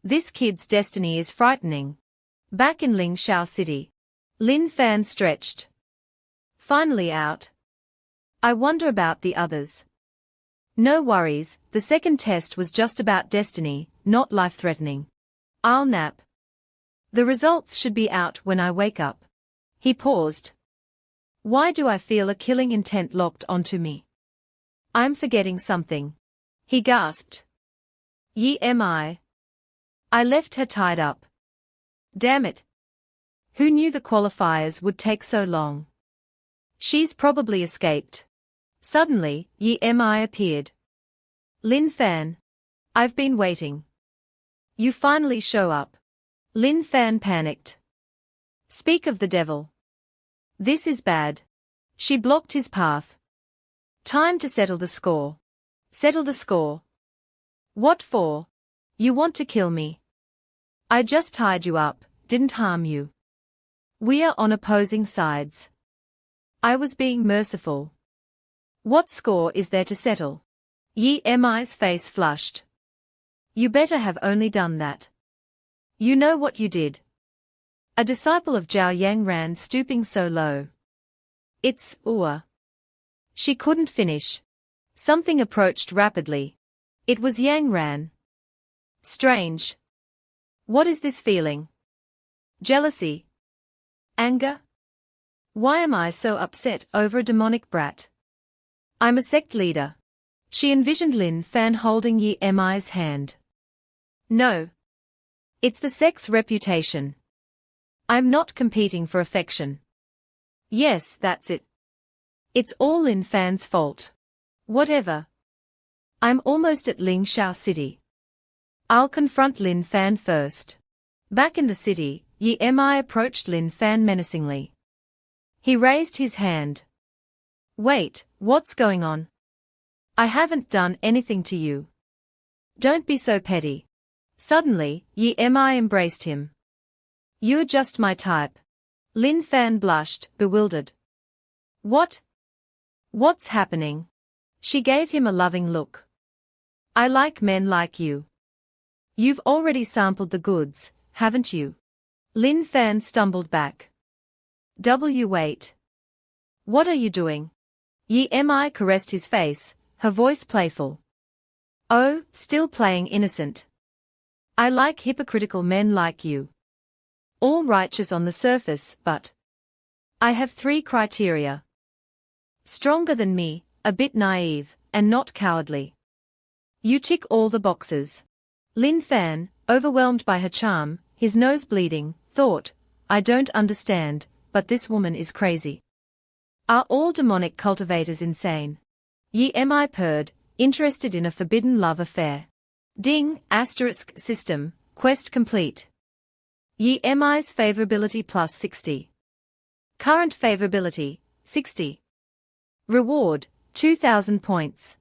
This kid's destiny is frightening. Back in Ling Shao City. Lin Fan stretched. Finally out. I wonder about the others. No worries, the second test was just about destiny, not life-threatening. I'll nap. The results should be out when I wake up. He paused. Why do I feel a killing intent locked onto me? I'm forgetting something. He gasped. Am I? I left her tied up. Damn it. Who knew the qualifiers would take so long? She's probably escaped. Suddenly, Yi Mi appeared. Lin Fan. I've been waiting. You finally show up. Lin Fan panicked. Speak of the devil. This is bad. She blocked his path. Time to settle the score. Settle the score. What for? You want to kill me? I just tied you up, didn't harm you. We are on opposing sides. I was being merciful. What score is there to settle? Yi Mi's face flushed. You better have only done that. You know what you did. A disciple of Zhao Yang ran stooping so low. It's Ua. She couldn't finish. Something approached rapidly. It was Yang Ran. Strange. What is this feeling? Jealousy? Anger? Why am I so upset over a demonic brat? I'm a sect leader. She envisioned Lin Fan holding Yi Mi's hand. No. It's the sect's reputation. I'm not competing for affection. Yes, that's it. It's all Lin Fan's fault. Whatever. I'm almost at Ling Shao City. I'll confront Lin Fan first. Back in the city, Yi Mi approached Lin Fan menacingly. He raised his hand. Wait, what's going on? I haven't done anything to you. Don't be so petty. Suddenly, Yi Mi embraced him. You're just my type. Lin Fan blushed, bewildered. What? What's happening? She gave him a loving look. I like men like you. You've already sampled the goods, haven't you? Lin Fan stumbled back. Wait. What are you doing? Yi Mi caressed his face, her voice playful. Oh, still playing innocent. I like hypocritical men like you. All righteous on the surface, but I have 3 criteria. Stronger than me, a bit naive, and not cowardly. You tick all the boxes. Lin Fan, overwhelmed by her charm, his nose bleeding, thought, I don't understand, but this woman is crazy. Are all demonic cultivators insane? Yi Mi purred, interested in a forbidden love affair. Ding, * system, quest complete. Yi Mi's favorability plus 60. Current favorability, 60. Reward, 2,000 points.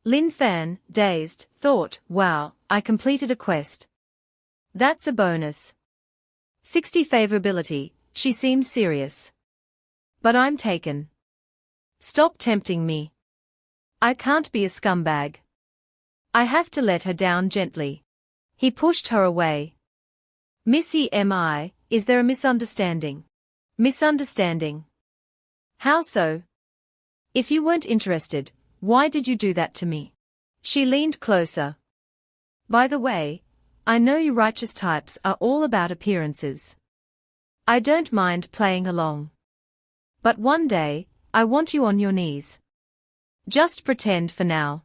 Lin Fan, dazed, thought, wow, I completed a quest. That's a bonus. 60 favorability, she seems serious. But I'm taken. Stop tempting me. I can't be a scumbag. I have to let her down gently. He pushed her away. Miss Yi Mi, is there a misunderstanding? Misunderstanding? How so? If you weren't interested, why did you do that to me? She leaned closer. By the way, I know you righteous types are all about appearances. I don't mind playing along. But one day, I want you on your knees. Just pretend for now.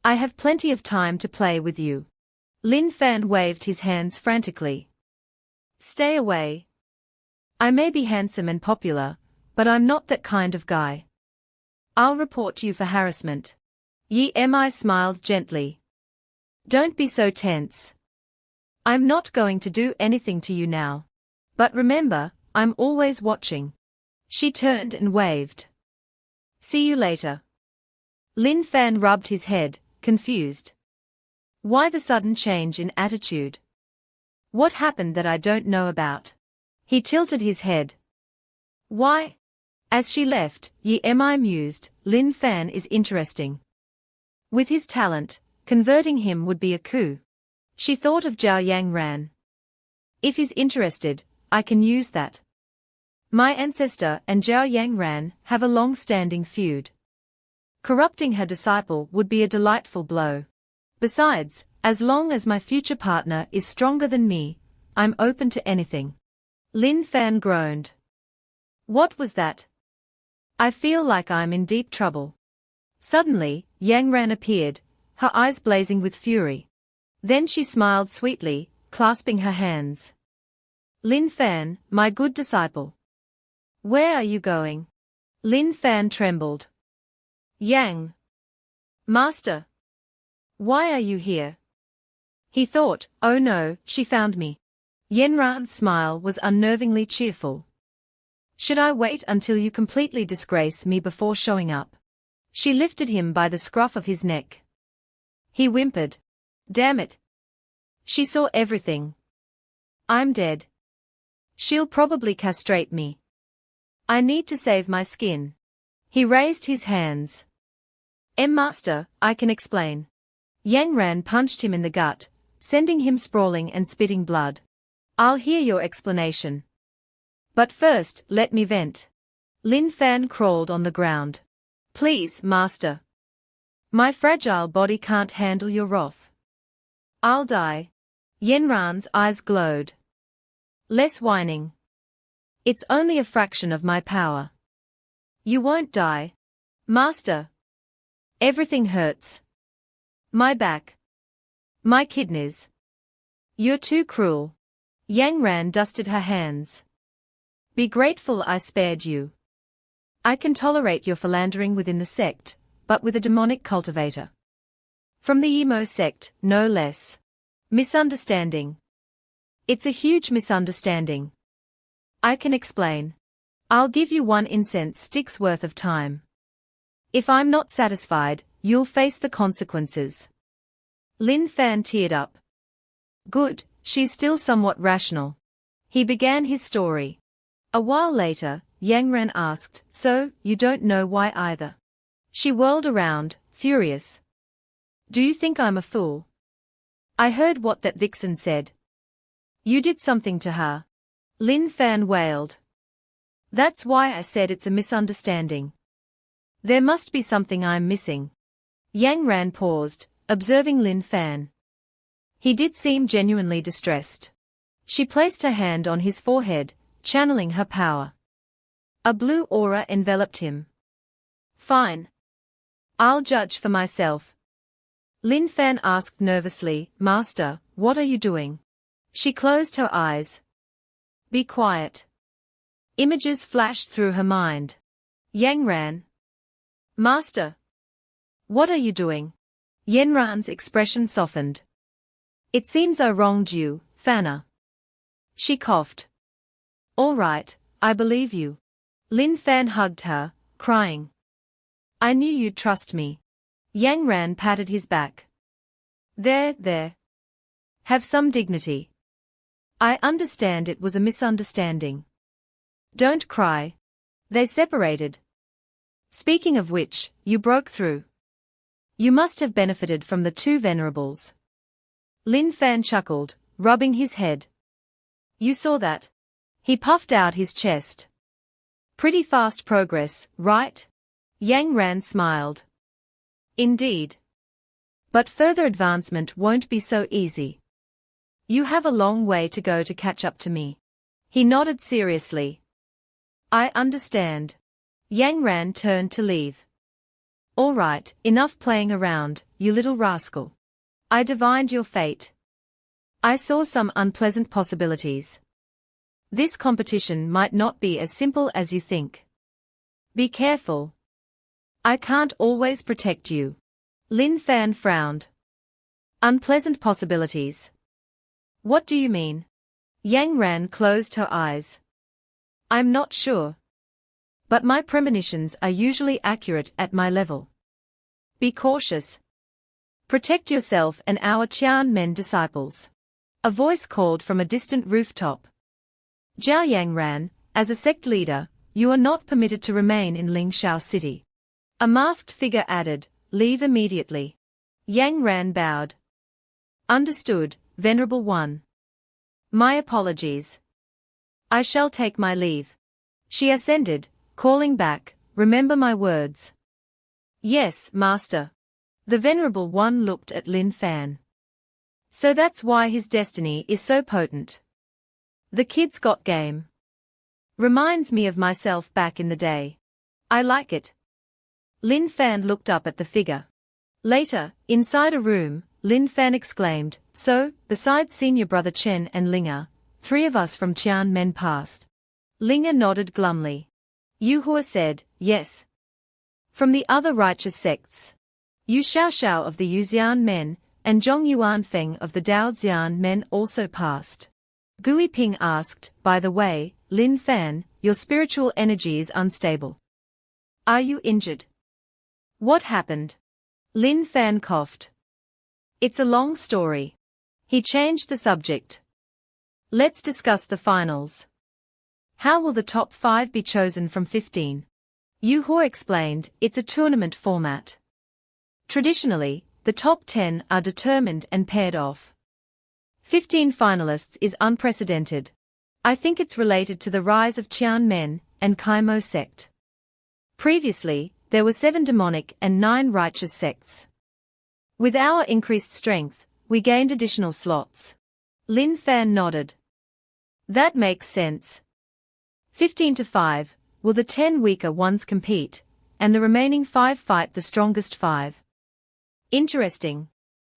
I have plenty of time to play with you. Lin Fan waved his hands frantically. Stay away. I may be handsome and popular, but I'm not that kind of guy. I'll report you for harassment. Yi Mi smiled gently. Don't be so tense. I'm not going to do anything to you now. But remember, I'm always watching. She turned and waved. See you later. Lin Fan rubbed his head, confused. Why the sudden change in attitude? What happened that I don't know about? He tilted his head. Why? As she left, Yi Mi mused, Lin Fan is interesting. With his talent, converting him would be a coup. She thought of Zhao Yang Ran. If he's interested, I can use that. My ancestor and Zhao Yang Ran have a long-standing feud. Corrupting her disciple would be a delightful blow. Besides, as long as my future partner is stronger than me, I'm open to anything. Lin Fan groaned. What was that? I feel like I'm in deep trouble. Suddenly, Yang Ran appeared, her eyes blazing with fury. Then she smiled sweetly, clasping her hands. Lin Fan, my good disciple. Where are you going? Lin Fan trembled. Yang. Master. Why are you here? He thought, oh no, she found me. Yenran's smile was unnervingly cheerful. Should I wait until you completely disgrace me before showing up? She lifted him by the scruff of his neck. He whimpered. Damn it. She saw everything. I'm dead. She'll probably castrate me. I need to save my skin. He raised his hands. Master, I can explain. Yang Ran punched him in the gut, sending him sprawling and spitting blood. I'll hear your explanation. But first, let me vent. Lin Fan crawled on the ground. Please, master. My fragile body can't handle your wrath. I'll die. Yenran's eyes glowed. Less whining. It's only a fraction of my power. You won't die. Master. Everything hurts. My back. My kidneys. You're too cruel. Yang Ran dusted her hands. Be grateful I spared you. I can tolerate your philandering within the sect, but with a demonic cultivator. From the emo sect, no less. Misunderstanding. It's a huge misunderstanding. I can explain. I'll give you 1 incense stick's worth of time. If I'm not satisfied, you'll face the consequences. Lin Fan teared up. Good, she's still somewhat rational. He began his story. A while later, Yang Ran asked, so, you don't know why either? She whirled around, furious. Do you think I'm a fool? I heard what that vixen said. You did something to her. Lin Fan wailed. That's why I said it's a misunderstanding. There must be something I'm missing. Yang Ran paused, observing Lin Fan. He did seem genuinely distressed. She placed her hand on his forehead, channeling her power. A blue aura enveloped him. Fine. I'll judge for myself. Lin Fan asked nervously, Master, what are you doing? She closed her eyes. Be quiet. Images flashed through her mind. Yang Ran. Master. What are you doing? Yenran's expression softened. It seems I wronged you, Fanna. She coughed. All right, I believe you. Lin Fan hugged her, crying. I knew you'd trust me. Yang Ran patted his back. There. Have some dignity. I understand it was a misunderstanding. Don't cry. They separated. Speaking of which, you broke through. You must have benefited from the 2 venerables. Lin Fan chuckled, rubbing his head. You saw that? He puffed out his chest. Pretty fast progress, right? Yang Ran smiled. Indeed. But further advancement won't be so easy. You have a long way to go to catch up to me. He nodded seriously. I understand. Yang Ran turned to leave. All right, enough playing around, you little rascal. I divined your fate. I saw some unpleasant possibilities. This competition might not be as simple as you think. Be careful. I can't always protect you. Lin Fan frowned. Unpleasant possibilities. What do you mean? Yang Ran closed her eyes. I'm not sure. But my premonitions are usually accurate at my level. Be cautious. Protect yourself and our Qian Men disciples. A voice called from a distant rooftop. Zhao Yang Ran, as a sect leader, you are not permitted to remain in Lingshao City. A masked figure added, leave immediately. Yang Ran bowed. Understood, Venerable One. My apologies. I shall take my leave. She ascended, calling back, remember my words. Yes, Master. The Venerable One looked at Lin Fan. So that's why his destiny is so potent. The kid's got game. Reminds me of myself back in the day. I like it. Lin Fan looked up at the figure. Later, inside a room, Lin Fan exclaimed, so, besides senior brother Chen and Linger, 3 of us from Qian Men passed. Linger nodded glumly. Yuhua said, yes. From the other righteous sects. Yu Xiaoxiao of the Yuxian men, and Zhong Yuanfeng of the Daoxian men also passed. Gui Ping asked, by the way, Lin Fan, your spiritual energy is unstable. Are you injured? What happened? Lin Fan coughed. It's a long story. He changed the subject. Let's discuss the finals. How will the top 5 be chosen from 15? Yu Hua explained, it's a tournament format. Traditionally, the top 10 are determined and paired off. 15 finalists is unprecedented. I think it's related to the rise of Qian men and Kaimo sect. Previously, there were 7 demonic and 9 righteous sects. With our increased strength, we gained additional slots. Lin Fan nodded. That makes sense. 15 to 5, will the 10 weaker ones compete, and the remaining 5 fight the strongest 5. Interesting.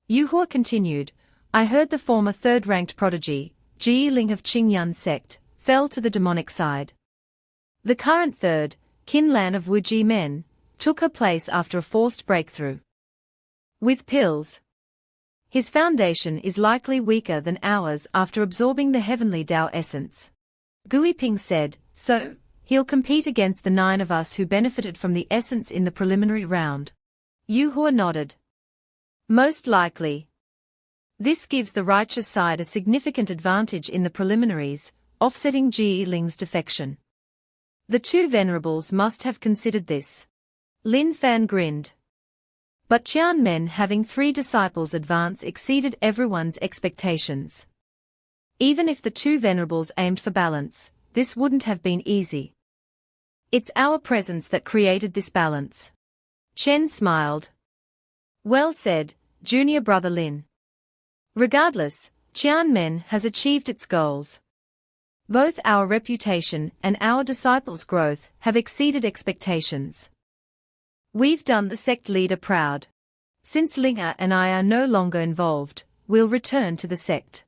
Yu Hua continued, I heard the former third-ranked prodigy, Ji Ling of Qingyun sect, fell to the demonic side. The current third, Qin Lan of Wuji men, took her place after a forced breakthrough. With pills. His foundation is likely weaker than ours after absorbing the heavenly Tao essence. Gui Ping said, so, he'll compete against the 9 of us who benefited from the essence in the preliminary round. Yu Hua nodded. Most likely. This gives the righteous side a significant advantage in the preliminaries, offsetting Ji Ling's defection. The 2 venerables must have considered this. Lin Fan grinned. But Qian men having 3 disciples advance exceeded everyone's expectations. Even if the 2 venerables aimed for balance, this wouldn't have been easy. It's our presence that created this balance. Chen smiled. Well said, junior brother Lin. Regardless, Qian men has achieved its goals. Both our reputation and our disciples' growth have exceeded expectations. We've done the sect leader proud. Since Linga and I are no longer involved, we'll return to the sect.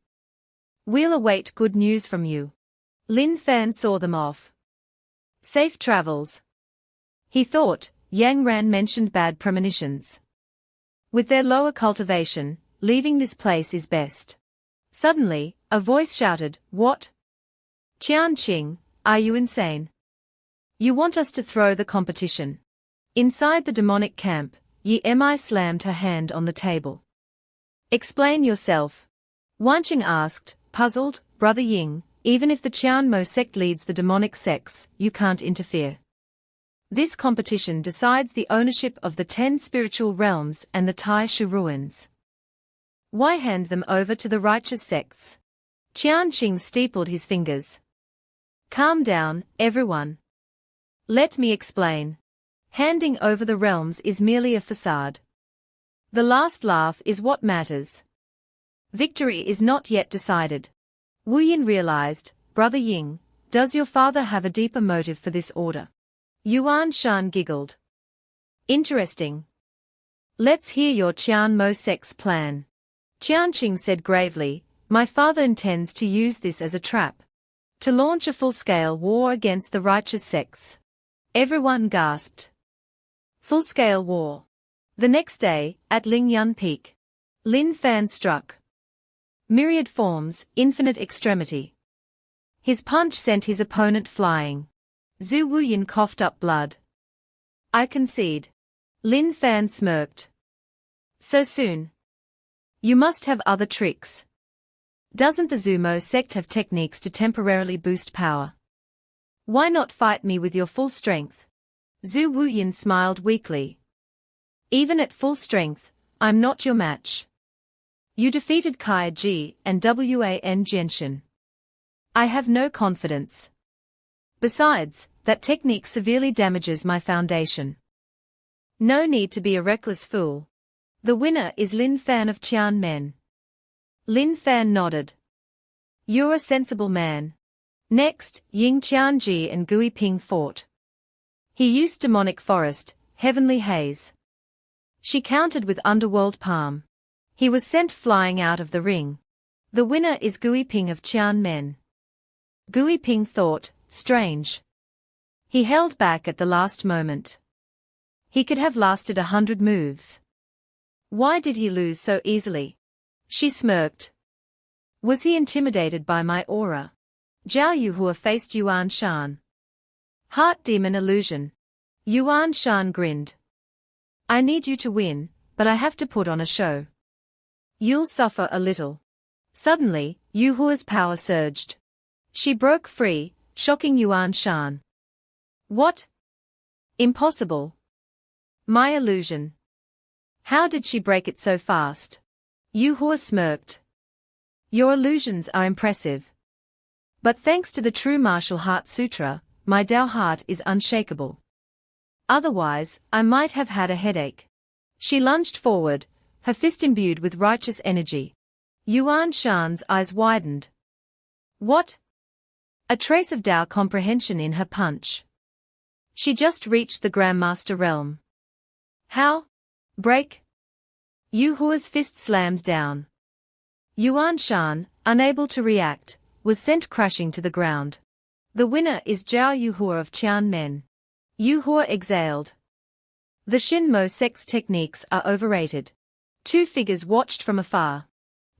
We'll await good news from you. Lin Fan saw them off. Safe travels. He thought, Yang Ran mentioned bad premonitions. With their lower cultivation, leaving this place is best. Suddenly, a voice shouted, what? Qian Qing, are you insane? You want us to throw the competition? Inside the demonic camp, Yi Mi slammed her hand on the table. Explain yourself. Wanqing asked, puzzled, Brother Ying, even if the Qianmo sect leads the demonic sects, you can't interfere. This competition decides the ownership of the 10 spiritual realms and the Tai Shu ruins. Why hand them over to the righteous sects? Qian Qing steepled his fingers. Calm down, everyone. Let me explain. Handing over the realms is merely a facade. The last laugh is what matters. Victory is not yet decided. Wu Yin realized, Brother Ying, does your father have a deeper motive for this order? Yuan Shan giggled. Interesting. Let's hear your Qianmo sect's plan. Qianqing said gravely, my father intends to use this as a trap. To launch a full-scale war against the righteous sects. Everyone gasped. Full-scale war. The next day, at Lingyun Peak. Lin Fan struck. Myriad forms, infinite extremity. His punch sent his opponent flying. Zhu Wuyin coughed up blood. I concede. Lin Fan smirked. So soon. You must have other tricks. Doesn't the Zumo sect have techniques to temporarily boost power? Why not fight me with your full strength? Zhu Wuyin smiled weakly. Even at full strength, I'm not your match. You defeated Kai Ji and Wan Jianshan. I have no confidence. Besides, that technique severely damages my foundation. No need to be a reckless fool. The winner is Lin Fan of Qian Men. Lin Fan nodded. You're a sensible man. Next, Ying Qianji and Gui Ping fought. He used demonic forest, heavenly haze. She countered with underworld palm. He was sent flying out of the ring. The winner is Gui Ping of Qian Men. Gui Ping thought, strange. He held back at the last moment. He could have lasted 100 moves. Why did he lose so easily? She smirked. Was he intimidated by my aura? Zhao Yuhua faced Yuan Shan. Heart demon illusion. Yuan Shan grinned. I need you to win, but I have to put on a show. You'll suffer a little. Suddenly, Yuhua's power surged. She broke free, shocking Yuan Shan. What? Impossible. My illusion. How did she break it so fast? Yuhua smirked. Your illusions are impressive. But thanks to the true martial heart sutra, my Tao heart is unshakable. Otherwise, I might have had a headache. She lunged forward, her fist imbued with righteous energy. Yuan Shan's eyes widened. What? A trace of Tao comprehension in her punch. She just reached the Grandmaster realm. How? Break? Yuhua's fist slammed down. Yuan Shan, unable to react, was sent crashing to the ground. The winner is Zhao Yuhua of Qianmen. Yuhua exhaled. The Shinmo Sect's techniques are overrated. Two figures watched from afar.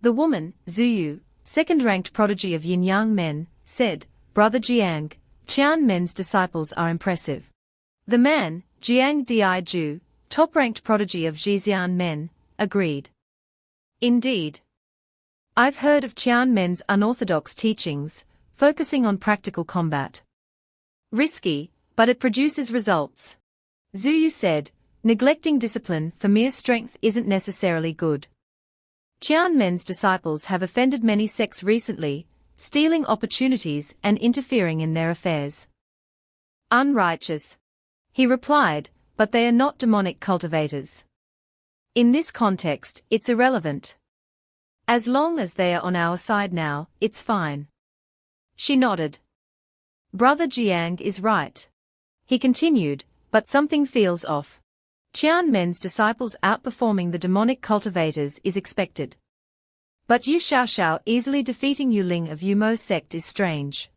The woman, Zuyu, second-ranked prodigy of Yin-Yang Men, said, Brother Jiang, Qianmen's disciples are impressive. The man, Jiang Diju, top-ranked prodigy of Zhixian Men, agreed. Indeed. I've heard of Qianmen's unorthodox teachings, focusing on practical combat. Risky, but it produces results. Zuyu said, neglecting discipline for mere strength isn't necessarily good. Qianmen's disciples have offended many sects recently, stealing opportunities and interfering in their affairs. Unrighteous. He replied, but they are not demonic cultivators. In this context, it's irrelevant. As long as they are on our side now, it's fine. She nodded. Brother Jiang is right. He continued, but something feels off. Qianmen's disciples outperforming the demonic cultivators is expected. But Yu Xiaoxiao easily defeating Yu Ling of Yumo sect is strange.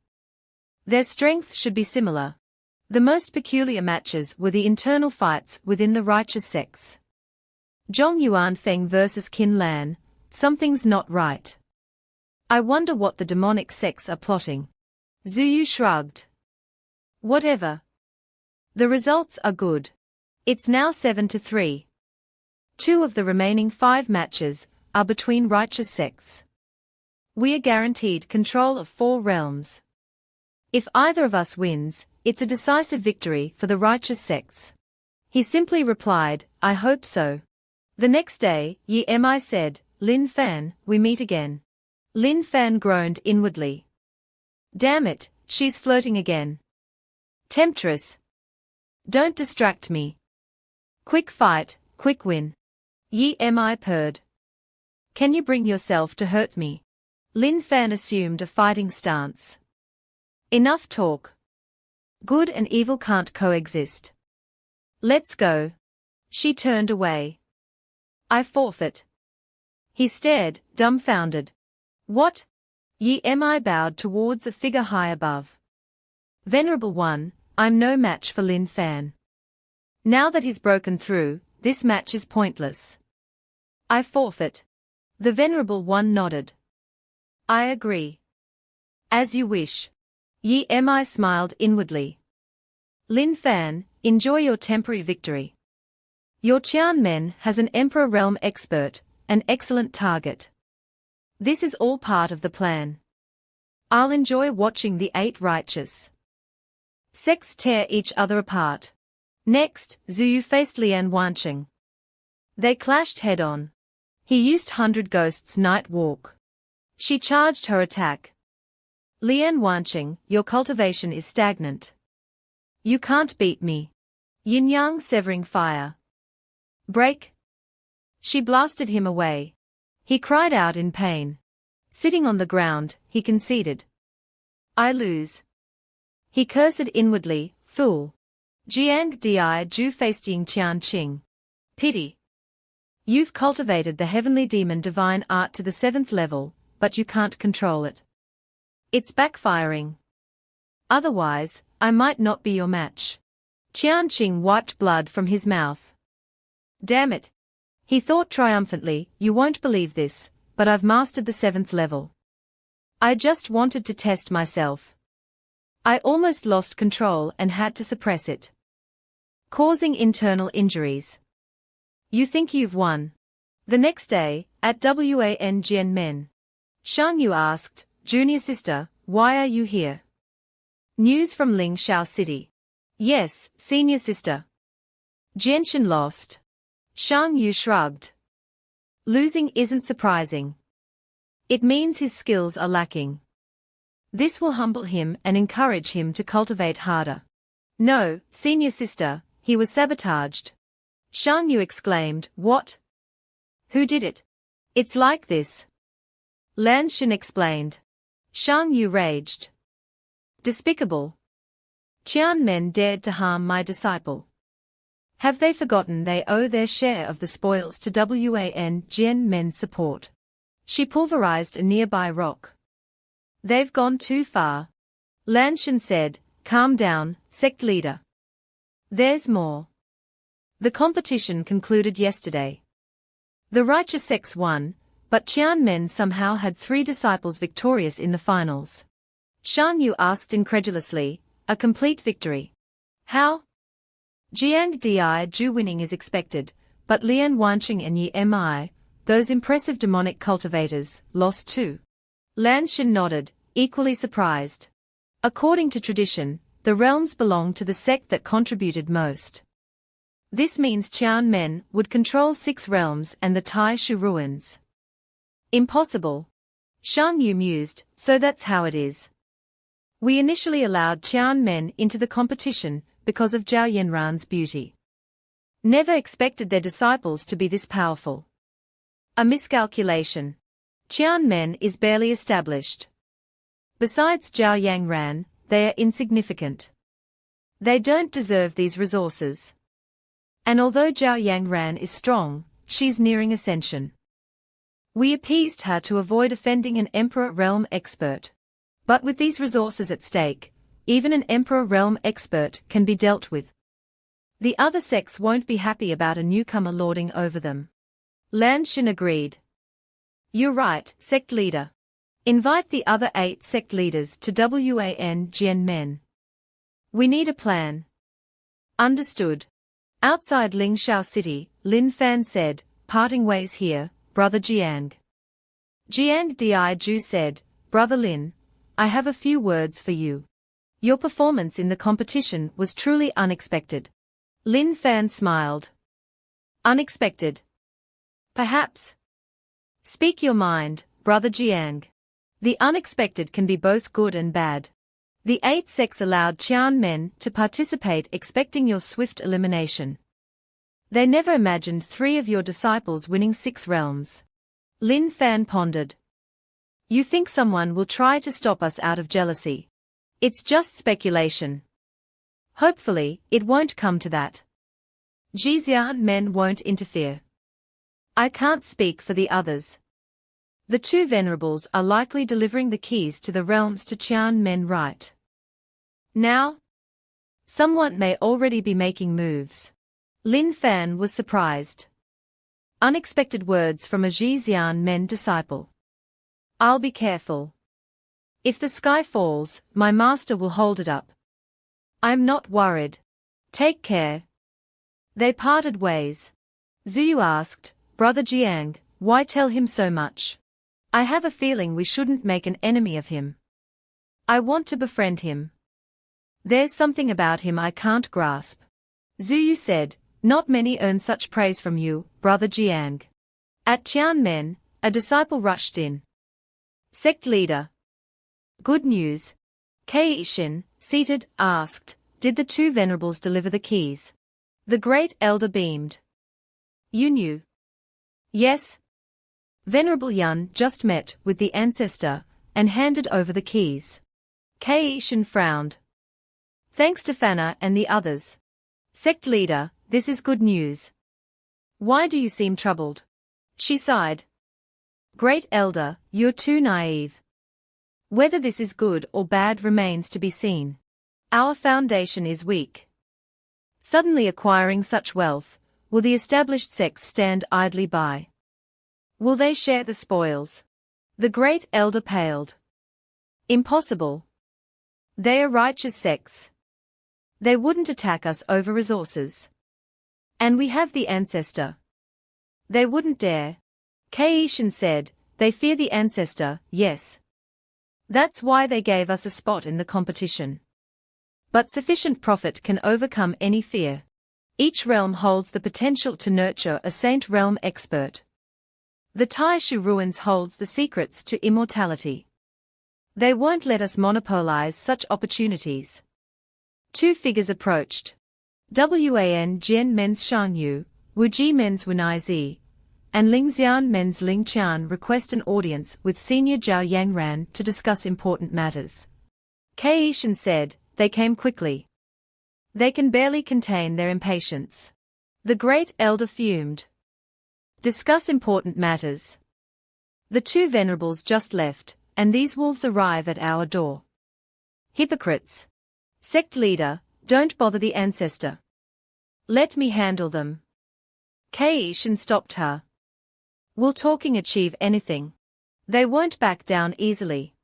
Their strength should be similar. The most peculiar matches were the internal fights within the righteous sects. Zhong Yuan Feng versus Qin Lan, something's not right. I wonder what the demonic sects are plotting. Zuyu shrugged. Whatever. The results are good. It's now 7-3. 2 of the remaining 5 matches are between righteous sects. We are guaranteed control of 4 realms. If either of us wins, it's a decisive victory for the righteous sects. He simply replied, I hope so. The next day, Yi Mi said, Lin Fan, we meet again. Lin Fan groaned inwardly. Damn it, she's flirting again. Temptress. Don't distract me. Quick fight, quick win. Yi Mi purred. Can you bring yourself to hurt me? Lin Fan assumed a fighting stance. Enough talk. Good and evil can't coexist. Let's go. She turned away. I forfeit. He stared, dumbfounded. What? Yi Mi bowed towards a figure high above. Venerable One, I'm no match for Lin Fan. Now that he's broken through, this match is pointless. I forfeit. The Venerable One nodded. I agree. As you wish. Yi Mi smiled inwardly. Lin Fan, enjoy your temporary victory. Your Qianmen has an Emperor Realm expert, an excellent target. This is all part of the plan. I'll enjoy watching the 8 righteous sects tear each other apart. Next, Zuyu faced Lian Wanqing. They clashed head-on. He used 100 Ghosts Night Walk. She charged her attack. Lian Wanqing, your cultivation is stagnant. You can't beat me. Yin-Yang severing fire. Break. She blasted him away. He cried out in pain. Sitting on the ground, he conceded. I lose. He cursed inwardly, fool. Jiang Diju faced Ying Qianqing. Pity. You've cultivated the heavenly demon divine art to the 7th level, but you can't control it. It's backfiring. Otherwise, I might not be your match. Qianqing wiped blood from his mouth. Damn it. He thought triumphantly, you won't believe this, but I've mastered the 7th level. I just wanted to test myself. I almost lost control and had to suppress it, causing internal injuries. You think you've won? The next day, at Wanjianmen, Shang Yu asked, Junior sister, why are you here? News from Lingxiao City. Yes, senior sister. Jianshan lost. Shang Yu shrugged. Losing isn't surprising. It means his skills are lacking. This will humble him and encourage him to cultivate harder. No, senior sister, he was sabotaged. Shang Yu exclaimed, what? Who did it? It's like this. Lan Shin explained. Shang Yu raged. Despicable. Qianmen dared to harm my disciple. Have they forgotten they owe their share of the spoils to Wanjianmen's support? She pulverized a nearby rock. They've gone too far. Lan Shin said, calm down, sect leader. There's more. The competition concluded yesterday. The righteous sects won, but Qianmen somehow had 3 disciples victorious in the finals. Shang Yu asked incredulously, a complete victory. How? Jiang Di Zhu winning is expected, but Lian Wanqing and Yi Mi, those impressive demonic cultivators, lost too. Lan Shin nodded, equally surprised. According to tradition, the realms belong to the sect that contributed most. This means Qianmen would control 6 realms and the Tai Shu ruins. Impossible. Shang Yu mused, so that's how it is. We initially allowed Qianmen into the competition because of Zhao Yanran's beauty. Never expected their disciples to be this powerful. A miscalculation. Qianmen is barely established. Besides Zhao Yanran, they are insignificant. They don't deserve these resources. And although Zhao Yanran is strong, she's nearing ascension. We appeased her to avoid offending an Emperor Realm expert. But with these resources at stake, even an Emperor Realm expert can be dealt with. The other sects won't be happy about a newcomer lording over them. Lan Shin agreed. You're right, sect leader. Invite the other 8 sect leaders to Wanjianmen. We need a plan. Understood. Outside Lingxiao City, Lin Fan said, parting ways here, Brother Jiang. Jiang Di Zhu said, Brother Lin, I have a few words for you. Your performance in the competition was truly unexpected. Lin Fan smiled. Unexpected? Perhaps. Speak your mind, Brother Jiang. The unexpected can be both good and bad. The 8 sects allowed Qianmen to participate expecting your swift elimination. They never imagined 3 of your disciples winning 6 realms. Lin Fan pondered. You think someone will try to stop us out of jealousy? It's just speculation. Hopefully, it won't come to that. Jianmen won't interfere. I can't speak for the others. The 2 venerables are likely delivering the keys to the realms to Qianmen right now. Someone may already be making moves. Lin Fan was surprised. Unexpected words from a Jianmen disciple. I'll be careful. If the sky falls, my master will hold it up. I'm not worried. Take care. They parted ways. Zuyu asked, Brother Jiang, why tell him so much? I have a feeling we shouldn't make an enemy of him. I want to befriend him. There's something about him I can't grasp. Zuyu said, not many earn such praise from you, Brother Jiang. At Qianmen, a disciple rushed in. Sect leader. Good news. Kei-shin, seated, asked, did the 2 venerables deliver the keys? The great elder beamed. You knew. Yes. Venerable Yun just met with the ancestor and handed over the keys. Kei-shin frowned. Thanks to Fana and the others. Sect leader, this is good news. Why do you seem troubled? She sighed. Great elder, you're too naive. Whether this is good or bad remains to be seen. Our foundation is weak. Suddenly acquiring such wealth, will the established sects stand idly by? Will they share the spoils? The great elder paled. Impossible. They are righteous sects. They wouldn't attack us over resources. And we have the ancestor. They wouldn't dare. Keishin said, they fear the ancestor, yes. That's why they gave us a spot in the competition. But sufficient profit can overcome any fear. Each realm holds the potential to nurture a saint realm expert. The Taishu ruins holds the secrets to immortality. They won't let us monopolize such opportunities. Two figures approached. Wan Jian Men's Shangyu, Wuji Men's Wunaizi, and Lingxian Men's Lingqian request an audience with Senior Zhao Yangran to discuss important matters. Keishin said, they came quickly. They can barely contain their impatience. The great elder fumed. Discuss important matters. The two venerables just left, and these wolves arrive at our door. Hypocrites. Sect leader, don't bother the ancestor. Let me handle them. Keishin stopped her. Will talking achieve anything? They won't back down easily.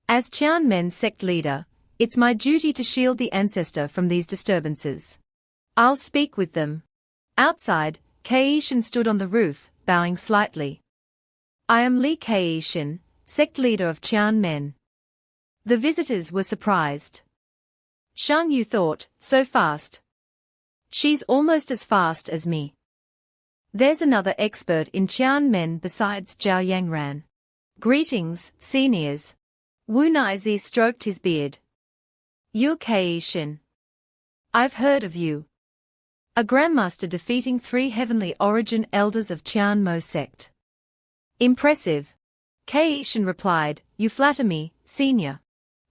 As Qianmen's sect leader, it's my duty to shield the ancestor from these disturbances. I'll speak with them. Outside, Keishin stood on the roof, bowing slightly. I am Li Keishin, sect leader of Qianmen. The visitors were surprised. Shang Yu thought, so fast. She's almost as fast as me. There's another expert in Qianmen besides Zhao Yangran. Greetings, seniors. Wu Naizi stroked his beard. You're Keishin. I've heard of you. A grandmaster defeating 3 heavenly origin elders of Qianmo sect. Impressive. Keishin replied, you flatter me, senior.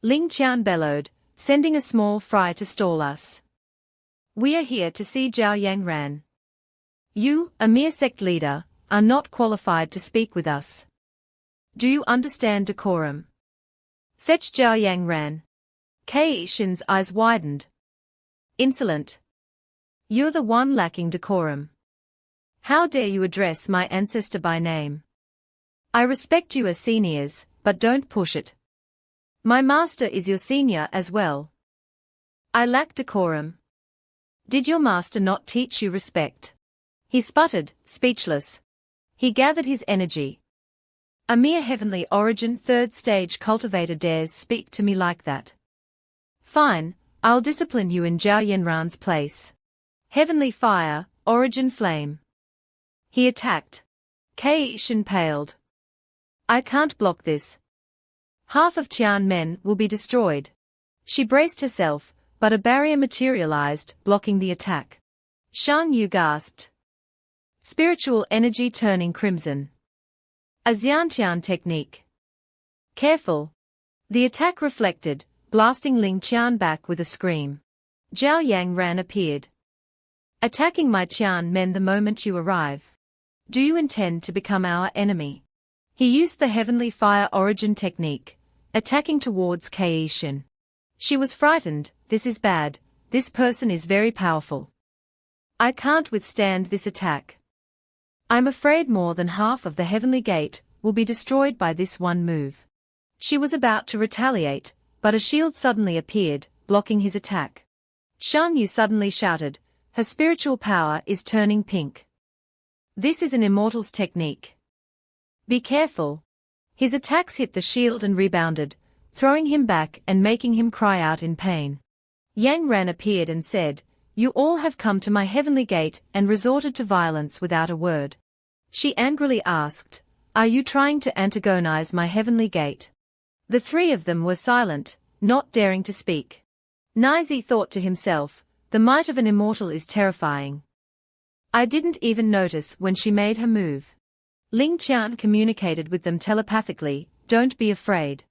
Ling Qian bellowed, sending a small fry to stall us. We are here to see Zhao Yangran. You, a mere sect leader, are not qualified to speak with us. Do you understand decorum? Fetch Zhao Yangran. Keishin's eyes widened. Insolent. You're the one lacking decorum. How dare you address my ancestor by name? I respect you as seniors, but don't push it. My master is your senior as well. I lack decorum. Did your master not teach you respect? He sputtered, speechless. He gathered his energy. A mere heavenly origin 3rd stage cultivator dares speak to me like that. Fine, I'll discipline you in Zhao Yanran's place. Heavenly fire, origin flame. He attacked. Keishin paled. I can't block this. Half of Qianmen will be destroyed. She braced herself, but a barrier materialized, blocking the attack. Shang Yu gasped. Spiritual energy turning crimson. A Xiantian technique. Careful. The attack reflected, blasting Ling Qian back with a scream. Zhao Yangran appeared. Attacking my Qianmen the moment you arrive. Do you intend to become our enemy? He used the heavenly fire origin technique, attacking towards Keishin. She was frightened, this is bad, this person is very powerful. I can't withstand this attack. I'm afraid more than half of the heavenly gate will be destroyed by this one move. She was about to retaliate, but a shield suddenly appeared, blocking his attack. Shang Yu suddenly shouted, her spiritual power is turning pink. This is an immortal's technique. Be careful. His attacks hit the shield and rebounded, throwing him back and making him cry out in pain. Yang Ran appeared and said, you all have come to my heavenly gate and resorted to violence without a word. She angrily asked, are you trying to antagonize my heavenly gate? The 3 of them were silent, not daring to speak. Naizi thought to himself, the might of an immortal is terrifying. I didn't even notice when she made her move. Ling Qian communicated with them telepathically, don't be afraid.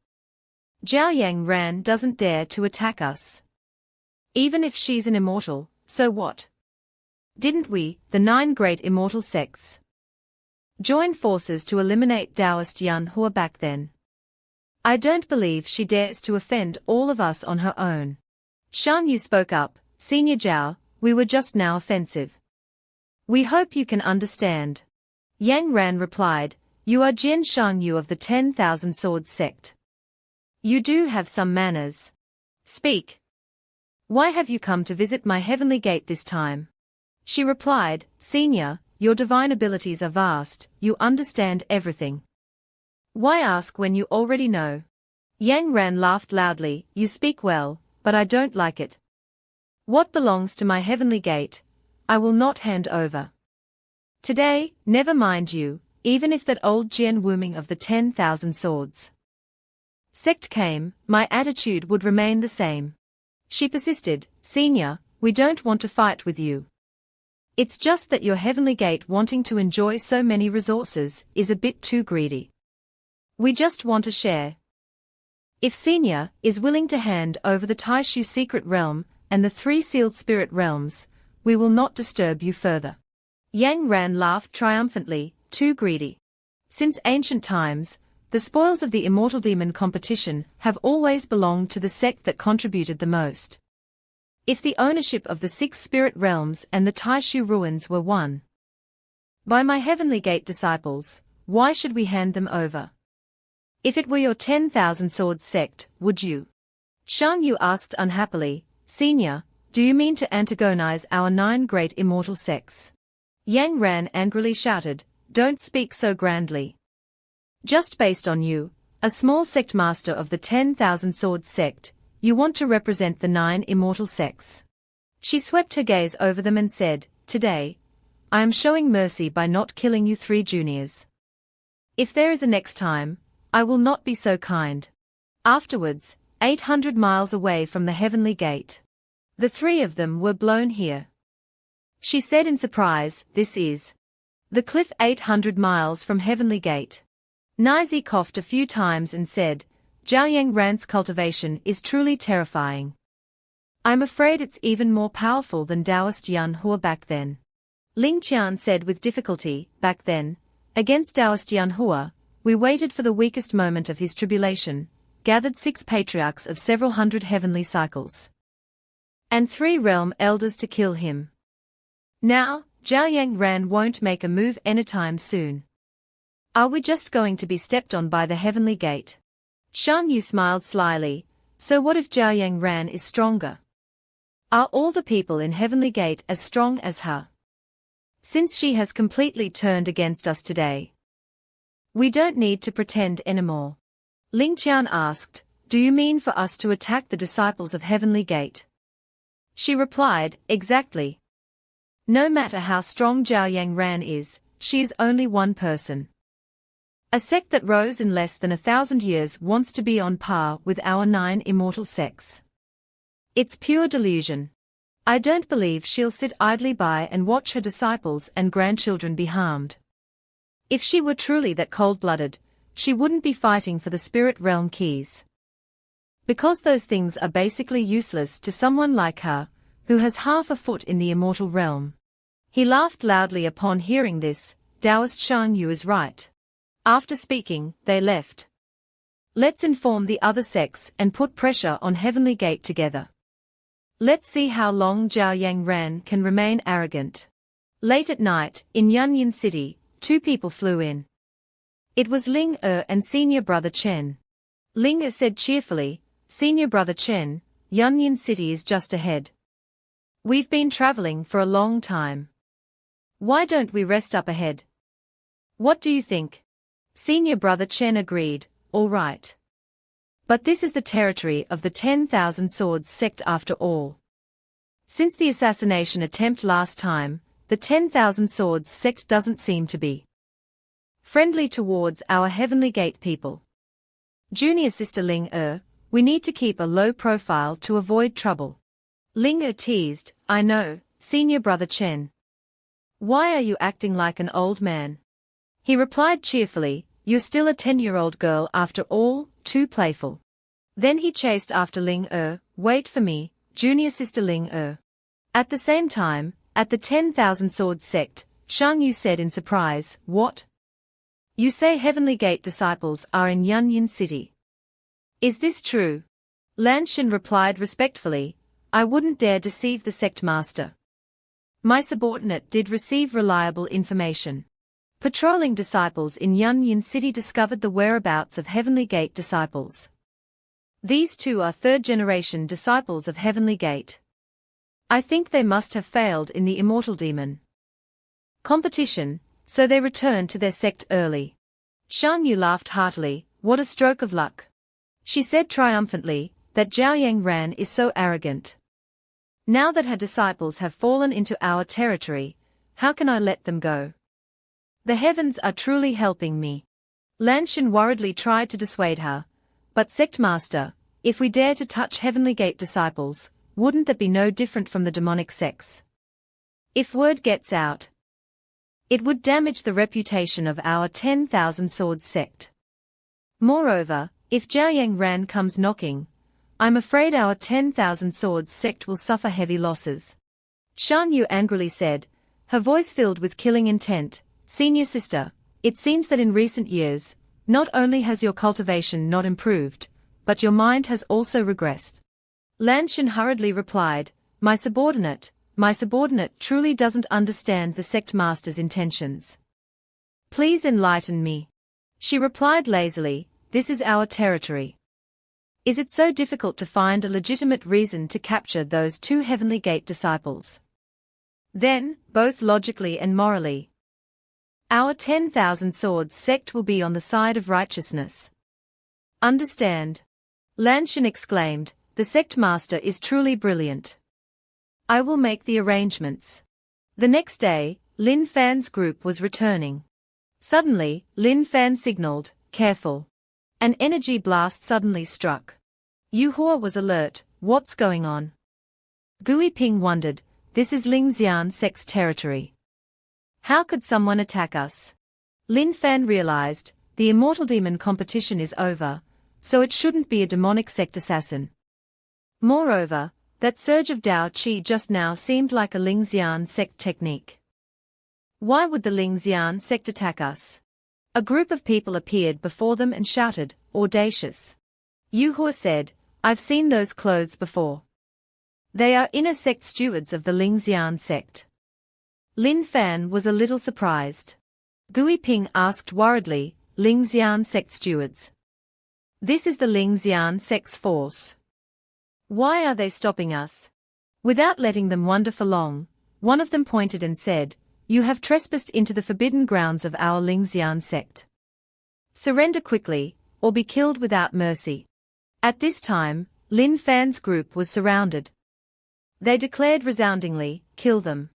Zhao Yangran doesn't dare to attack us. Even if she's an immortal, so what? Didn't we, the 9 great immortal sects, join forces to eliminate Taoist Yanhua back then? I don't believe she dares to offend all of us on her own. Shan Yu spoke up, Senior Zhao, we were just now offensive. We hope you can understand. Yang Ran replied, you are Jian Shan Yu of the 10,000 Swords Sect. You do have some manners. Speak. Why have you come to visit my heavenly gate this time? She replied, Senior, your divine abilities are vast, you understand everything. Why ask when you already know? Yang Ran laughed loudly, you speak well, but I don't like it. What belongs to my heavenly gate, I will not hand over. Today, never mind you, even if that old Jian Wuming of the 10,000 swords Sect came, my attitude would remain the same. She persisted, Senior, we don't want to fight with you. It's just that your heavenly gate wanting to enjoy so many resources is a bit too greedy. We just want to share. If Senior is willing to hand over the Taishu secret realm and the 3 sealed spirit realms, we will not disturb you further. Yang Ran laughed triumphantly, too greedy. Since ancient times, the spoils of the immortal demon competition have always belonged to the sect that contributed the most. If the ownership of the 6 spirit realms and the Taishu ruins were won by my heavenly gate disciples, why should we hand them over? If it were your 10,000 swords sect, would you? Shan Yu asked unhappily, Senior, do you mean to antagonize our 9 great immortal sects? Yang Ran angrily shouted, don't speak so grandly. Just based on you, a small sect master of the 10,000 swords sect, you want to represent the 9 immortal sects. She swept her gaze over them and said, today, I am showing mercy by not killing you 3 juniors. If there is a next time, I will not be so kind. Afterwards, 800 miles away from the heavenly gate, the 3 of them were blown here. She said in surprise, this is the cliff 800 miles from heavenly gate. Nizi coughed a few times and said, Zhao Yang Ran's cultivation is truly terrifying. I'm afraid it's even more powerful than Taoist Manhua back then. Ling Qian said with difficulty, back then, against Taoist Manhua, we waited for the weakest moment of his tribulation, gathered 6 patriarchs of several hundred heavenly cycles, and 3 realm elders to kill him. Now, Zhao Yang Ran won't make a move anytime soon. Are we just going to be stepped on by the heavenly gate? Shan Yu smiled slyly, so what if Zhao Yang Ran is stronger? Are all the people in heavenly gate as strong as her? Since she has completely turned against us today, we don't need to pretend anymore. Ling Qian asked, do you mean for us to attack the disciples of heavenly gate? She replied, exactly. No matter how strong Zhao Yang Ran is, she is only one person. A sect that rose in less than 1,000 years wants to be on par with our 9 immortal sects. It's pure delusion. I don't believe she'll sit idly by and watch her disciples and grandchildren be harmed. If she were truly that cold-blooded, she wouldn't be fighting for the spirit realm keys. Because those things are basically useless to someone like her, who has half a foot in the immortal realm. He laughed loudly upon hearing this, Taoist Shan Yu is right. After speaking, they left. Let's inform the other sects and put pressure on Heavenly Gate together. Let's see how long Zhao Yang Ran can remain arrogant. Late at night, in Yanyin City, 2 people flew in. It was Ling and senior brother Chen. Ling said cheerfully, Senior brother Chen, Yanyin City is just ahead. We've been traveling for a long time. Why don't we rest up ahead? What do you think? Senior brother Chen agreed, all right. But this is the territory of the 10,000 Swords Sect after all. Since the assassination attempt last time, the 10,000 Swords Sect doesn't seem to be friendly towards our Heavenly Gate people. Junior sister Ling we need to keep a low profile to avoid trouble. Ling teased, I know, senior brother Chen. Why are you acting like an old man? He replied cheerfully, you're still a 10-year-old girl after all, too playful. Then he chased after Ling wait for me, junior sister Ling At the same time, at the 10,000 Swords Sect, Shang Yu said in surprise, what? You say Heavenly Gate disciples are in Yanyin City. Is this true? Lanshan replied respectfully, I wouldn't dare deceive the sect master. My subordinate did receive reliable information. Patrolling disciples in Yunyin City discovered the whereabouts of Heavenly Gate disciples. These two are third-generation disciples of Heavenly Gate. I think they must have failed in the immortal demon competition, so they returned to their sect early. Shan Yu laughed heartily. What a stroke of luck. She said triumphantly, that Zhao Yang Ran is so arrogant. Now that her disciples have fallen into our territory, how can I let them go? The heavens are truly helping me. Lanshan worriedly tried to dissuade her. But sect master, if we dare to touch Heavenly Gate disciples, wouldn't that be no different from the demonic sects? If word gets out, it would damage the reputation of our 10,000 Swords sect. Moreover, if Zhao Yang Ran comes knocking, I'm afraid our 10,000 Swords sect will suffer heavy losses. Shan Yu angrily said, her voice filled with killing intent, Senior sister, it seems that in recent years, not only has your cultivation not improved, but your mind has also regressed. Lanshan hurriedly replied, My subordinate truly doesn't understand the sect master's intentions. Please enlighten me. She replied lazily, this is our territory. Is it so difficult to find a legitimate reason to capture those two Heavenly Gate disciples? Then, both logically and morally, our 10,000 Swords sect will be on the side of righteousness. Understand? Lanshan exclaimed, the sect master is truly brilliant. I will make the arrangements. The next day, Lin Fan's group was returning. Suddenly, Lin Fan signaled, careful. An energy blast suddenly struck. Yu Hua was alert, what's going on? Gui Ping wondered, this is Ling Xian sect's territory. How could someone attack us? Lin Fan realized, the immortal demon competition is over, so it shouldn't be a demonic sect assassin. Moreover, that surge of Dao Qi just now seemed like a Ling Xian sect technique. Why would the Ling Xian sect attack us? A group of people appeared before them and shouted, audacious. Yu Hua said, I've seen those clothes before. They are inner sect stewards of the Ling Xian sect. Lin Fan was a little surprised. Gui Ping asked worriedly, Ling Xian sect stewards. This is the Ling Xian sect's force. Why are they stopping us? Without letting them wonder for long, one of them pointed and said, you have trespassed into the forbidden grounds of our Ling Xian sect. Surrender quickly, or be killed without mercy. At this time, Lin Fan's group was surrounded. They declared resoundingly, kill them.